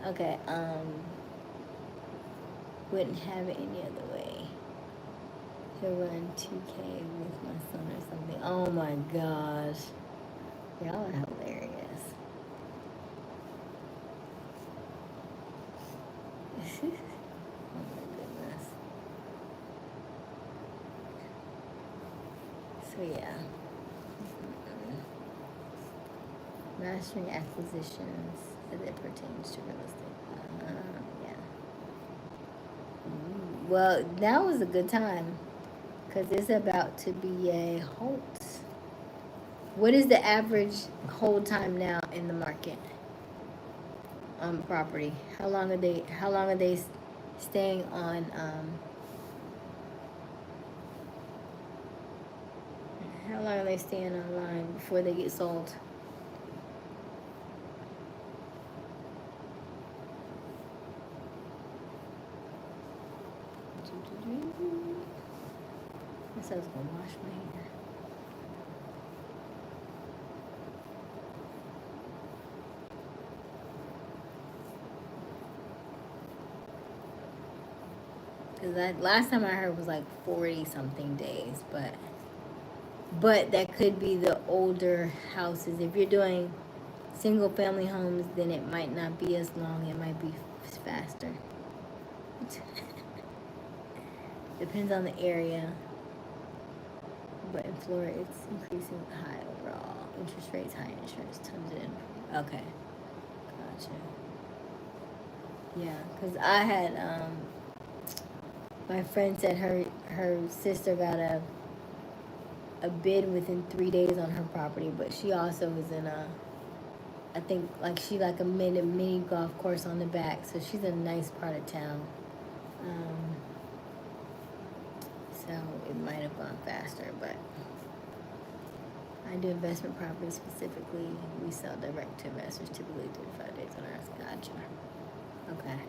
Okay, wouldn't have it any other way. He'll run 2K with my son or something. Oh my gosh. Y'all are hilarious. Oh my goodness. So yeah. Mastering acquisitions as it pertains to real estate. Yeah. Well, now is a good time because it's about to be a halt. What is the average hold time now in the market on property? How long are they staying on how long are they staying online before they get sold? I said I was gonna wash my hair. Cause last time I heard was like 40 something days, but that could be the older houses. If you're doing single family homes, then it might not be as long. It might be faster. Depends on the area. But in Florida, it's increasing high overall. Interest rates, high insurance, tons in. Okay, gotcha. Yeah, cause I had my friend said her sister got a bid within 3 days on her property, but she also was in I think like she like a mini golf course on the back, so she's in a nice part of town. So it might have gone faster, but I do investment property specifically. We sell direct to investors, typically 3 to 5 days on ours. Gotcha. Okay.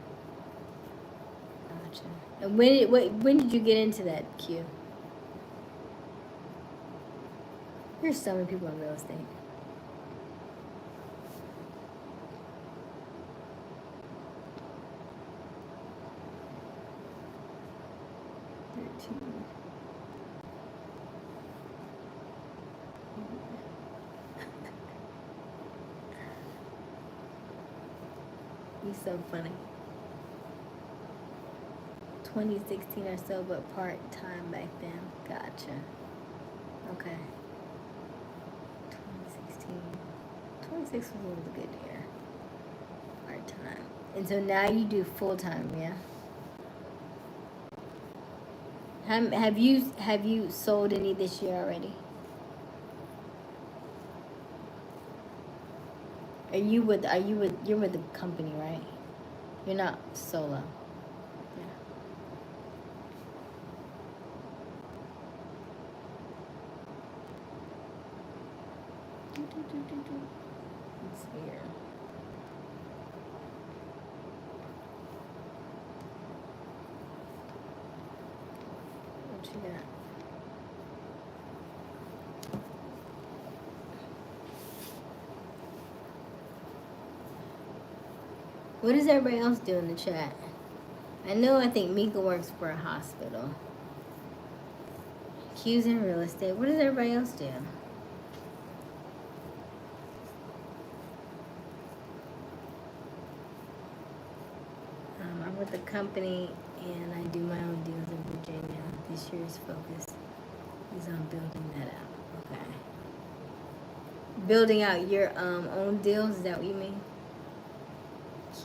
Gotcha. And when did you get into that, Q? There's so many people in real estate. He's so funny. 2016 or so, but part-time back then. Gotcha. Okay. 2016. 26 was a good year. Part-time. And so now you do full-time, yeah? Have you sold any this year already? You're with the company, right? You're not solo. Yeah. It's weird. What you got? What does everybody else do in the chat? I think Mika works for a hospital. Q's in real estate. What does everybody else do? I'm with a company and I do my own deals in Virginia. This year's focus is on building that out. Okay. Building out your own deals, is that what you mean?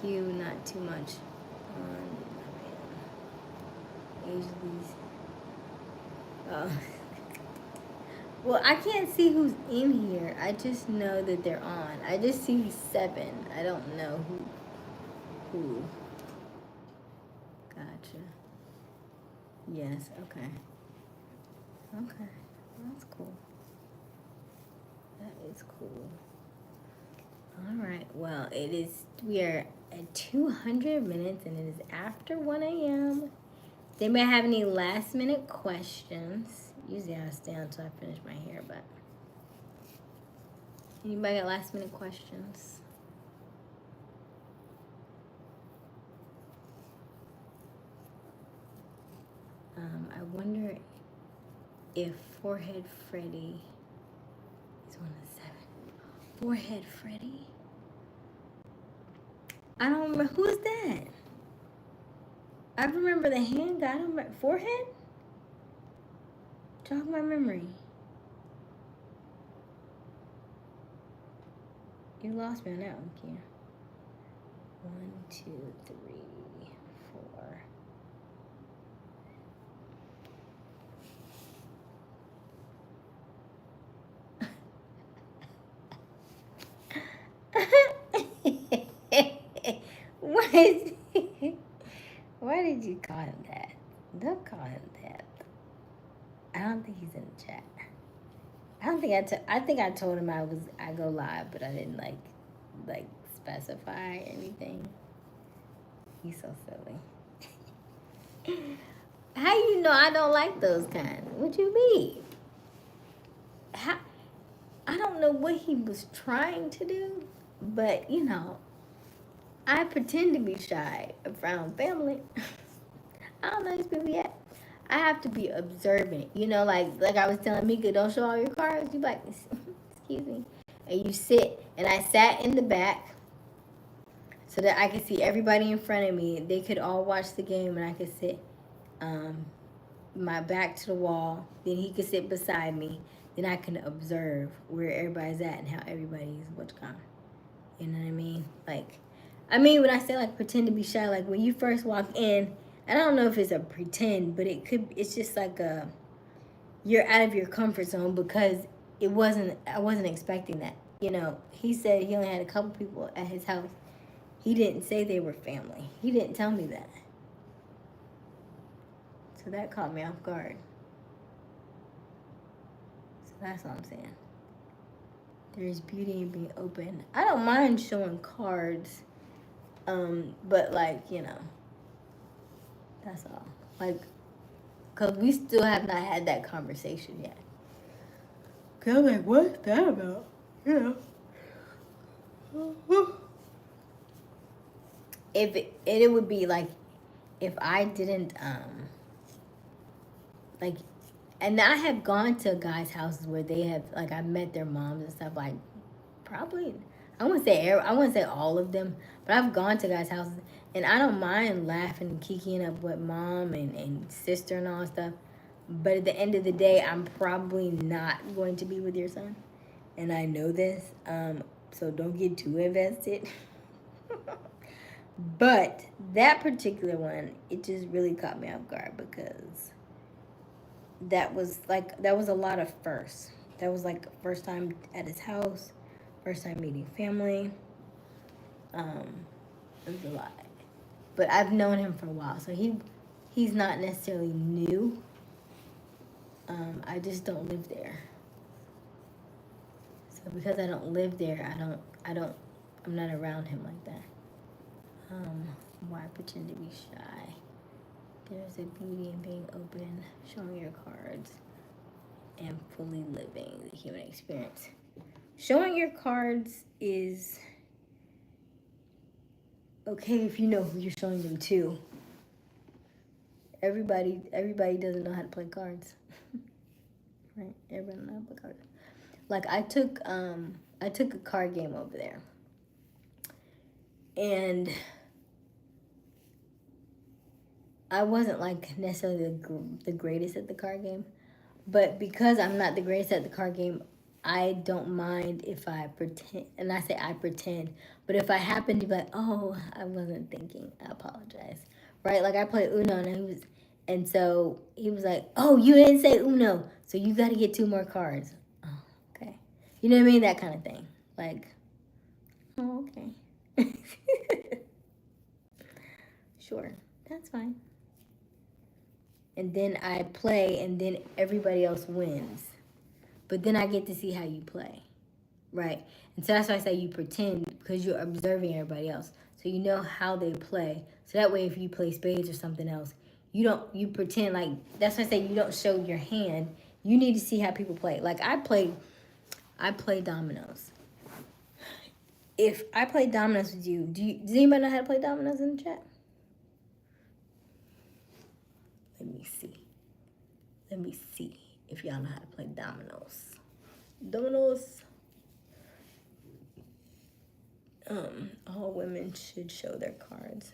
Q, not too much on Asia's. Oh. Well, I can't see who's in here. I just know that they're on. I just see 7. I don't know who. Gotcha. Yes, okay. Okay. That's cool. That is cool. All right. Well, we are at 200 minutes and it is after 1 a.m. Does anybody have any last minute questions? Usually I stay until I finish my hair, but anybody got last minute questions? I wonder if Forehead Freddy is one of the 7. Forehead Freddy? I don't remember. Who is that? I remember the hand guy. I don't remember. Forehead? Jog my memory. You lost me on that one, Kia. 1, 2, 3, 4. Why did you call him that? Don't call him that. I don't think he's in the chat. I don't think I think I told him I go live, but I didn't like specify anything. He's so silly. How you know I don't like those kind? What you mean? How? I don't know what he was trying to do, but you know, I pretend to be shy around family. I don't know these people yet. I have to be observant. You know, like I was telling Mika, don't show all your cards. You like, excuse me. And you sit. And I sat in the back so that I could see everybody in front of me. They could all watch the game and I could sit my back to the wall. Then he could sit beside me. Then I can observe where everybody's at and how everybody's what's going. You know what I mean? Like, I mean, when I say like pretend to be shy, like when you first walk in, and I don't know if it's a pretend, but it's just like you're out of your comfort zone because I wasn't expecting that. You know, he said he only had a couple people at his house. He didn't say they were family. He didn't tell me that. So that caught me off guard. So that's all I'm saying. There's beauty in being open. I don't mind showing cards, but like, you know, that's all. Like, because we still have not had that conversation yet. Because I'm like, what's that about? You know. It would be like, if I didn't, like, and I have gone to guys' houses where they have, like, I met their moms and stuff, like, probably, I wouldn't say all of them, but I've gone to guys' houses, and I don't mind laughing and kikiing up with mom and sister and all that stuff, but at the end of the day, I'm probably not going to be with your son, and I know this, so don't get too invested. But that particular one, it just really caught me off guard because that was a lot of firsts. That was like first time at his house, first time meeting family. It was a lot. But I've known him for a while, so he's not necessarily new. I just don't live there. So because I don't live there, I'm not around him like that. Why pretend to be shy? There's a beauty in being open, showing your cards, and fully living the human experience. Showing your cards is okay if you know who you're showing them to. Everybody doesn't know how to play cards. Right? Everybody doesn't know how to play cards. Like I took a card game over there. And I wasn't like necessarily the greatest at the card game, but because I'm not the greatest at the card game, I don't mind if I pretend, and I say I pretend, but if I happen to be like, oh, I wasn't thinking, I apologize, right? Like I played Uno, and so he was like, oh, you didn't say Uno, so you got to get 2 more cards. Oh, okay, you know what I mean? That kind of thing. Like, oh, okay, sure, that's fine. And then I play, and then everybody else wins. But then I get to see how you play, right? And so that's why I say you pretend, because you're observing everybody else. So you know how they play. So that way, if you play spades or something else, you pretend like, that's why I say you don't show your hand. You need to see how people play. Like I play dominoes. If I play dominoes with you, does anybody know how to play dominoes in the chat? Let me see. Let me see if y'all know how to play dominoes. Dominoes. All women should show their cards.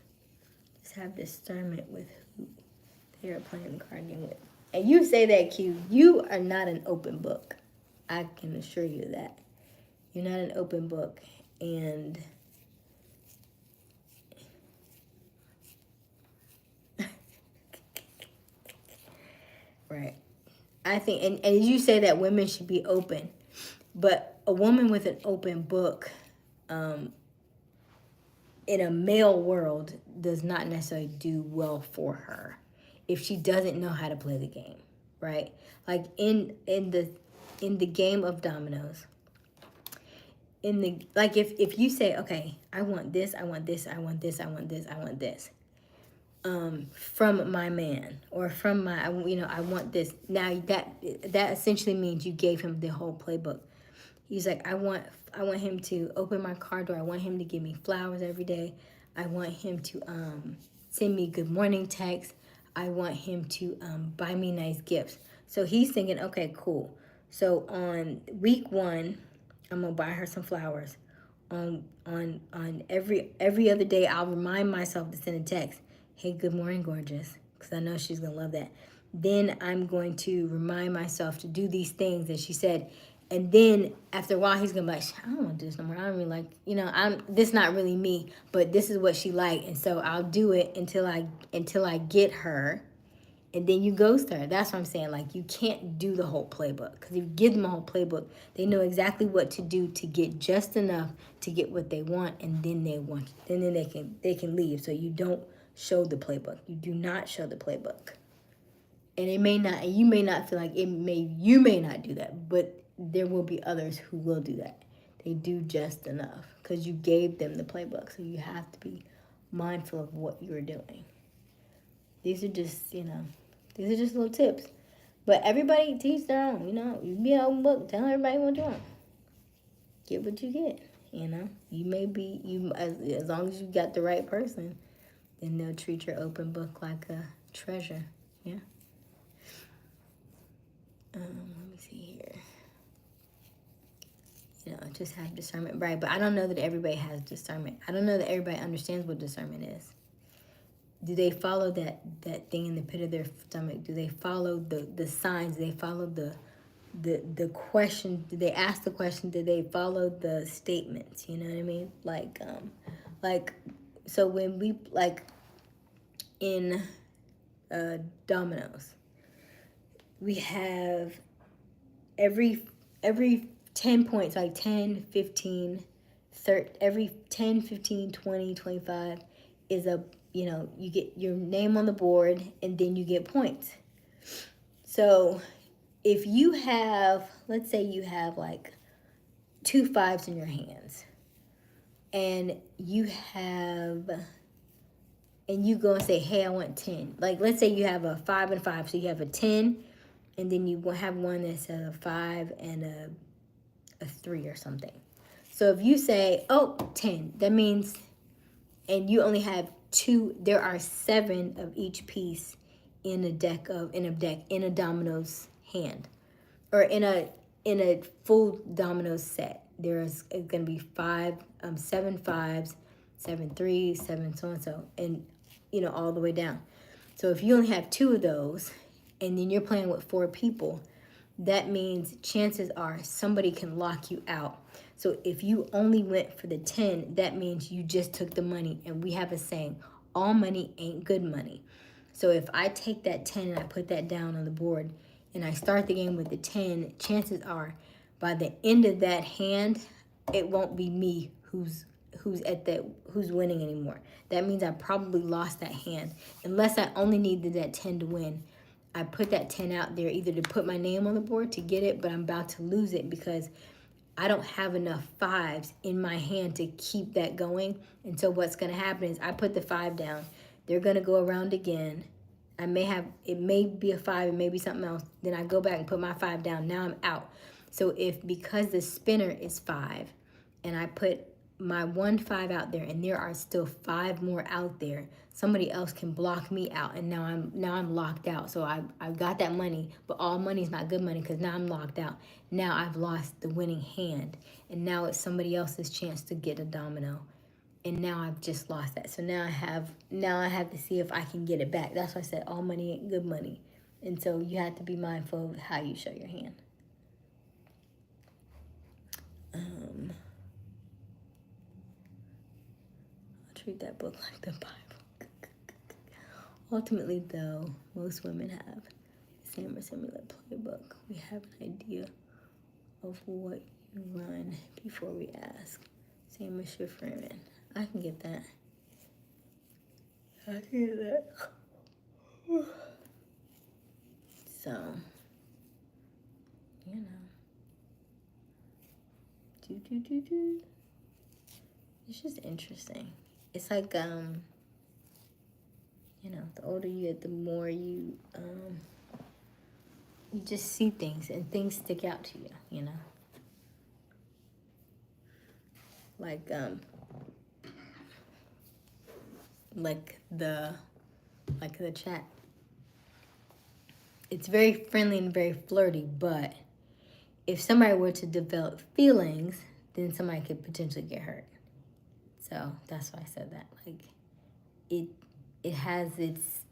Just have discernment with who they are playing the card game with. And you say that, Q. You are not an open book. I can assure you that. You're not an open book. And right. I think, and you say that women should be open. But a woman with an open book, in a male world, does not necessarily do well for her if she doesn't know how to play the game, right? Like in the game of dominoes, like if you say, okay, I want this, I want this, I want this, I want this, I want this, from my man, or from my, I want this. Now that essentially means you gave him the whole playbook. He's like, I want him to open my car door. I want him to give me flowers every day. I want him to send me good morning texts. I want him to buy me nice gifts. So he's thinking, okay, cool. So on week 1, I'm gonna buy her some flowers. On every other day, I'll remind myself to send a text. Hey, good morning, gorgeous, because I know she's gonna love that. Then I'm going to remind myself to do these things that she said. And then after a while, he's gonna be like, I don't want this no more. I don't really like, this not really me, but this is what she liked, and so I'll do it until I get her, and then you ghost her. That's what I'm saying. Like, you can't do the whole playbook, because if you give them a whole playbook, they know exactly what to do to get just enough to get what they want, and then they can leave. So you don't show the playbook. You do not show the playbook, and you may not feel like you may not do that, but there will be others who will do that. They do just enough because you gave them the playbook. So you have to be mindful of what you're doing. These are just little tips. But everybody teach their own, You be an open book. Tell everybody what you want. Get what you get, You may be, as long as you got the right person, then they'll treat your open book like a treasure, yeah? Let me see here. Just have discernment, right? But I don't know that everybody has discernment. I don't know that everybody understands what discernment is. Do they follow that thing in the pit of their stomach? Do they follow the signs? Do they follow the question? Do they ask the question? Do they follow the statements? You know what I mean? Like, so when we, in dominoes, we have every 10 points, like 10, 15, 30, every 10, 15, 20, 25 is you get your name on the board, and then you get points. So if you have, let's say you have like 2 5s in your hands, and you go and say, hey, I want 10. Like, let's say you have a 5 and 5, so you have a 10, and then you have one that's a 5 and a 3 or something. So if you say, 10, that means, and you only have 2, there are 7 of each piece in a dominoes hand, or in a full dominoes set. There's going to be 7 5s, 7 3s, 7 so and so, and all the way down. So if you only have 2 of those, and then you're playing with 4 people, that means chances are somebody can lock you out. So if you only went for the 10, that means you just took the money. And we have a saying, all money ain't good money. So if I take that 10 and I put that down on the board, and I start the game with the 10, chances are by the end of that hand, it won't be me who's winning anymore. That means I probably lost that hand. Unless I only needed that 10 to win, I put that 10 out there either to put my name on the board to get it, but I'm about to lose it because I don't have enough fives in my hand to keep that going. And so what's going to happen is I put the 5 down. They're going to go around again. It may be a 5, it may be something else. Then I go back and put my 5 down. Now I'm out. So because the spinner is 5 and I put my 1 5 out there and there are still 5 more out there, somebody else can block me out, and now I'm locked out. So I've got that money, but all money is not good money because now I'm locked out. Now I've lost the winning hand, and now it's somebody else's chance to get a domino, and now I've just lost that. So now I have to see if I can get it back. That's why I said all money ain't good money, and so you have to be mindful of how you show your hand. I'll treat that book like the Bible. Ultimately, though, most women have the same or similar playbook. We have an idea of what you run before we ask. Same as your friend. I can get that. I can get that. So, you know. It's just interesting. It's like, you know, the older you get, the more you just see things, and things stick out to you, you know? Like the chat. It's very friendly and very flirty, but if somebody were to develop feelings, then somebody could potentially get hurt. So that's why I said that. Like, it has its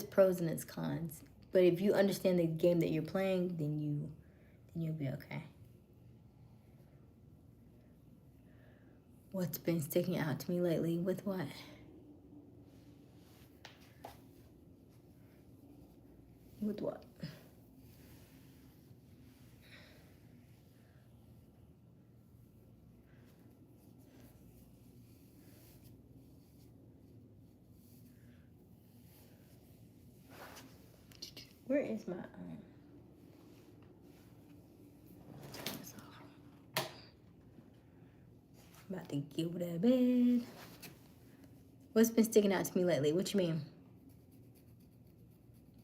pros and its cons. But if you understand the game that you're playing, then you'll be okay. What's been sticking out to me lately? With what? With what? Where is my turn this off. I'm about to get over that bed. What's been sticking out to me lately? What you mean?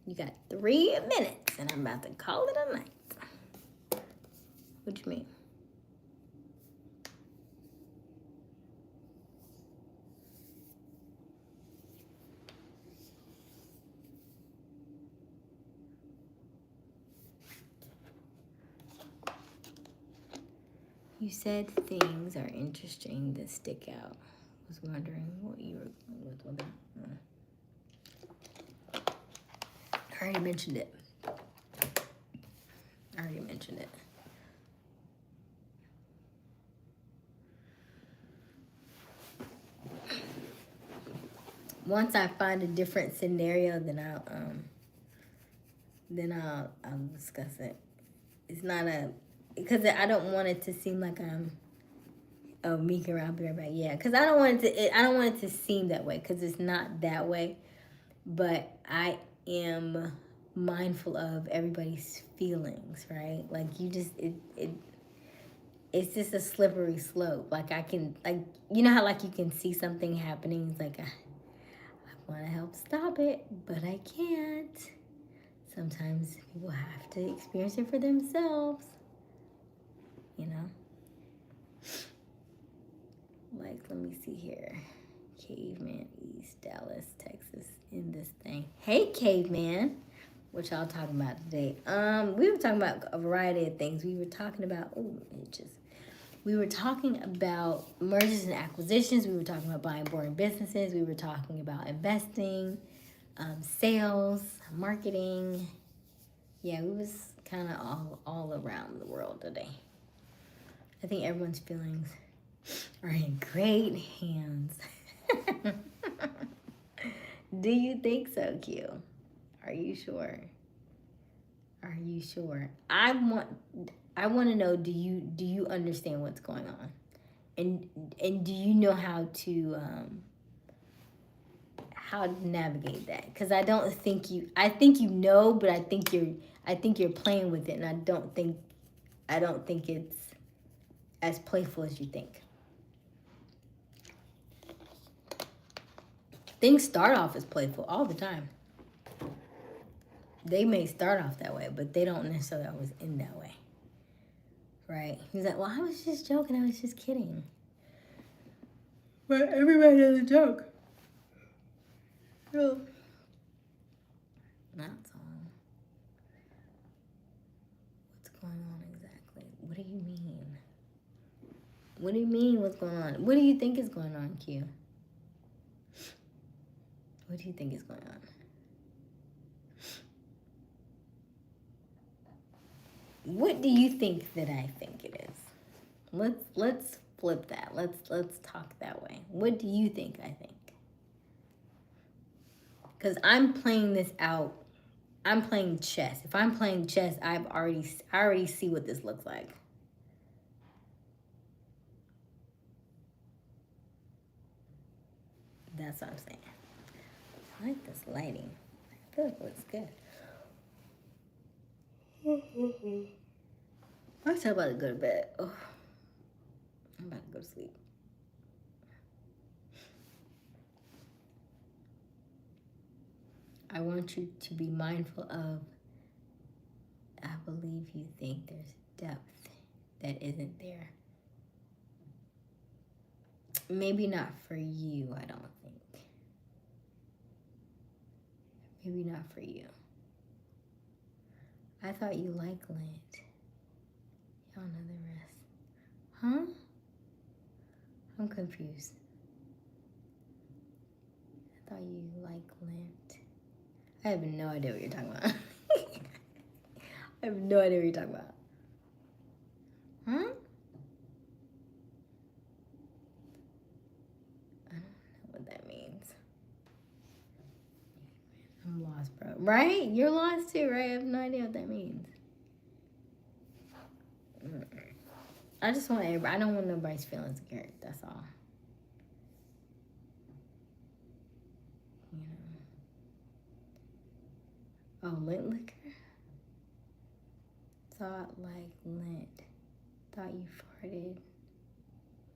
You got 3 minutes and I'm about to call it a night. What you mean? You said things are interesting that stick out. I was wondering what you were with that. I already mentioned it. Once I find a different scenario, then I'll discuss it. It's not because I don't want it to seem like I'm meek around everybody. Yeah, because I don't want it to seem that way, because it's not that way. But I am mindful of everybody's feelings, right? Like it's just a slippery slope. Like I can, like, you know how like you can see something happening. It's like I want to help stop it, but I can't. Sometimes people have to experience it for themselves, you know? Like, let me see here. Caveman, East Dallas, Texas, in this thing. Hey, Caveman. What y'all talking about today? We were talking about a variety of things. We were talking about, we were talking about mergers and acquisitions. We were talking about buying boring businesses. We were talking about investing, sales, marketing. Yeah, we was kind of all around the world today. I think everyone's feelings are in great hands. Do you think so, Q? Are you sure? I want to know, do you understand what's going on? And do you know how to navigate that? Because I think you know, but I think you're playing with it, and I don't think it's as playful as you think. Things start off as playful all the time. They may start off that way, but they don't necessarily always end that way. Right? He's like, well, I was just joking. I was just kidding. But everybody does a joke. So, that's all. What's going on exactly? What do you mean? What do you mean what's going on? What do you think is going on, Q? What do you think is going on? What do you think that I think it is? Let's flip that. Let's talk that way. What do you think I think? Because I'm playing this out. I'm playing chess. If I'm playing chess, I already see what this looks like. That's what I'm saying. I like this lighting. I feel like it looks good. I'm talking about to go to bed. Oh, I'm about to go to sleep. I want you to be mindful of, I believe you think there's depth that isn't there. Maybe not for you, I don't think. Maybe not for you. I thought you liked Lent. Y'all know the rest. Huh? I'm confused. I thought you liked Lent. I have no idea what you're talking about. I have no idea what you're talking about. Huh? I don't know what that means. I'm lost, bro. Right? You're lost too, right? I have no idea what that means. I just want everybody. I don't want nobody's feelings hurt. That's all. You know. Oh, Lent liquor? Thought like Lent. Thought you farted.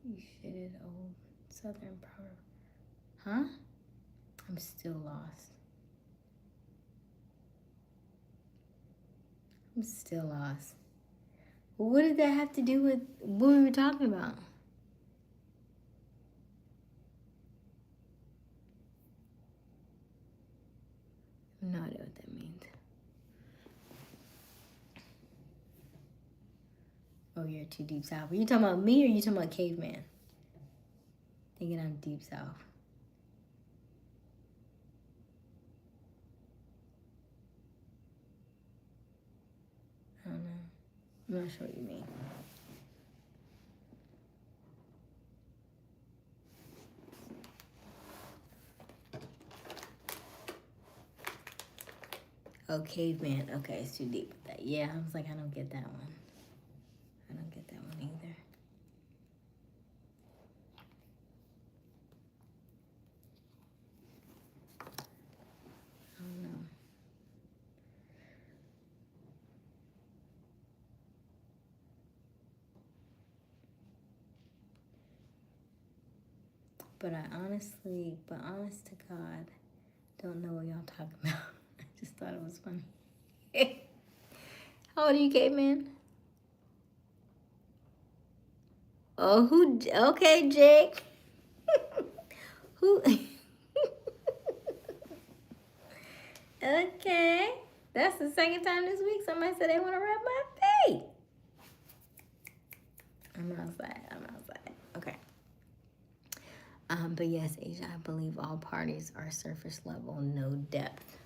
You shitted, old Southern proverb. Huh? I'm still lost. I'm still lost. What did that have to do with what we were talking about? I have no idea what that means. Oh, you're too deep south. Are you talking about me or are you talking about caveman? Thinking I'm deep south. I don't know. I'm not sure what you mean. Oh, caveman. Okay, it's too deep with that. Yeah, I was like, I don't get that one. I don't get that one either. I don't know. But honest to God, don't know what y'all talking about. I just thought it was funny. How old are you, caveman? Oh, who? Okay, Jake. Who? Okay. That's the second time this week somebody said they want to rub my feet. I'm outside. Okay. But yes, Asia, I believe all parties are surface level, no depth.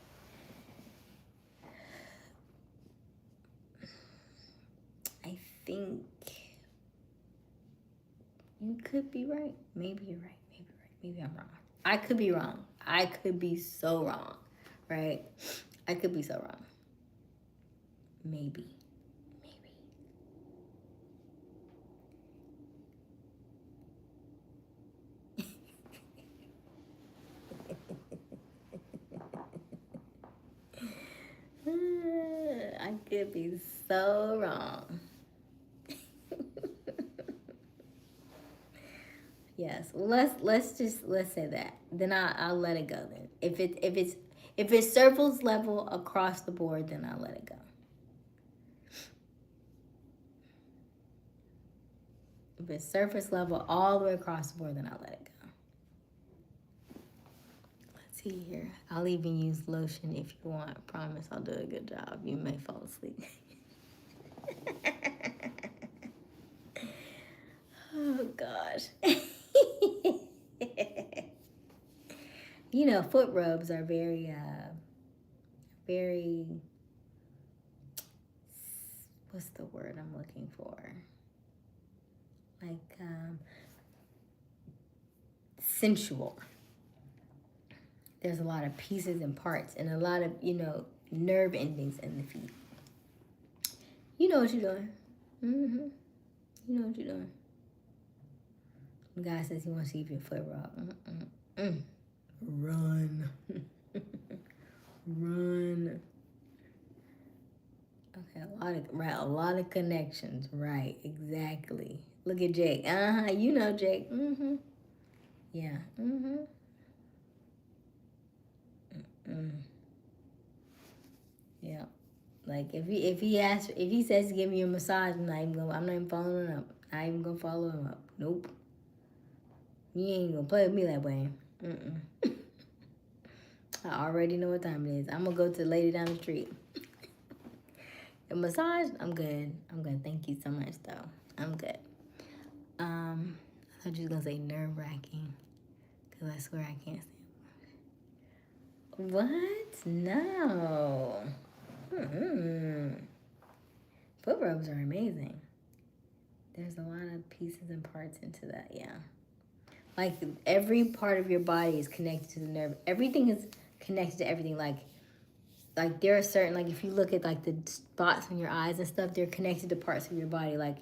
I think you could be right. Maybe you're right. Maybe I'm wrong. I could be wrong. I could be so wrong, right? I could be so wrong. Maybe. I could be so wrong. Yes. Well, let's say that. Then I'll let it go. Then if it's surface level across the board, then I'll let it go. If it's surface level all the way across the board, then I'll let it go. Let's see here. I'll even use lotion if you want. I promise I'll do a good job. You may fall asleep. Oh gosh. You know, foot rubs are very what's the word I'm looking for? Like sensual. There's a lot of pieces and parts and a lot of, nerve endings in the feet. You know what you're doing. Mm-hmm. You know what you're doing. The guy says he wants to see if your foot rub. Run. Run. Okay, a lot of connections. Right, exactly. Look at Jake. You know Jake. Mm-hmm. Yeah. Mm-hmm. Yeah. Like if he says to give me a massage, I'm not even following him up. Not even gonna follow him up. Nope. You ain't gonna play with me that way. I already know what time it is. I'm gonna go to the lady down the street. A massage? I'm good. Thank you so much though. I'm good. I thought you was gonna say nerve-wracking. Cause I swear I can't stand it. What? No. Foot rubs are amazing. There's a lot of pieces and parts into that, yeah. Like every part of your body is connected to the nerve. Everything is connected to everything. Like there are certain, like if you look at like the spots on your eyes and stuff, they're connected to parts of your body. Like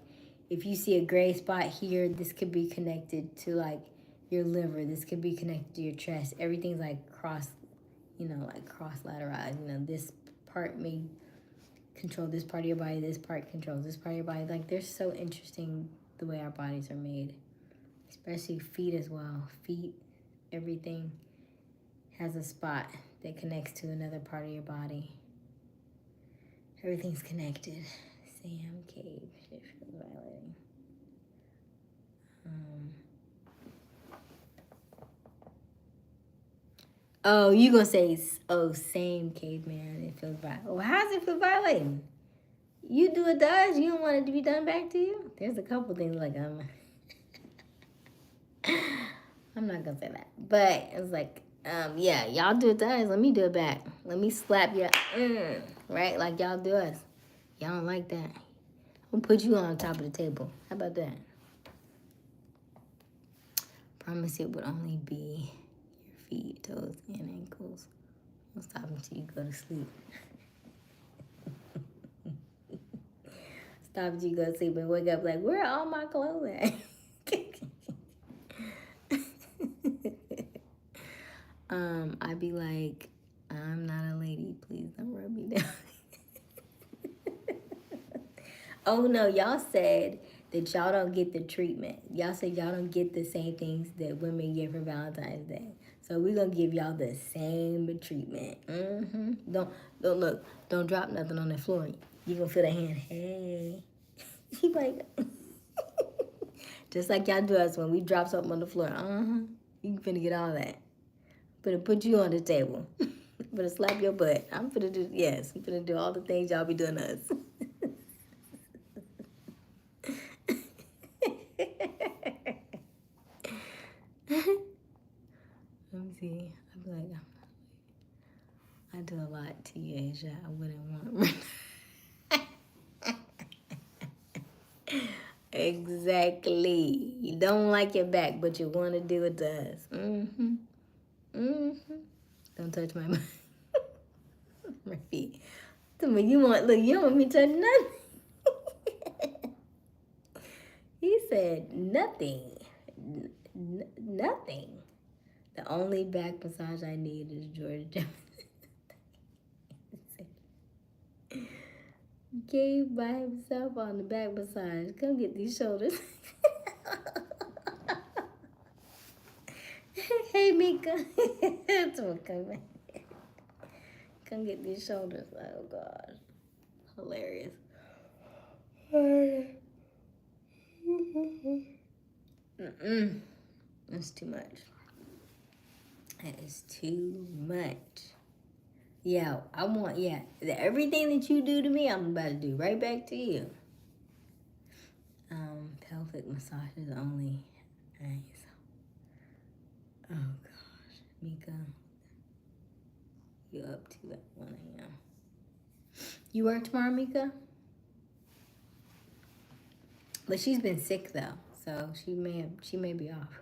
if you see a gray spot here, this could be connected to like your liver. This could be connected to your chest. Everything's like cross-lateralized. This part may control this part of your body. This part controls this part of your body. Like they're so interesting the way our bodies are made. Especially feet as well. Feet, everything has a spot that connects to another part of your body. Everything's connected. Sam Cave. It feels violating. Oh, you gonna say, same caveman. It feels violating. Well, how's it feel violating? You do it to us. You don't want it to be done back to you? There's a couple things like I'm not gonna say that, but it's like, yeah, y'all do it to us. Let me do it back. Let me slap you, right? Like y'all do us. Y'all don't like that. I'm gonna put you on top of the table. How about that? Promise it would only be your feet, toes, and ankles. I'll stop until you go to sleep. Stop until you go to sleep and wake up like, where are all my clothes at? I'd be like, I'm not a lady. Please don't rub me down. Oh, no. Y'all said that y'all don't get the treatment. Y'all said y'all don't get the same things that women get for Valentine's Day. So we're going to give y'all the same treatment. Don't look. Don't drop nothing on the floor. You're going to feel the hand. Hey. He like, just like y'all do us when we drop something on the floor. You finna get all that. Finna put you on the table. Finna slap your butt. I'm finna do all the things y'all be doing to us. Let me see. I'd be like, I do a lot to you, Aysia. I wouldn't want. Exactly. You don't like your back, but you want to do it to us. Don't touch my my feet. You don't want me to touch nothing. He said nothing. Nothing. The only back massage I need is Georgia Jones. Gabe by himself on the back massage. Come get these shoulders. Mika. That's what come back. Come get these shoulders. Oh gosh. Hilarious. Mm-mm. That's too much. That is too much. Yeah, everything that you do to me, I'm about to do right back to you. Pelvic massages only. Nice. Oh gosh, Mika, you up to at 1 a.m. You work tomorrow, Mika? But she's been sick though, so she may be off.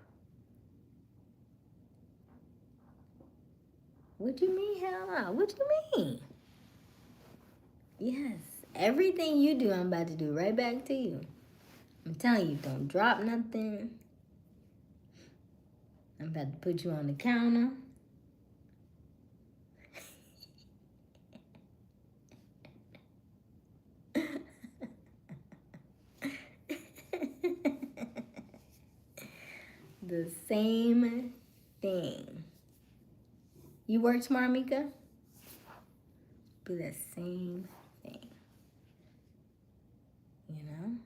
What do you mean, hell no? What do you mean? Yes, everything you do, I'm about to do right back to you. I'm telling you, don't drop nothing. I'm about to put you on the counter. The same thing. You work tomorrow, Mika? Do the same thing. You know?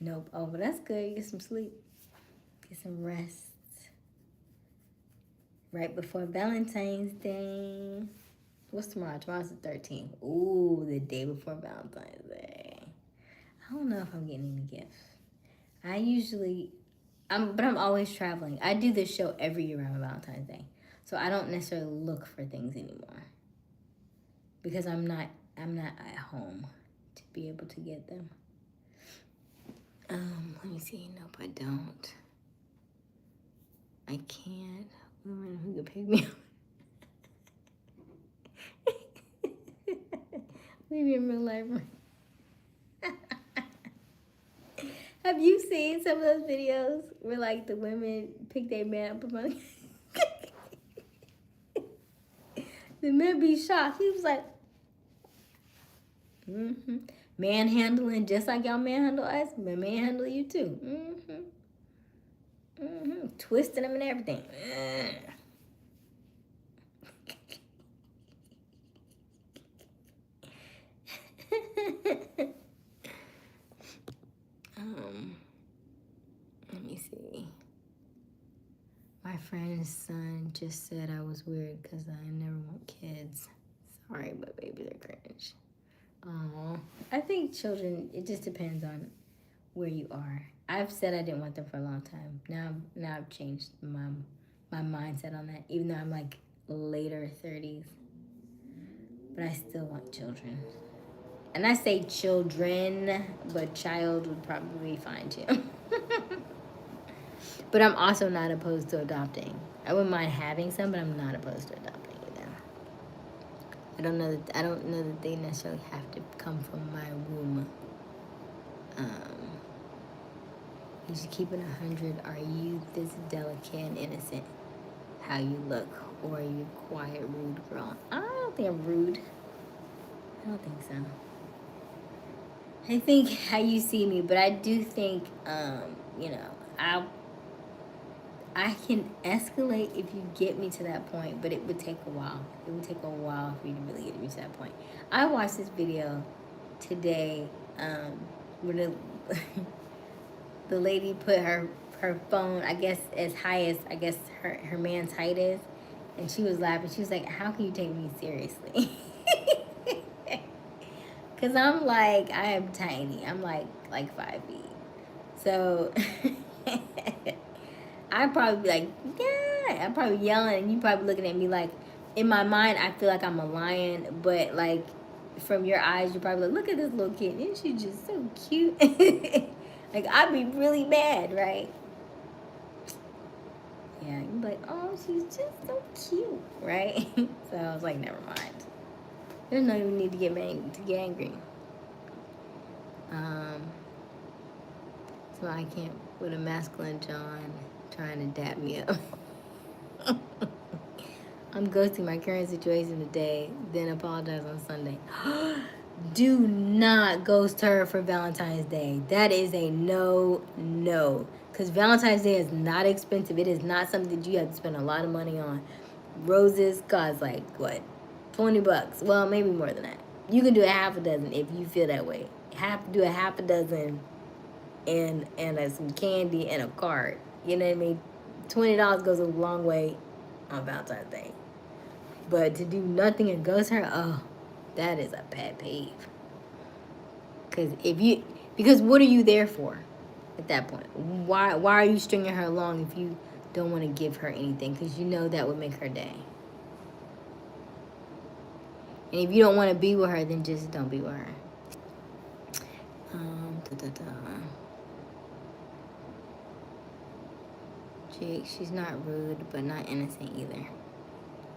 Nope. Oh, but that's good. You get some sleep. Get some rest. Right before Valentine's Day. What's tomorrow? Tomorrow's the 13th. Ooh, the day before Valentine's Day. I don't know if I'm getting any gifts. But I'm always traveling. I do this show every year around Valentine's Day. So I don't necessarily look for things anymore. Because I'm not at home to be able to get them. Let me see. Nope, I don't. I can't. Who could pick me up? Maybe in real life. Have you seen some of those videos where like the women pick their man up among the men be shocked. He was like, manhandling just like y'all manhandle us, but manhandle you too. Twisting them and everything. Let me see. My friend's son just said I was weird because I never want kids. Sorry, but baby, they're cringe. Oh, I think children, it just depends on where you are. I've said I didn't want them for a long time. Now I've changed my mindset on that, even though I'm like later 30s. But I still want children. And I say children, but child would probably be fine too. But I'm also not opposed to adopting. I wouldn't mind having some, but I'm not opposed to adopting either. I don't know that they necessarily have to come from my womb. You should keep it 100. Are you this delicate and innocent? How you look, or are you quiet, rude girl? I don't think I'm rude. I don't think so. I think how you see me, but I do think, I can escalate if you get me to that point, but it would take a while. It would take a while for you to really get me to that point. I watched this video today where the lady put her phone, I guess, as high as, I guess, her man's height is, and she was laughing. She was like, how can you take me seriously? Because I'm like, I am tiny. I'm like 5 feet. So I'd probably be like, yeah. I'm probably yelling, and you probably looking at me like, in my mind, I feel like I'm a lion, but like, from your eyes, you're probably like, look at this little kid. Isn't she just so cute? Like, I'd be really mad, right? Yeah, you'd be like, oh, she's just so cute, right? So I was like, never mind. There's no even need to get angry. So I can't with a masculine John trying to dap me up. I'm ghosting my current situation today, then apologize on Sunday. Do not ghost her for Valentine's Day. That is a no. Because Valentine's Day is not expensive. It is not something that you have to spend a lot of money on. Roses cost like, what, $20? Well, maybe more than that. You can do a half a dozen if you feel that way. Do a half a dozen and some candy and a card. You know what I mean? $20 goes a long way on Valentine's Day. But to do nothing and ghost her, oh, that is a pet peeve. Because what are you there for at that point? Why are you stringing her along if you don't want to give her anything? Because you know that would make her day. And if you don't want to be with her, then just don't be with her. Jake, she's not rude, but not innocent either.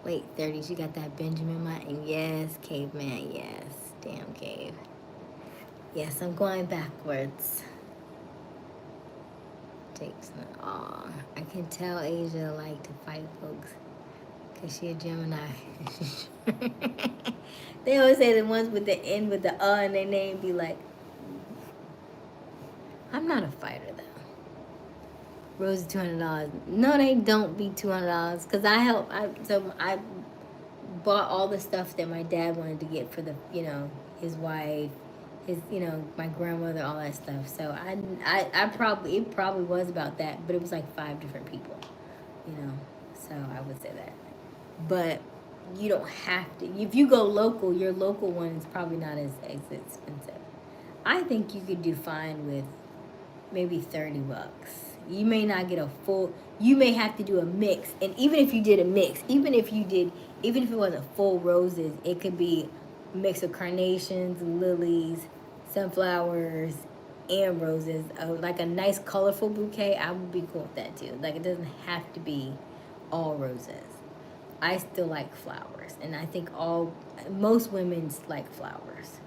Late 30s, you got that Benjamin Button. Yes, caveman, yes. Damn cave. Yes, I'm going backwards. Jake's not. Aw, I can tell Asia like to fight folks. Because she a Gemini. They always say the ones with the N with the in their name be like, I'm not a fighter though. Rose is $200. No, they don't be $200. Because I bought all the stuff that my dad wanted to get for his wife, my grandmother, all that stuff. So it probably was about that, but it was like 5 different people, so I would say that. But you don't have to. If you go local, your local one is probably not as expensive. I think you could do fine with maybe $30. You may not get a full. You may have to do a mix, and even if you did a mix, even if it wasn't full roses, it could be a mix of carnations, lilies, sunflowers, and roses. Like a nice colorful bouquet, I would be cool with that too. Like it doesn't have to be all roses. I still like flowers, and I think most women like flowers.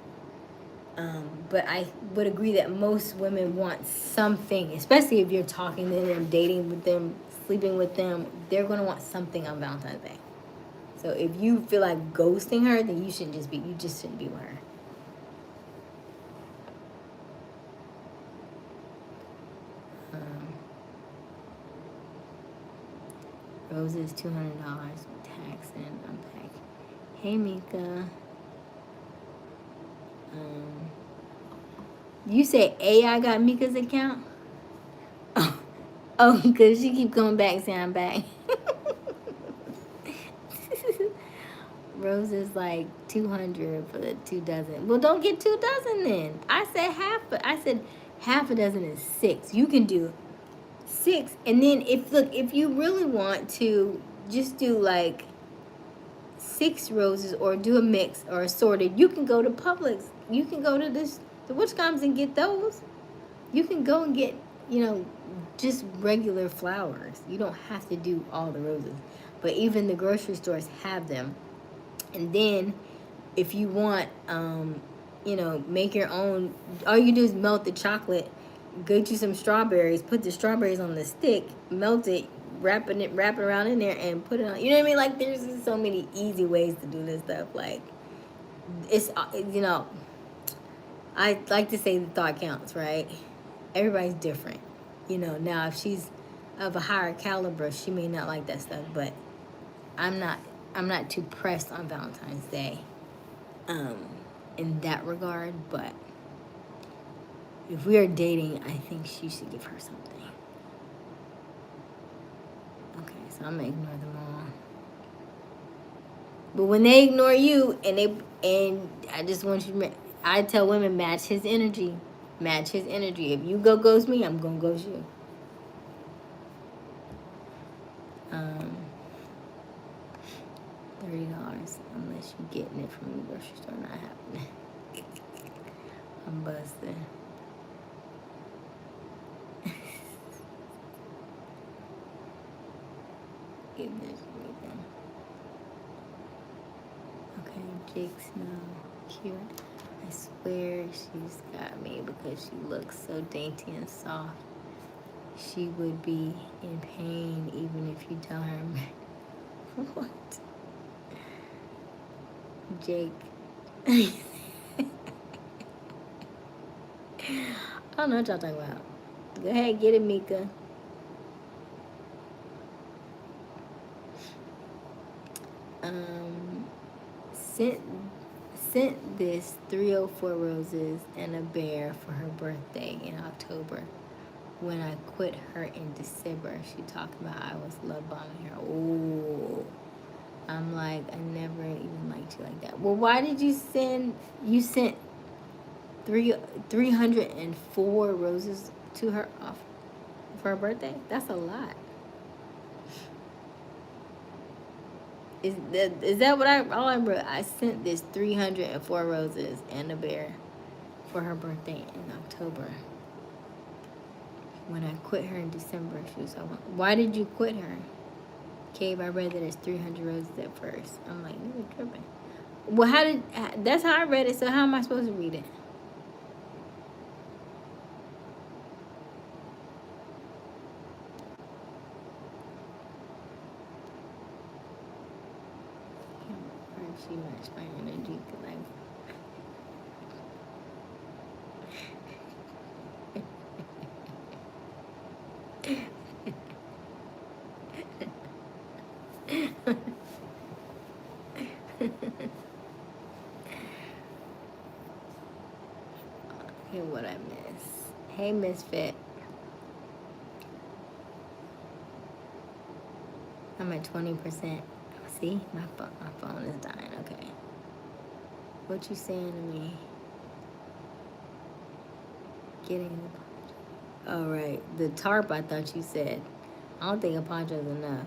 But I would agree that most women want something, especially if you're talking to them, dating with them, sleeping with them, they're going to want something on Valentine's Day. So if you feel like ghosting her, then you just shouldn't be with her. Roses, $200 with tax and unpack. Hey, Mika. You say AI got Mika's account? Oh, because she keep coming back saying I'm back. Roses like 200 for the 2 dozen. Well, don't get 2 dozen then. I said half a dozen is 6. You can do 6, and then if you really want to just do like 6 roses or do a mix or assorted, you can go to Publix. You can go to the Witchcoms and get those. You can go and get just regular flowers. You don't have to do all the roses, but even the grocery stores have them. And then if you want make your own, all you do is melt the chocolate, get you some strawberries, put the strawberries on the stick, melt it, wrap it around in there, and put it on. You know what I mean? Like there's just so many easy ways to do this stuff. Like it's I like to say the thought counts, right? Everybody's different. Now if she's of a higher caliber, she may not like that stuff, but I'm not too pressed on Valentine's Day in that regard. But if we are dating, I think she should give her something. Okay, so I'm gonna ignore them all. But when they ignore you and I just want you to, I tell women, match his energy. Match his energy. If you go ghost me, I'm gonna ghost you. $30 unless you're getting it from the grocery store. Not happening. I'm busted. Give this anything. Okay, Jake Snow. Cute. I swear she's got me because she looks so dainty and soft. She would be in pain even if you tell her. What? Jake. I don't know what y'all talking about. Go ahead, get it, Mika. Sent this 304 roses and a bear for her birthday in October. When I quit her in December, she talked about I was love bombing her. Oh, I'm like, I never even liked you like that. Well, why did you send? You sent 304 roses to her off for her birthday. That's a lot. Is that what all I wrote? I sent this 304 roses and a bear for her birthday in October. When I quit her in December, she was like, why did you quit her? Cave, I read that it's 300 roses at first. I'm like, you were tripping. Well, that's how I read it, so how am I supposed to read it? She matched my energy, because Okay, what I miss. Hey, Misfit. I'm at 20%. See, my phone is dying. Okay. What you saying to me? Getting the poncho. Oh, right. The tarp, I thought you said. I don't think a poncho's enough.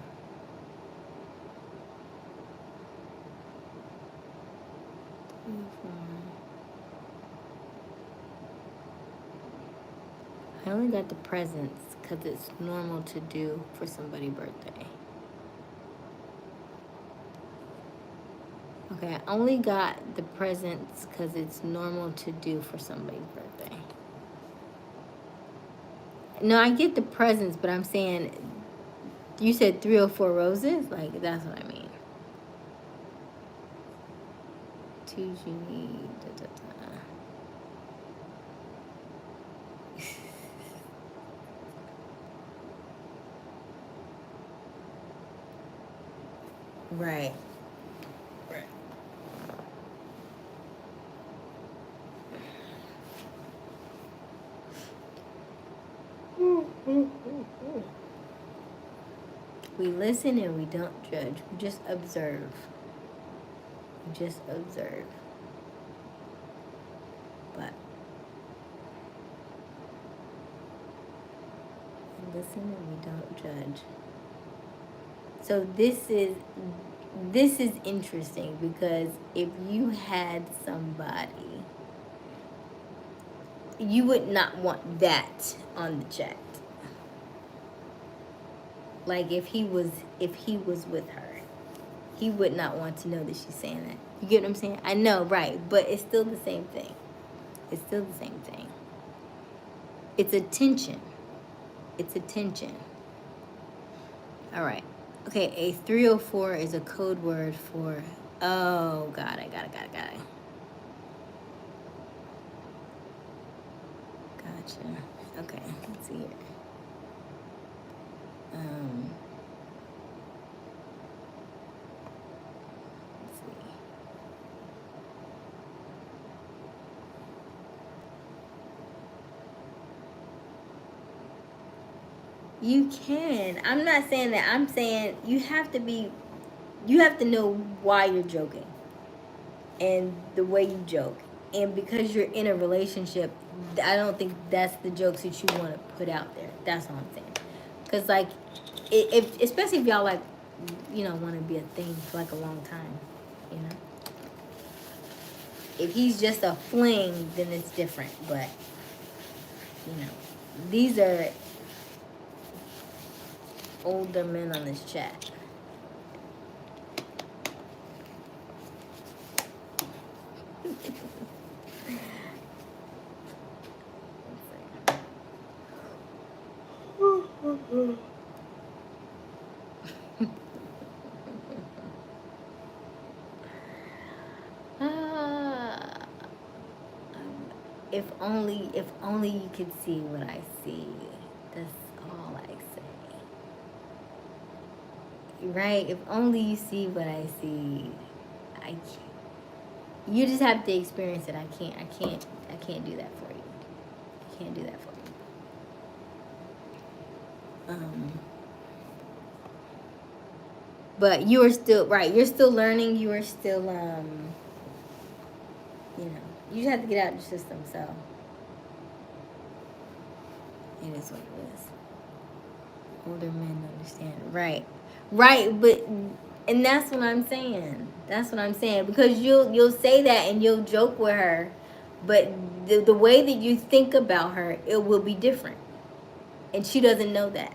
I only got the presents because it's normal to do for somebody's birthday. Okay, I only got the presents because it's normal to do for somebody's birthday. No, I get the presents, but I'm saying, you said 304 roses? Like, that's what I mean. Twos you need. Da, da, da. Right. Right. We listen and we don't judge. We just observe. We just observe. But we listen and we don't judge. So this is interesting, because if you had somebody, you would not want that on the chat. Like if he was with her, he would not want to know that she's saying that. You get what I'm saying? I know, right? But it's still the same thing. It's still the same thing. It's attention. It's attention. All right. Okay, a 304 is a code word for, oh, got it. Gotcha. Okay, let's see here. Let's see. You can. I'm not saying that. I'm saying you have to know why you're joking and the way you joke. And because you're in a relationship, I don't think that's the jokes that you want to put out there. That's all I'm saying. Because, like, if especially if y'all, like, want to be a thing for, like, a long time, If he's just a fling, then it's different. But, these are older men on this chat. if only you could see what I see. That's all I say. Right? If only you see what I see. I can't. You just have to experience it. I can't do that for you. I can't do that for you. But you are still right. You're still learning. You are still you know, you just have to get out of your system. So it is what it is. Older men understand. Right. Right, but and that's what I'm saying. That's what I'm saying. Because you'll say that and you'll joke with her, but the way that you think about her, it will be different. And she doesn't know that.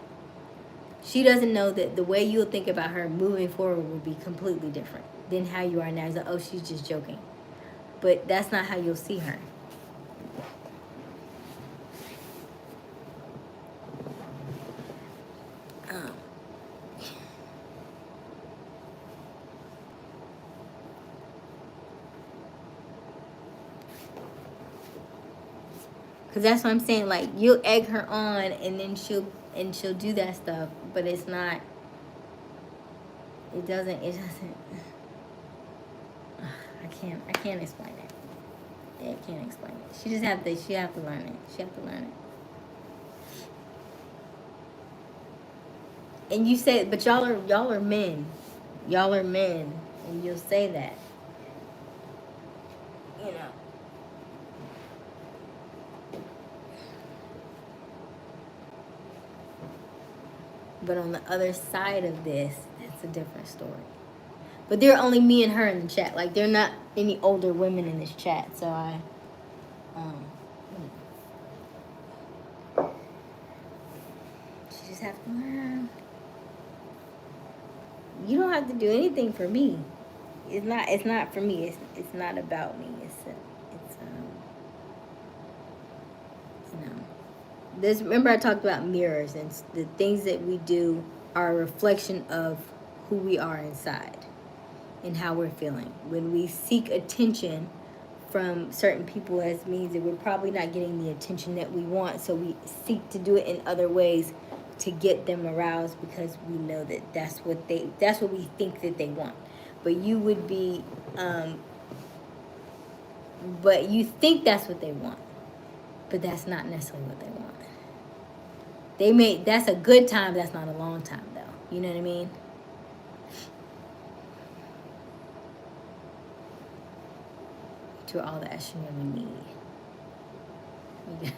She doesn't know that the way you'll think about her moving forward will be completely different than how you are now. It's like, oh, she's just joking. But that's not how you'll see her. Cause that's what I'm saying. Like you'll egg her on, and then she'll do that stuff, but it's not. It doesn't. It doesn't. I can't explain it. Yeah, I can't explain it. She just have to. She have to learn it. She have to learn it. And you say, but y'all are men. Y'all are men, and you'll say that. You know. But on the other side of this, it's a different story. But there are only me and her in the chat. Like, there are not any older women in this chat. So she just have to learn. You don't have to do anything for me. It's not for me. It's not about me. It's you know. This, remember I talked about mirrors, and the things that we do are a reflection of who we are inside and how we're feeling. When we seek attention from certain people, as means that we're probably not getting the attention that we want, so we seek to do it in other ways to get them aroused, because we know that that's what we think that they want. But you would be but you think that's what they want, but that's not necessarily what they want. That's a good time, that's not a long time though. You know what I mean? To all the estrogen we need. Keep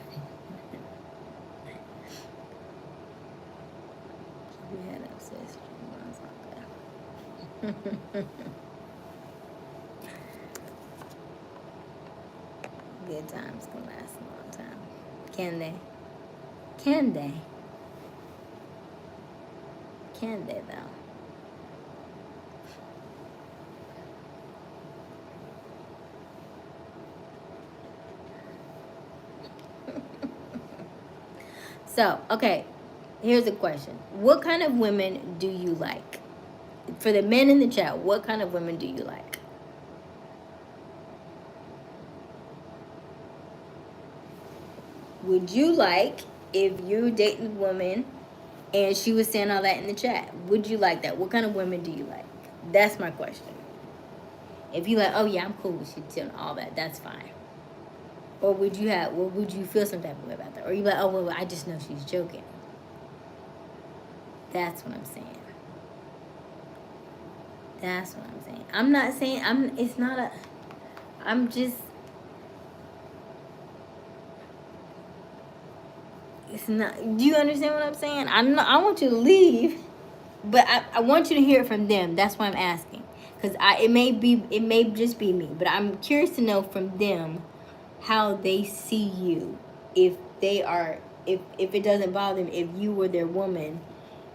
your head up, sis. Good times can last a long time. Can they? Can they? Can they though? So, okay, here's a question. What kind of women do you like? For the men in the chat, what kind of women do you like? Would you like, if you dated a woman and she was saying all that in the chat, would you like that? What kind of women do you like? That's my question. If you like, oh yeah, I'm cool with she doing all that, that's fine. Or would you feel some type of way about that? Or you like, oh well, I just know she's joking. That's what I'm saying. That's what I'm saying. I'm not saying I'm just, it's not, do you understand what I'm saying? I want you to leave, but I want you to hear it from them. That's why I'm asking. Because it may just be me, but I'm curious to know from them how they see you. If it doesn't bother them if you were their woman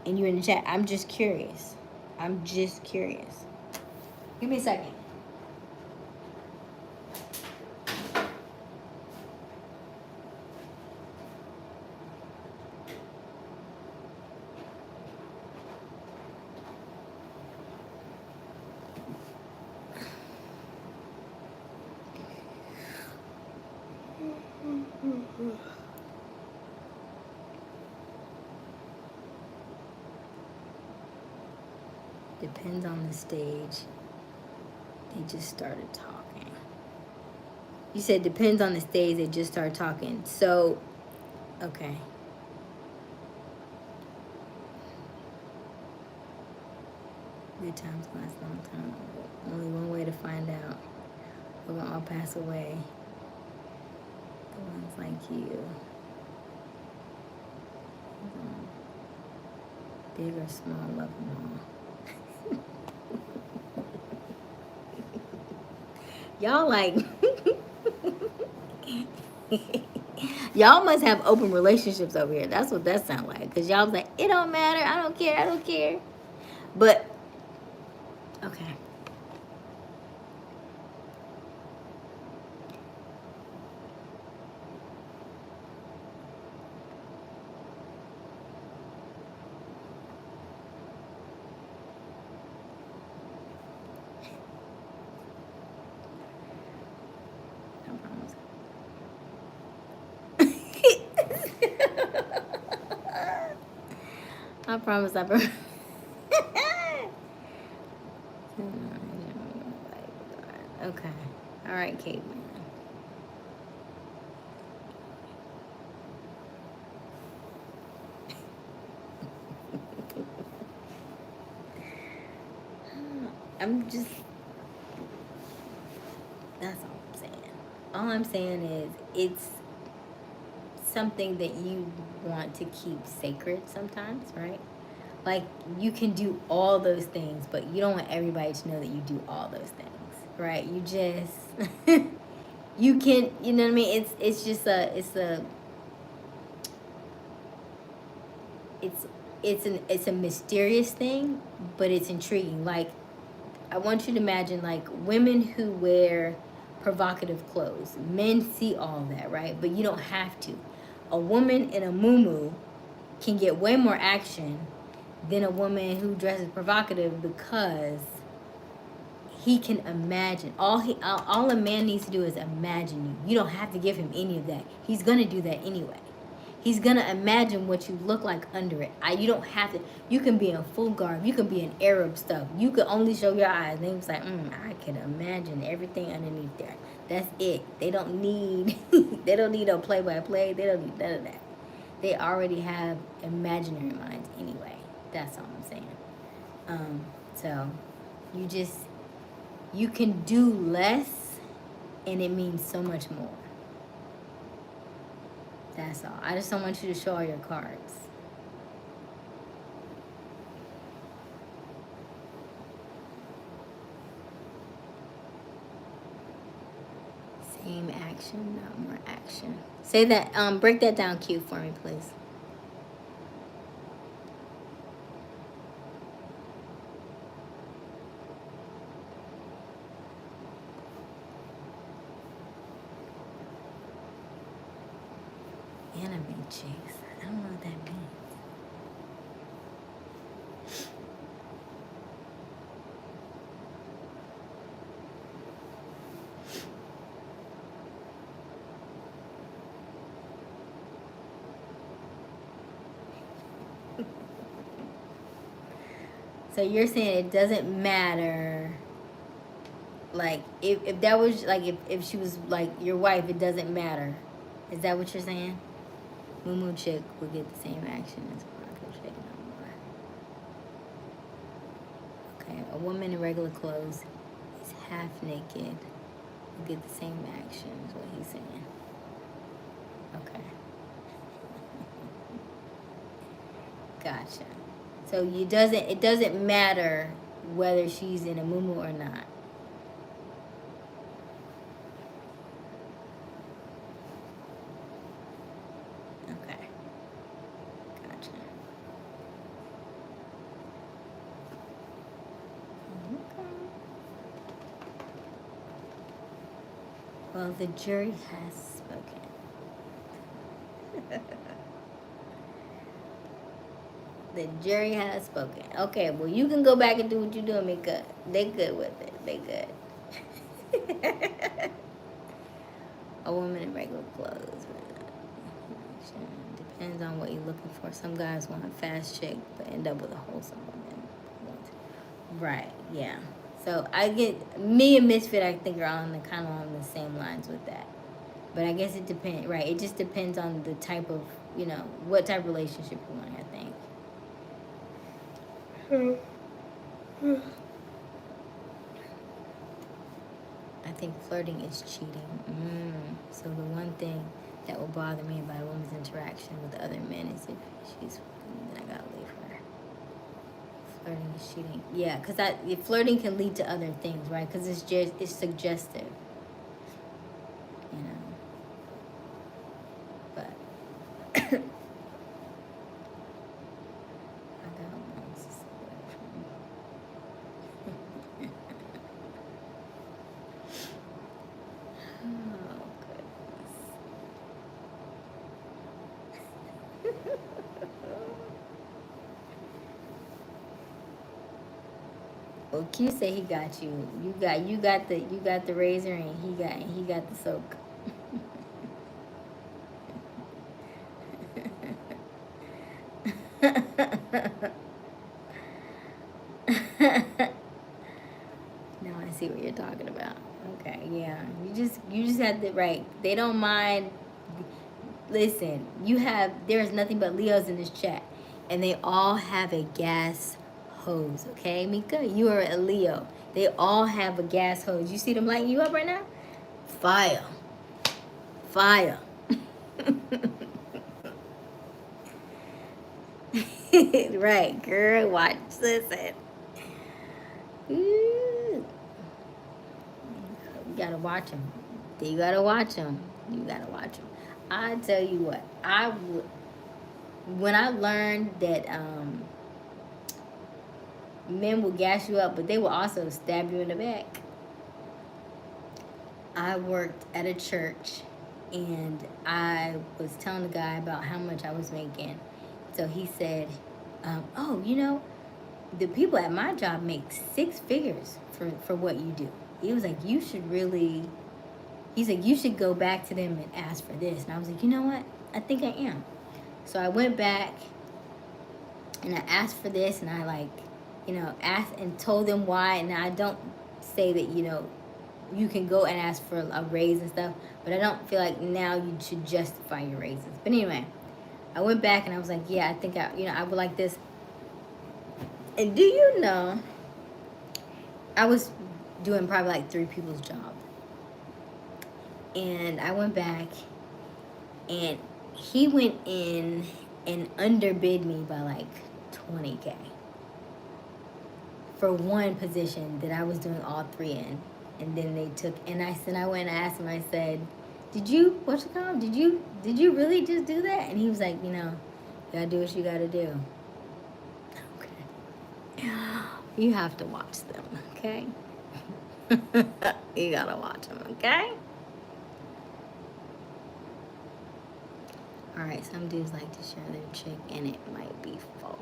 and you're in the chat. I'm just curious. Give me a second. Depends on the stage. They just started talking. You said depends on the stage. They just started talking. So, okay. Good times last a long time. Only one way to find out. We're gonna all pass away. The ones like you. Big or small, love them all. Y'all like y'all must have open relationships over here. That's what that sounds like. Cause y'all was like, it don't matter. I don't care. I don't care. But okay. I promise. I promise. Okay. All right, Kate. I'm just. That's all I'm saying. All I'm saying is it's something that you want to keep sacred sometimes, right? Like you can do all those things, but you don't want everybody to know that you do all those things, right? You just you can, you know what I mean? It's just it's a mysterious thing, but it's intriguing. Like I want you to imagine like women who wear provocative clothes. Men see all that, right? But you don't have to. A woman in a muumuu can get way more action than a woman who dresses provocative because he can imagine. All a man needs to do is imagine you. You don't have to give him any of that. He's gonna do that anyway. He's gonna imagine what you look like under it. You don't have to. You can be in full garb. You can be in Arab stuff. You could only show your eyes. And he was like, I can imagine everything underneath there. That's it. They don't need. They don't need a play-by-play. They don't need none of that. They already have imaginary minds anyway. That's all I'm saying. So you can do less, and it means so much more. That's all. I just don't want you to show all your cards. Same action, not more action. Say that, break that down, Q, for me, please. Anime chicks. I don't know what that means. So you're saying it doesn't matter, like, if that was, like, if she was, like, your wife, it doesn't matter. Is that what you're saying? Muumuu chick will get the same action as Bronco chick, no more. Okay, a woman in regular clothes is half naked will get the same action is what he's saying. Okay. Gotcha. So it doesn't matter whether she's in a muumuu or not. Okay. Gotcha. Okay. Well, the jury has spoken. The jury has spoken. Okay, well, you can go back and do what you're doing. They good. They good with it. They good. A woman in regular clothes. attraction. Depends on what you're looking for. Some guys want a fast chick, but end up with a wholesome woman. Right, yeah. So I get, me and Misfit, I think, are on the kind of on the same lines with that. But I guess it depends, right? It just depends on the type of, what type of relationship you want, I think. I think flirting is cheating. So the one thing that will bother me about a woman's interaction with other men is if she's fucking, then I gotta leave her. Flirting is cheating. Yeah, because flirting can lead to other things, right? Because it's suggestive, you know. But I got one away from me. Oh, goodness. Well, Q say he got you. You got the razor, and he got the soak. Now I see what you're talking about. Okay, yeah. You just have to, right. They don't mind. Listen, there's nothing but Leos in this chat, and they all have a gas hose. Okay, Mika, you are a Leo. They all have a gas hose. You see them lighting you up right now? Fire, fire. Right, girl. Watch, listen. Ooh. You gotta watch them. You gotta watch them. You gotta watch them. I tell you what, when I learned that men will gas you up, but they will also stab you in the back. I worked at a church, and I was telling the guy about how much I was making. So he said, "Oh, the people at my job make 6 figures for what you do." He was like, "You should really." He's like, "You should go back to them and ask for this." And I was like, "You know what? I think I am." So I went back and I asked for this, and I asked and told them why. And I don't say that, you can go and ask for a raise and stuff, but I don't feel like now you should justify your raises. But anyway, I went back and I was like, yeah, I think I would like this. And do you know, I was doing probably like 3 people's job. And I went back, and he went in and underbid me by like $20K for one position that I was doing all 3 in. And then they took, and I went and asked him, I said, did you really just do that? And he was like, you gotta do what you gotta do. Okay. You have to watch them, okay? You gotta watch them, okay? Alright, some dudes like to share their chick, and it might be false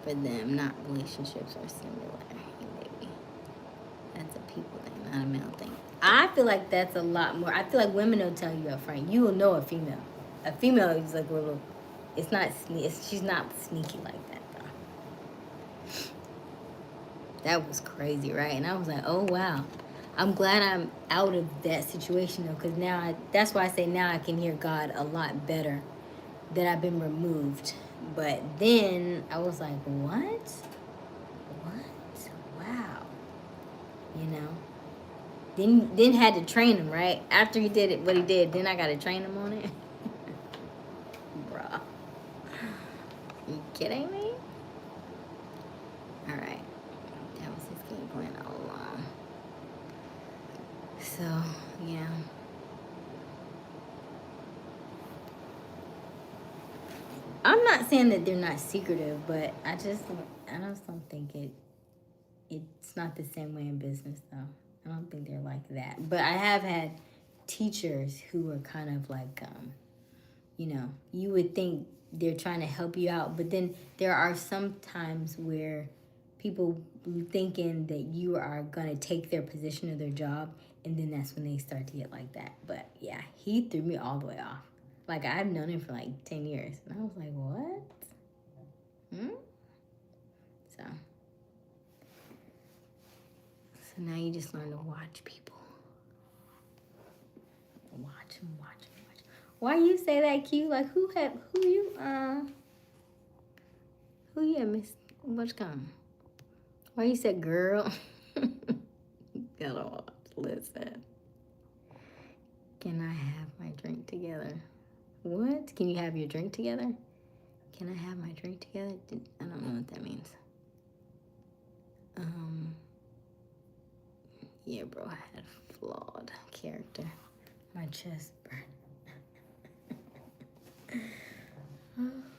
for them, not relationships are similar. Maybe that's a people thing, not a male thing. I feel like that's a lot more. I feel like women will tell you up front. You will know a female. A female is like a little. It's not. She's not sneaky like that though. That was crazy, right? And I was like, oh wow. I'm glad I'm out of that situation though, because that's why I say now I can hear God a lot better that I've been removed. But then I was like, what? Wow. Then had to train him, right? After he did it, what he did, then I got to train him on it. Bruh. You kidding me? All right. That was his game plan all along. So, yeah. I'm not saying that they're not secretive, but I just don't think it's not the same way in business though. I don't think they're like that. But I have had teachers who were kind of like, you would think they're trying to help you out, but then there are some times where people thinking that you are gonna take their position or their job, and then that's when they start to get like that. But yeah, he threw me all the way off. Like, I've known him for like 10 years. And I was like, what? So now you just learn to watch people. Watch them, watch them, watch them. Why you say that, Q? Like, who you miss? What's coming? Why you said girl? Gotta watch. Listen. Can I have my drink together? What? Can you have your drink together? Can I have my drink together? I don't know what that means. Yeah, bro, I had a flawed character. My chest burned.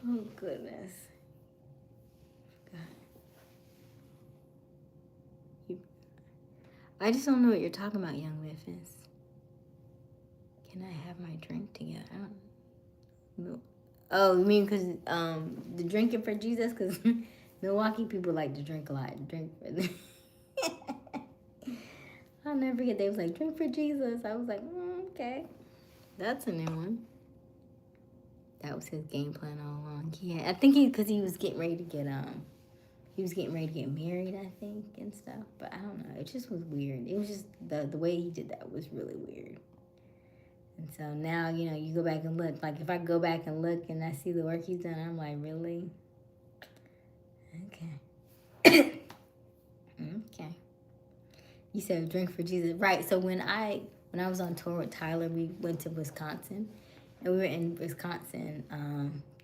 Oh, goodness. I just don't know what you're talking about, young Memphis. Can I have my drink together? I don't know. Oh, you mean because the drinking for Jesus? Because Milwaukee people like to drink a lot. Drink for I'll never forget. They was like, drink for Jesus. I was like, okay. That's a new one. That was his game plan all along. Yeah, I think because he was getting ready to get married, I think, and stuff. But I don't know. It just was weird. It was just the way he did that was really weird. And so now, you go back and look. Like, if I go back and look and I see the work he's done, I'm like, really? Okay. Okay. You said drink for Jesus. Right. So when I was on tour with Tyler, we went to Wisconsin. And we were in Wisconsin.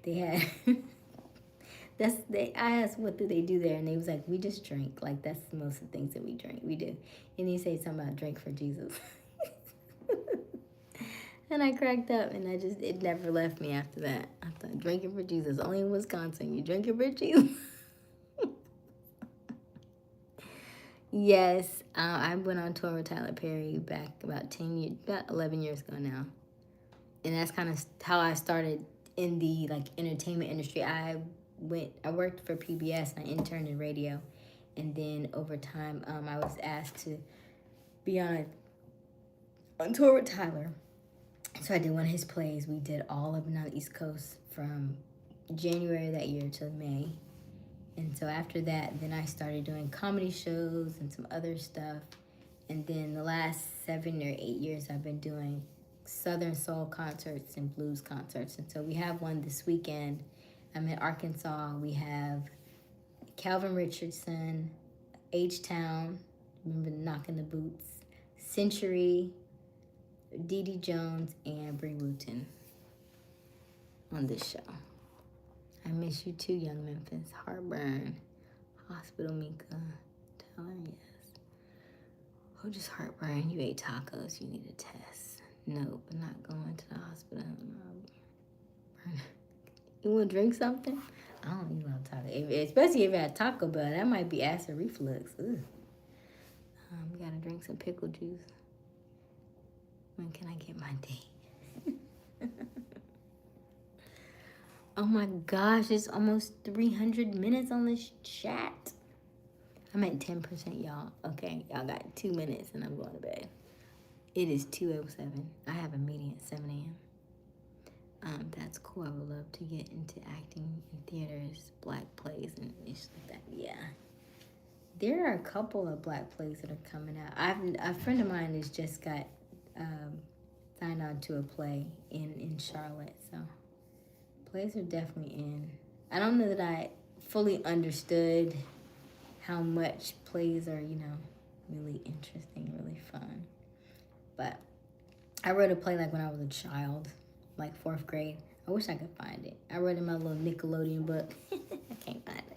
They had... I asked what do they do there, and they was like, we just drink. Like, that's most of the things that we do. And he said something about drink for Jesus. And I cracked up, and it never left me after that. I thought, drinking for Jesus, only in Wisconsin, you drinking for Jesus. Yes, I went on tour with Tyler Perry back about 11 years ago now. And that's kind of how I started in the, entertainment industry. I worked for PBS, and I interned in radio. And then over time, I was asked to be on tour with Tyler. So I did one of his plays. We did all up and down the East Coast from January that year to May. And so after that, then I started doing comedy shows and some other stuff. And then the last 7 or 8 years, I've been doing Southern Soul concerts and blues concerts. And so we have one this weekend. I'm in Arkansas. We have Calvin Richardson, H-Town, remember Knocking the Boots, Century, Dee Dee Jones, and Bree Wooten on this show. I miss you too, young Memphis. Heartburn, Hospital Mika, Tyler, yes. Oh, just heartburn. You ate tacos. You need a test. Nope, I'm not going to the hospital. You want to drink something? I don't even love taco. Especially if you had Taco Bell, that might be acid reflux. Ugh. We gotta drink some pickle juice. When can I get my date? Oh my gosh, it's almost 300 minutes on this chat. I'm at 10%, y'all. Okay, y'all got 2 minutes and I'm going to bed. It is 2:07. I have a meeting at 7 a.m. That's cool. I would love to get into acting in theaters, black plays, and issues like that. Yeah. There are a couple of black plays that are coming out. A friend of mine has just got signed on to a play in Charlotte. So plays are definitely in. I don't know that I fully understood how much plays are, really interesting, really fun. But I wrote a play when I was a child, 4th grade. I wish I could find it. I read it in my little Nickelodeon book. I can't find it.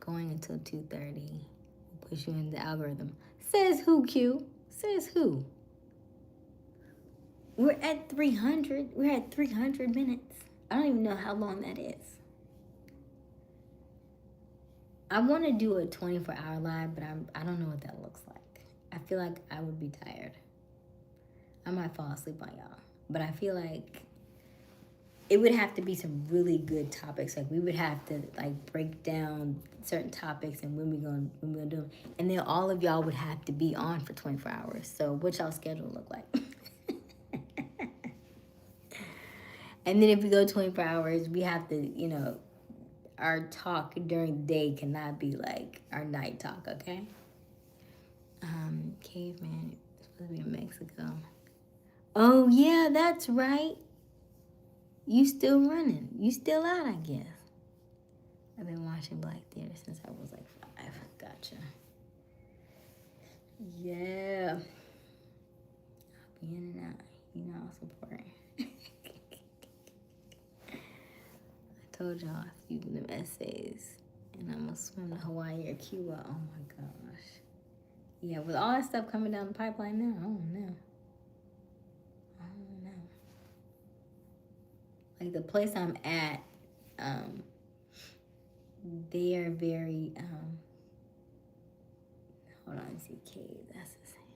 Going until 2:30. We'll push you in the algorithm. Says who, Q? Says who? We're at 300. We're at 300 minutes. I don't even know how long that is. I want to do a 24-hour live, but I don't know what that looks like. I feel like I would be tired. I might fall asleep on y'all. But I feel like it would have to be some really good topics. We would have to break down certain topics and when we gonna do them. And then all of y'all would have to be on for 24 hours. So what y'all schedule look like? And then if we go 24 hours, we have to, our talk during the day cannot be like our night talk, okay? Caveman is supposed to be in Mexico. Oh, yeah, that's right. You still running. You still out, I guess. I've been watching Black Theater since I was like 5. Gotcha. Yeah. I'll be in and out. I'll support. I told y'all I few them essays. And I'm going to swim to Hawaii or Cuba. Oh, my gosh. Yeah, with all that stuff coming down the pipeline now, I don't know. Like the place I'm at, they are very, hold on, see, cave, that's the same.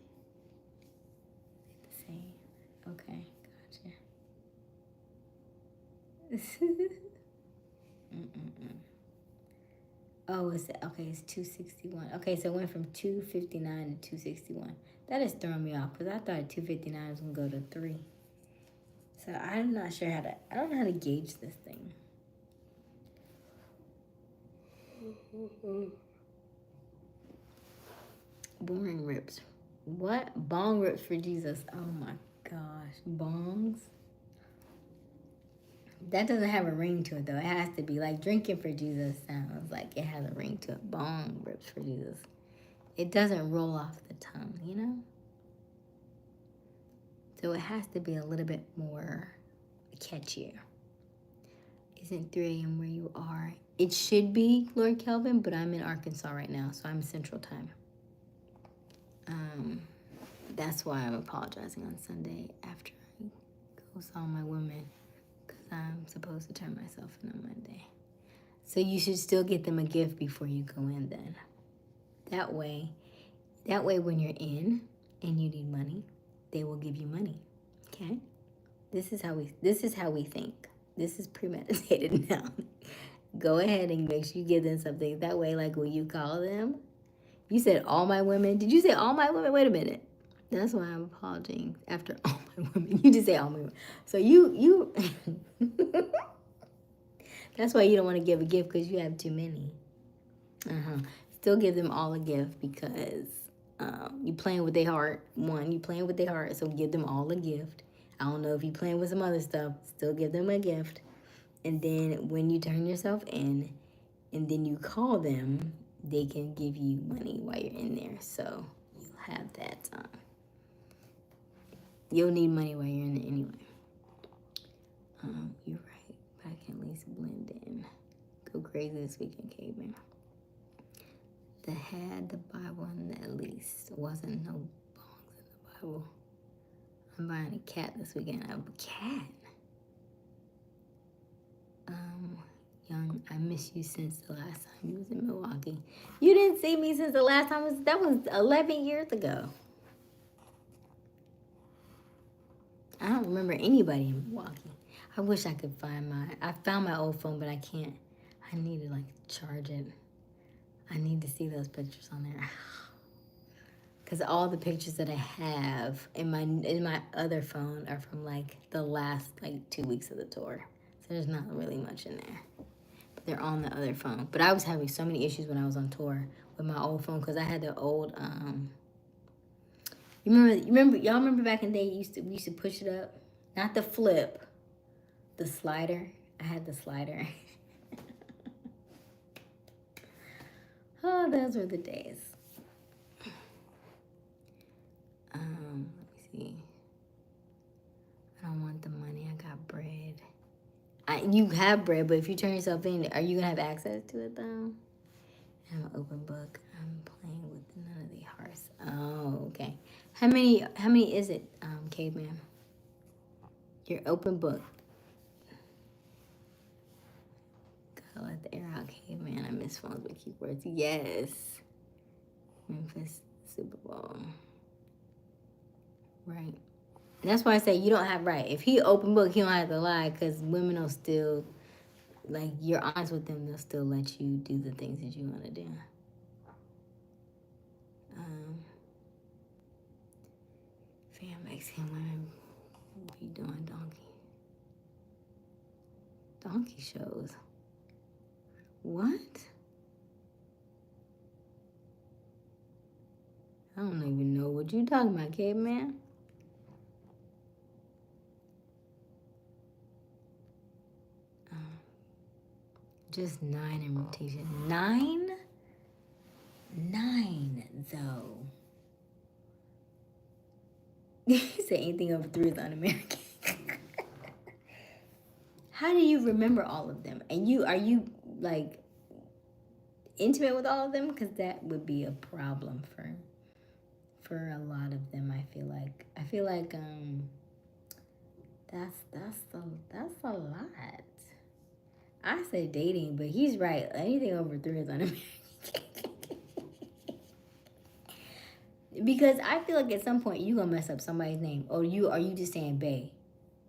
The same. Okay, gotcha. Oh, it's 261. Okay, so it went from 259 to 261. That is throwing me off because I thought 259 was gonna go to 3. So I'm not sure I don't know how to gauge this thing. Boring rips. What? Bong rips for Jesus. Oh my gosh. Bongs? That doesn't have a ring to it though. It has to be like drinking for Jesus sounds like it has a ring to it. Bong rips for Jesus. It doesn't roll off the tongue, So it has to be a little bit more catchier. Isn't 3 a.m. where you are? It should be, Lord Kelvin, but I'm in Arkansas right now, so I'm Central Time. That's why I'm apologizing on Sunday after I go saw my women, because I'm supposed to turn myself in on Monday. So you should still get them a gift before you go in then. That way when you're in and you need money, they will give you money. Okay? This is how we think. This is premeditated now. Go ahead and make sure you give them something. That way, like when you call them, you said all my women. Did you say all my women? Wait a minute. That's why I'm apologizing after all my women. You just say all my women. So you that's why you don't want to give a gift because you have too many. Still give them all a gift because you playing with their heart. You playing with their heart, so give them all a gift. I don't know if you playing with some other stuff. Still give them a gift. And then when you turn yourself in and then you call them, they can give you money while you're in there. So you'll have that. You'll need money while you're in there anyway. You're right. But I can at least blend in. Go crazy this weekend, caveman. Had the Bible in at least. Wasn't no bongs in the Bible. I'm buying a cat this weekend. I have a cat. Young, I miss you since the last time you was in Milwaukee. You didn't see me since the last time. That was 11 years ago. I don't remember anybody in Milwaukee. I wish I could find I found my old phone, but I can't. I need to charge it. I need to see those pictures on there. Because all the pictures that I have in my other phone are from the last 2 weeks of the tour. So there's not really much in there. But they're on the other phone. But I was having so many issues when I was on tour with my old phone because I had the old y'all remember back in the day we used to push it up? Not the flip, the slider. I had the slider. Oh, those were the days. Let me see. I don't want the money. I got bread. You have bread, but if you turn yourself in, are you gonna have access to it though? I'm an open book. I'm playing with none of the hearts. Oh, okay. How many is it, caveman? Your open book. Gotta let the air out, caveman. I miss phones with keyboards. Yes. Memphis Super Bowl. Right. And that's why I say you don't have right. If he open book, he don't have to lie because women will still, you're honest with them, they'll still let you do the things that you want to do. Fam Mexican women be doing donkey. donkey shows. What? I don't even know what you talking about, caveman. Just 9 in rotation. 9? 9, though. You say anything over 3 is un-American. How do you remember all of them? And are you like intimate with all of them? Because that would be a problem for a lot of them. I feel like that's a lot. I say dating, but he's right. Anything over 3 is un-American. Because I feel like at some point you gonna mess up somebody's name. Or are you just saying bae?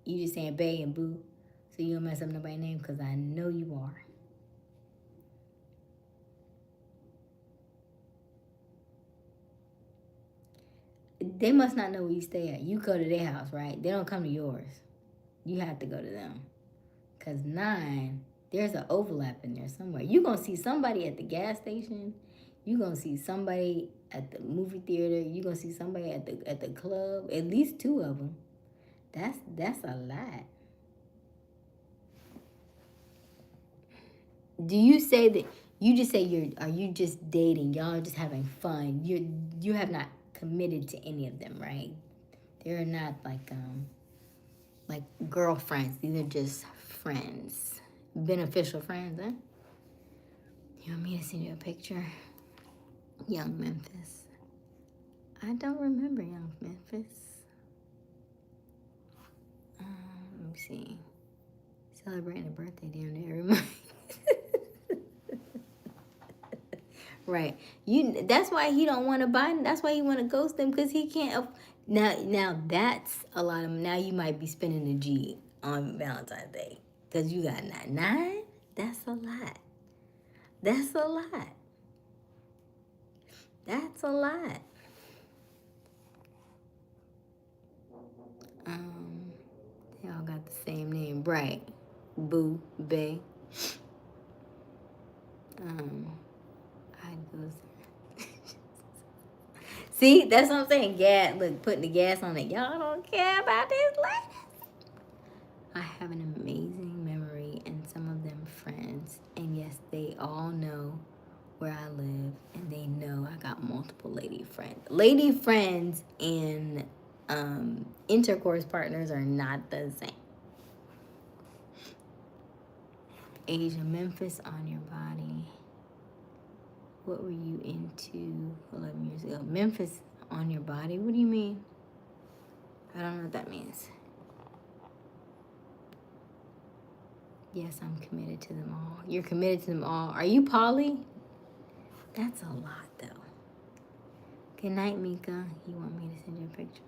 You just saying bae and boo? So you gonna mess up nobody's name? Because I know you are. They must not know where you stay at. You go to their house, right? They don't come to yours. You have to go to them. Because 9, there's an overlap in there somewhere. You gonna see somebody at the gas station. You gonna see somebody at the movie theater. You gonna see somebody at the club. At least 2 of them. That's a lot. Do you say that you just say are you just dating? Y'all are just having fun. You have not committed to any of them, right? They're not like girlfriends. These are just friends. Beneficial friends, huh? You want me to send you a picture? Young Memphis. I don't remember Young Memphis. Let me see. Celebrating a birthday down there every month. Right. That's why he don't want to buy. That's why he want to ghost them, because he can't. Now that's a lot of. Now you might be spending a G on Valentine's Day because you got 9. That's a lot. That's a lot. That's a lot. They all got the same name, right? Boo, bae. See, that's what I'm saying. Look, putting the gas on it. Y'all don't care about this lady. I have an amazing memory, and some of them friends. And yes, they all know where I live, and they know I got multiple lady friends. Lady friends and intercourse partners are not the same. Aysia, Memphis on your body. What were you into 11 years ago? Memphis on your body? What do you mean? I don't know what that means. Yes, I'm committed to them all. You're committed to them all. Are you poly? That's a lot, though. Good night, Mika. You want me to send you a picture?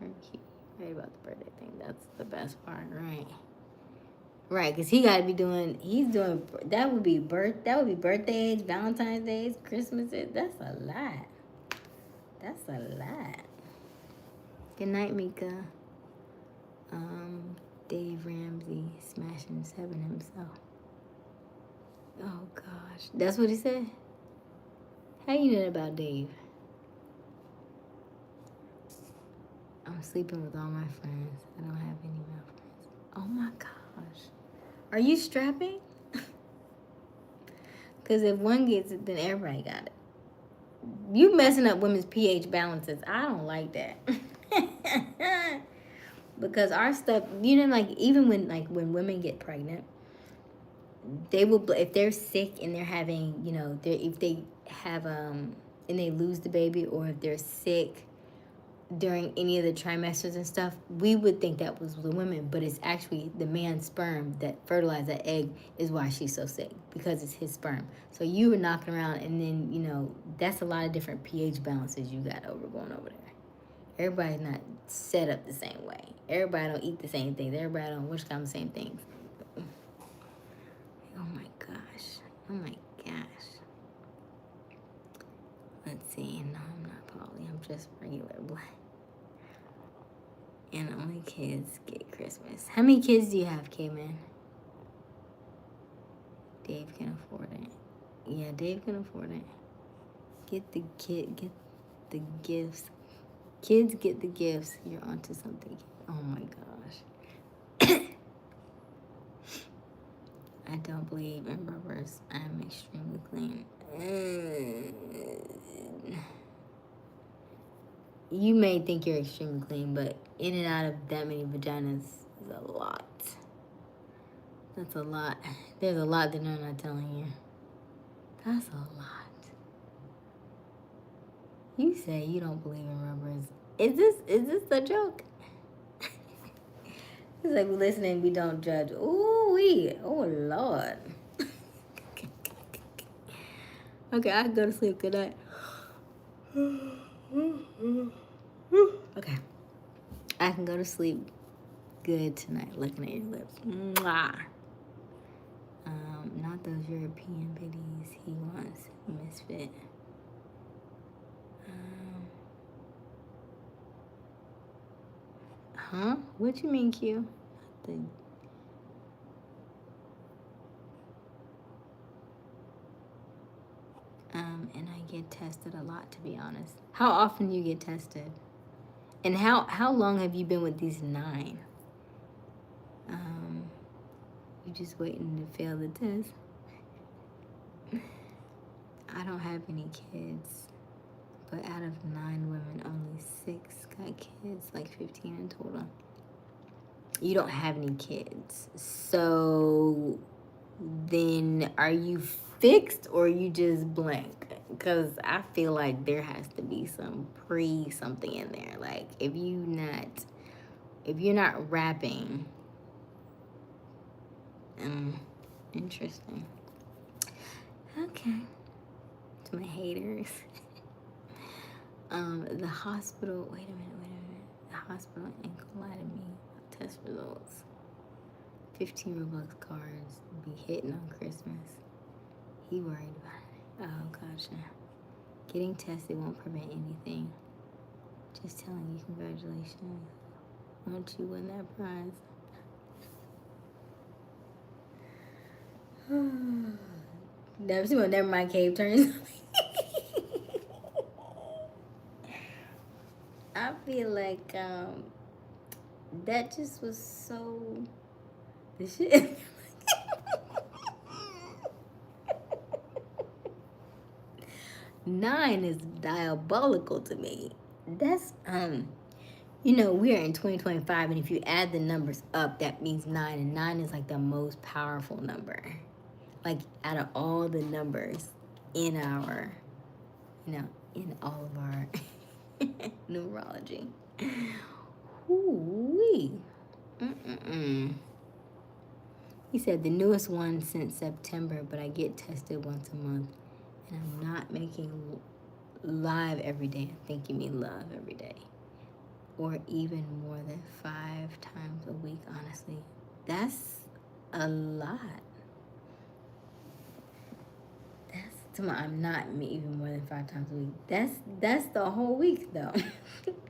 Right about the birthday thing. That's the best part, right? Right, because he got to be doing, that would be birthdays, Valentine's Days, Christmases. That's a lot. That's a lot. Good night, Mika. Dave Ramsey smashing 7 himself. Oh, gosh. That's what he said? How you know about Dave? I'm sleeping with all my friends. I don't have any male friends. Oh, my gosh. Are you strapping? Because if one gets it, then everybody got it. You messing up women's pH balances. I don't like that. Because our stuff, like even when women get pregnant, they will, if they're sick and they're having, if they have and they lose the baby, or if they're sick during any of the trimesters and stuff, we would think that was the women, but it's actually the man's sperm that fertilized that egg is why she's so sick, because it's his sperm. So you were knocking around, and then, that's a lot of different pH balances you got going over there. Everybody's not set up the same way. Everybody don't eat the same things. Everybody don't wish on the same things. Oh my gosh. Oh my gosh. Let's see. No, I'm not poly. I'm just regular black. And only kids get Christmas. How many kids do you have, K-Man? Dave can afford it. Yeah, Dave can afford it. Get the gifts. Kids get the gifts. You're onto something. Oh my gosh. I don't believe in rubbers. I'm extremely clean. You may think you're extremely clean, but in and out of that many vaginas is a lot. That's a lot. There's a lot that I'm not telling you. That's a lot. You say you don't believe in rubbers. Is this a joke? It's like we listening, we don't judge. Ooh wee. Oh Lord. Okay, I can go to sleep. Good night. Okay. I can go to sleep good tonight looking at your lips. Mwah. Not those European biddies he wants. Misfit. Huh? What you mean, Q? The and I get tested a lot, to be honest. How often do you get tested? And how long have you been with these 9? You just waiting to fail the test. I don't have any kids, but out of 9 women, only 6 got kids, like 15 in total. You don't have any kids, so then are you fixed or you just blank? Because I feel like there has to be some something in there. Like if you're not rapping, interesting. Okay, to my haters. The hospital. Wait a minute. The hospital ain't gonna lie to me. Test results. 15 Robux cards be hitting on Christmas. He worried about it. Oh, gotcha. Getting tested won't prevent anything. Just telling you, congratulations. Won't you win that prize? Never mind, cave turns. I feel like that just was so the shit. Nine is diabolical to me. That's we are in 2025, and if you add the numbers up, that means 9, and 9 is like the most powerful number. Like out of all the numbers in our, in all of our numerology. Ooh-wee. He said the newest one since September, but I get tested once a month, and I'm not making live every day. I think you mean love every day, or even more than 5 times a week. Honestly, that's a lot. I'm not even more than 5 times a week. That's the whole week though,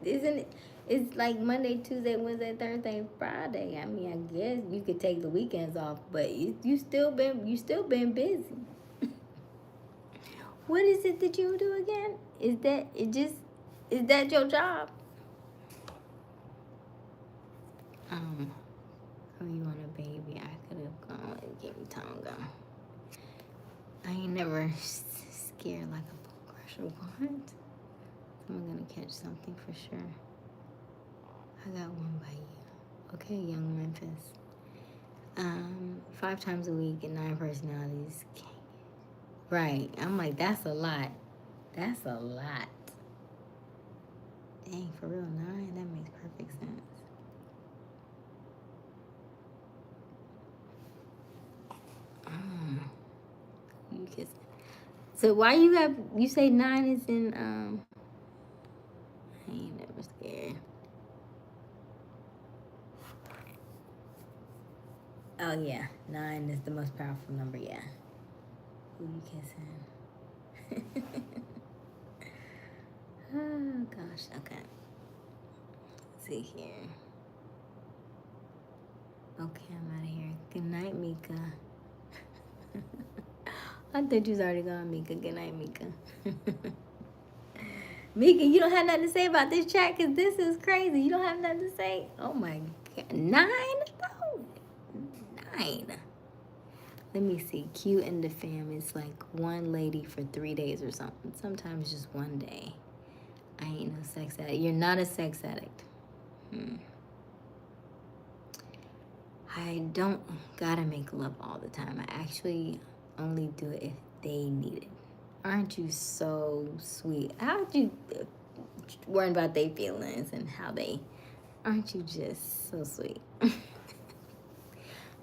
isn't it? It's like Monday, Tuesday, Wednesday, Thursday, Friday. I mean, I guess you could take the weekends off, but you still been busy. What is it that you do again? Is that your job? Oh, you want a baby? I could have gone and gave me Tonga. I ain't never scared like a bull crusher. What? I'm gonna catch something for sure. I got one by you. Okay, young Memphis. 5 times a week and 9 personalities. Right. I'm like, that's a lot. That's a lot. Dang, for real, 9? That makes perfect sense. You kiss. So why you say 9 is in I ain't never scared. Oh yeah, 9 is the most powerful number, yeah. Who you kissing? Oh gosh, okay. Let's see here. Okay, I'm out of here. Good night, Mika. I thought you was already gone, Mika. Good night, Mika. Mika, you don't have nothing to say about this chat because this is crazy. You don't have nothing to say. Oh my God. 9? No. 9. Let me see. Q and the fam is like one lady for 3 days or something. Sometimes just one day. I ain't no sex addict. You're not a sex addict. I don't gotta make love all the time. I actually only do it if they need it. Aren't you so sweet? How'd you worrying about their feelings and how they... Aren't you just so sweet?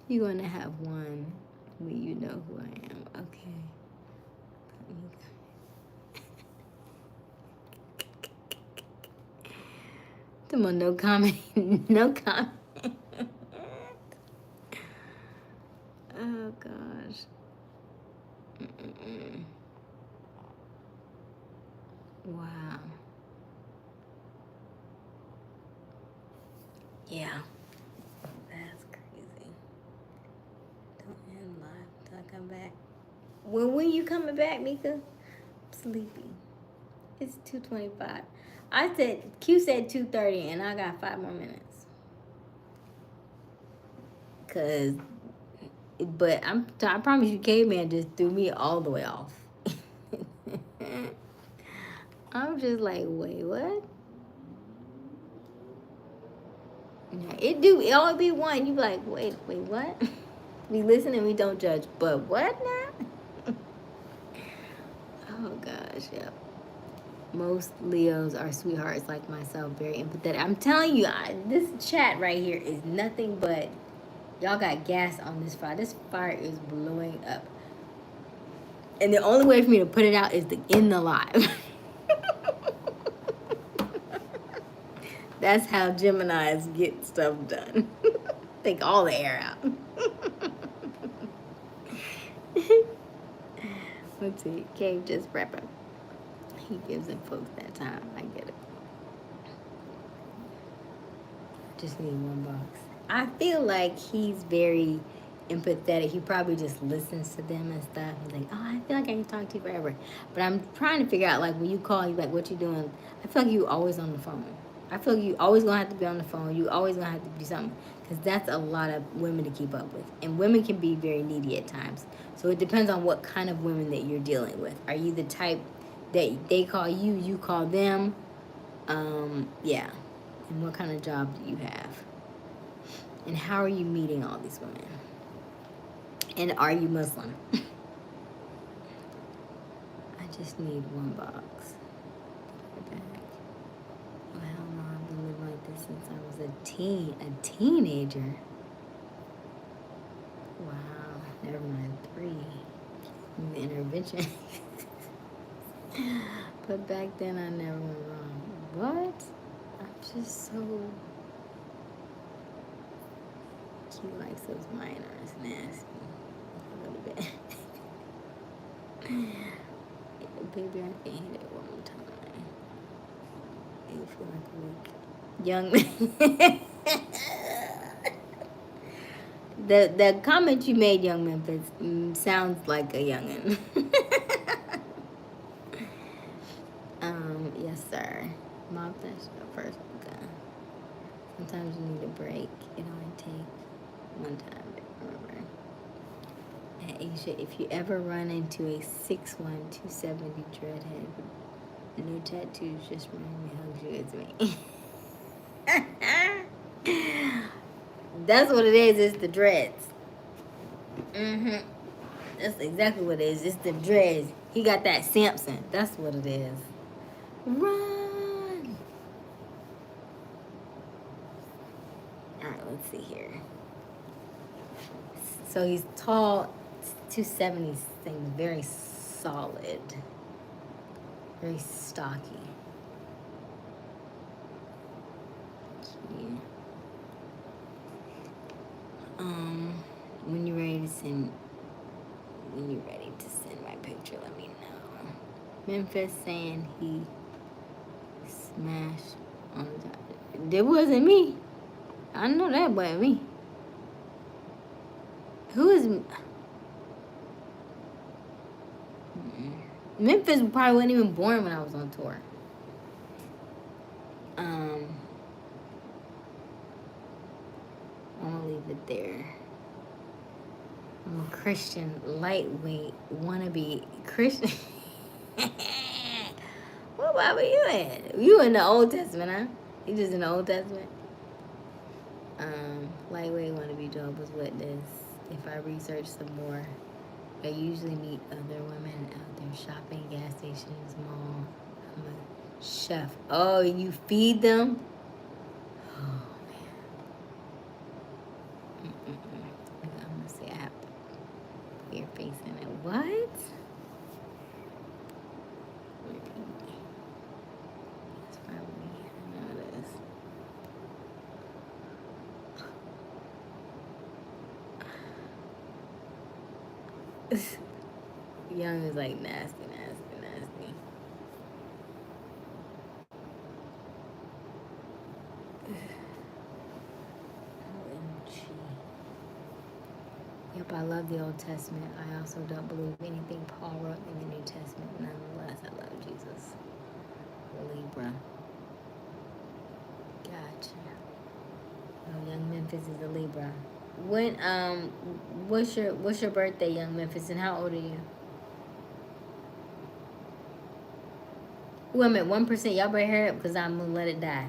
You're gonna have one when you know who I am. Okay. Come on, no comment. No comment. Oh, gosh. Wow. Yeah. That's crazy. Don't end live till I come back. When you coming back, Mika? I'm sleepy. It's 2:25. Q said 2:30, and I got 5 more minutes. But I promise you, Caveman just threw me all the way off. I'm just like, wait, what? Yeah, it always be one. You be like, wait, what? We listen and we don't judge, but what now? Oh gosh, yeah. Most Leos are sweethearts like myself, very empathetic. I'm telling you, this chat right here is nothing but y'all got gas on this fire. This fire is blowing up. And the only way for me to put it out is to end the live. That's how Geminis get stuff done. Take all the air out. Let's see. Cave just prepping. He gives them folks that time. I get it. Just need one box. I feel like he's very empathetic. He probably just listens to them and stuff. He's like, oh, I feel like I can talk to you forever. But I'm trying to figure out, like, when you call, you like, what you doing? I feel like you always on the phone. I feel like you always gonna have to be on the phone. You always gonna have to do something. Because that's a lot of women to keep up with. And women can be very needy at times. So it depends on what kind of women that you're dealing with. Are you the type that they call you, you call them? Yeah. And what kind of job do you have? And how are you meeting all these women? And are you Muslim? I just need one box. Back. Oh, hell no, I've been living like this since I was a teenager. Wow, never mind, 3. The intervention. But back then I never went wrong. What? I'm just so... Cute likes those minors, nasty. A little bit. Baby, I can hit it one more time. You feel like a week. Young the comment you made, Young Memphis, sounds like a youngin'. Yes, sir. Mop that shit up first. Okay. Sometimes you need a break. It only takes one time, remember. And Aysia, if you ever run into a 6'1", 270 dreadhead with no tattoos, just remind me how good it's me. That's what it is. It's the dreads. That's exactly what it is. It's the dreads. He got that Samson. That's what it is. Run. All right, let's see here. So he's tall, 270 thing, very solid, very stocky. Yeah. When you're ready to send my picture, let me know. Memphis saying he smashed on the top. It wasn't me. I know that wasn't me. Who is... Memphis probably wasn't even born when I was on tour. I'm gonna leave it there. I'm a Christian, lightweight, wannabe Christian. What Bible you in? You in the Old Testament, huh? You just in the Old Testament? Lightweight wannabe Jehovah's Witness. If I research some more, I usually meet other women out there shopping, gas stations, mall. I'm a chef. Oh, you feed them? Oh, man. I'm going to say I have to put your face in it. What? That's probably, I know it is. Young is like nasty. Yep, I love the Old Testament. I also don't believe anything Paul wrote in the New Testament. Nonetheless, I love Jesus. Libra. Gotcha. Oh, Young Memphis is a Libra. When what's your birthday, Young Memphis, and how old are you? Wait a minute, 1%. Y'all better hurry up because I'm gonna let it die.